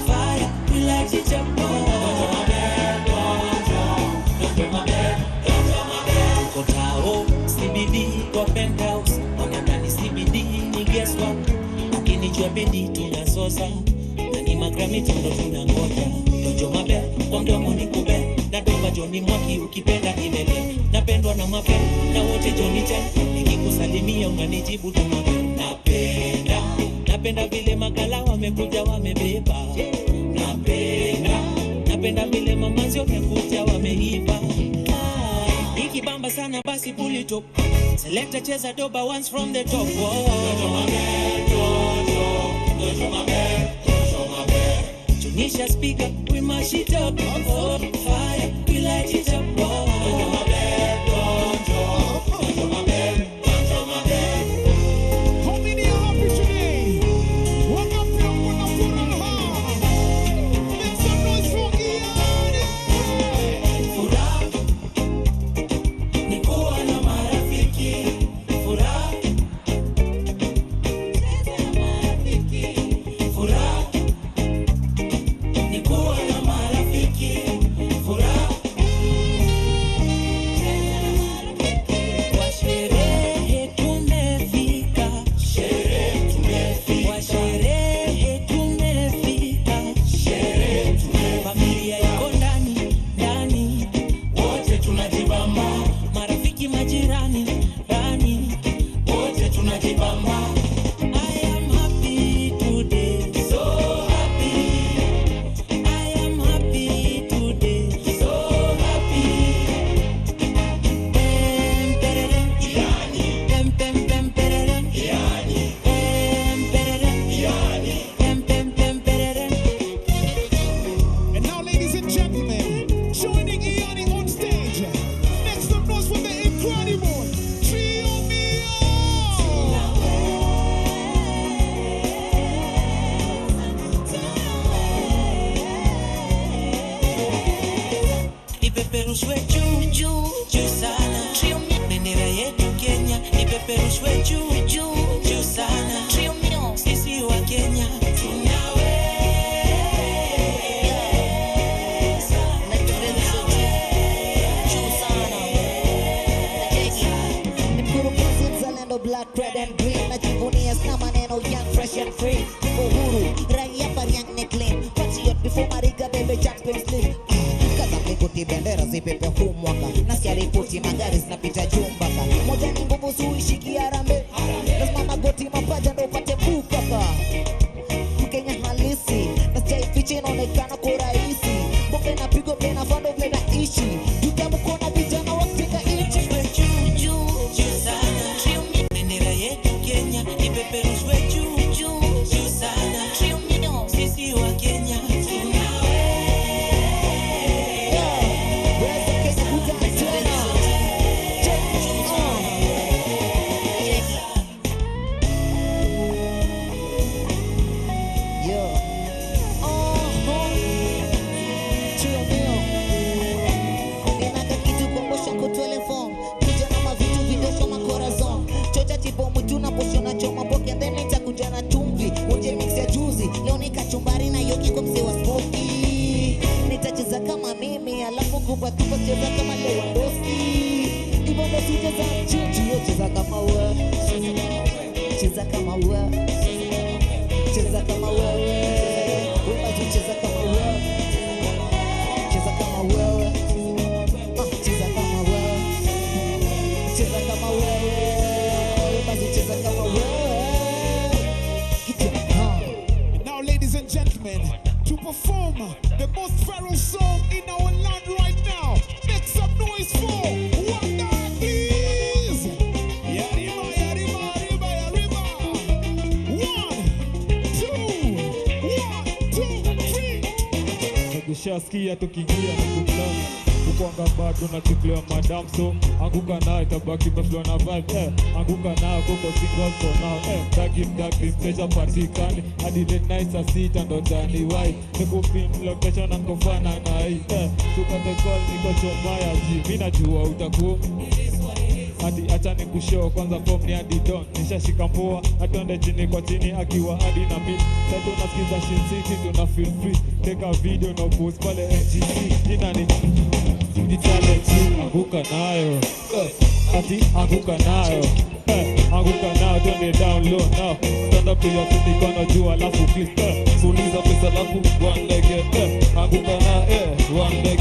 Speaker 6: Fire, we light it up. Kotao, CBD, kwa penthouse. Wanadani CBD, ni guess what? Ukinijua bendi tunasosa. Na ni magrami tundo tunangoja. Dojo mabe, kwa mdomo ni kube. Na doba Johnny Mwaki ukipenda imele. Napendwa na mape, na wote Johnny Chen. Nikikusalimia unanijibu tu mabe. Napenda vile makala wamekuja wamebeba. Napenda vile mamanzi wamekuja wameiva. Ikibamba sana basi pull it up. Select a cheza doba once from the top. Tunisha speaker, we mash it up. Fire, we light it up.
Speaker 7: Cheza kama
Speaker 1: kama wewe, cheza kama wewe, basi cheza kama wewe, cheza kama wewe, cheza kama wewe, cheza kama wewe, basi cheza kama wewe.
Speaker 19: And now, ladies and gentlemen, to perform the most feral song in our land right now, make some noise for Wanda, please. Yarima, yarima, yarima, yarima. 1, 2, 1, 2, 3.
Speaker 15: Nikishasikia tukiingia na kublana kukwanga bado nachukuliwa madam, so anguka nayo tabaki meflow na vibe, anguka nayo koko single for now, mdagi mteja patikani hadi late night saa sita ndo tani wai nikupin location na kofana na hii tukate call niko chomaya ji mimi najua utakuwa hadi acha nikushow kwanza form ni hadi don nishashika mpoa atonde chini kwa chini akiwa hadi na mid sasa tunasikiza Shin City tuna feel free take a video no post pale NGC jina ni talent anguka nayo ati anguka nayo anguka nayo twende down low now stand up to your feet mikono juu alafu click fuliza pesa alafu one leg anguka nayo one leg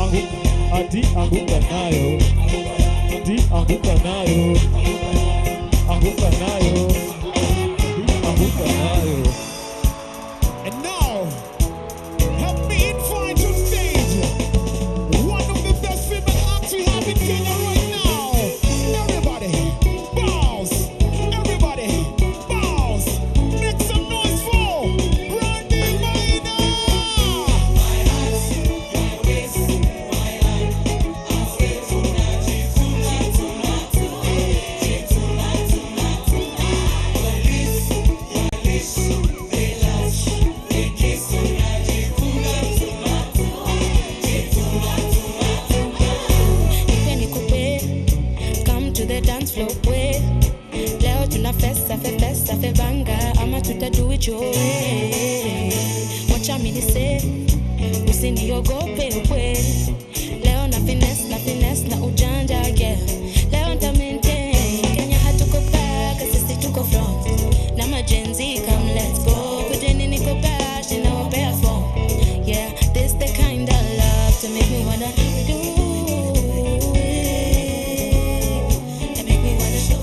Speaker 15: anguka ati anguka nayo ati anguka nayo anguka nayo anguka nayo.
Speaker 19: And now, help me invite on stage one of the best female acts we have in Kenya right now. Everybody, bounce! Everybody, bounce! Make some noise for Brandy Maina! My heart, my waist, my life, I'll say tonight, tonight, tonight, tonight, tonight, tonight, tonight. Police, they lash, they kiss tonight, tonight, tonight, tonight, tonight.
Speaker 7: Nipe nikupe, come to the dance floor way. Leo tuna festa fe banga, ama tuta do it your way. Wacha mimi nise, usiniogope ukwe. Leo na finesse na ujanja yeah. Leo nta maintain, Kenya hatuko back, sisi tuko front. Na majenzi come let's go, kujeni niko bash in our bare form. Yeah, this the kind of love to make me wanna do it. To make me wanna show.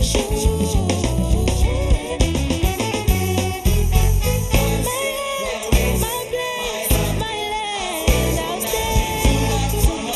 Speaker 7: My place, my land, I'll stay.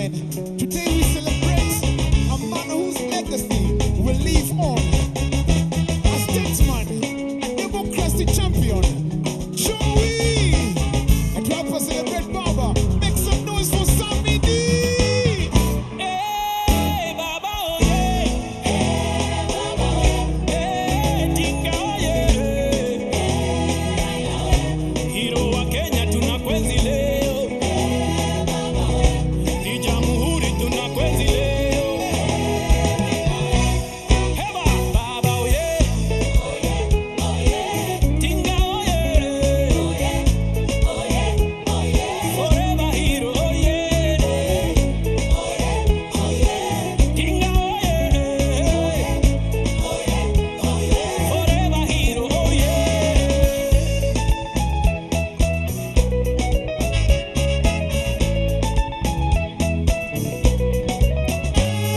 Speaker 8: gentlemen, today we celebrate a man whose legacy will live on. A statesman, a democracy champion, Joey. And to help us celebrate Baba, make some noise for Sammy D.
Speaker 6: Hey, Baba, oh yeah. Hey, Baba, oh yeah. Hey, Tinka, oh yeah. Hero wa Kenya tunakwenzi leo. Hey, Baba, oh yeah. Ni Jamhuri tunakwenzi leo. Hey, Baba, oh yeah. Oh yeah, oh yeah. Tinka, oh yeah. Oh yeah, oh yeah, oh yeah. Forever hero, oh yeah. Oh yeah, oh yeah. Tinka, oh yeah. Oh yeah, oh yeah. Forever hero, oh yeah.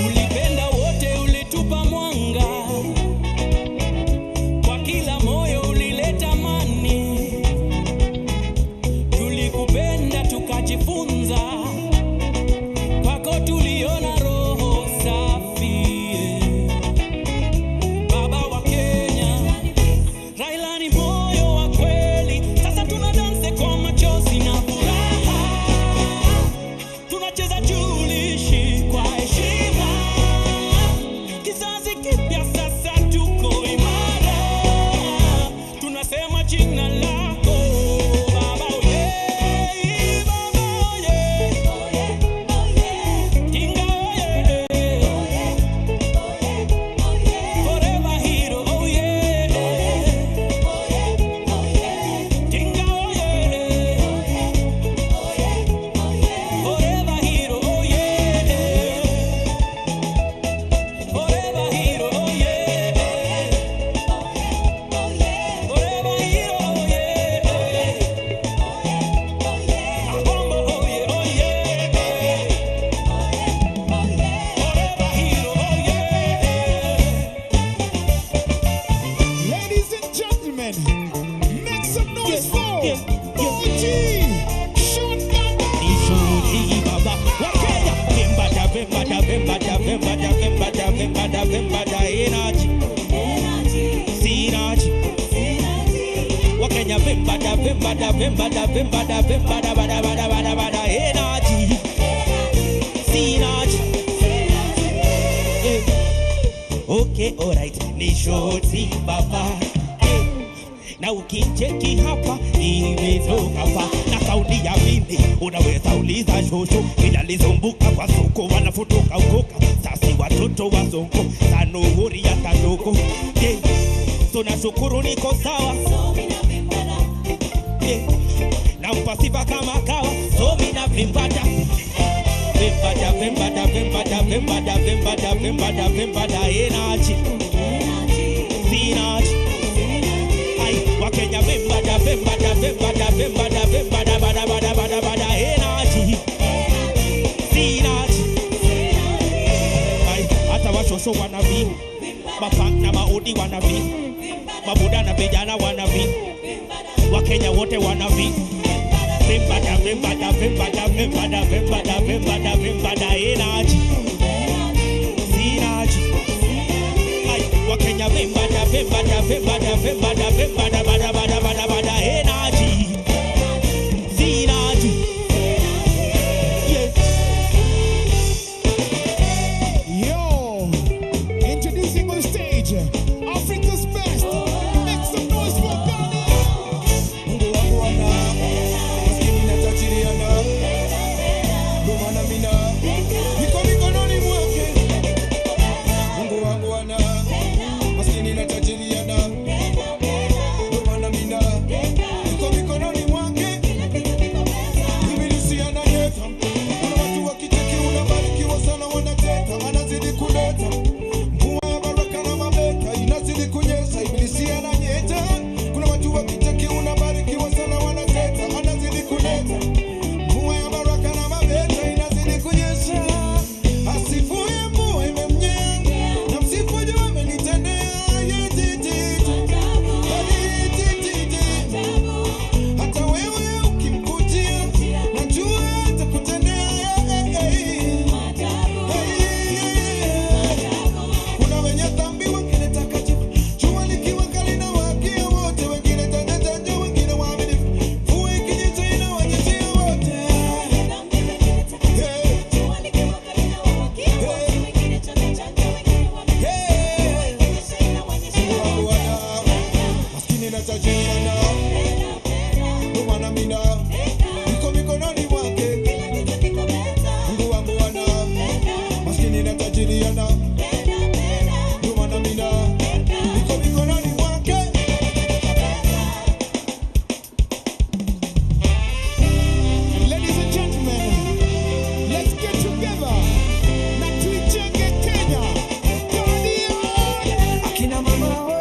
Speaker 6: Ulipenda wote, ulitupa mwanga kwa kila moyo, ulileta amani. Tulikupenda tukajifunza, kwako tuliona roho safi. Baba wa Kenya, Raila ni moyo wa kweli. Sasa tuna danse kwa machozi na furaha, tunacheza julishi kwa heshima. Kizazi kipya sasa tuko imara, tunasema jina lako Baba, oh yeah. Baba, oh yeah. Oh yeah, oh yeah. Tinga, oh yeah. Oh yeah, oh yeah, oh yeah. Forever hero, oh yeah. Oh yeah, oh yeah, oh yeah. Tinga, oh yeah. Oh yeah, oh yeah, oh yeah. Forever hero, oh yeah. Forever hero, oh yeah. Oh yeah, forever hero, oh yeah. Mambura, oh yeah, oh yeah. Forever hero, oh yeah.
Speaker 8: Ladies and gentlemen, make some noise for OG Sean Baba.
Speaker 6: Nishuhudi Baba wa Kenya, vembada vembada vembada vembada vembada vembada vembada energy synergy wa Kenya, vembada vembada vembada vembada vembada bada bada bada bada energy synergy. Okay, alright, nishuhudi Baba. Na ukicheki hapa imetoka hapa na kaudi ya mimi, unaweza uliza shosho inalizumbuka kwa soko, wanafutoka ukoka sasi watoto wa soko sanuhuri ya tandoko. So nashukuru niko sawa, na mpasifa kama kawa, so mina vimbada vimbada vimbada vimbada vimbada vimbada vimbada vimbada energy synergy. Wa Kenya, vembada vembada vembada vembada vembada bada bada bada bada energy synergy. Hata washosho wanavi, mapang na maudi wanavi, mabuda na vijana wanavi, wa Kenya wote wanavi. Vembada vembada vembada vembada vembada vembada vembada energy synergy. Wa Kenya, vembada vembada vembada vembada vembada bada bada bada bada energy synergy.
Speaker 8: Yo, introducing on stage Africa's best. Make some noise for Ghana. Mungu wangu wana maskini na tajiri ana gomana mina niko mikononi mwake. Mungu wangu wana maskini na tajiri ana gomana mina niko mikononi mwake. Ibilisi analeta, kuna watu wakicheki unabarikiwa sana, wanateta anazidi kuleta mvua ya baraka na mabeka inazidi kunyesha. Ibilisi ananyeta, kuna watu wakicheki unabarikiwa sana, wanateta anazidi kuleta mvua ya baraka na mabeka inazidi kunyesha. Asifuye mvua imemnyea, na msifu jua amenitendea. Hata wewe ukimkutia, najua atakutendea. inatajiriana ndio maana mina niko mikononi mwake Mungu wangu ana maskini inatajiriana ndio maana mina niko mikononi mwake. Ladies and gentlemen, let's get together na tuijenge Kenya. Akina mama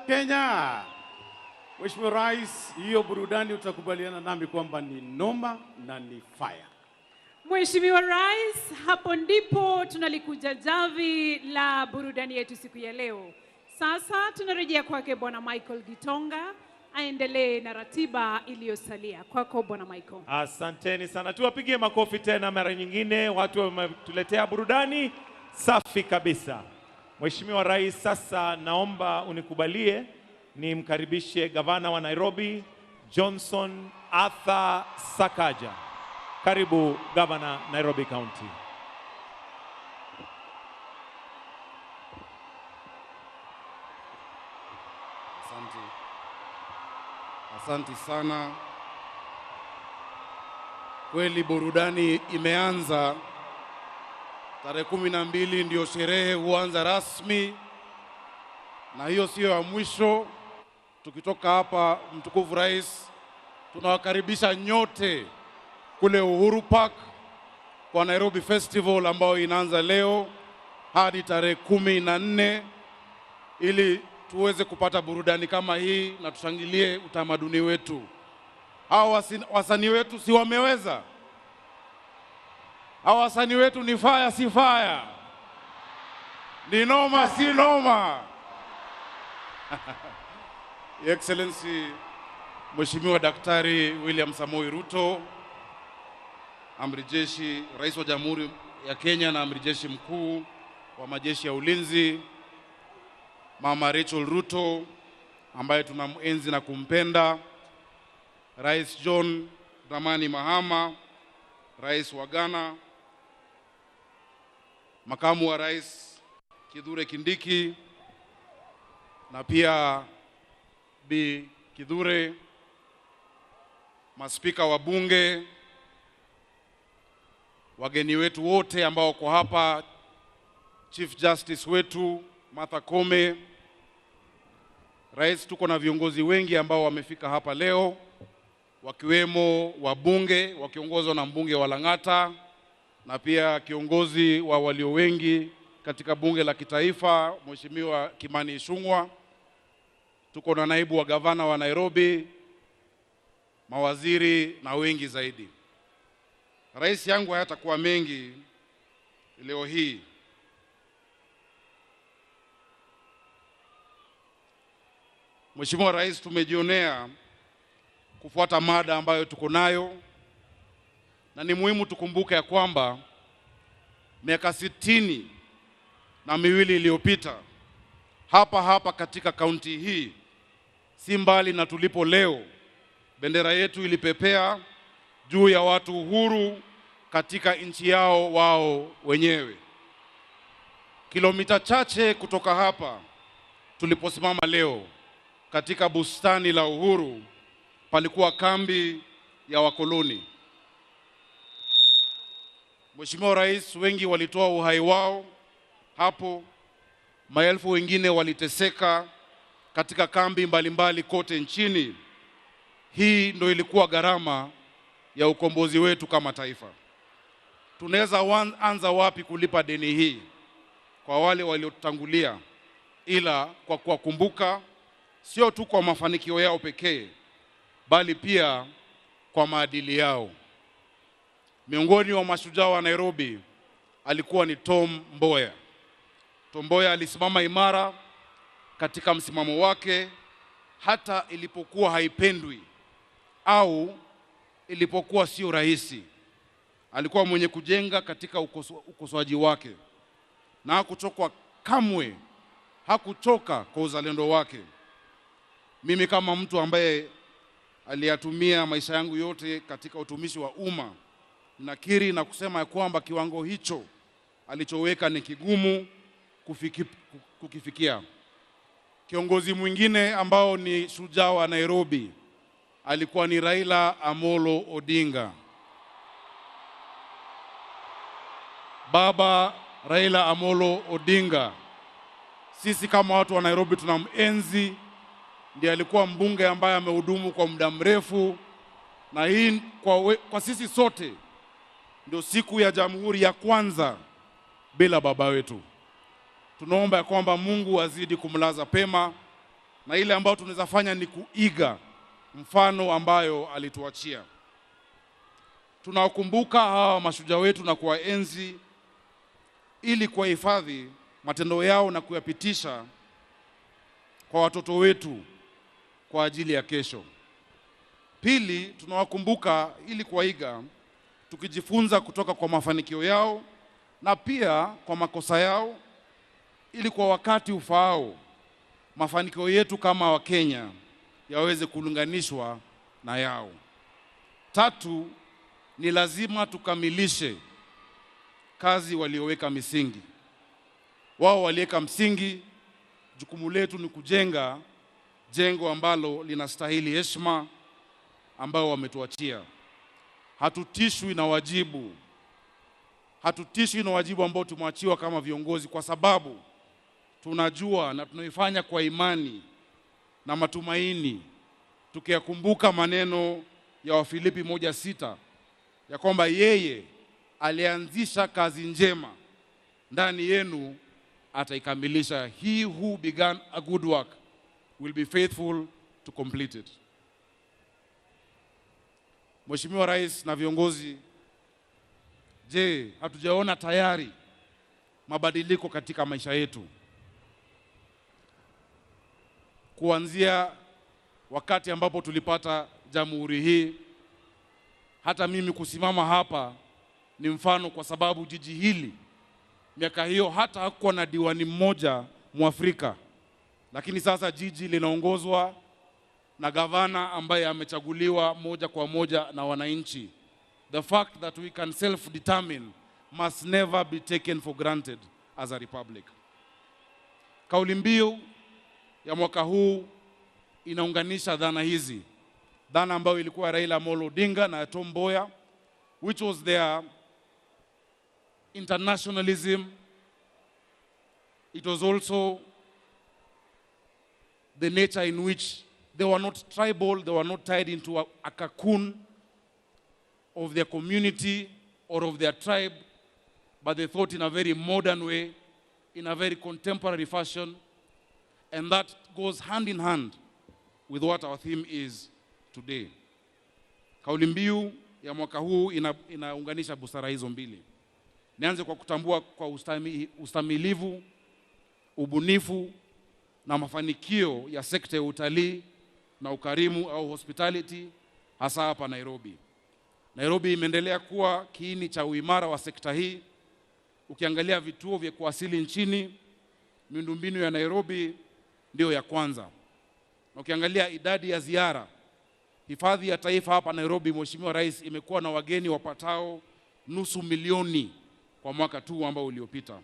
Speaker 4: Kenya. Mheshimiwa Rais, hiyo burudani utakubaliana nami kwamba ni noma na ni fire.
Speaker 5: Mheshimiwa Rais, hapo ndipo tunalikuja javi la burudani yetu siku ya leo. Sasa tunarejea kwake Bwana Michael Gitonga aendelee na ratiba iliyosalia. Kwako Bwana Michael.
Speaker 15: Asanteni sana. Tuwapigie makofi tena mara nyingine. Watu wametuletea burudani safi kabisa. Mheshimiwa Rais, sasa naomba unikubalie nimkaribishe gavana wa Nairobi Johnson Arthur Sakaja. Karibu gavana Nairobi County.
Speaker 10: Asante sana. Kweli burudani imeanza. Tarehe 12 ndio sherehe huanza rasmi. Na hiyo sio ya mwisho. Tukitoka hapa, mtukufu Rais, tunawakaribisha nyote kule Uhuru Park kwa Nairobi Festival ambayo inaanza leo hadi tarehe 14 ili tuweze kupata burudani kama hii na tushangilie utamaduni wetu. Hawa wasanii wetu si wameweza? Hawa wasanii wetu ni fire si fire? Ni noma si noma? Excellency Mheshimiwa Daktari William Samoei Ruto, Amiri Jeshi, Rais wa Jamhuri ya Kenya na Amiri Jeshi Mkuu wa Majeshi ya Ulinzi, Mama Rachel Ruto ambaye tunamuenzi na kumpenda, Rais John Dramani Mahama, Rais wa Ghana, Makamu wa Rais Kithure Kindiki na pia Bi Kithure, maspika wa bunge, wageni wetu wote ambao wako hapa, Chief Justice wetu Martha Koome, Rais, tuko na viongozi wengi ambao wamefika hapa leo, wakiwemo wabunge wakiongozwa na mbunge wa Lang'ata na pia kiongozi wa walio wengi katika bunge la kitaifa Mheshimiwa Kimani Ichung'wah. Tuko na naibu wa gavana wa Nairobi, mawaziri na wengi zaidi. Rais yangu hayatakuwa mengi leo hii. Mheshimiwa Rais, tumejionea kufuata mada ambayo tuko nayo, na ni muhimu tukumbuke ya kwamba miaka 62 iliyopita hapa katika kaunti hii, si mbali na tulipo leo, bendera yetu ilipepea juu ya watu uhuru katika nchi yao wao wenyewe. Kilomita chache kutoka hapa tuliposimama leo katika bustani la Uhuru palikuwa kambi ya wakoloni. Mheshimiwa Rais, wengi walitoa uhai wao hapo, maelfu wengine waliteseka katika kambi mbalimbali kote nchini. Hii ndio ilikuwa gharama ya ukombozi wetu kama taifa. Tunaweza anza wapi kulipa deni hii kwa wale waliotangulia, ila kwa kuwakumbuka sio tu kwa mafanikio yao pekee, bali pia kwa maadili yao. Miongoni wa mashujaa wa Nairobi alikuwa ni Tom Mboya. Tom Mboya alisimama imara katika msimamo wake hata ilipokuwa haipendwi au ilipokuwa sio rahisi. Alikuwa mwenye kujenga katika ukosoaji wake na hakuchoka kamwe, hakuchoka kwa uzalendo wake. Mimi kama mtu ambaye aliyatumia maisha yangu yote katika utumishi wa umma, nakiri na kusema ya kwamba kiwango hicho alichoweka ni kigumu kukifikia. Kiongozi mwingine ambao ni shujaa wa Nairobi alikuwa ni Raila Amolo Odinga. Baba Raila Amolo Odinga, sisi kama watu wa Nairobi tunamenzi. Ndiye alikuwa mbunge ambaye amehudumu kwa muda mrefu, na hii kwa sisi sote ndio siku ya Jamhuri ya kwanza bila baba wetu. Tunaomba ya kwamba Mungu azidi kumlaza pema, na ile ambayo tunaweza fanya ni kuiga mfano ambayo alituachia. Tunawakumbuka hawa mashujaa wetu na kuwaenzi ili kuhifadhi matendo yao na kuyapitisha kwa watoto wetu kwa ajili ya kesho. Pili, tunawakumbuka ili kuwaiga, tukijifunza kutoka kwa mafanikio yao na pia kwa makosa yao, ili kwa wakati ufaao mafanikio yetu kama Wakenya yaweze kulinganishwa na yao. Tatu, ni lazima tukamilishe kazi walioweka misingi. Wao waliweka msingi, jukumu letu ni kujenga jengo ambalo linastahili heshima ambao wametuachia. Hatutishwi na wajibu. Hatutishwi na wajibu ambao tumeachiwa kama viongozi, kwa sababu tunajua na tunaifanya kwa imani na matumaini, tukiyakumbuka maneno ya Wafilipi 1:6 ya kwamba yeye alianzisha kazi njema ndani yenu ataikamilisha. He who began a good work will be faithful to complete it. Mheshimiwa Rais na viongozi, je, hatujaona tayari mabadiliko katika maisha yetu? Kuanzia wakati ambapo tulipata jamhuri hii, hata mimi kusimama hapa ni mfano, kwa sababu jiji hili miaka hiyo hata hakuwa na diwani mmoja Mwafrika, lakini sasa jiji linaongozwa na gavana ambaye amechaguliwa moja kwa moja na wananchi. The fact that we can self-determine must never be taken for granted as a republic. Kauli mbiu ya mwaka huu inaunganisha dhana hizi. Dhana ambayo ilikuwa Raila Amolo Odinga na Tom Mboya, which was their internationalism. It was also the nature in which they were not tribal, they were not tied into a cocoon of their community or of their tribe, but they thought in a very modern way, in a very contemporary fashion, and that goes hand in hand with what our theme is today. Kauli mbiu ya mwaka huu inaunganisha busara hizo mbili. Nianze kwa kutambua kwa ustamilivu, ubunifu na mafanikio ya sekta ya utalii na ukarimu au hospitality, hasa hapa Nairobi. Nairobi imeendelea kuwa kiini cha uimara wa sekta hii. Ukiangalia vituo vya kuwasili nchini, miundombinu ya Nairobi ndio ya kwanza. Na ukiangalia idadi ya ziara, hifadhi ya taifa hapa Nairobi, Mheshimiwa Rais, imekuwa na wageni wapatao 500,000 kwa mwaka tu ambao uliopita.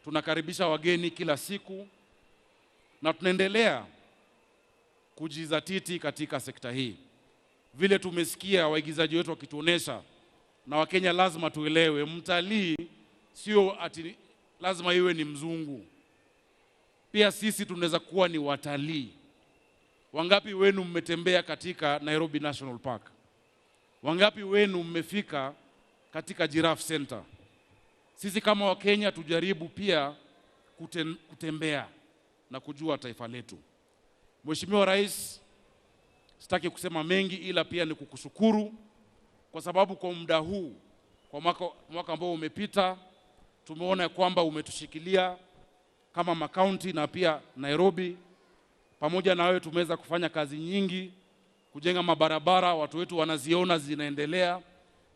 Speaker 10: Tunakaribisha wageni kila siku na tunaendelea kujizatiti katika sekta hii. Vile tumesikia waigizaji wetu wakituonesha, na Wakenya lazima tuelewe, mtalii sio ati lazima iwe ni mzungu. Pia sisi tunaweza kuwa ni watalii. Wangapi wenu mmetembea katika Nairobi National Park? Wangapi wenu mmefika katika Giraffe Center? Sisi kama Wakenya tujaribu pia kutembea na kujua taifa letu. Mheshimiwa Rais, sitaki kusema mengi, ila pia ni kukushukuru kwa sababu kwa muda huu, kwa mwaka ambao umepita, tumeona kwamba umetushikilia kama makaunti na pia Nairobi. Pamoja na wewe tumeweza kufanya kazi nyingi, kujenga mabarabara, watu wetu wanaziona zinaendelea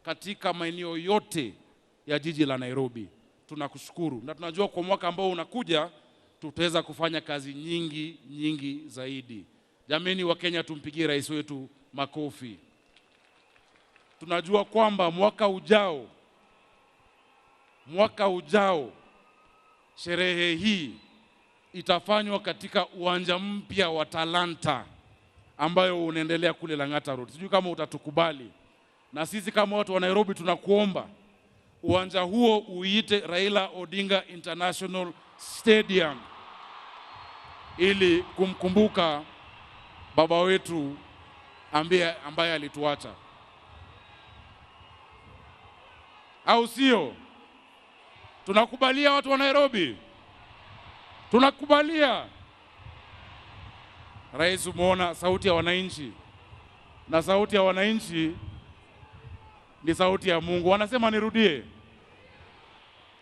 Speaker 10: katika maeneo yote ya jiji la Nairobi. Tunakushukuru na tunajua kwa mwaka ambao unakuja tutaweza kufanya kazi nyingi zaidi. Jameni wa Kenya, tumpigie rais wetu makofi. Tunajua kwamba mwaka ujao sherehe hii itafanywa katika uwanja mpya wa Talanta ambayo unaendelea kule Lang'ata Road. Sijui kama utatukubali. Na sisi kama watu wa Nairobi tunakuomba uwanja huo uite Raila Odinga International Stadium ili kumkumbuka baba wetu ambaye alituacha. Au sio? Tunakubalia watu wa Nairobi? Tunakubalia. Rais, umeona sauti ya wananchi, na sauti ya wananchi ni sauti ya Mungu. Wanasema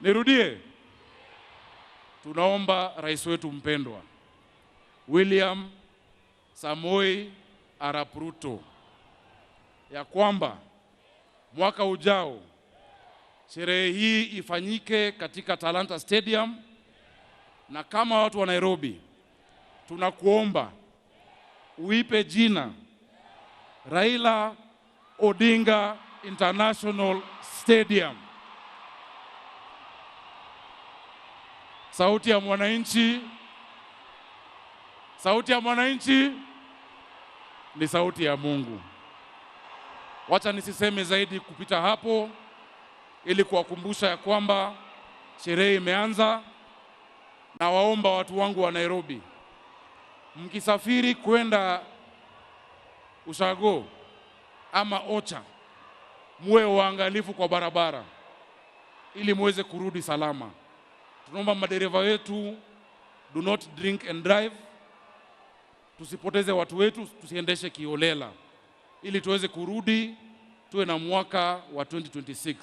Speaker 10: nirudie. Tunaomba rais wetu mpendwa William Samoei Arap Ruto ya kwamba mwaka ujao sherehe hii ifanyike katika Talanta Stadium, na kama watu wa Nairobi tunakuomba uipe jina Raila Odinga International Stadium. Sauti ya mwananchi ni sauti ya Mungu. Wacha nisiseme zaidi kupita hapo, ili kuwakumbusha ya kwamba sherehe imeanza. Na waomba watu wangu wa Nairobi, mkisafiri kwenda Ushago ama OCHA, muwe waangalifu kwa barabara ili muweze kurudi salama. Tunaomba madereva wetu, do not drink and drive. Tusipoteze watu wetu, tusiendeshe kiolela, ili tuweze kurudi tuwe na mwaka wa 2026.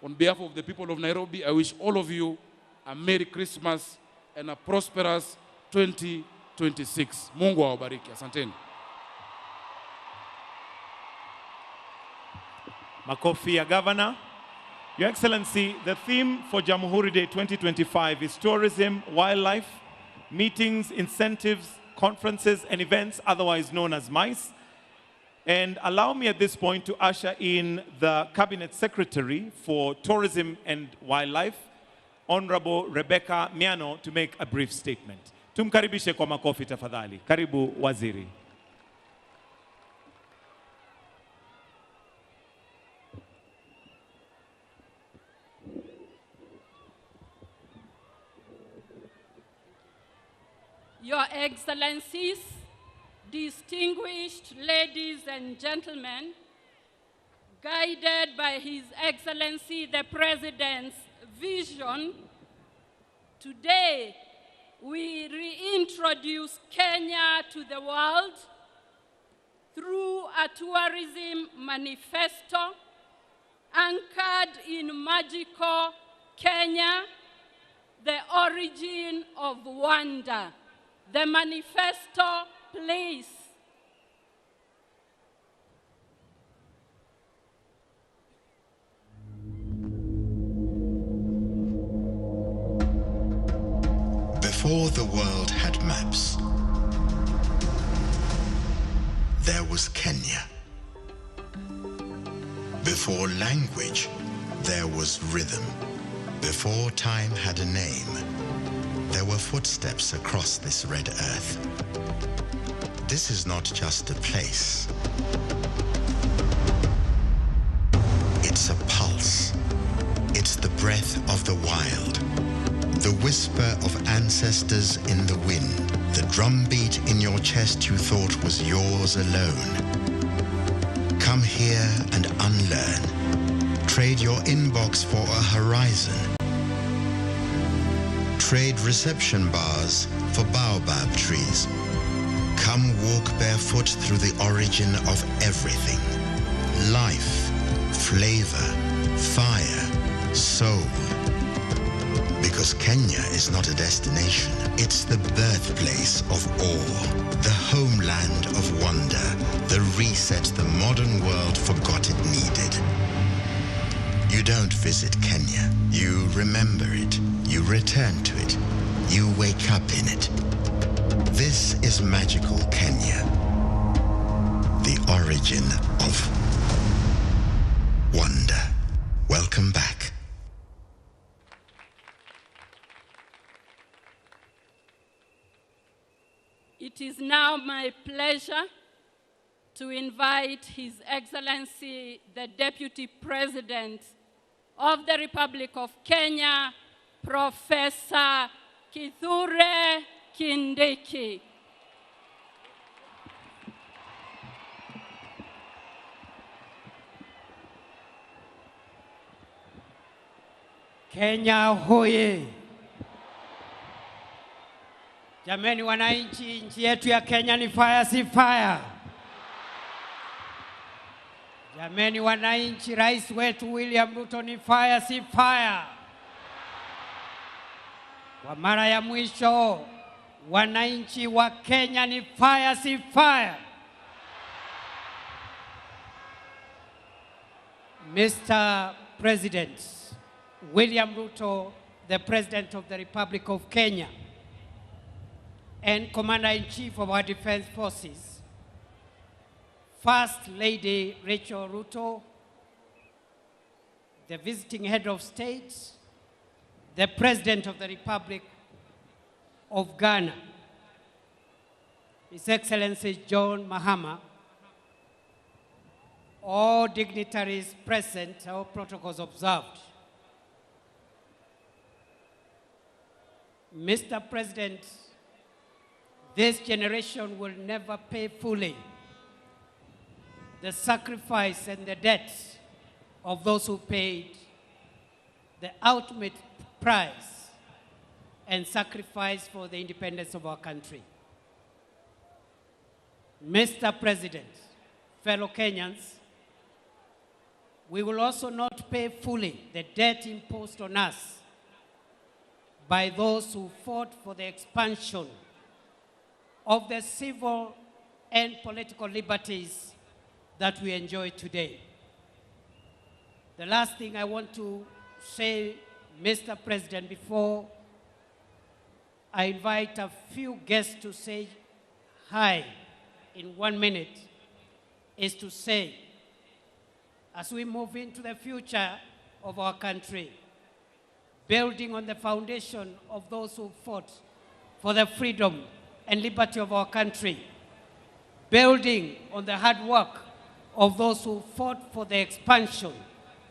Speaker 10: On behalf of the people of Nairobi, I wish all of you a Merry Christmas and a prosperous 2026. Mungu awabariki. Asanteni.
Speaker 15: Makofi ya Governor. Your Excellency, the theme for Jamhuri Day 2025 is tourism, wildlife, meetings, incentives, conferences, and events, otherwise known as MICE. And allow me at this point to usher in the Cabinet Secretary for Tourism and Wildlife, Honorable Rebecca Miano, to make a brief statement. Tumkaribishe kwa makofi tafadhali. Karibu Waziri.
Speaker 11: Your Excellencies, distinguished ladies and gentlemen, guided by His Excellency the President's vision, today we reintroduce Kenya to the world through a tourism manifesto anchored in magical Kenya, the origin of wonder. The manifesto, please.
Speaker 21: Before the world had maps, there was Kenya. Before language, there was rhythm. Before time had a name, there were footsteps across this red earth. This is not just a place. It's a pulse. It's the breath of the wild. The whisper of ancestors in the wind. The drumbeat in your chest you thought was yours alone. Come here and unlearn. Trade your inbox for a horizon. Trade reception bars for baobab trees. Come walk barefoot through the origin of everything. Life, flavor, fire, soul. Because Kenya is not a destination, it's the birthplace of all. The homeland of wonder, the reset the modern world forgot it needed. You don't visit Kenya, you remember it. You return to it. You wake up in it. This is magical Kenya. The origin of wonder. Welcome back.
Speaker 11: It is now my pleasure to invite His Excellency, the Deputy President of the Republic of Kenya, Professor Kithure Kindiki.
Speaker 22: Kenya hoye! Jameni wananchi, nchi yetu ya Kenya ni fire si fire. Jameni wananchi, rais wetu William Ruto ni fire si fire. Kwa mara ya mwisho, wananchi wa Kenya ni fire si fire. Mr. President William Ruto, the President of the Republic of Kenya, and Commander-in-Chief of our Defense Forces, First Lady Rachel Ruto, the visiting head of state, the President of the Republic of Ghana, His Excellency John Mahama, all dignitaries present, all protocols observed. Mr. President, this generation will never pay fully the sacrifice and the debt of those who paid the ultimate price and sacrifice for the independence of our country. Mr. President, fellow Kenyans, we will also not pay fully the debt imposed on us by those who fought for the expansion of the civil and political liberties that we enjoy today. The last thing I want to say, Mr. President, before I invite a few guests to say hi in 1 minute, is to say, as we move into the future of our country, building on the foundation of those who fought for the freedom and liberty of our country, building on the hard work of those who fought for the expansion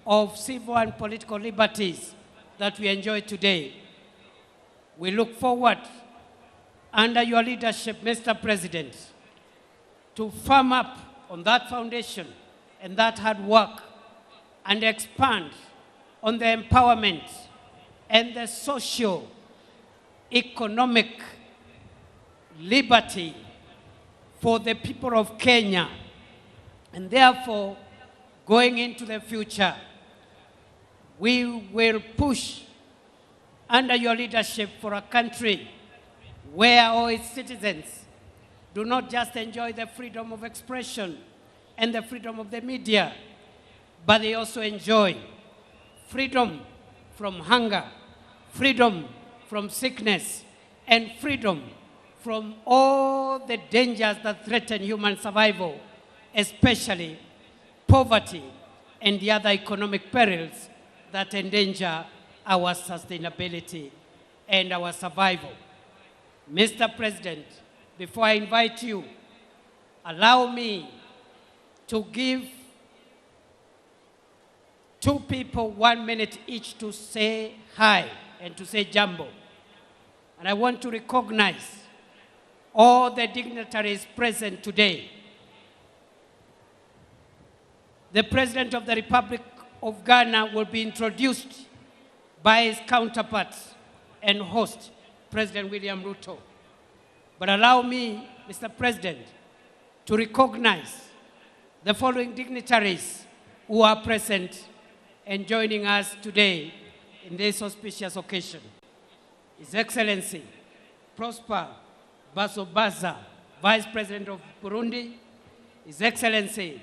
Speaker 22: of civil and political liberties that we enjoy today. We look forward, under your leadership, Mr. President, to firm up on that foundation and that hard work and expand on the empowerment and the socio-economic liberty for the people of Kenya. And therefore, going into the future, we will push under your leadership for a country where all its citizens do not just enjoy the freedom of expression and the freedom of the media, but they also enjoy freedom from hunger, freedom from sickness, and freedom from all the dangers that threaten human survival, especially poverty and the other economic perils that endanger our sustainability and our survival. Mr. President, before I invite you, allow me to give 2 people 1 minute each to say hi and to say jambo. And I want to recognize all the dignitaries present today. The President of the Republic of Ghana will be introduced by his counterpart and host, President William Ruto. But allow me, Mr. President, to recognize the following dignitaries who are present and joining us today in this auspicious occasion. His Excellency Prosper Basobaza, Vice President of Burundi. His Excellency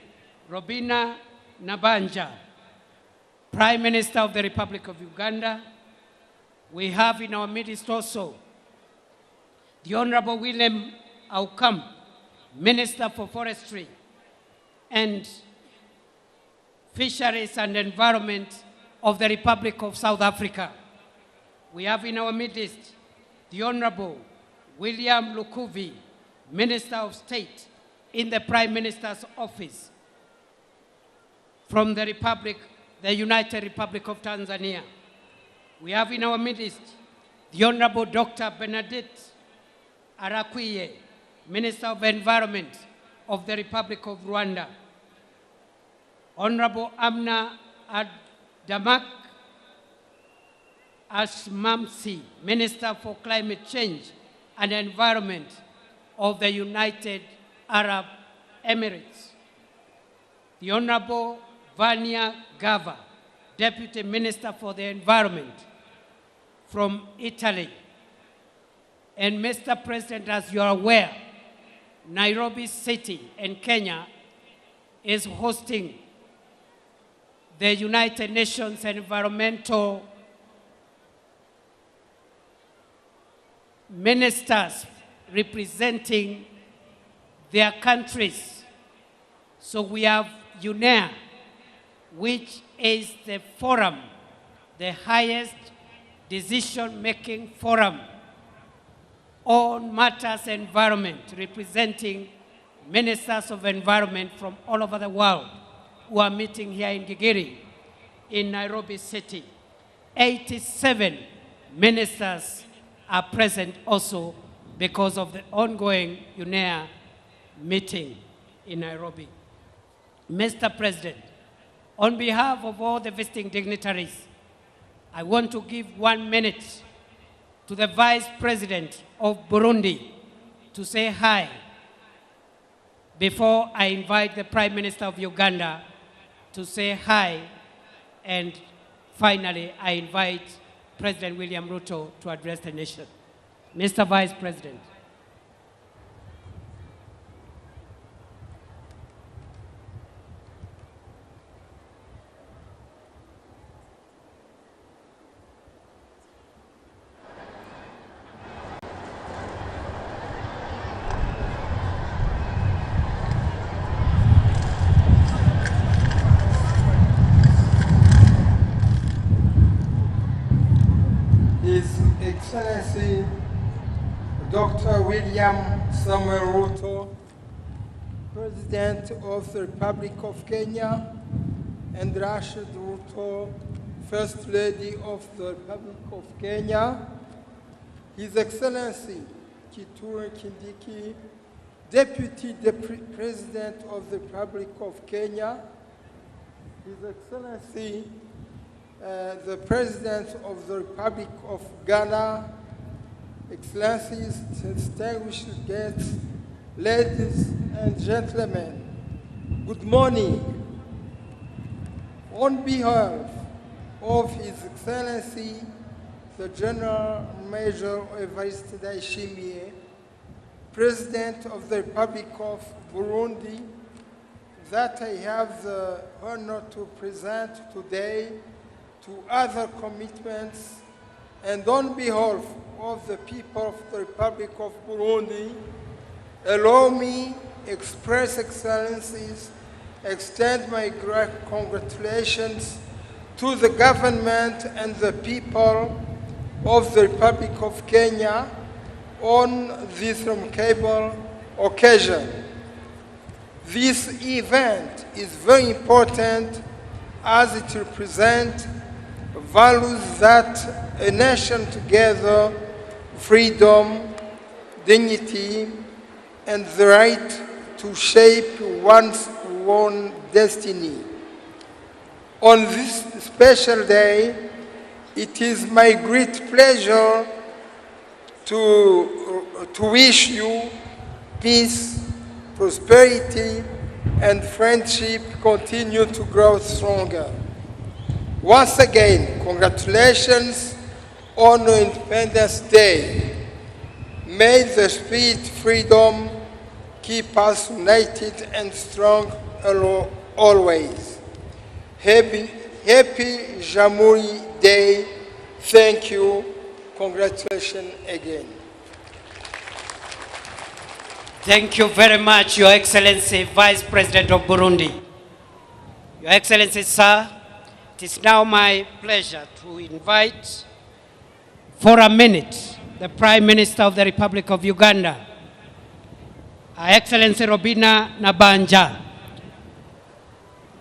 Speaker 22: Robina Nabanja, Prime Minister of the Republic of Uganda. We have in our midst also the Honorable William Aukam, Minister for Forestry and Fisheries and Environment of the Republic of South Africa. We have in our midst the Honorable William Lukuvi, Minister of State in the Prime Minister's Office from the United Republic of Tanzania. We have in our midst the Honorable Dr. Benedict Arakwiye, Minister of Environment of the Republic of Rwanda. Honorable Amna Damak Ashmamsi, Minister for Climate Change and Environment of the United Arab Emirates. The Honorable Vania Gava, Deputy Minister for the Environment from Italy. And Mr. President, as you are aware, Nairobi City in Kenya is hosting the United Nations Environmental Ministers representing their countries. So we have UNEA, which is the forum, the highest decision-making forum on matters environment, representing ministers of environment from all over the world who are meeting here in Gigiri, in Nairobi City. 87 ministers are present also because of the ongoing UNEA meeting in Nairobi. Mr. President, on behalf of all the visiting dignitaries, I want to give 1 minute to the Vice President of Burundi to say hi before I invite the Prime Minister of Uganda to say hi, and finally I invite President William Ruto to address the nation. Mr. Vice President.
Speaker 18: His Excellency Dr. William Samuel Ruto, President of the Republic of Kenya, and Rashid Ruto, First Lady of the Republic of Kenya, His Excellency Kithure Kindiki, Deputy President of the Republic of Kenya, His Excellency the President of the Republic of Ghana, Excellencies, distinguished guests, ladies and gentlemen, good morning. On behalf of His Excellency, the General Major Evariste Ndayishimiye, President of the Republic of Burundi, that I have the honor to present today, to other commitments, and on behalf of the people of the Republic of Burundi, allow me express excellencies, extend my great congratulations to the government and the people of the Republic of Kenya on this remarkable occasion. This event is very important as it represents values that a nation together, freedom, dignity, and the right to shape one's own destiny. On this special day, it is my great pleasure to wish you peace, prosperity, and friendship continue to grow stronger. Once again, congratulations on Independence Day. May the spirit freedom keep us united and strong always. Happy Jamhuri Day. Thank you. Congratulations again.
Speaker 22: Thank you very much, Your Excellency, Vice President of Burundi. Your Excellency, sir, it is now my pleasure to invite for a minute the Prime Minister of the Republic of Uganda, Her Excellency Robina Nabanja,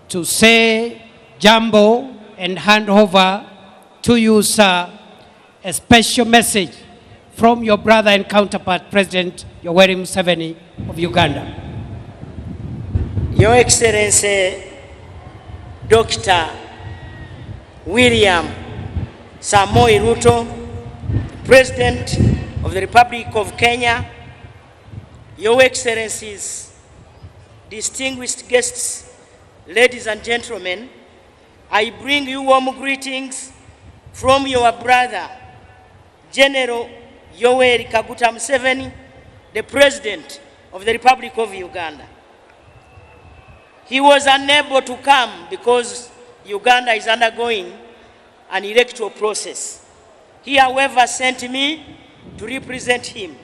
Speaker 22: to say jambo and hand over to you, sir, a special message from your brother and counterpart, President Yoweri Museveni of Uganda.
Speaker 9: Your Excellency, Dr. William Samoei Ruto, President of the Republic of Kenya, Your Excellencies, distinguished guests, ladies and gentlemen, I bring you warm greetings from your brother, General Yoweri Kaguta Museveni, the President of the Republic of Uganda. He was unable to come because Uganda is undergoing an electoral process. He, however, sent me to represent him.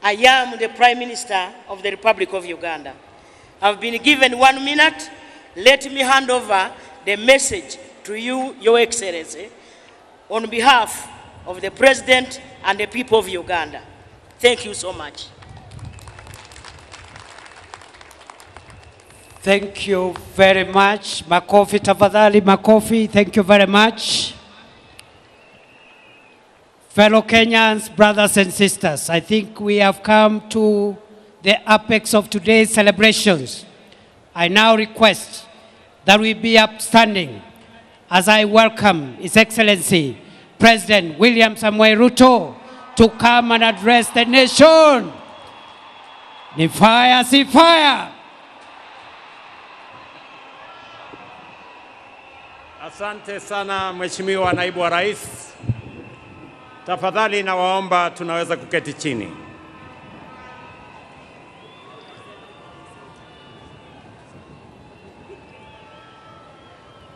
Speaker 9: I am the Prime Minister of the Republic of Uganda. I've been given 1 minute. Let me hand over the message to you, Your Excellency, on behalf of the President and the people of Uganda. Thank you so much.
Speaker 22: Thank you very much. Makofi tafadhali, makofi. Thank you very much. Fellow Kenyans, brothers and sisters, I think we have come to the apex of today's celebrations. I now request that we be upstanding as I welcome His Excellency President William Samoei Ruto to come and address the nation. Ni fire, si fire.
Speaker 2: Asante sana Mheshimiwa Naibu wa Rais. Tafadhali nawaomba tunaweza kuketi chini.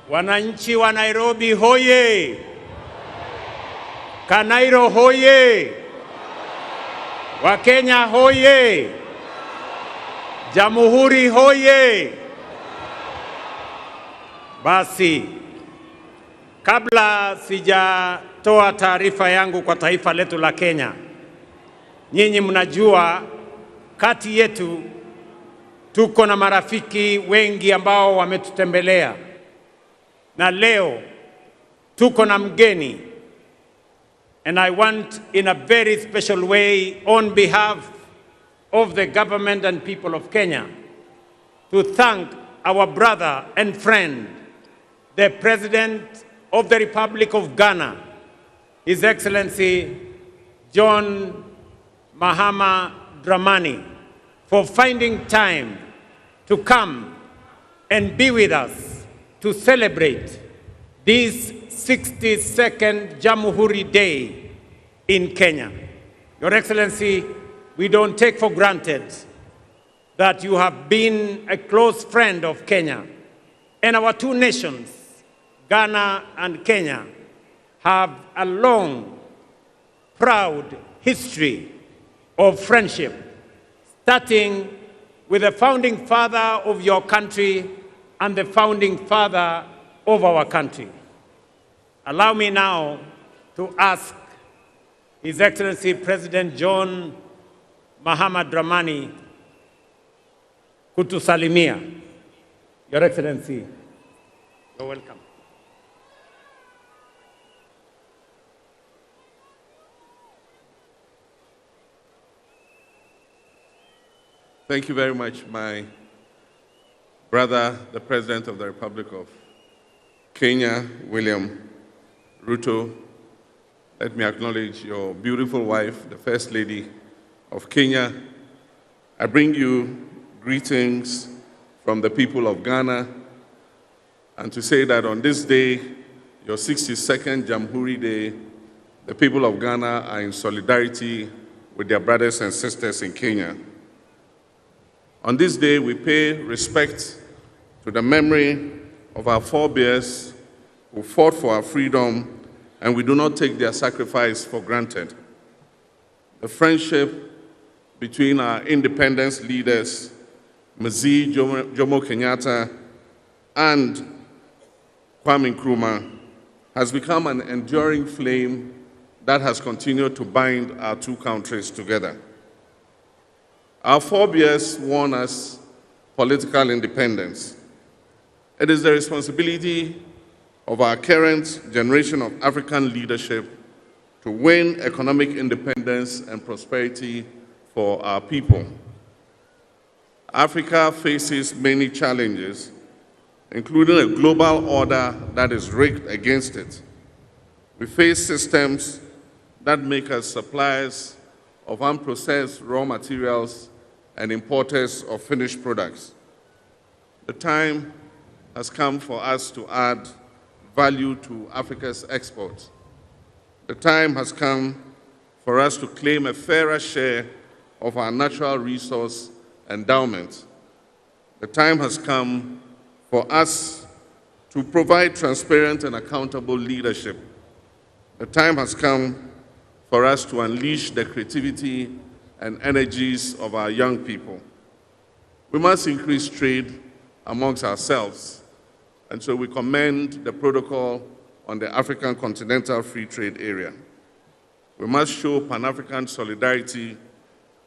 Speaker 2: Wananchi wa Nairobi hoye! Kanairo hoye! Wakenya hoye! Jamhuri hoye! Basi, kabla sijatoa taarifa yangu kwa taifa letu la Kenya, nyinyi mnajua kati yetu tuko na marafiki wengi ambao wametutembelea. Na leo tuko na mgeni, and I want in a very special way on behalf of the government and people of Kenya to thank our brother and friend, the President of the Republic of Ghana, His Excellency John Mahama Dramani, for finding time to come and be with us to celebrate this 62nd Jamhuri Day in Kenya. Your Excellency, we don't take for granted that you have been a close friend of Kenya. And our two nations, Ghana and Kenya, have a long, proud history of friendship, starting with the founding father of your country and the founding father of our country. Allow me now to ask His Excellency President John Mahama Dramani kutusalimia. Your Excellency, you're welcome.
Speaker 13: Thank you very much, my brother, the President of the Republic of Kenya, William Ruto. Let me acknowledge your beautiful wife, the First Lady of Kenya. I bring you greetings from the people of Ghana, and to say that on this day, your 62nd Jamhuri Day, the people of Ghana are in solidarity with their brothers and sisters in Kenya. On this day, we pay respect to the memory of our forebears who fought for our freedom, and we do not take their sacrifice for granted. The friendship between our independence leaders, Mzee Jomo Kenyatta and Kwame Nkrumah, has become an enduring flame that has continued to bind our two countries together. Our forebears won us political independence. It is the responsibility of our current generation of African leadership to win economic independence and prosperity for our people. Africa faces many challenges, including a global order that is rigged against it. We face systems that make us suppliers of unprocessed raw materials and importers of finished products. The time has come for us to add value to Africa's exports. The time has come for us to claim a fairer share of our natural resource endowment. The time has come for us to provide transparent and accountable leadership. The time has come for us to unleash the creativity and energies of our young people. We must increase trade amongst ourselves, and so we commend the protocol on the African Continental Free Trade Area. We must show Pan-African solidarity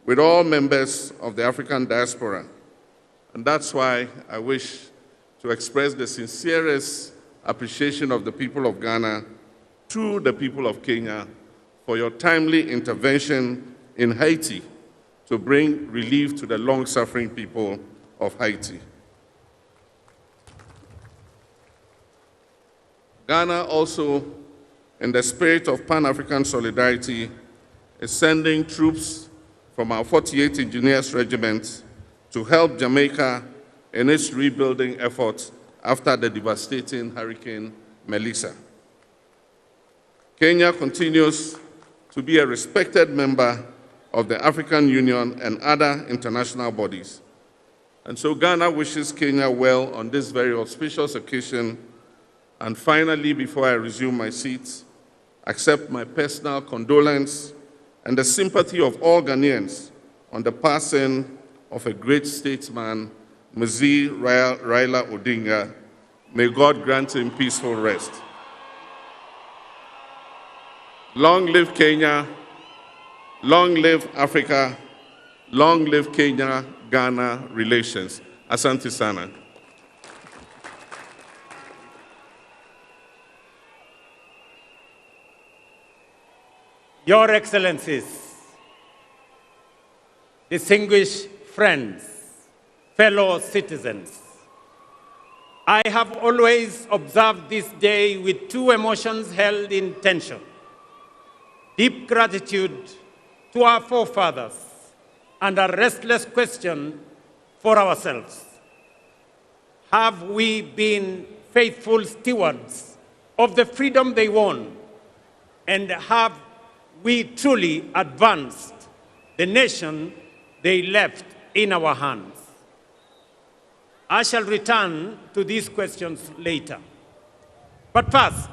Speaker 13: with all members of the African diaspora, and that's why I wish to express the sincerest appreciation of the people of Ghana to the people of Kenya for your timely intervention in Haiti to bring relief to the long-suffering people of Haiti. Ghana also, in the spirit of Pan-African solidarity, is sending troops from our 48th Engineers Regiment to help Jamaica in its rebuilding efforts after the devastating Hurricane Melissa. Kenya continues to be a respected member of the African Union and other international bodies. And so Ghana wishes Kenya well on this very auspicious occasion. And finally, before I resume my seat, accept my personal condolence and the sympathy of all Ghanaians on the passing of a great statesman, Mzee Raila Odinga. May God grant him peaceful rest. Long live Kenya, long live Africa, long live Kenya-Ghana relations. Asante sana.
Speaker 2: Your Excellencies, distinguished friends, fellow citizens, I have always observed this day with two emotions held in tension: deep gratitude to our forefathers and a restless question for ourselves. Have we been faithful stewards of the freedom they won? And have we truly advanced the nation they left in our hands? I shall return to these questions later. But first,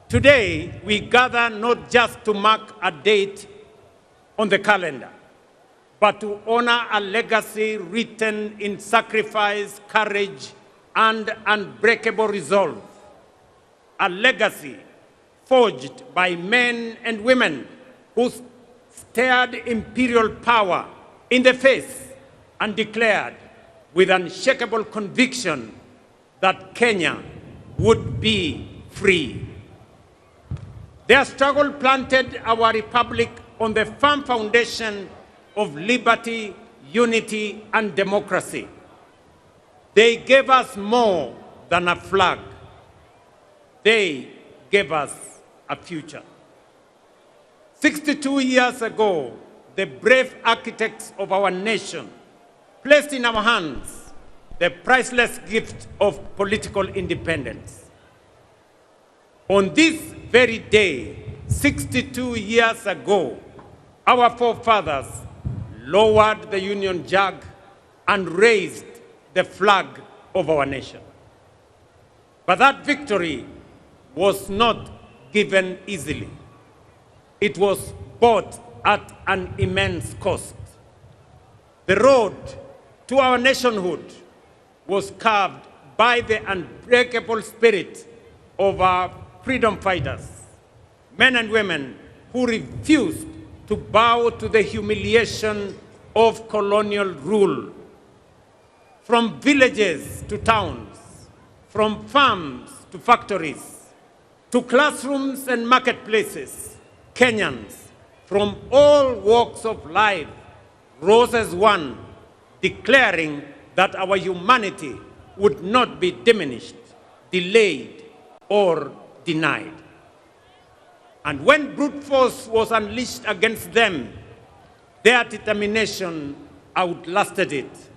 Speaker 2: today we gather not just to mark a date on the calendar, but to honor a legacy written in sacrifice, courage, and unbreakable resolve. A legacy forged by men and women who stared imperial power in the face and declared with unshakable conviction that Kenya would be free. Their struggle planted our republic on the firm foundation of liberty, unity, and democracy. They gave us more than a flag. They gave us a future. 62 years ago, the brave architects of our nation placed in our hands the priceless gift of political independence. On this very day, 62 years ago, our forefathers lowered the Union Jack and raised the flag of our nation. But that victory was not given easily. It was bought at an immense cost. The road to our nationhood was carved by the unbreakable spirit of our freedom fighters, men and women who refused to bow to the humiliation of colonial rule. From villages to towns, from farms to factories, to classrooms and marketplaces, Kenyans from all walks of life rose as one, declaring that our humanity would not be diminished, delayed, or denied. And when brute force was unleashed against them, their determination outlasted it.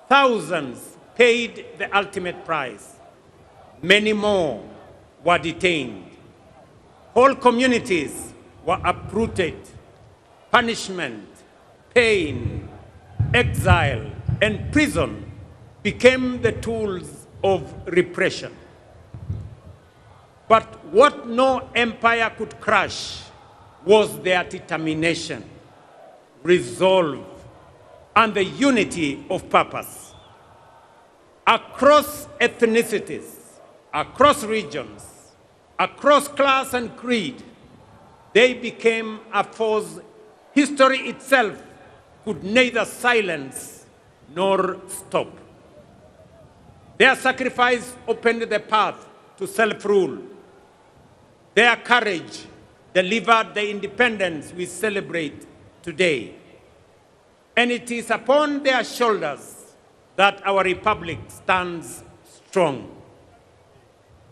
Speaker 2: Thousands paid the ultimate price. Many more were detained. Whole communities were uprooted. Punishment, pain, exile, and prison became the tools of repression. But what no empire could crush was their determination, resolve, and the unity of purpose. Across ethnicities, across regions, across class and creed, they became a force history itself could neither silence nor stop. Their sacrifice opened the path to self-rule. Their courage delivered the independence we celebrate today. And it is upon their shoulders that our republic stands strong.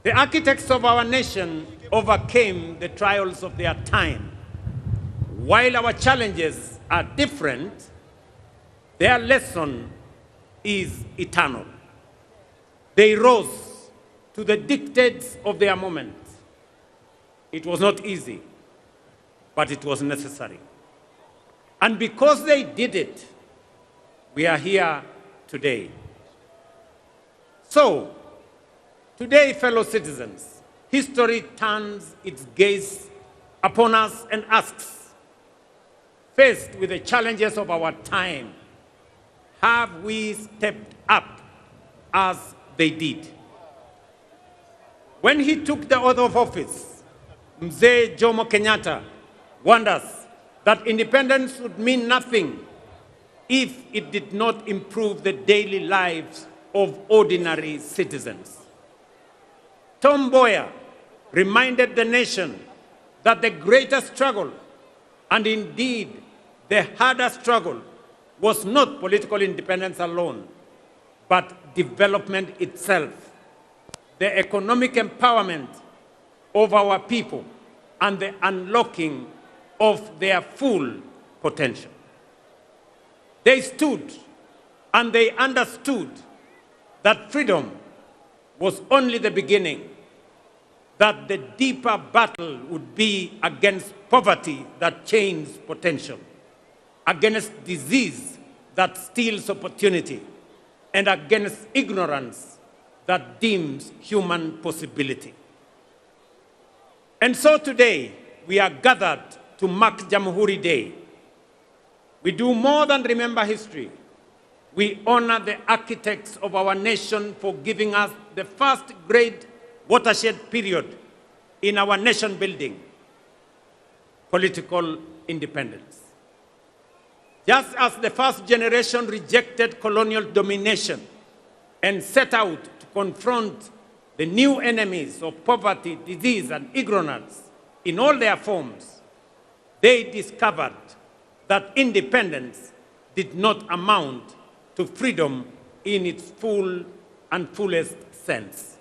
Speaker 2: The architects of our nation overcame the trials of their time. While our challenges are different, their lesson is eternal. They rose to the dictates of their moment. It was not easy, but it was necessary. And because they did it, we are here today. So, today, fellow citizens, history turns its gaze upon us and asks, faced with the challenges of our time, have we stepped up as they did? When he took the oath of office, Mzee Jomo Kenyatta warned us that independence would mean nothing if it did not improve the daily lives of ordinary citizens. Tom Mboya reminded the nation that the greatest struggle, and indeed the hardest struggle, was not political independence alone, but development itself, the economic empowerment of our people, and the unlocking of their full potential. They stood and they understood that freedom was only the beginning, that the deeper battle would be against poverty that chains potential, against disease that steals opportunity, and against ignorance that dims human possibility. And so today, we are gathered to mark Jamhuri Day. We do more than remember history. We honor the architects of our nation for giving us the first great watershed period in our nation building, political independence. Just as the first generation rejected colonial domination and set out to confront the new enemies of poverty, disease, and ignorance in all their forms, they discovered that independence did not amount to freedom in its full and fullest sense.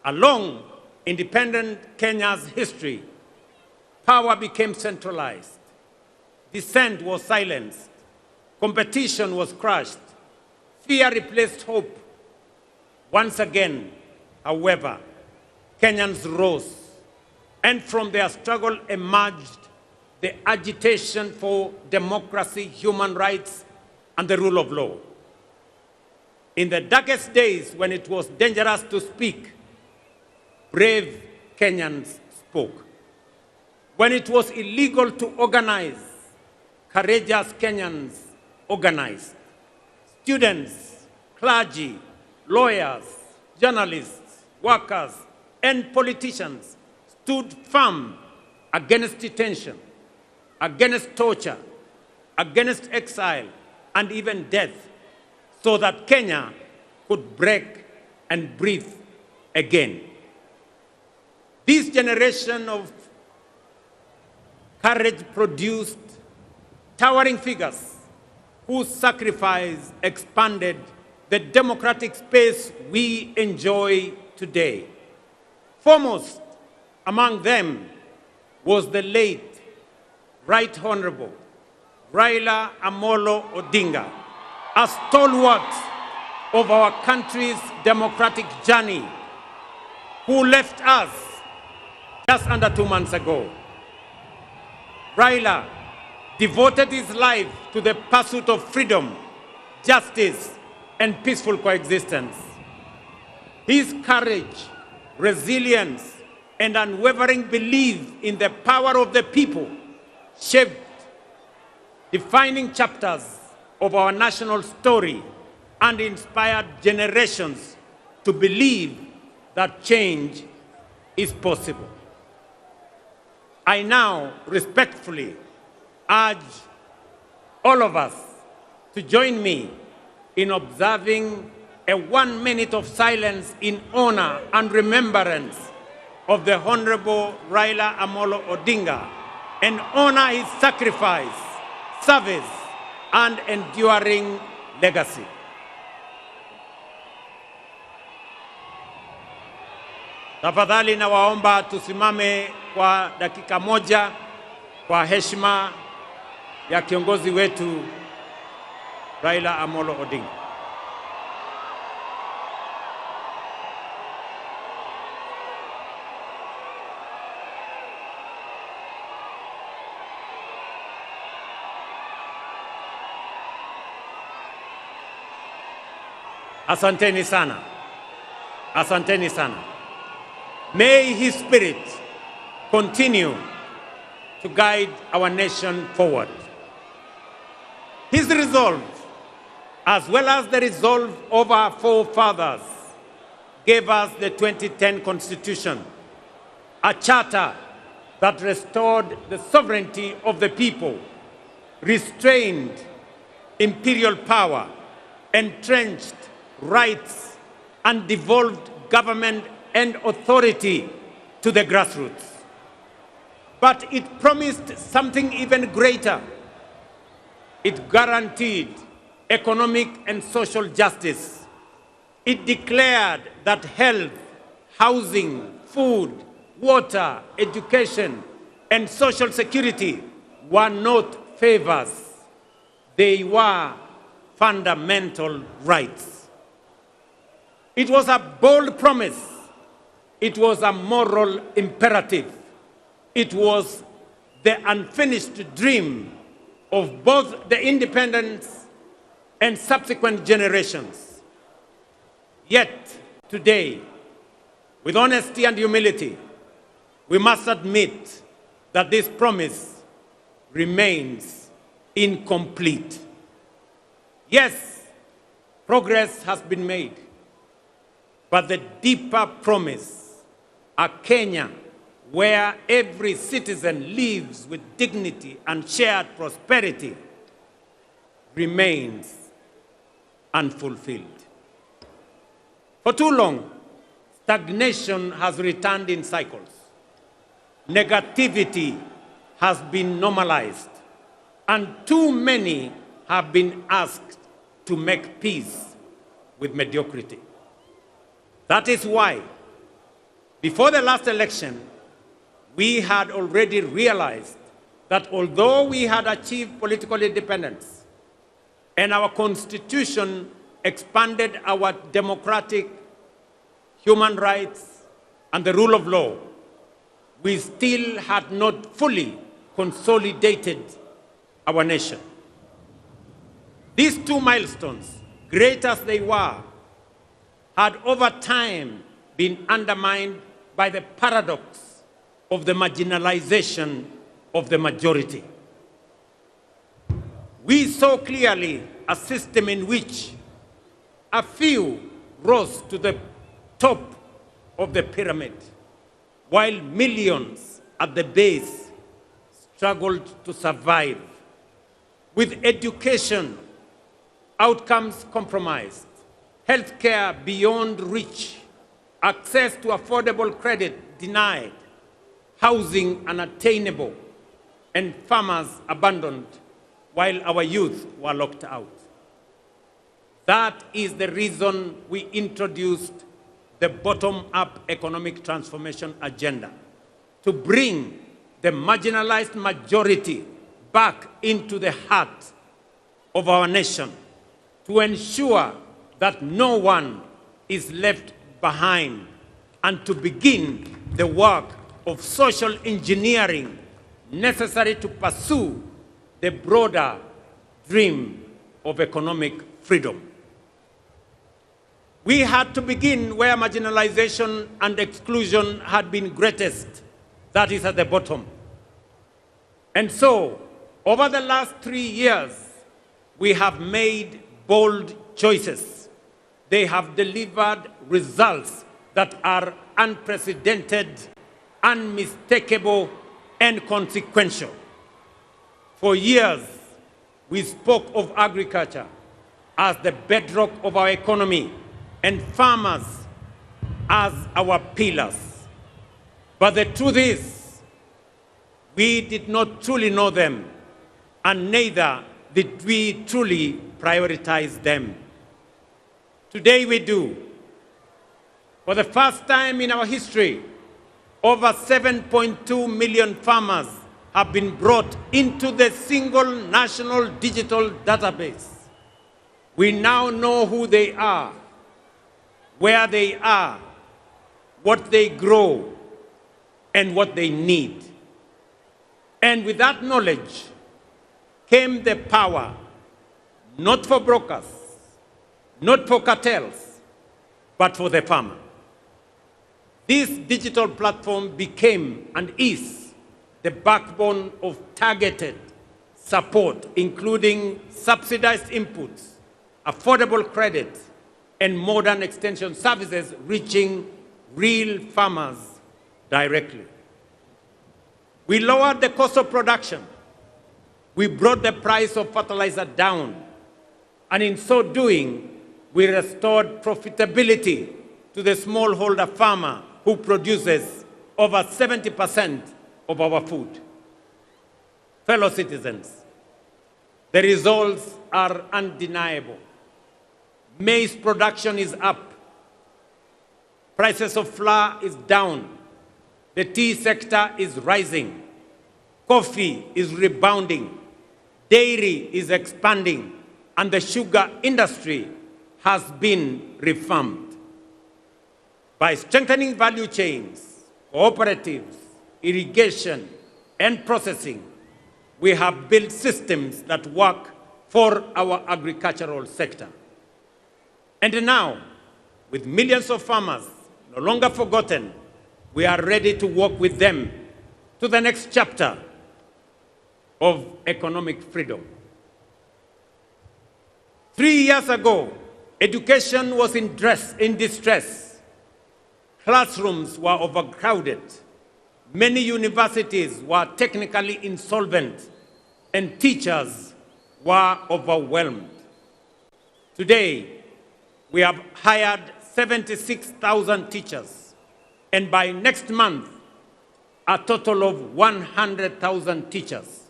Speaker 2: Along independent Kenya's history, power became centralized. Dissent was silenced. Competition was crushed. Fear replaced hope. Once again, however, Kenyans rose, and from their struggle emerged the agitation for democracy, human rights, and the rule of law. In the darkest days when it was dangerous to speak, brave Kenyans spoke. When it was illegal to organize, courageous Kenyans organized. Students, clergy, lawyers, journalists, workers, and politicians stood firm against detention, against torture, against exile, and even death, so that Kenya could break and breathe again. This generation of courage produced towering figures whose sacrifice expanded the democratic space we enjoy today. Foremost among them was the late Right Honorable Raila Amolo Odinga, a stalwart of our country's democratic journey, who left us just under 2 months ago. Raila devoted his life to the pursuit of freedom, justice, and peaceful coexistence. His courage, resilience, and unwavering belief in the power of the people shaped defining chapters of our national story and inspired generations to believe that change is possible. I now respectfully urge all of us to join me in observing a 1 minute of silence in honor and remembrance of the Honorable Raila Amolo Odinga and honor his sacrifice, service, and enduring legacy. Tafadhali nawaomba tusimame kwa dakika moja kwa heshima ya kiongozi wetu Raila Amolo Odinga. Asanteni sana. Asanteni sana. May his spirit continue to guide our nation forward. His resolve, as well as the resolve of our forefathers, gave us the 2010 Constitution, a charter that restored the sovereignty of the people, restrained imperial power, entrenched rights, and devolved government and authority to the grassroots. But it promised something even greater. It guaranteed economic and social justice. It declared that health, housing, food, water, education, and social security were not favors. They were fundamental rights. It was a bold promise. It was a moral imperative. It was the unfinished dream of both the independence and subsequent generations. Yet today, with honesty and humility, we must admit that this promise remains incomplete. Yes, progress has been made, but the deeper promise, a Kenya where every citizen lives with dignity and shared prosperity, remains unfulfilled. For too long, stagnation has returned in cycles. Negativity has been normalized, and too many have been asked to make peace with mediocrity. That is why, before the last election, we had already realized that although we had achieved political independence and our constitution expanded our democratic human rights and the rule of law, we still had not fully consolidated our nation. These two milestones, great as they were, had over time been undermined by the paradox of the marginalization of the majority. We saw clearly a system in which a few rose to the top of the pyramid, while millions at the base struggled to survive, with education outcomes compromised, healthcare beyond reach, access to affordable credit denied, housing unattainable, and farmers abandoned while our youth were locked out. That is the reason we introduced the bottom-up economic transformation agenda, to bring the marginalized majority back into the heart of our nation, to ensure that no one is left behind, and to begin the work of social engineering necessary to pursue the broader dream of economic freedom. We had to begin where marginalization and exclusion had been greatest, that is at the bottom. And so, over the last 3 years, we have made bold choices. They have delivered results that are unprecedented, unmistakable, and consequential. For years, we spoke of agriculture as the bedrock of our economy and farmers as our pillars. But the truth is, we did not truly know them, and neither did we truly prioritize them. Today we do. For the first time in our history, over 7.2 million farmers have been brought into the single national digital database. We now know who they are, where they are, what they grow, and what they need. And with that knowledge came the power, not for brokers, not for cartels, but for the farmer. This digital platform became and is the backbone of targeted support, including subsidized inputs, affordable credit, and modern extension services reaching real farmers directly. We lowered the cost of production. We brought the price of fertilizer down. And in so doing, we restored profitability to the smallholder farmer who produces over 70% of our food. Fellow citizens, the results are undeniable. Maize production is up. Prices of flour is down. The tea sector is rising. Coffee is rebounding. Dairy is expanding. And the sugar industry has been reformed. By strengthening value chains, cooperatives, irrigation, and processing, we have built systems that work for our agricultural sector. And now, with millions of farmers no longer forgotten, we are ready to walk with them to the next chapter of economic freedom. 3 years ago, education was in distress. Classrooms were overcrowded. Many universities were technically insolvent, and teachers were overwhelmed. Today, we have hired 76,000 teachers, and by next month, a total of 100,000 teachers,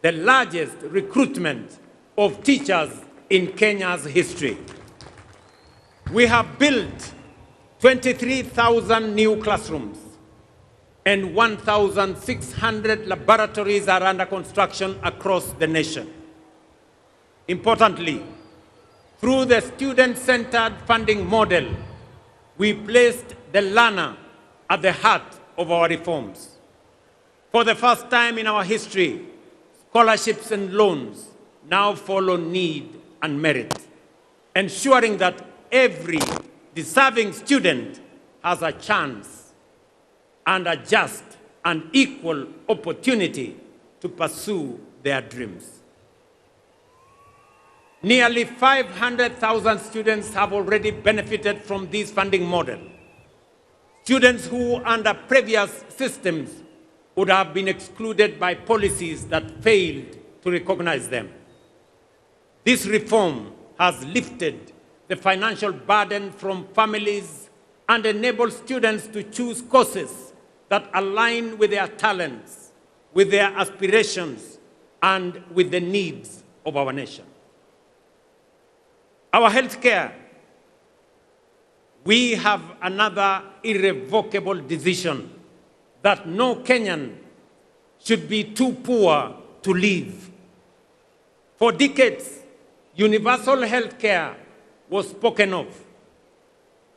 Speaker 2: the largest recruitment of teachers in Kenya's history. We have built 23,000 new classrooms, and 1,600 laboratories are under construction across the nation. Importantly, through the student-centered funding model, we placed the learner at the heart of our reforms. For the first time in our history, scholarships and loans now follow need and merit, ensuring that every deserving student has a chance and a just and equal opportunity to pursue their dreams. Nearly 500,000 students have already benefited from this funding model. Students who, under previous systems, would have been excluded by policies that failed to recognize them. This reform has lifted the financial burden from families and enabled students to choose courses that align with their talents, with their aspirations, and with the needs of our nation. Our healthcare, we have another irrevocable decision that no Kenyan should be too poor to live. For decades, universal healthcare was spoken of,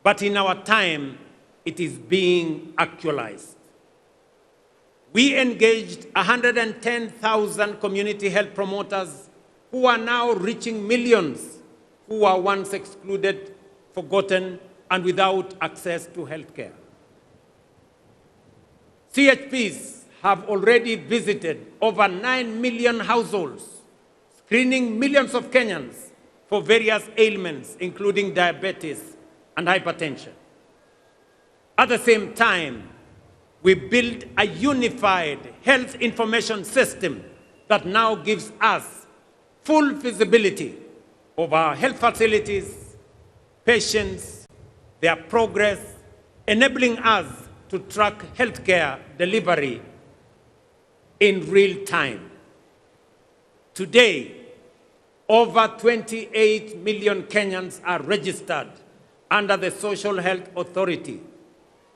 Speaker 2: but in our time, it is being actualized. We engaged 110,000 community health promoters who are now reaching millions who were once excluded, forgotten, and without access to healthcare. CHPs have already visited over 9 million households, screening millions of Kenyans for various ailments, including diabetes and hypertension. At the same time, we built a unified health information system that now gives us full visibility of our health facilities, patients, their progress, enabling us to track healthcare delivery in real time. Today, over 28 million Kenyans are registered under the Social Health Authority,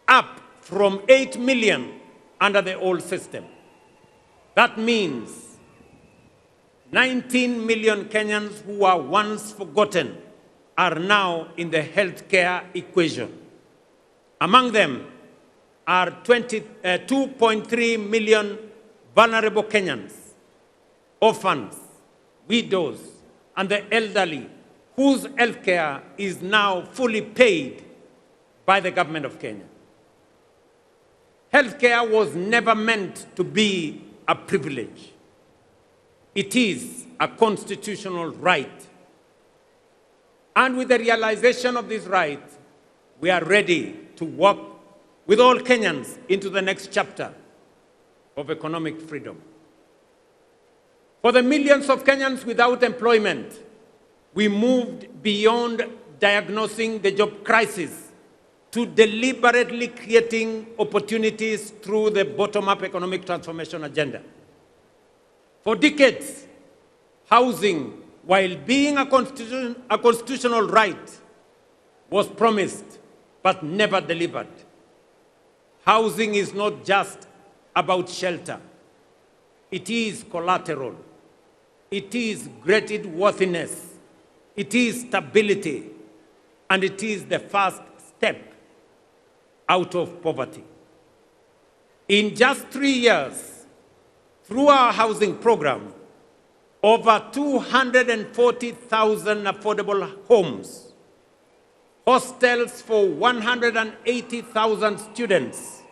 Speaker 2: up from 8 million under the old system. That means 19 million Kenyans who were once forgotten are now in the healthcare equation. Among them are 2.3 million vulnerable Kenyans, orphans, widows, and the elderly, whose healthcare is now fully paid by the government of Kenya. Healthcare was never meant to be a privilege. It is a constitutional right. And with the realization of this right, we are ready to work with all Kenyans into the next chapter of economic freedom. For the millions of Kenyans without employment, we moved beyond diagnosing the job crisis to deliberately creating opportunities through the bottom-up economic transformation agenda. For decades, housing, while being a constitutional right, was promised but never delivered. Housing is not just about shelter. It is collateral. It is graded worthiness. It is stability. And it is the first step out of poverty. In just 3 years, through our housing program, over 240,000 affordable homes, hostels for 180,000 students,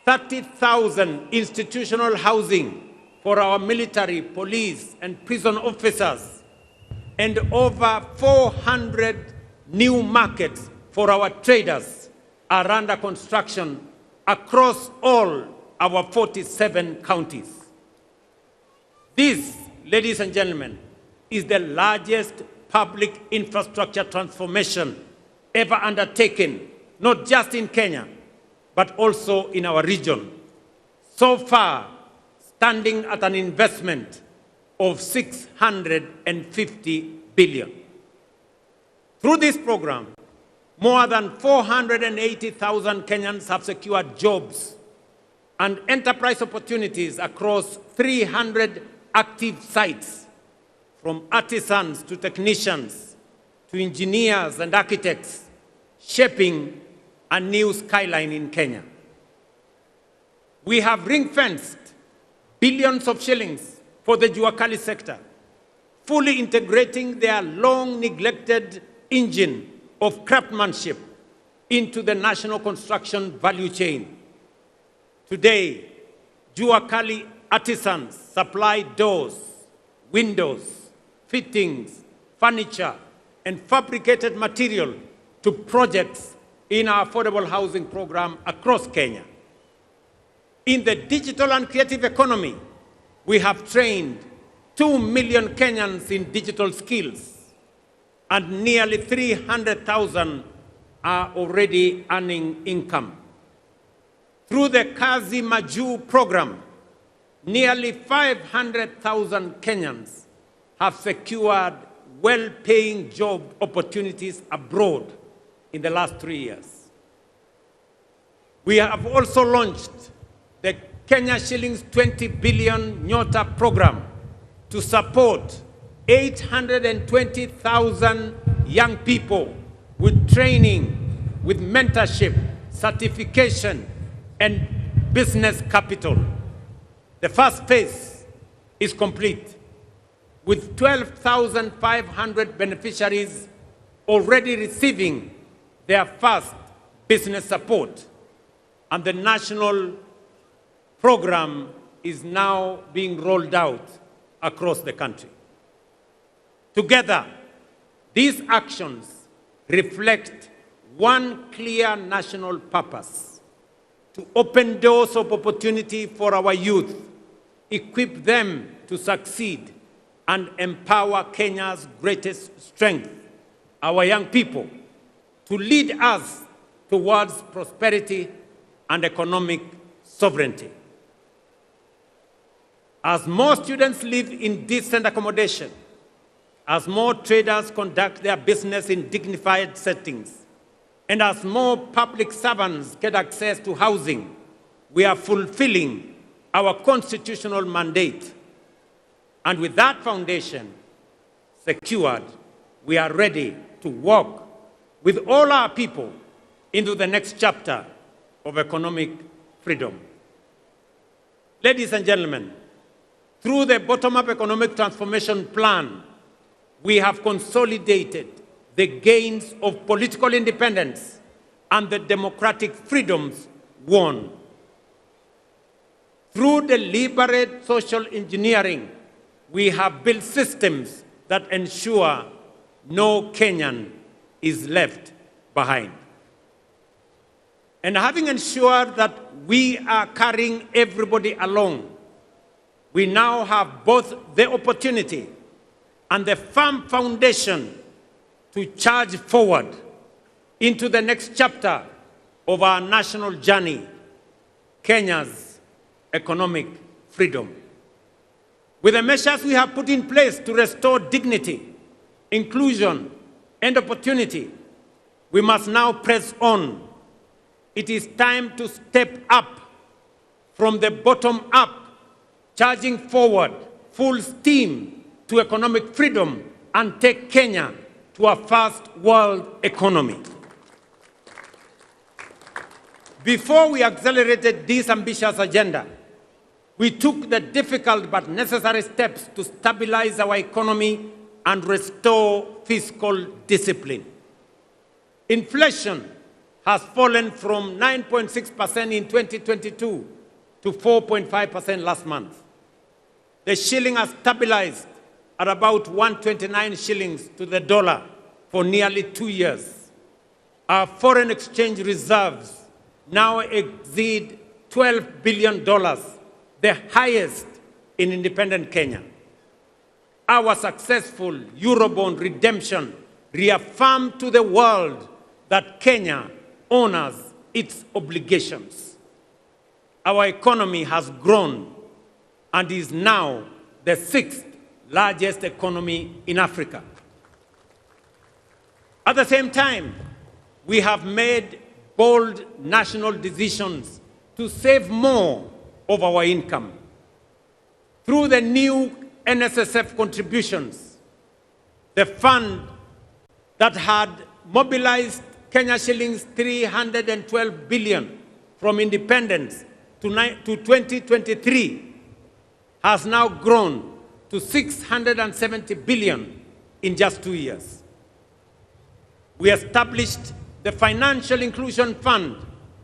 Speaker 2: 30,000 institutional housing for our military, police, and prison officers, and over 400 new markets for our traders are under construction across all our 47 counties. This, ladies and gentlemen, is the largest public infrastructure transformation ever undertaken, not just in Kenya, but also in our region. So far, standing at an investment of 650 billion. Through this program, more than 480,000 Kenyans have secured jobs and enterprise opportunities across 300 active sites, from artisans to technicians to engineers and architects, shaping a new skyline in Kenya. We have ring-fenced billions of shillings for the Juakali sector, fully integrating their long-neglected engine of craftsmanship into the national construction value chain. Today, Juakali artisans supply doors, windows, fittings, furniture, and fabricated material to projects in our affordable housing program across Kenya. In the digital and creative economy, we have trained 2 million Kenyans in digital skills, and nearly 300,000 are already earning income. Through the Kazi Maju program, nearly 500,000 Kenyans have secured well-paying job opportunities abroad in the last 3 years. We have also launched the Kenya shillings 20 billion Nyota program to support 820,000 young people with training, with mentorship, certification, and business capital. The first phase is complete, with 12,500 beneficiaries already receiving their first business support, and the national program is now being rolled out across the country. Together, these actions reflect one clear national purpose: to open doors of opportunity for our youth, equip them to succeed, and empower Kenya's greatest strength, our young people, to lead us towards prosperity and economic sovereignty. As more students live in decent accommodation, as more traders conduct their business in dignified settings, and as more public servants get access to housing, we are fulfilling our constitutional mandate. And with that foundation secured, we are ready to walk with all our people into the next chapter of economic freedom. Ladies and gentlemen, through the bottom-up economic transformation plan, we have consolidated the gains of political independence and the democratic freedoms won. Through deliberate social engineering, we have built systems that ensure no Kenyan is left behind. And having ensured that we are carrying everybody along, we now have both the opportunity and the firm foundation to charge forward into the next chapter of our national journey, Kenya's economic freedom. With the measures we have put in place to restore dignity, inclusion, and opportunity, we must now press on. It is time to step up from the bottom up, charging forward full steam to economic freedom and take Kenya to a first world economy. Before we accelerated this ambitious agenda, we took the difficult but necessary steps to stabilize our economy and restore fiscal discipline. Inflation has fallen from 9.6% in 2022 to 4.5% last month. The shilling has stabilized at about 129 shillings to the dollar for nearly 2 years. Our foreign exchange reserves now exceed $12 billion, the highest in independent Kenya. Our successful Eurobond redemption reaffirmed to the world that Kenya honors its obligations. Our economy has grown and is now the 6th largest economy in Africa. At the same time, we have made bold national decisions to save more of our income. Through the new NSSF contributions, the fund that had mobilized Kenya shillings 312 billion from independence to 2023 has now grown to 670 billion in just 2 years. We established the Financial Inclusion Fund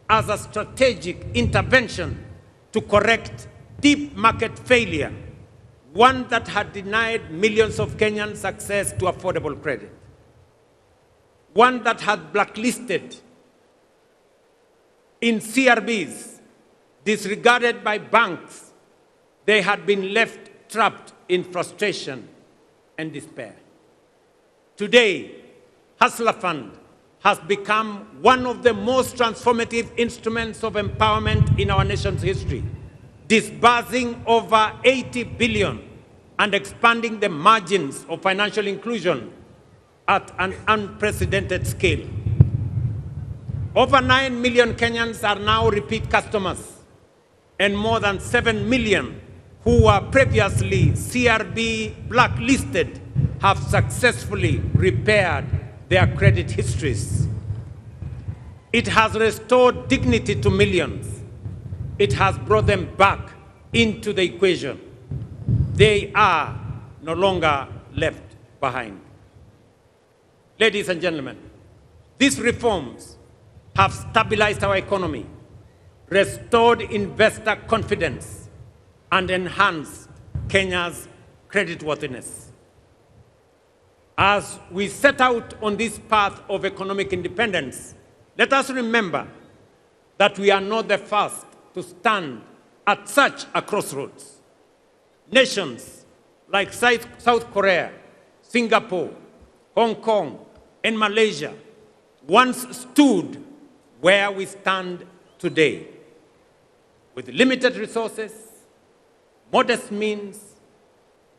Speaker 2: as a strategic intervention to correct deep market failure, one that had denied millions of Kenyans access to affordable credit, one that had blacklisted in CRBs, disregarded by banks. They had been left trapped in frustration and despair. Today, Hustler Fund has become one of the most transformative instruments of empowerment in our nation's history, disbursing over 80 billion and expanding the margins of financial inclusion at an unprecedented scale. Over 9 million Kenyans are now repeat customers, and more than 7 million who were previously CRB blacklisted have successfully repaired their credit histories. It has restored dignity to millions. It has brought them back into the equation. They are no longer left behind. Ladies and gentlemen, these reforms have stabilized our economy, restored investor confidence, and enhanced Kenya's creditworthiness. As we set out on this path of economic independence, let us remember that we are not the first to stand at such a crossroads. Nations like South Korea, Singapore, Hong Kong, and Malaysia once stood where we stand today, with limited resources, modest means,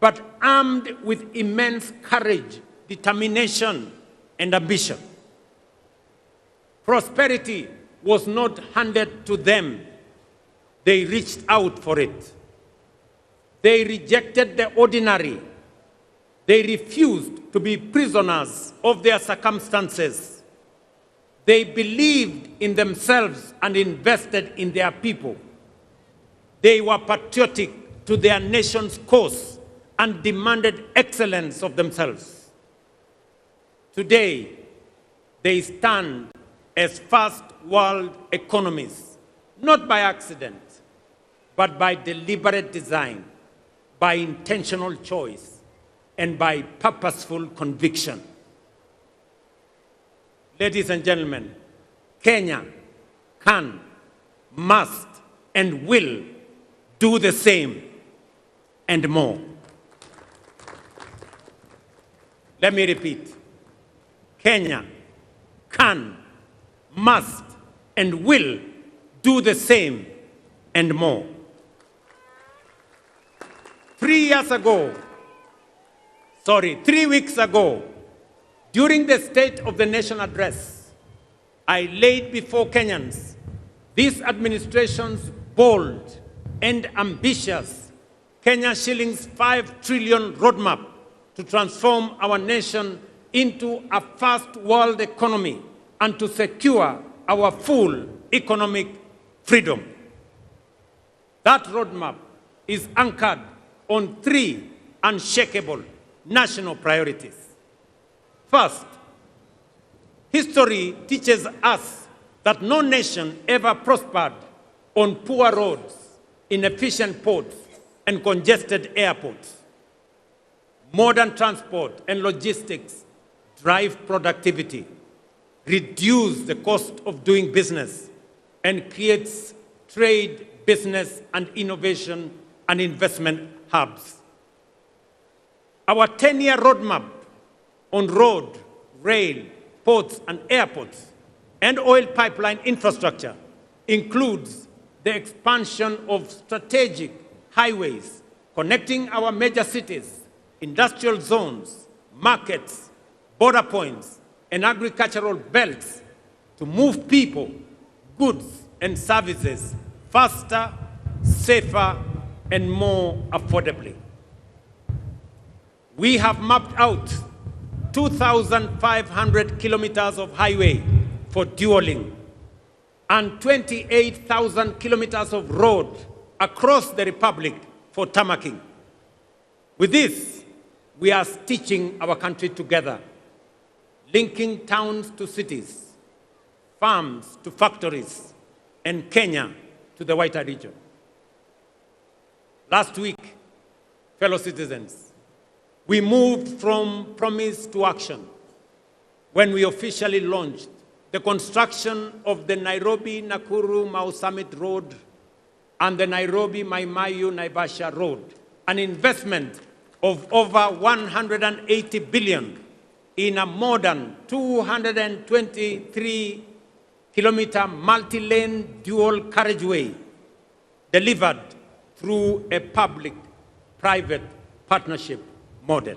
Speaker 2: but armed with immense courage, determination, and ambition. Prosperity was not handed to them. They reached out for it. They rejected the ordinary. They refused to be prisoners of their circumstances. They believed in themselves and invested in their people. They were patriotic to their nation's cause and demanded excellence of themselves. Today, they stand as first world economies, not by accident, but by deliberate design, by intentional choice, and by purposeful conviction. Ladies and gentlemen, Kenya can, must, and will do the same and more. Let me repeat. Kenya can, must, and will do the same and more. 3 weeks ago, during the State of the Nation address, I laid before Kenyans this administration's bold and ambitious Kenya shillings 5 trillion roadmap to transform our nation into a first world economy and to secure our full economic freedom. That roadmap is anchored on 3 unshakable national priorities. First, history teaches us that no nation ever prospered on poor roads, inefficient ports, and congested airports. Modern transport and logistics drive productivity, reduce the cost of doing business, and creates trade, business, and innovation and investment hubs. Our 10-year roadmap on road, rail, ports, and airports, and oil pipeline infrastructure includes the expansion of strategic highways connecting our major cities, industrial zones, markets, border points, and agricultural belts to move people, goods, and services faster, safer, and more affordably. We have mapped out 2,500 kilometers of highway for dualing and 28,000 kilometers of road across the Republic for tarmacking. With this, we are stitching our country together, linking towns to cities, farms to factories, and Kenya to the wider region. Last week, fellow citizens, we moved from promise to action when we officially launched the construction of the Nairobi-Nakuru-Mau Summit Road and the Nairobi-Maimayu-Naivasha Road, an investment of over 180 billion in a modern 223-kilometer multi-lane dual carriageway delivered through a public-private partnership model.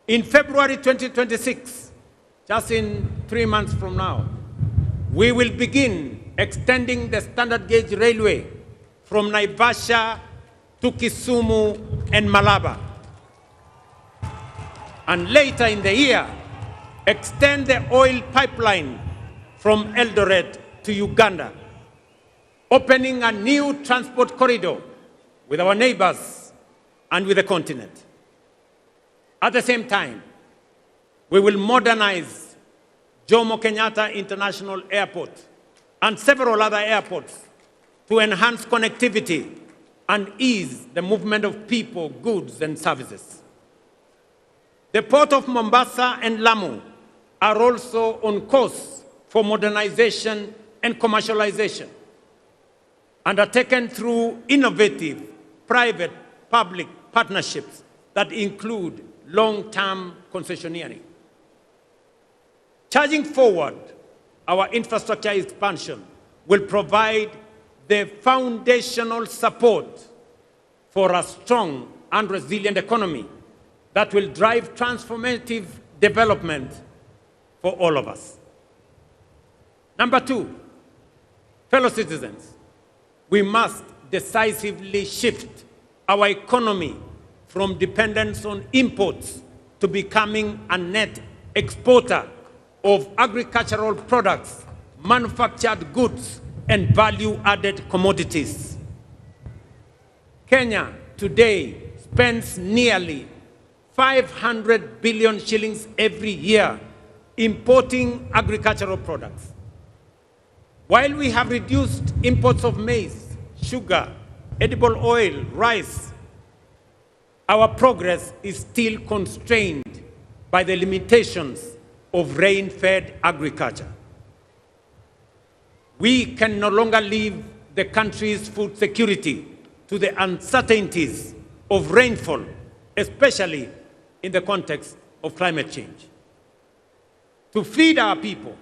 Speaker 2: In February 2026, just in 3 months from now, we will begin extending the standard gauge railway from Naivasha to Kisumu and Malaba. And later in the year, extend the oil pipeline from Eldoret to Uganda, opening a new transport corridor with our neighbors and with the continent. At the same time, we will modernize Jomo Kenyatta International Airport and several other airports to enhance connectivity and ease the movement of people, goods, and services. The port of Mombasa and Lamu are also on course for modernization and commercialization, undertaken through innovative private-public partnerships that include long-term concessioneering. Charging forward, our infrastructure expansion will provide the foundational support for a strong and resilient economy that will drive transformative development for all of us. Number two, fellow citizens, we must decisively shift our economy from dependence on imports to becoming a net exporter of agricultural products, manufactured goods, and value-added commodities. Kenya today spends nearly 500 billion shillings every year importing agricultural products. While we have reduced imports of maize, sugar, edible oil, rice, our progress is still constrained by the limitations of rain-fed agriculture. We can no longer leave the country's food security to the uncertainties of rainfall, especially in the context of climate change. To feed our people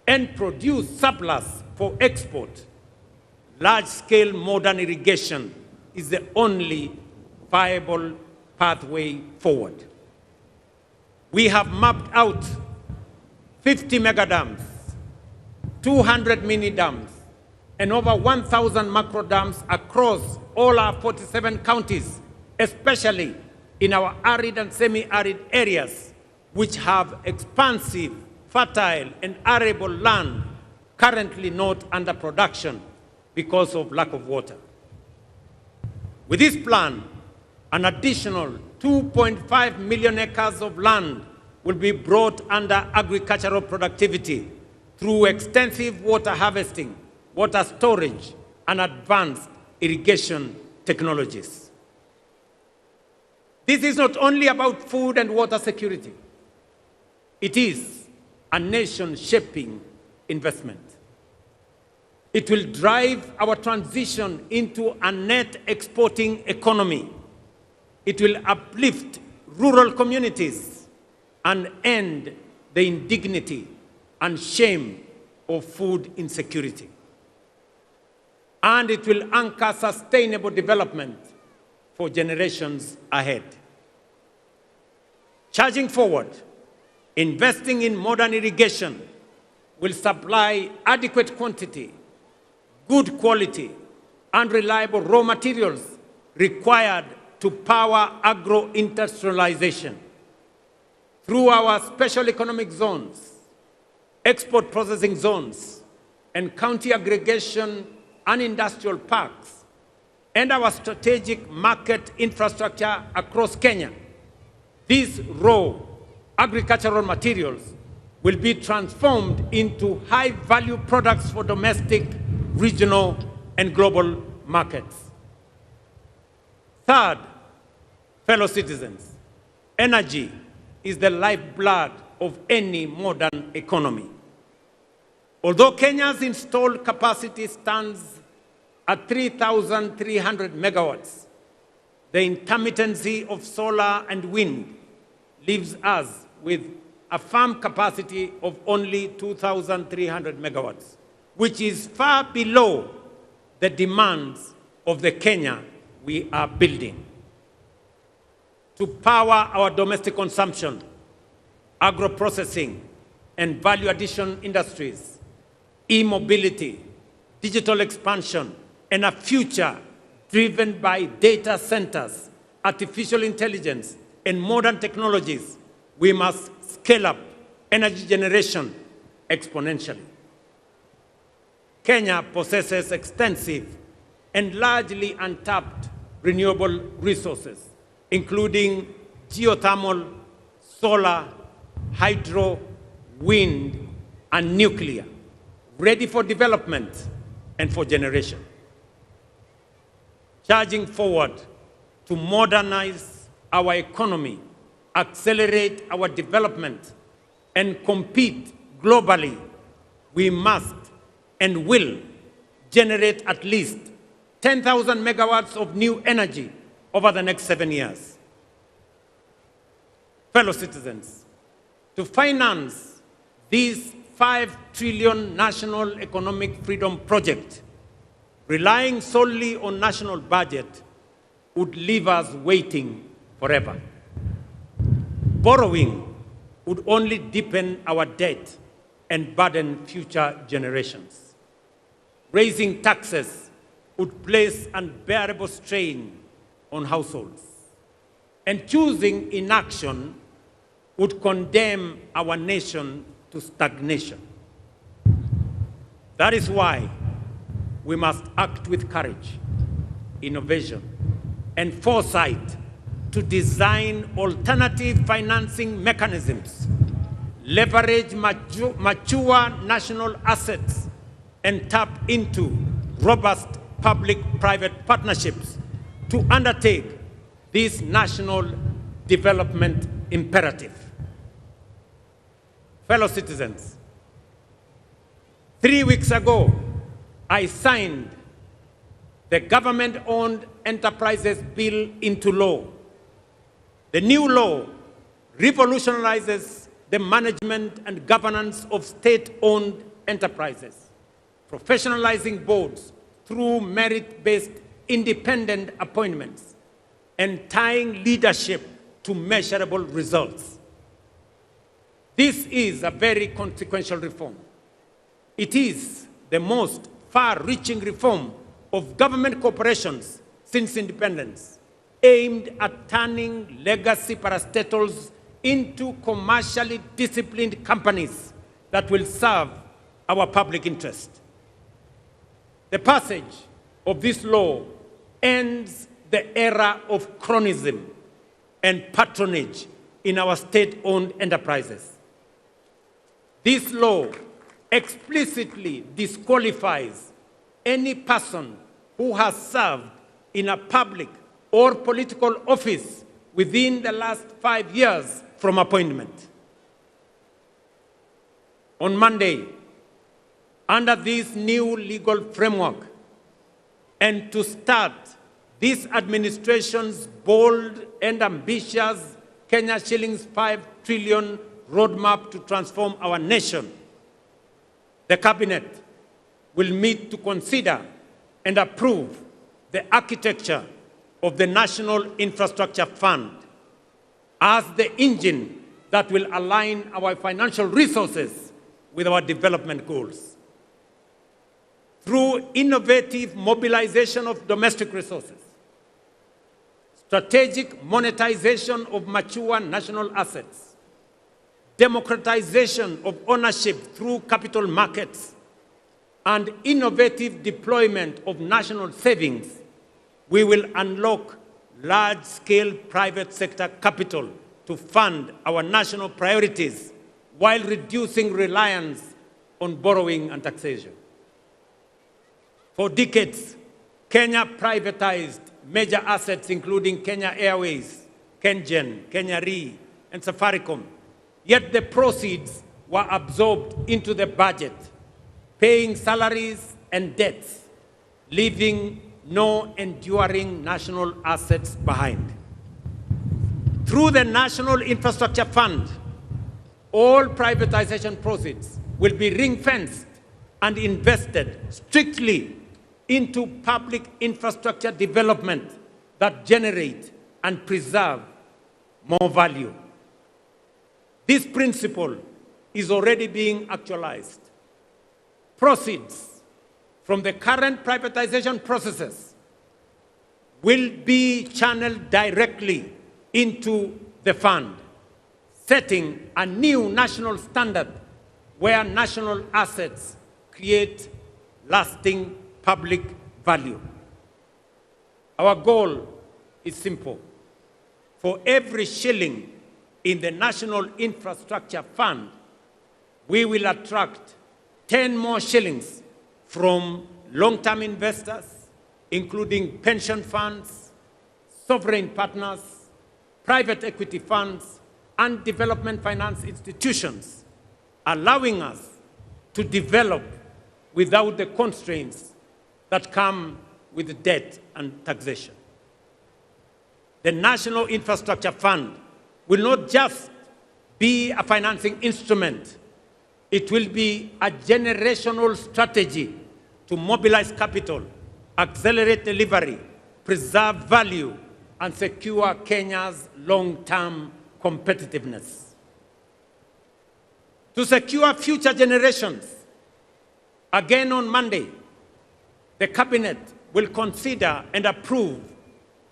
Speaker 2: and produce surplus for export, large-scale modern irrigation is the only viable pathway forward. We have mapped out 50 mega dams, 200 mini dams, and over 1,000 macro dams across all our 47 counties, especially in our arid and semi-arid areas, which have expansive, fertile, and arable land currently not under production because of lack of water. With this plan, an additional 2.5 million acres of land will be brought under agricultural productivity through extensive water harvesting, water storage, and advanced irrigation technologies. This is not only about food and water security. It is a nation-shaping investment. It will drive our transition into a net exporting economy. It will uplift rural communities and end the indignity and shame of food insecurity. And it will anchor sustainable development for generations ahead. Charging forward, investing in modern irrigation will supply adequate quantity, good quality, and reliable raw materials required to power agro-industrialization. Through our special economic zones, export processing zones, and county aggregation and industrial parks, and our strategic market infrastructure across Kenya, these raw agricultural materials will be transformed into high-value products for domestic, regional, and global markets. Third, fellow citizens, energy is the lifeblood of any modern economy. Although Kenya's installed capacity stands at 3,300 megawatts, the intermittency of solar and wind leaves us with a firm capacity of only 2,300 megawatts, which is far below the demands of the Kenya we are building. To power our domestic consumption, agro-processing, and value-addition industries, e-mobility, digital expansion, and a future driven by data centers, artificial intelligence, and modern technologies, we must scale up energy generation exponentially. Kenya possesses extensive and largely untapped renewable resources, including geothermal, solar, hydro, wind, and nuclear, ready for development and for generation. Charging forward to modernize our economy, accelerate our development, and compete globally, we must and will generate at least 10,000 megawatts of new energy over the next 7 years. Fellow citizens, to finance this 5 trillion national economic freedom project, relying solely on national budget would leave us waiting forever. Borrowing would only deepen our debt and burden future generations. Raising taxes would place unbearable strain on households. And choosing inaction would condemn our nation to stagnation. That is why we must act with courage, innovation, and foresight to design alternative financing mechanisms, leverage mature national assets, and tap into robust public-private partnerships to undertake this national development imperative. Fellow citizens, 3 weeks ago, I signed the Government-Owned Enterprises Bill into law. The new law revolutionizes the management and governance of state-owned enterprises, professionalizing boards through merit-based independent appointments, and tying leadership to measurable results. This is a very consequential reform. It is the most far-reaching reform of government corporations since independence, aimed at turning legacy parastatals into commercially disciplined companies that will serve our public interest. The passage of this law ends the era of cronyism and patronage in our state-owned enterprises. This law explicitly disqualifies any person who has served in a public or political office within the last 5 years from appointment. On Monday, under this new legal framework, and to start this administration's bold and ambitious Kenya shillings 5 trillion roadmap to transform our nation, the Cabinet will meet to consider and approve the architecture of the National Infrastructure Fund as the engine that will align our financial resources with our development goals. Through innovative mobilization of domestic resources, strategic monetization of mature national assets, democratization of ownership through capital markets, and innovative deployment of national savings, we will unlock large-scale private sector capital to fund our national priorities while reducing reliance on borrowing and taxation. For decades, Kenya privatized major assets including Kenya Airways, KenGen, Kenya Re, and Safaricom. Yet the proceeds were absorbed into the budget, paying salaries and debts, leaving no enduring national assets behind. Through the National Infrastructure Fund, all privatization proceeds will be ring-fenced and invested strictly into public infrastructure development that generate and preserve more value. This principle is already being actualized. Proceeds from the current privatization processes will be channeled directly into the fund, setting a new national standard where national assets create lasting public value. Our goal is simple. For every shilling in the National Infrastructure Fund, we will attract 10 more shillings from long-term investors, including pension funds, sovereign partners, private equity funds, and development finance institutions, allowing us to develop without the constraints that come with debt and taxation. The National Infrastructure Fund will not just be a financing instrument, it will be a generational strategy to mobilize capital, accelerate delivery, preserve value, and secure Kenya's long-term competitiveness. To secure future generations, again on Monday, the Cabinet will consider and approve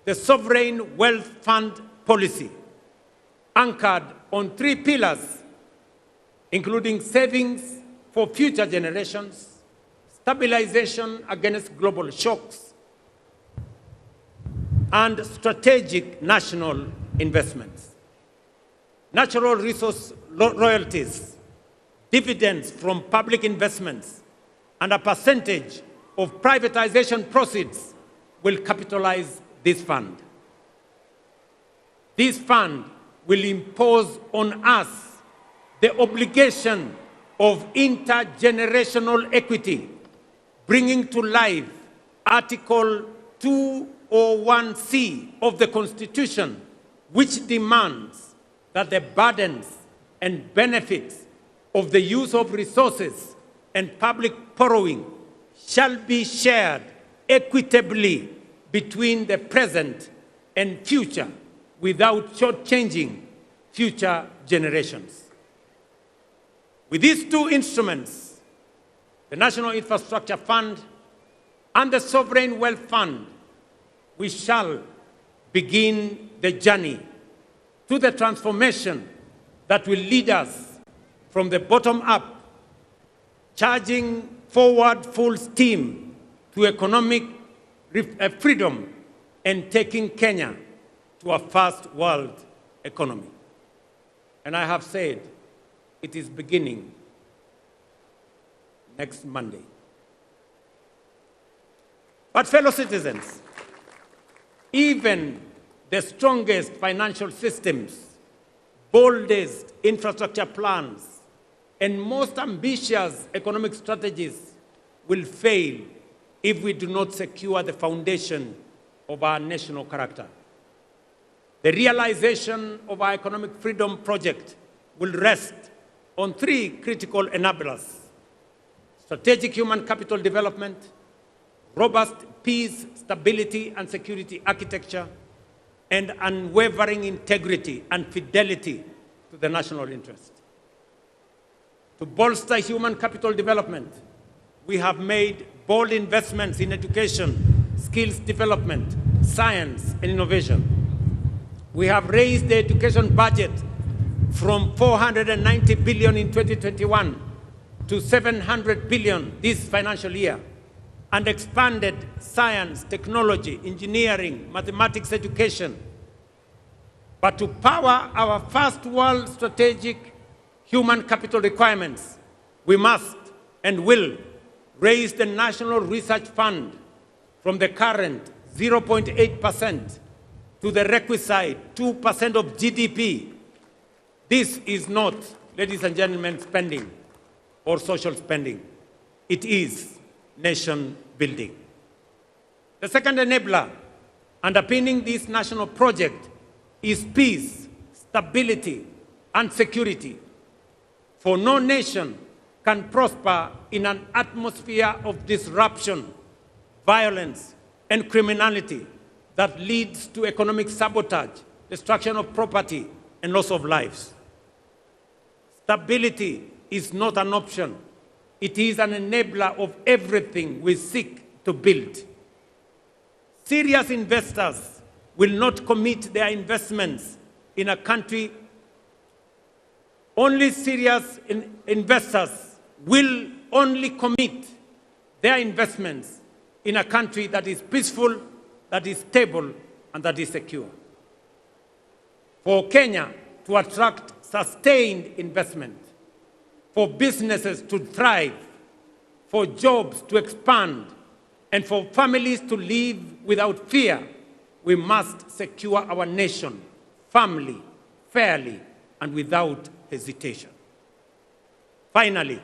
Speaker 2: the Sovereign Wealth Fund policy, anchored on 3 pillars, including savings for future generations, stabilization against global shocks, and strategic national investments. Natural resource royalties, dividends from public investments, and a percentage of privatization proceeds will capitalize this fund. This fund will impose on us the obligation of intergenerational equity, bringing to life Article 201C of the Constitution, which demands that the burdens and benefits of the use of resources and public borrowing shall be shared equitably between the present and future without shortchanging future generations. With these 2 instruments, the National Infrastructure Fund and the Sovereign Wealth Fund, we shall begin the journey to the transformation that will lead us from the bottom up, charging forward full steam to economic freedom and taking Kenya to a first world economy. And I have said it is beginning next Monday. But fellow citizens, even the strongest financial systems, boldest infrastructure plans, and most ambitious economic strategies will fail if we do not secure the foundation of our national character. The realization of our economic freedom project will rest on 3 critical enablers: strategic human capital development, robust peace, stability, and security architecture, and unwavering integrity and fidelity to the national interest. To bolster human capital development, we have made bold investments in education, skills development, science, and innovation. We have raised the education budget from 490 billion in 2021 to 700 billion this financial year, and expanded science, technology, engineering, mathematics education. But to power our first world strategic human capital requirements, we must and will raise the National Research Fund from the current 0.8% to the requisite 2% of GDP. This is not, ladies and gentlemen, spending or social spending. It is nation building. The second enabler underpinning this national project is peace, stability, and security. For no nation can prosper in an atmosphere of disruption, violence, and criminality that leads to economic sabotage, destruction of property, and loss of lives. Stability is not an option. It is an enabler of everything we seek to build. Serious investors will not commit their investments in a country. Only serious investors will only commit their investments in a country that is peaceful, that is stable, and that is secure. For Kenya to attract sustained investment, for businesses to thrive, for jobs to expand, and for families to live without fear, we must secure our nation firmly, fairly, and without hesitation. Finally,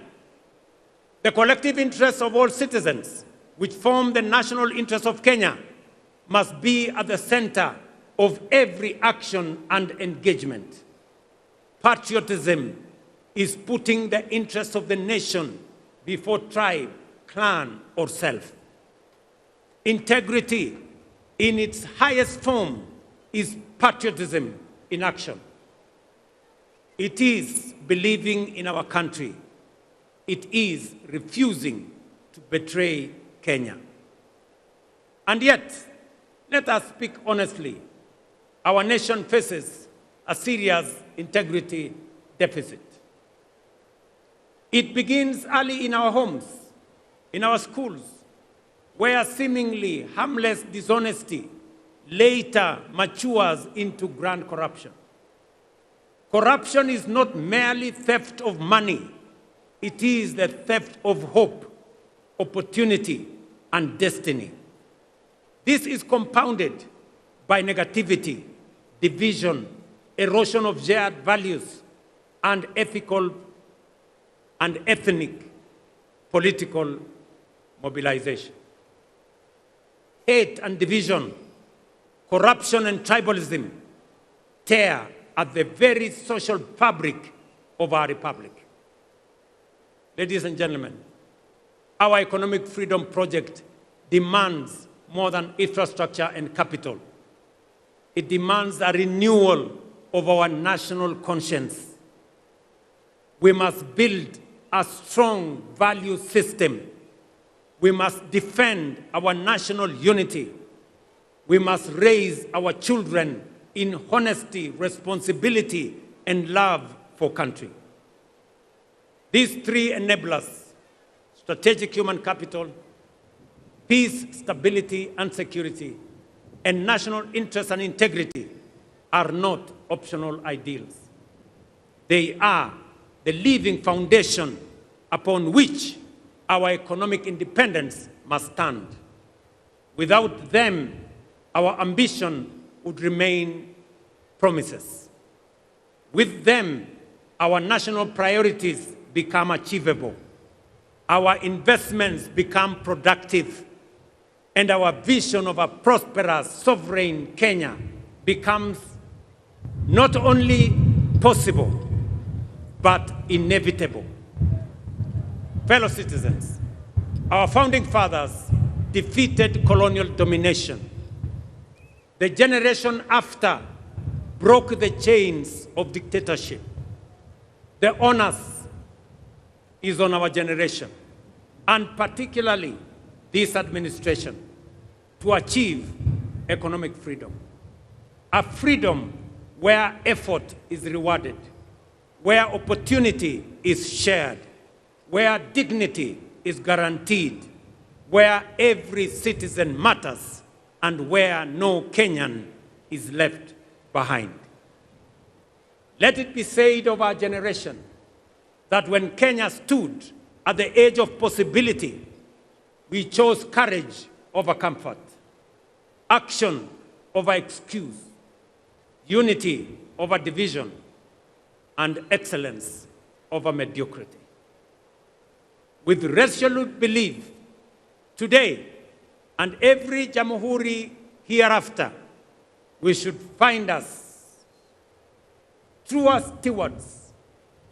Speaker 2: the collective interests of all citizens, which form the national interest of Kenya, must be at the center of every action and engagement. Patriotism is putting the interests of the nation before tribe, clan, or self. Integrity, in its highest form, is patriotism in action. It is believing in our country. It is refusing to betray Kenya. And yet, let us speak honestly, our nation faces a serious integrity deficit. It begins early in our homes, in our schools, where seemingly harmless dishonesty later matures into grand corruption. Corruption is not merely theft of money, it is the theft of hope, opportunity, and destiny. This is compounded by negativity, division, erosion of shared values, and ethical and ethnic political mobilization. Hate and division, corruption and tribalism tear at the very social fabric of our republic. Ladies and gentlemen, our economic freedom project demands more than infrastructure and capital. It demands a renewal of our national conscience. We must build a strong value system. We must defend our national unity. We must raise our children in honesty, responsibility, and love for country. These three enablers, strategic human capital, peace, stability, and security, and national interest and integrity, are not optional ideals. They are the living foundation upon which our economic independence must stand. Without them, our ambition would remain promises. With them, our national priorities become achievable. Our investments become productive. And our vision of a prosperous, sovereign Kenya becomes not only possible, but inevitable. Fellow citizens, our founding fathers defeated colonial domination. The generation after broke the chains of dictatorship. The onus is on our generation, and particularly this administration, to achieve economic freedom. A freedom where effort is rewarded, where opportunity is shared, where dignity is guaranteed, where every citizen matters, and where no Kenyan is left behind. Let it be said of our generation that when Kenya stood at the edge of possibility, we chose courage over comfort, action over excuse, unity over division, and excellence over mediocrity. With resolute belief, today and every Jamhuri hereafter, we should find us true stewards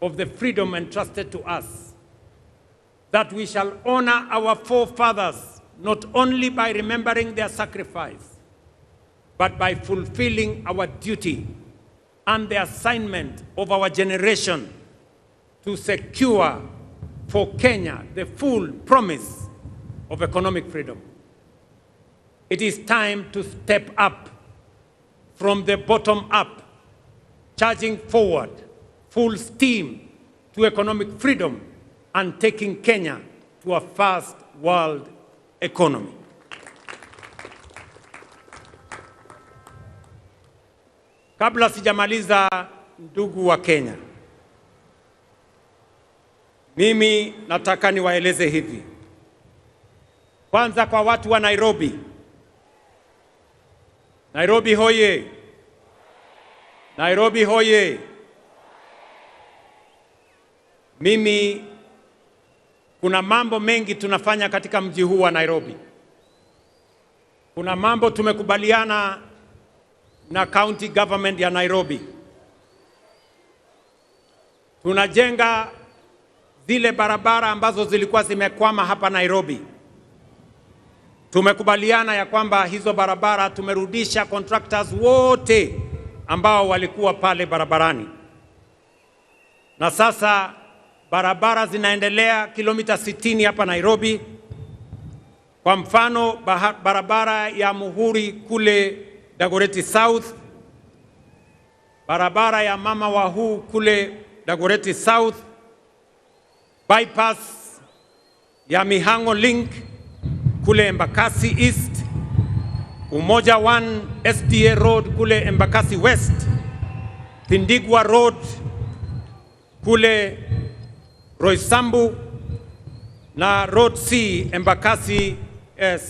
Speaker 2: of the freedom entrusted to us, that we shall honor our forefathers not only by remembering their sacrifice, but by fulfilling our duty and the assignment of our generation to secure for Kenya the full promise of economic freedom. It is time to step up from the bottom up, charging forward full steam to economic freedom and taking Kenya to a first world economy. Kabla sijamaliza, ndugu wa Kenya, mimi nataka niwaeleze hivi. Kwanza kwa watu wa Nairobi. Nairobi hoye! Nairobi hoye! Mimi kuna mambo mengi tunafanya katika mji huu wa Nairobi. Kuna mambo tumekubaliana na county government ya Nairobi. Tunajenga zile barabara ambazo zilikuwa zimekwama hapa Nairobi. tumekubaliana ya kwamba hizo barabara tumerudisha contractors wote ambao walikuwa pale barabarani. Na sasa barabara zinaendelea kilomita 60 hapa Nairobi. Kwa mfano barabara ya Muhuri kule Dagoretti South, barabara ya Mama Wahu kule Dagoretti South, bypass ya Mihango Link kule Embakasi East, Umoja 1 SDA Road kule Embakasi West, Tindigwa Road kule Roysambu na Road C Embakasi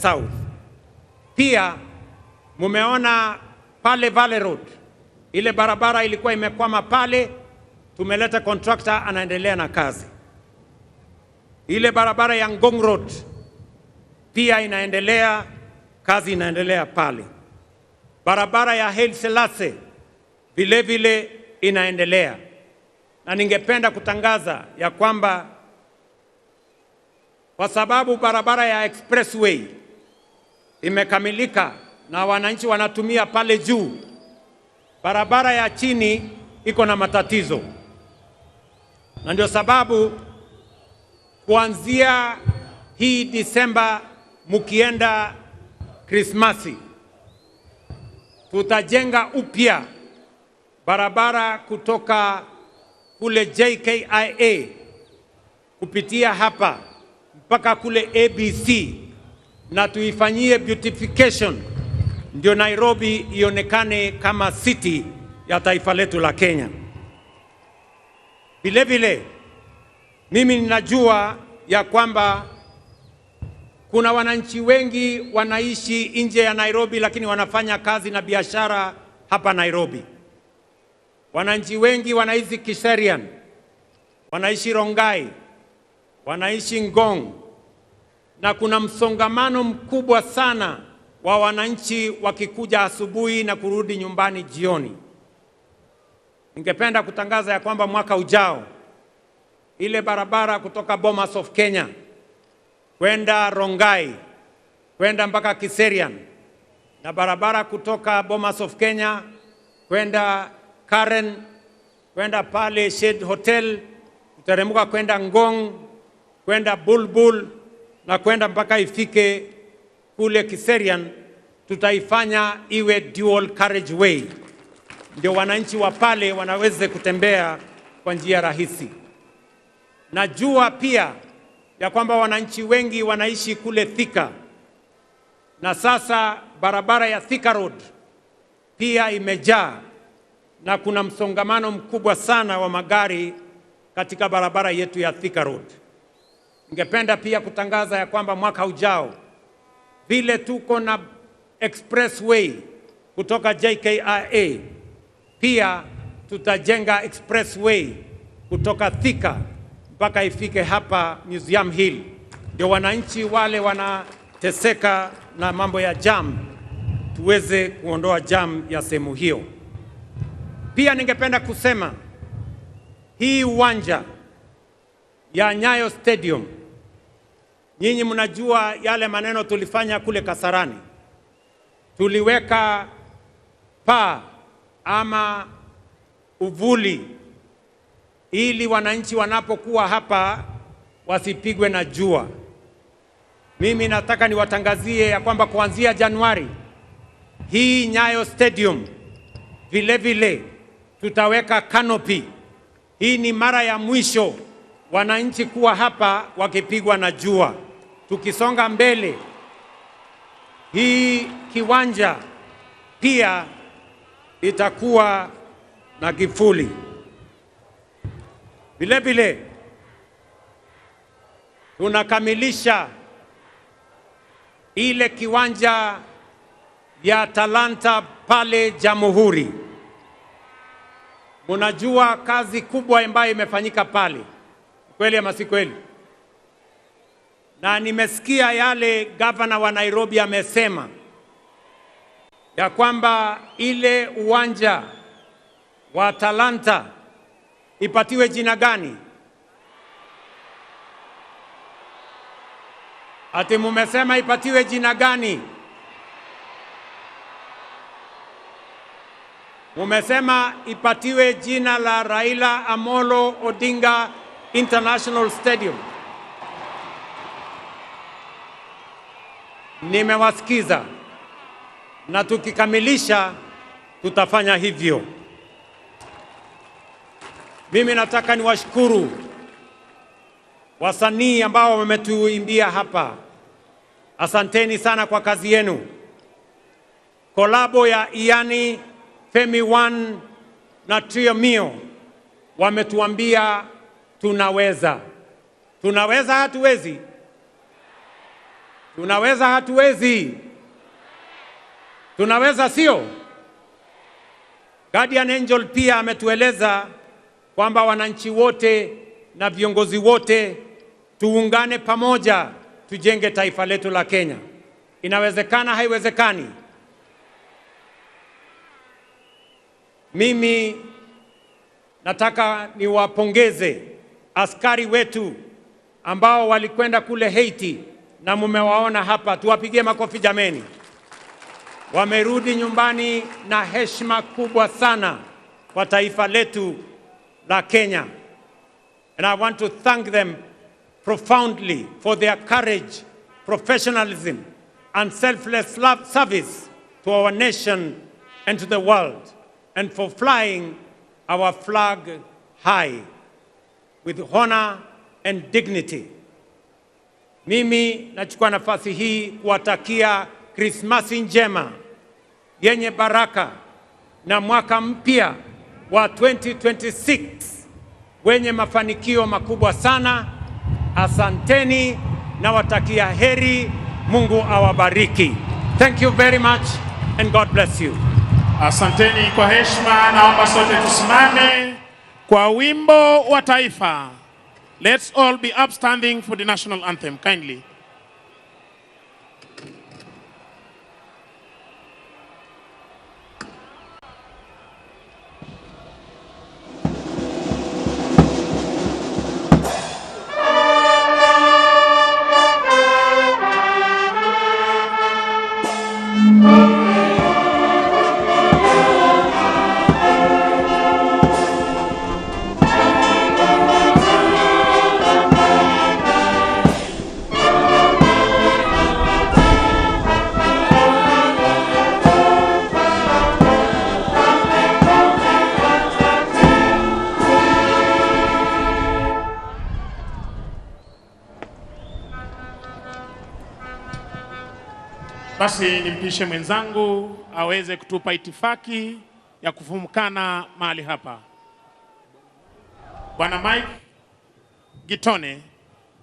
Speaker 2: South. Pia mumeona pale Valley Road, ile barabara ilikuwa imekwama pale, tumeleta contractor anaendelea na kazi. Ile barabara ya Ngong Road pia inaendelea, kazi inaendelea pale. Barabara ya Haile Selassie vile vile inaendelea. Na ningependa kutangaza ya kwamba kwa sababu barabara ya expressway imekamilika na wananchi wanatumia pale juu, barabara ya chini iko na matatizo. Na ndio sababu kuanzia hii Disemba mukienda Krismasi, tutajenga upya barabara kutoka kule JKIA kupitia hapa mpaka kule ABC na tuifanyie beautification, ndio Nairobi ionekane kama city ya taifa letu la Kenya. Vile vile mimi ninajua ya kwamba kuna wananchi wengi wanaishi nje ya Nairobi lakini wanafanya kazi na biashara hapa Nairobi. Wananchi wengi wanaishi Kiserian, wanaishi Rongai, wanaishi Ngong, na kuna msongamano mkubwa sana wa wananchi wakikuja asubuhi na kurudi nyumbani jioni. Ningependa kutangaza ya kwamba mwaka ujao ile barabara kutoka Bomas of Kenya kwenda Rongai kwenda mpaka Kiserian na barabara kutoka Bomas of Kenya kwenda Karen kwenda pale Shade Hotel, kuteremka kwenda Ngong, kwenda Bulbul na kwenda mpaka ifike kule Kiserian, tutaifanya iwe dual carriageway, ndio wananchi wa pale wanaweze kutembea kwa njia rahisi. Najua pia ya kwamba wananchi wengi wanaishi kule Thika, na sasa barabara ya Thika Road pia imejaa na kuna msongamano mkubwa sana wa magari katika barabara yetu ya Thika Road. Ningependa pia kutangaza ya kwamba mwaka ujao vile tuko na expressway kutoka JKIA, pia tutajenga expressway kutoka Thika mpaka ifike hapa Museum Hill, ndio wananchi wale wanateseka na mambo ya jam tuweze kuondoa jam ya sehemu hiyo. Pia ningependa kusema hii uwanja ya Nyayo Stadium, nyinyi mnajua yale maneno tulifanya kule Kasarani. Tuliweka paa ama uvuli ili wananchi wanapokuwa hapa wasipigwe na jua. Mimi nataka niwatangazie ya kwamba kuanzia Januari hii Nyayo Stadium vile vile tutaweka canopy. Hii ni mara ya mwisho wananchi kuwa hapa wakipigwa na jua. Tukisonga mbele, hii kiwanja pia itakuwa na kivuli. Vile vile tunakamilisha ile kiwanja ya Talanta pale Jamhuri. Munajua kazi kubwa ambayo imefanyika pale, kweli ama si kweli? Na nimesikia yale gavana wa Nairobi amesema ya kwamba ile uwanja wa Talanta ipatiwe jina gani? Ati mumesema ipatiwe jina gani? Mumesema ipatiwe jina la Raila Amolo Odinga International Stadium. Nimewasikiza na tukikamilisha tutafanya hivyo. Mimi nataka niwashukuru wasanii ambao wametuimbia hapa. Asanteni sana kwa kazi yenu. Kolabo ya Iani, Femi One na Trio Mio wametuambia tunaweza. Tunaweza hatuwezi? Tunaweza hatuwezi? Tunaweza sio? Guardian Angel pia ametueleza kwamba wananchi wote na viongozi wote tuungane pamoja tujenge taifa letu la Kenya. Inawezekana haiwezekani? Mimi nataka niwapongeze askari wetu ambao walikwenda kule Haiti na mumewaona hapa, tuwapigie makofi jameni. Wamerudi nyumbani na heshima kubwa sana kwa taifa letu la Kenya. And I want to thank them profoundly for their courage, professionalism, and selfless service to our nation and to the world, and for flying our flag high with honor and dignity. Mimi nachukua nafasi hii kuwatakia Krismasi njema yenye baraka na mwaka mpya wa 2026 wenye mafanikio makubwa sana. Asanteni na watakia heri. Mungu awabariki. Thank you very much and God bless you.
Speaker 12: Asanteni kwa heshima. Naomba sote tusimame kwa wimbo wa taifa. Let's all be upstanding for the national anthem kindly. Basi nimpishe mwenzangu aweze kutupa itifaki ya kufumukana mahali hapa. Bwana Mike Gitone,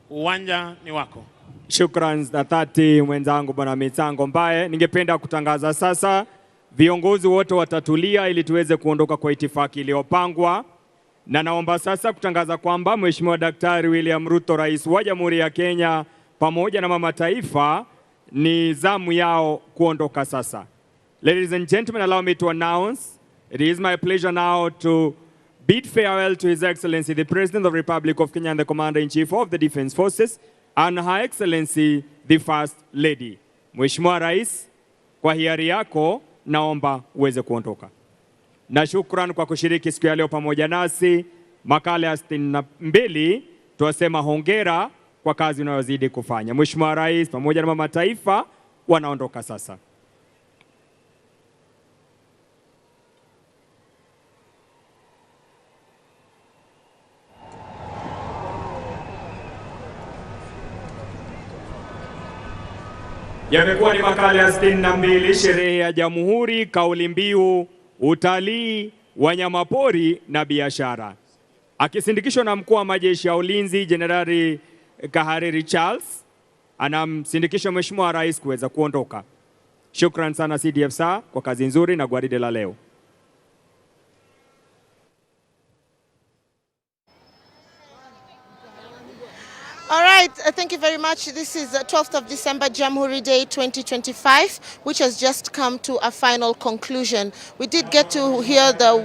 Speaker 12: uwanja ni wako.
Speaker 14: Shukrani za dhati mwenzangu Bwana Misango Mbaye. Ningependa kutangaza sasa viongozi wote watatulia ili tuweze kuondoka kwa itifaki iliyopangwa. Na naomba sasa kutangaza kwamba Mheshimiwa Daktari William Ruto, Rais wa Jamhuri ya Kenya, pamoja na mama taifa ni zamu yao kuondoka sasa. Ladies and gentlemen, allow me to announce, it is my pleasure now to bid farewell to His Excellency the President of the Republic of Kenya and the Commander-in-Chief of the Defense Forces and Her Excellency the First Lady. Mheshimiwa Rais, kwa hiari yako naomba uweze kuondoka. Na shukran kwa kushiriki siku ya leo pamoja nasi. Makala ya 62 tuwasema hongera kwa kazi unayozidi kufanya. Mheshimiwa Rais pamoja na mama taifa wanaondoka sasa. Yamekuwa ni makala ya 62, sherehe ya Jamhuri, kauli mbiu utalii, wanyamapori na biashara. Akisindikishwa na mkuu wa majeshi ya ulinzi Jenerali Kahariri Charles, anamsindikisha Mheshimiwa Rais kuweza kuondoka. Shukran sana CDF SA kwa kazi nzuri na gwaride la leo.
Speaker 16: All right, thank you very much. This is 12th of December, Jamhuri Day 2025, which has just come to a final conclusion. We did get to hear the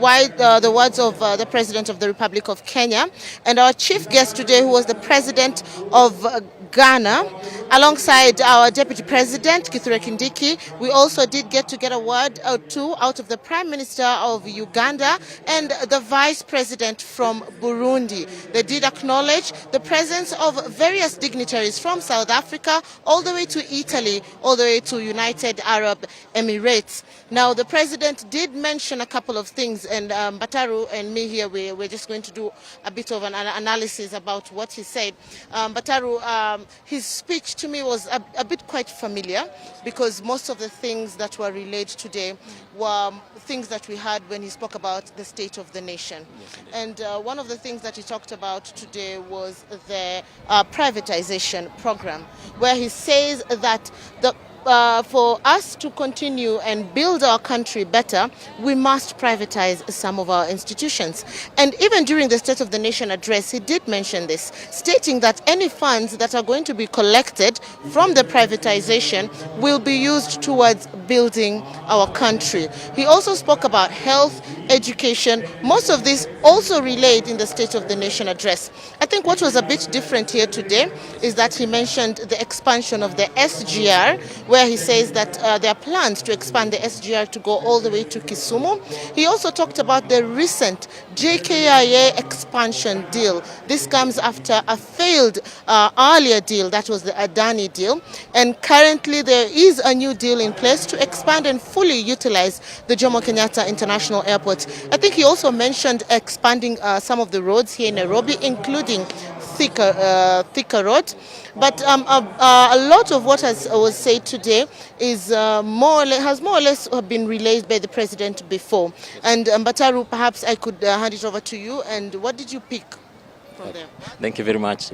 Speaker 16: words of the President of the Republic of Kenya, and our chief guest today, who was the President of Ghana, alongside our Deputy President, Kithure Kindiki. We also did get a word or two out of the Prime Minister of Uganda and the Vice President from Burundi. They did acknowledge the presence of various dignitaries from South Africa all the way to Italy, all the way to United Arab Emirates. Now, the President did mention a couple of things, and Bataru and me here, we're just going to do a bit of an analysis about what he said. Bataru, his speech to me was a bit quite familiar, because most of the things that were relayed today were things that we heard when he spoke about the state of the nation. And one of the things that he talked about today was the privatization program, where he says that for us to continue and build our country better, we must privatize some of our institutions. And even during the State of the Nation address, he did mention this, stating that any funds that are going to be collected from the privatization will be used towards building our country. He also spoke about health, education. Most of this also relayed in the State of the Nation address. I think what was a bit different here today is that he mentioned the expansion of the SGR, where he says that there are plans to expand the SGR to go all the way to Kisumu. He also talked about the recent JKIA expansion deal. This comes after a failed earlier deal, that was the Adani deal. And currently there is a new deal in place to expand and fully utilize the Jomo Kenyatta International Airport. I think he also mentioned expanding some of the roads here in Nairobi, including Thika Road. But a lot of what was said today is has more or less been relayed by the President before. And Bataru, perhaps I could hand it over to you. And what did you pick from there?
Speaker 17: Thank you very much.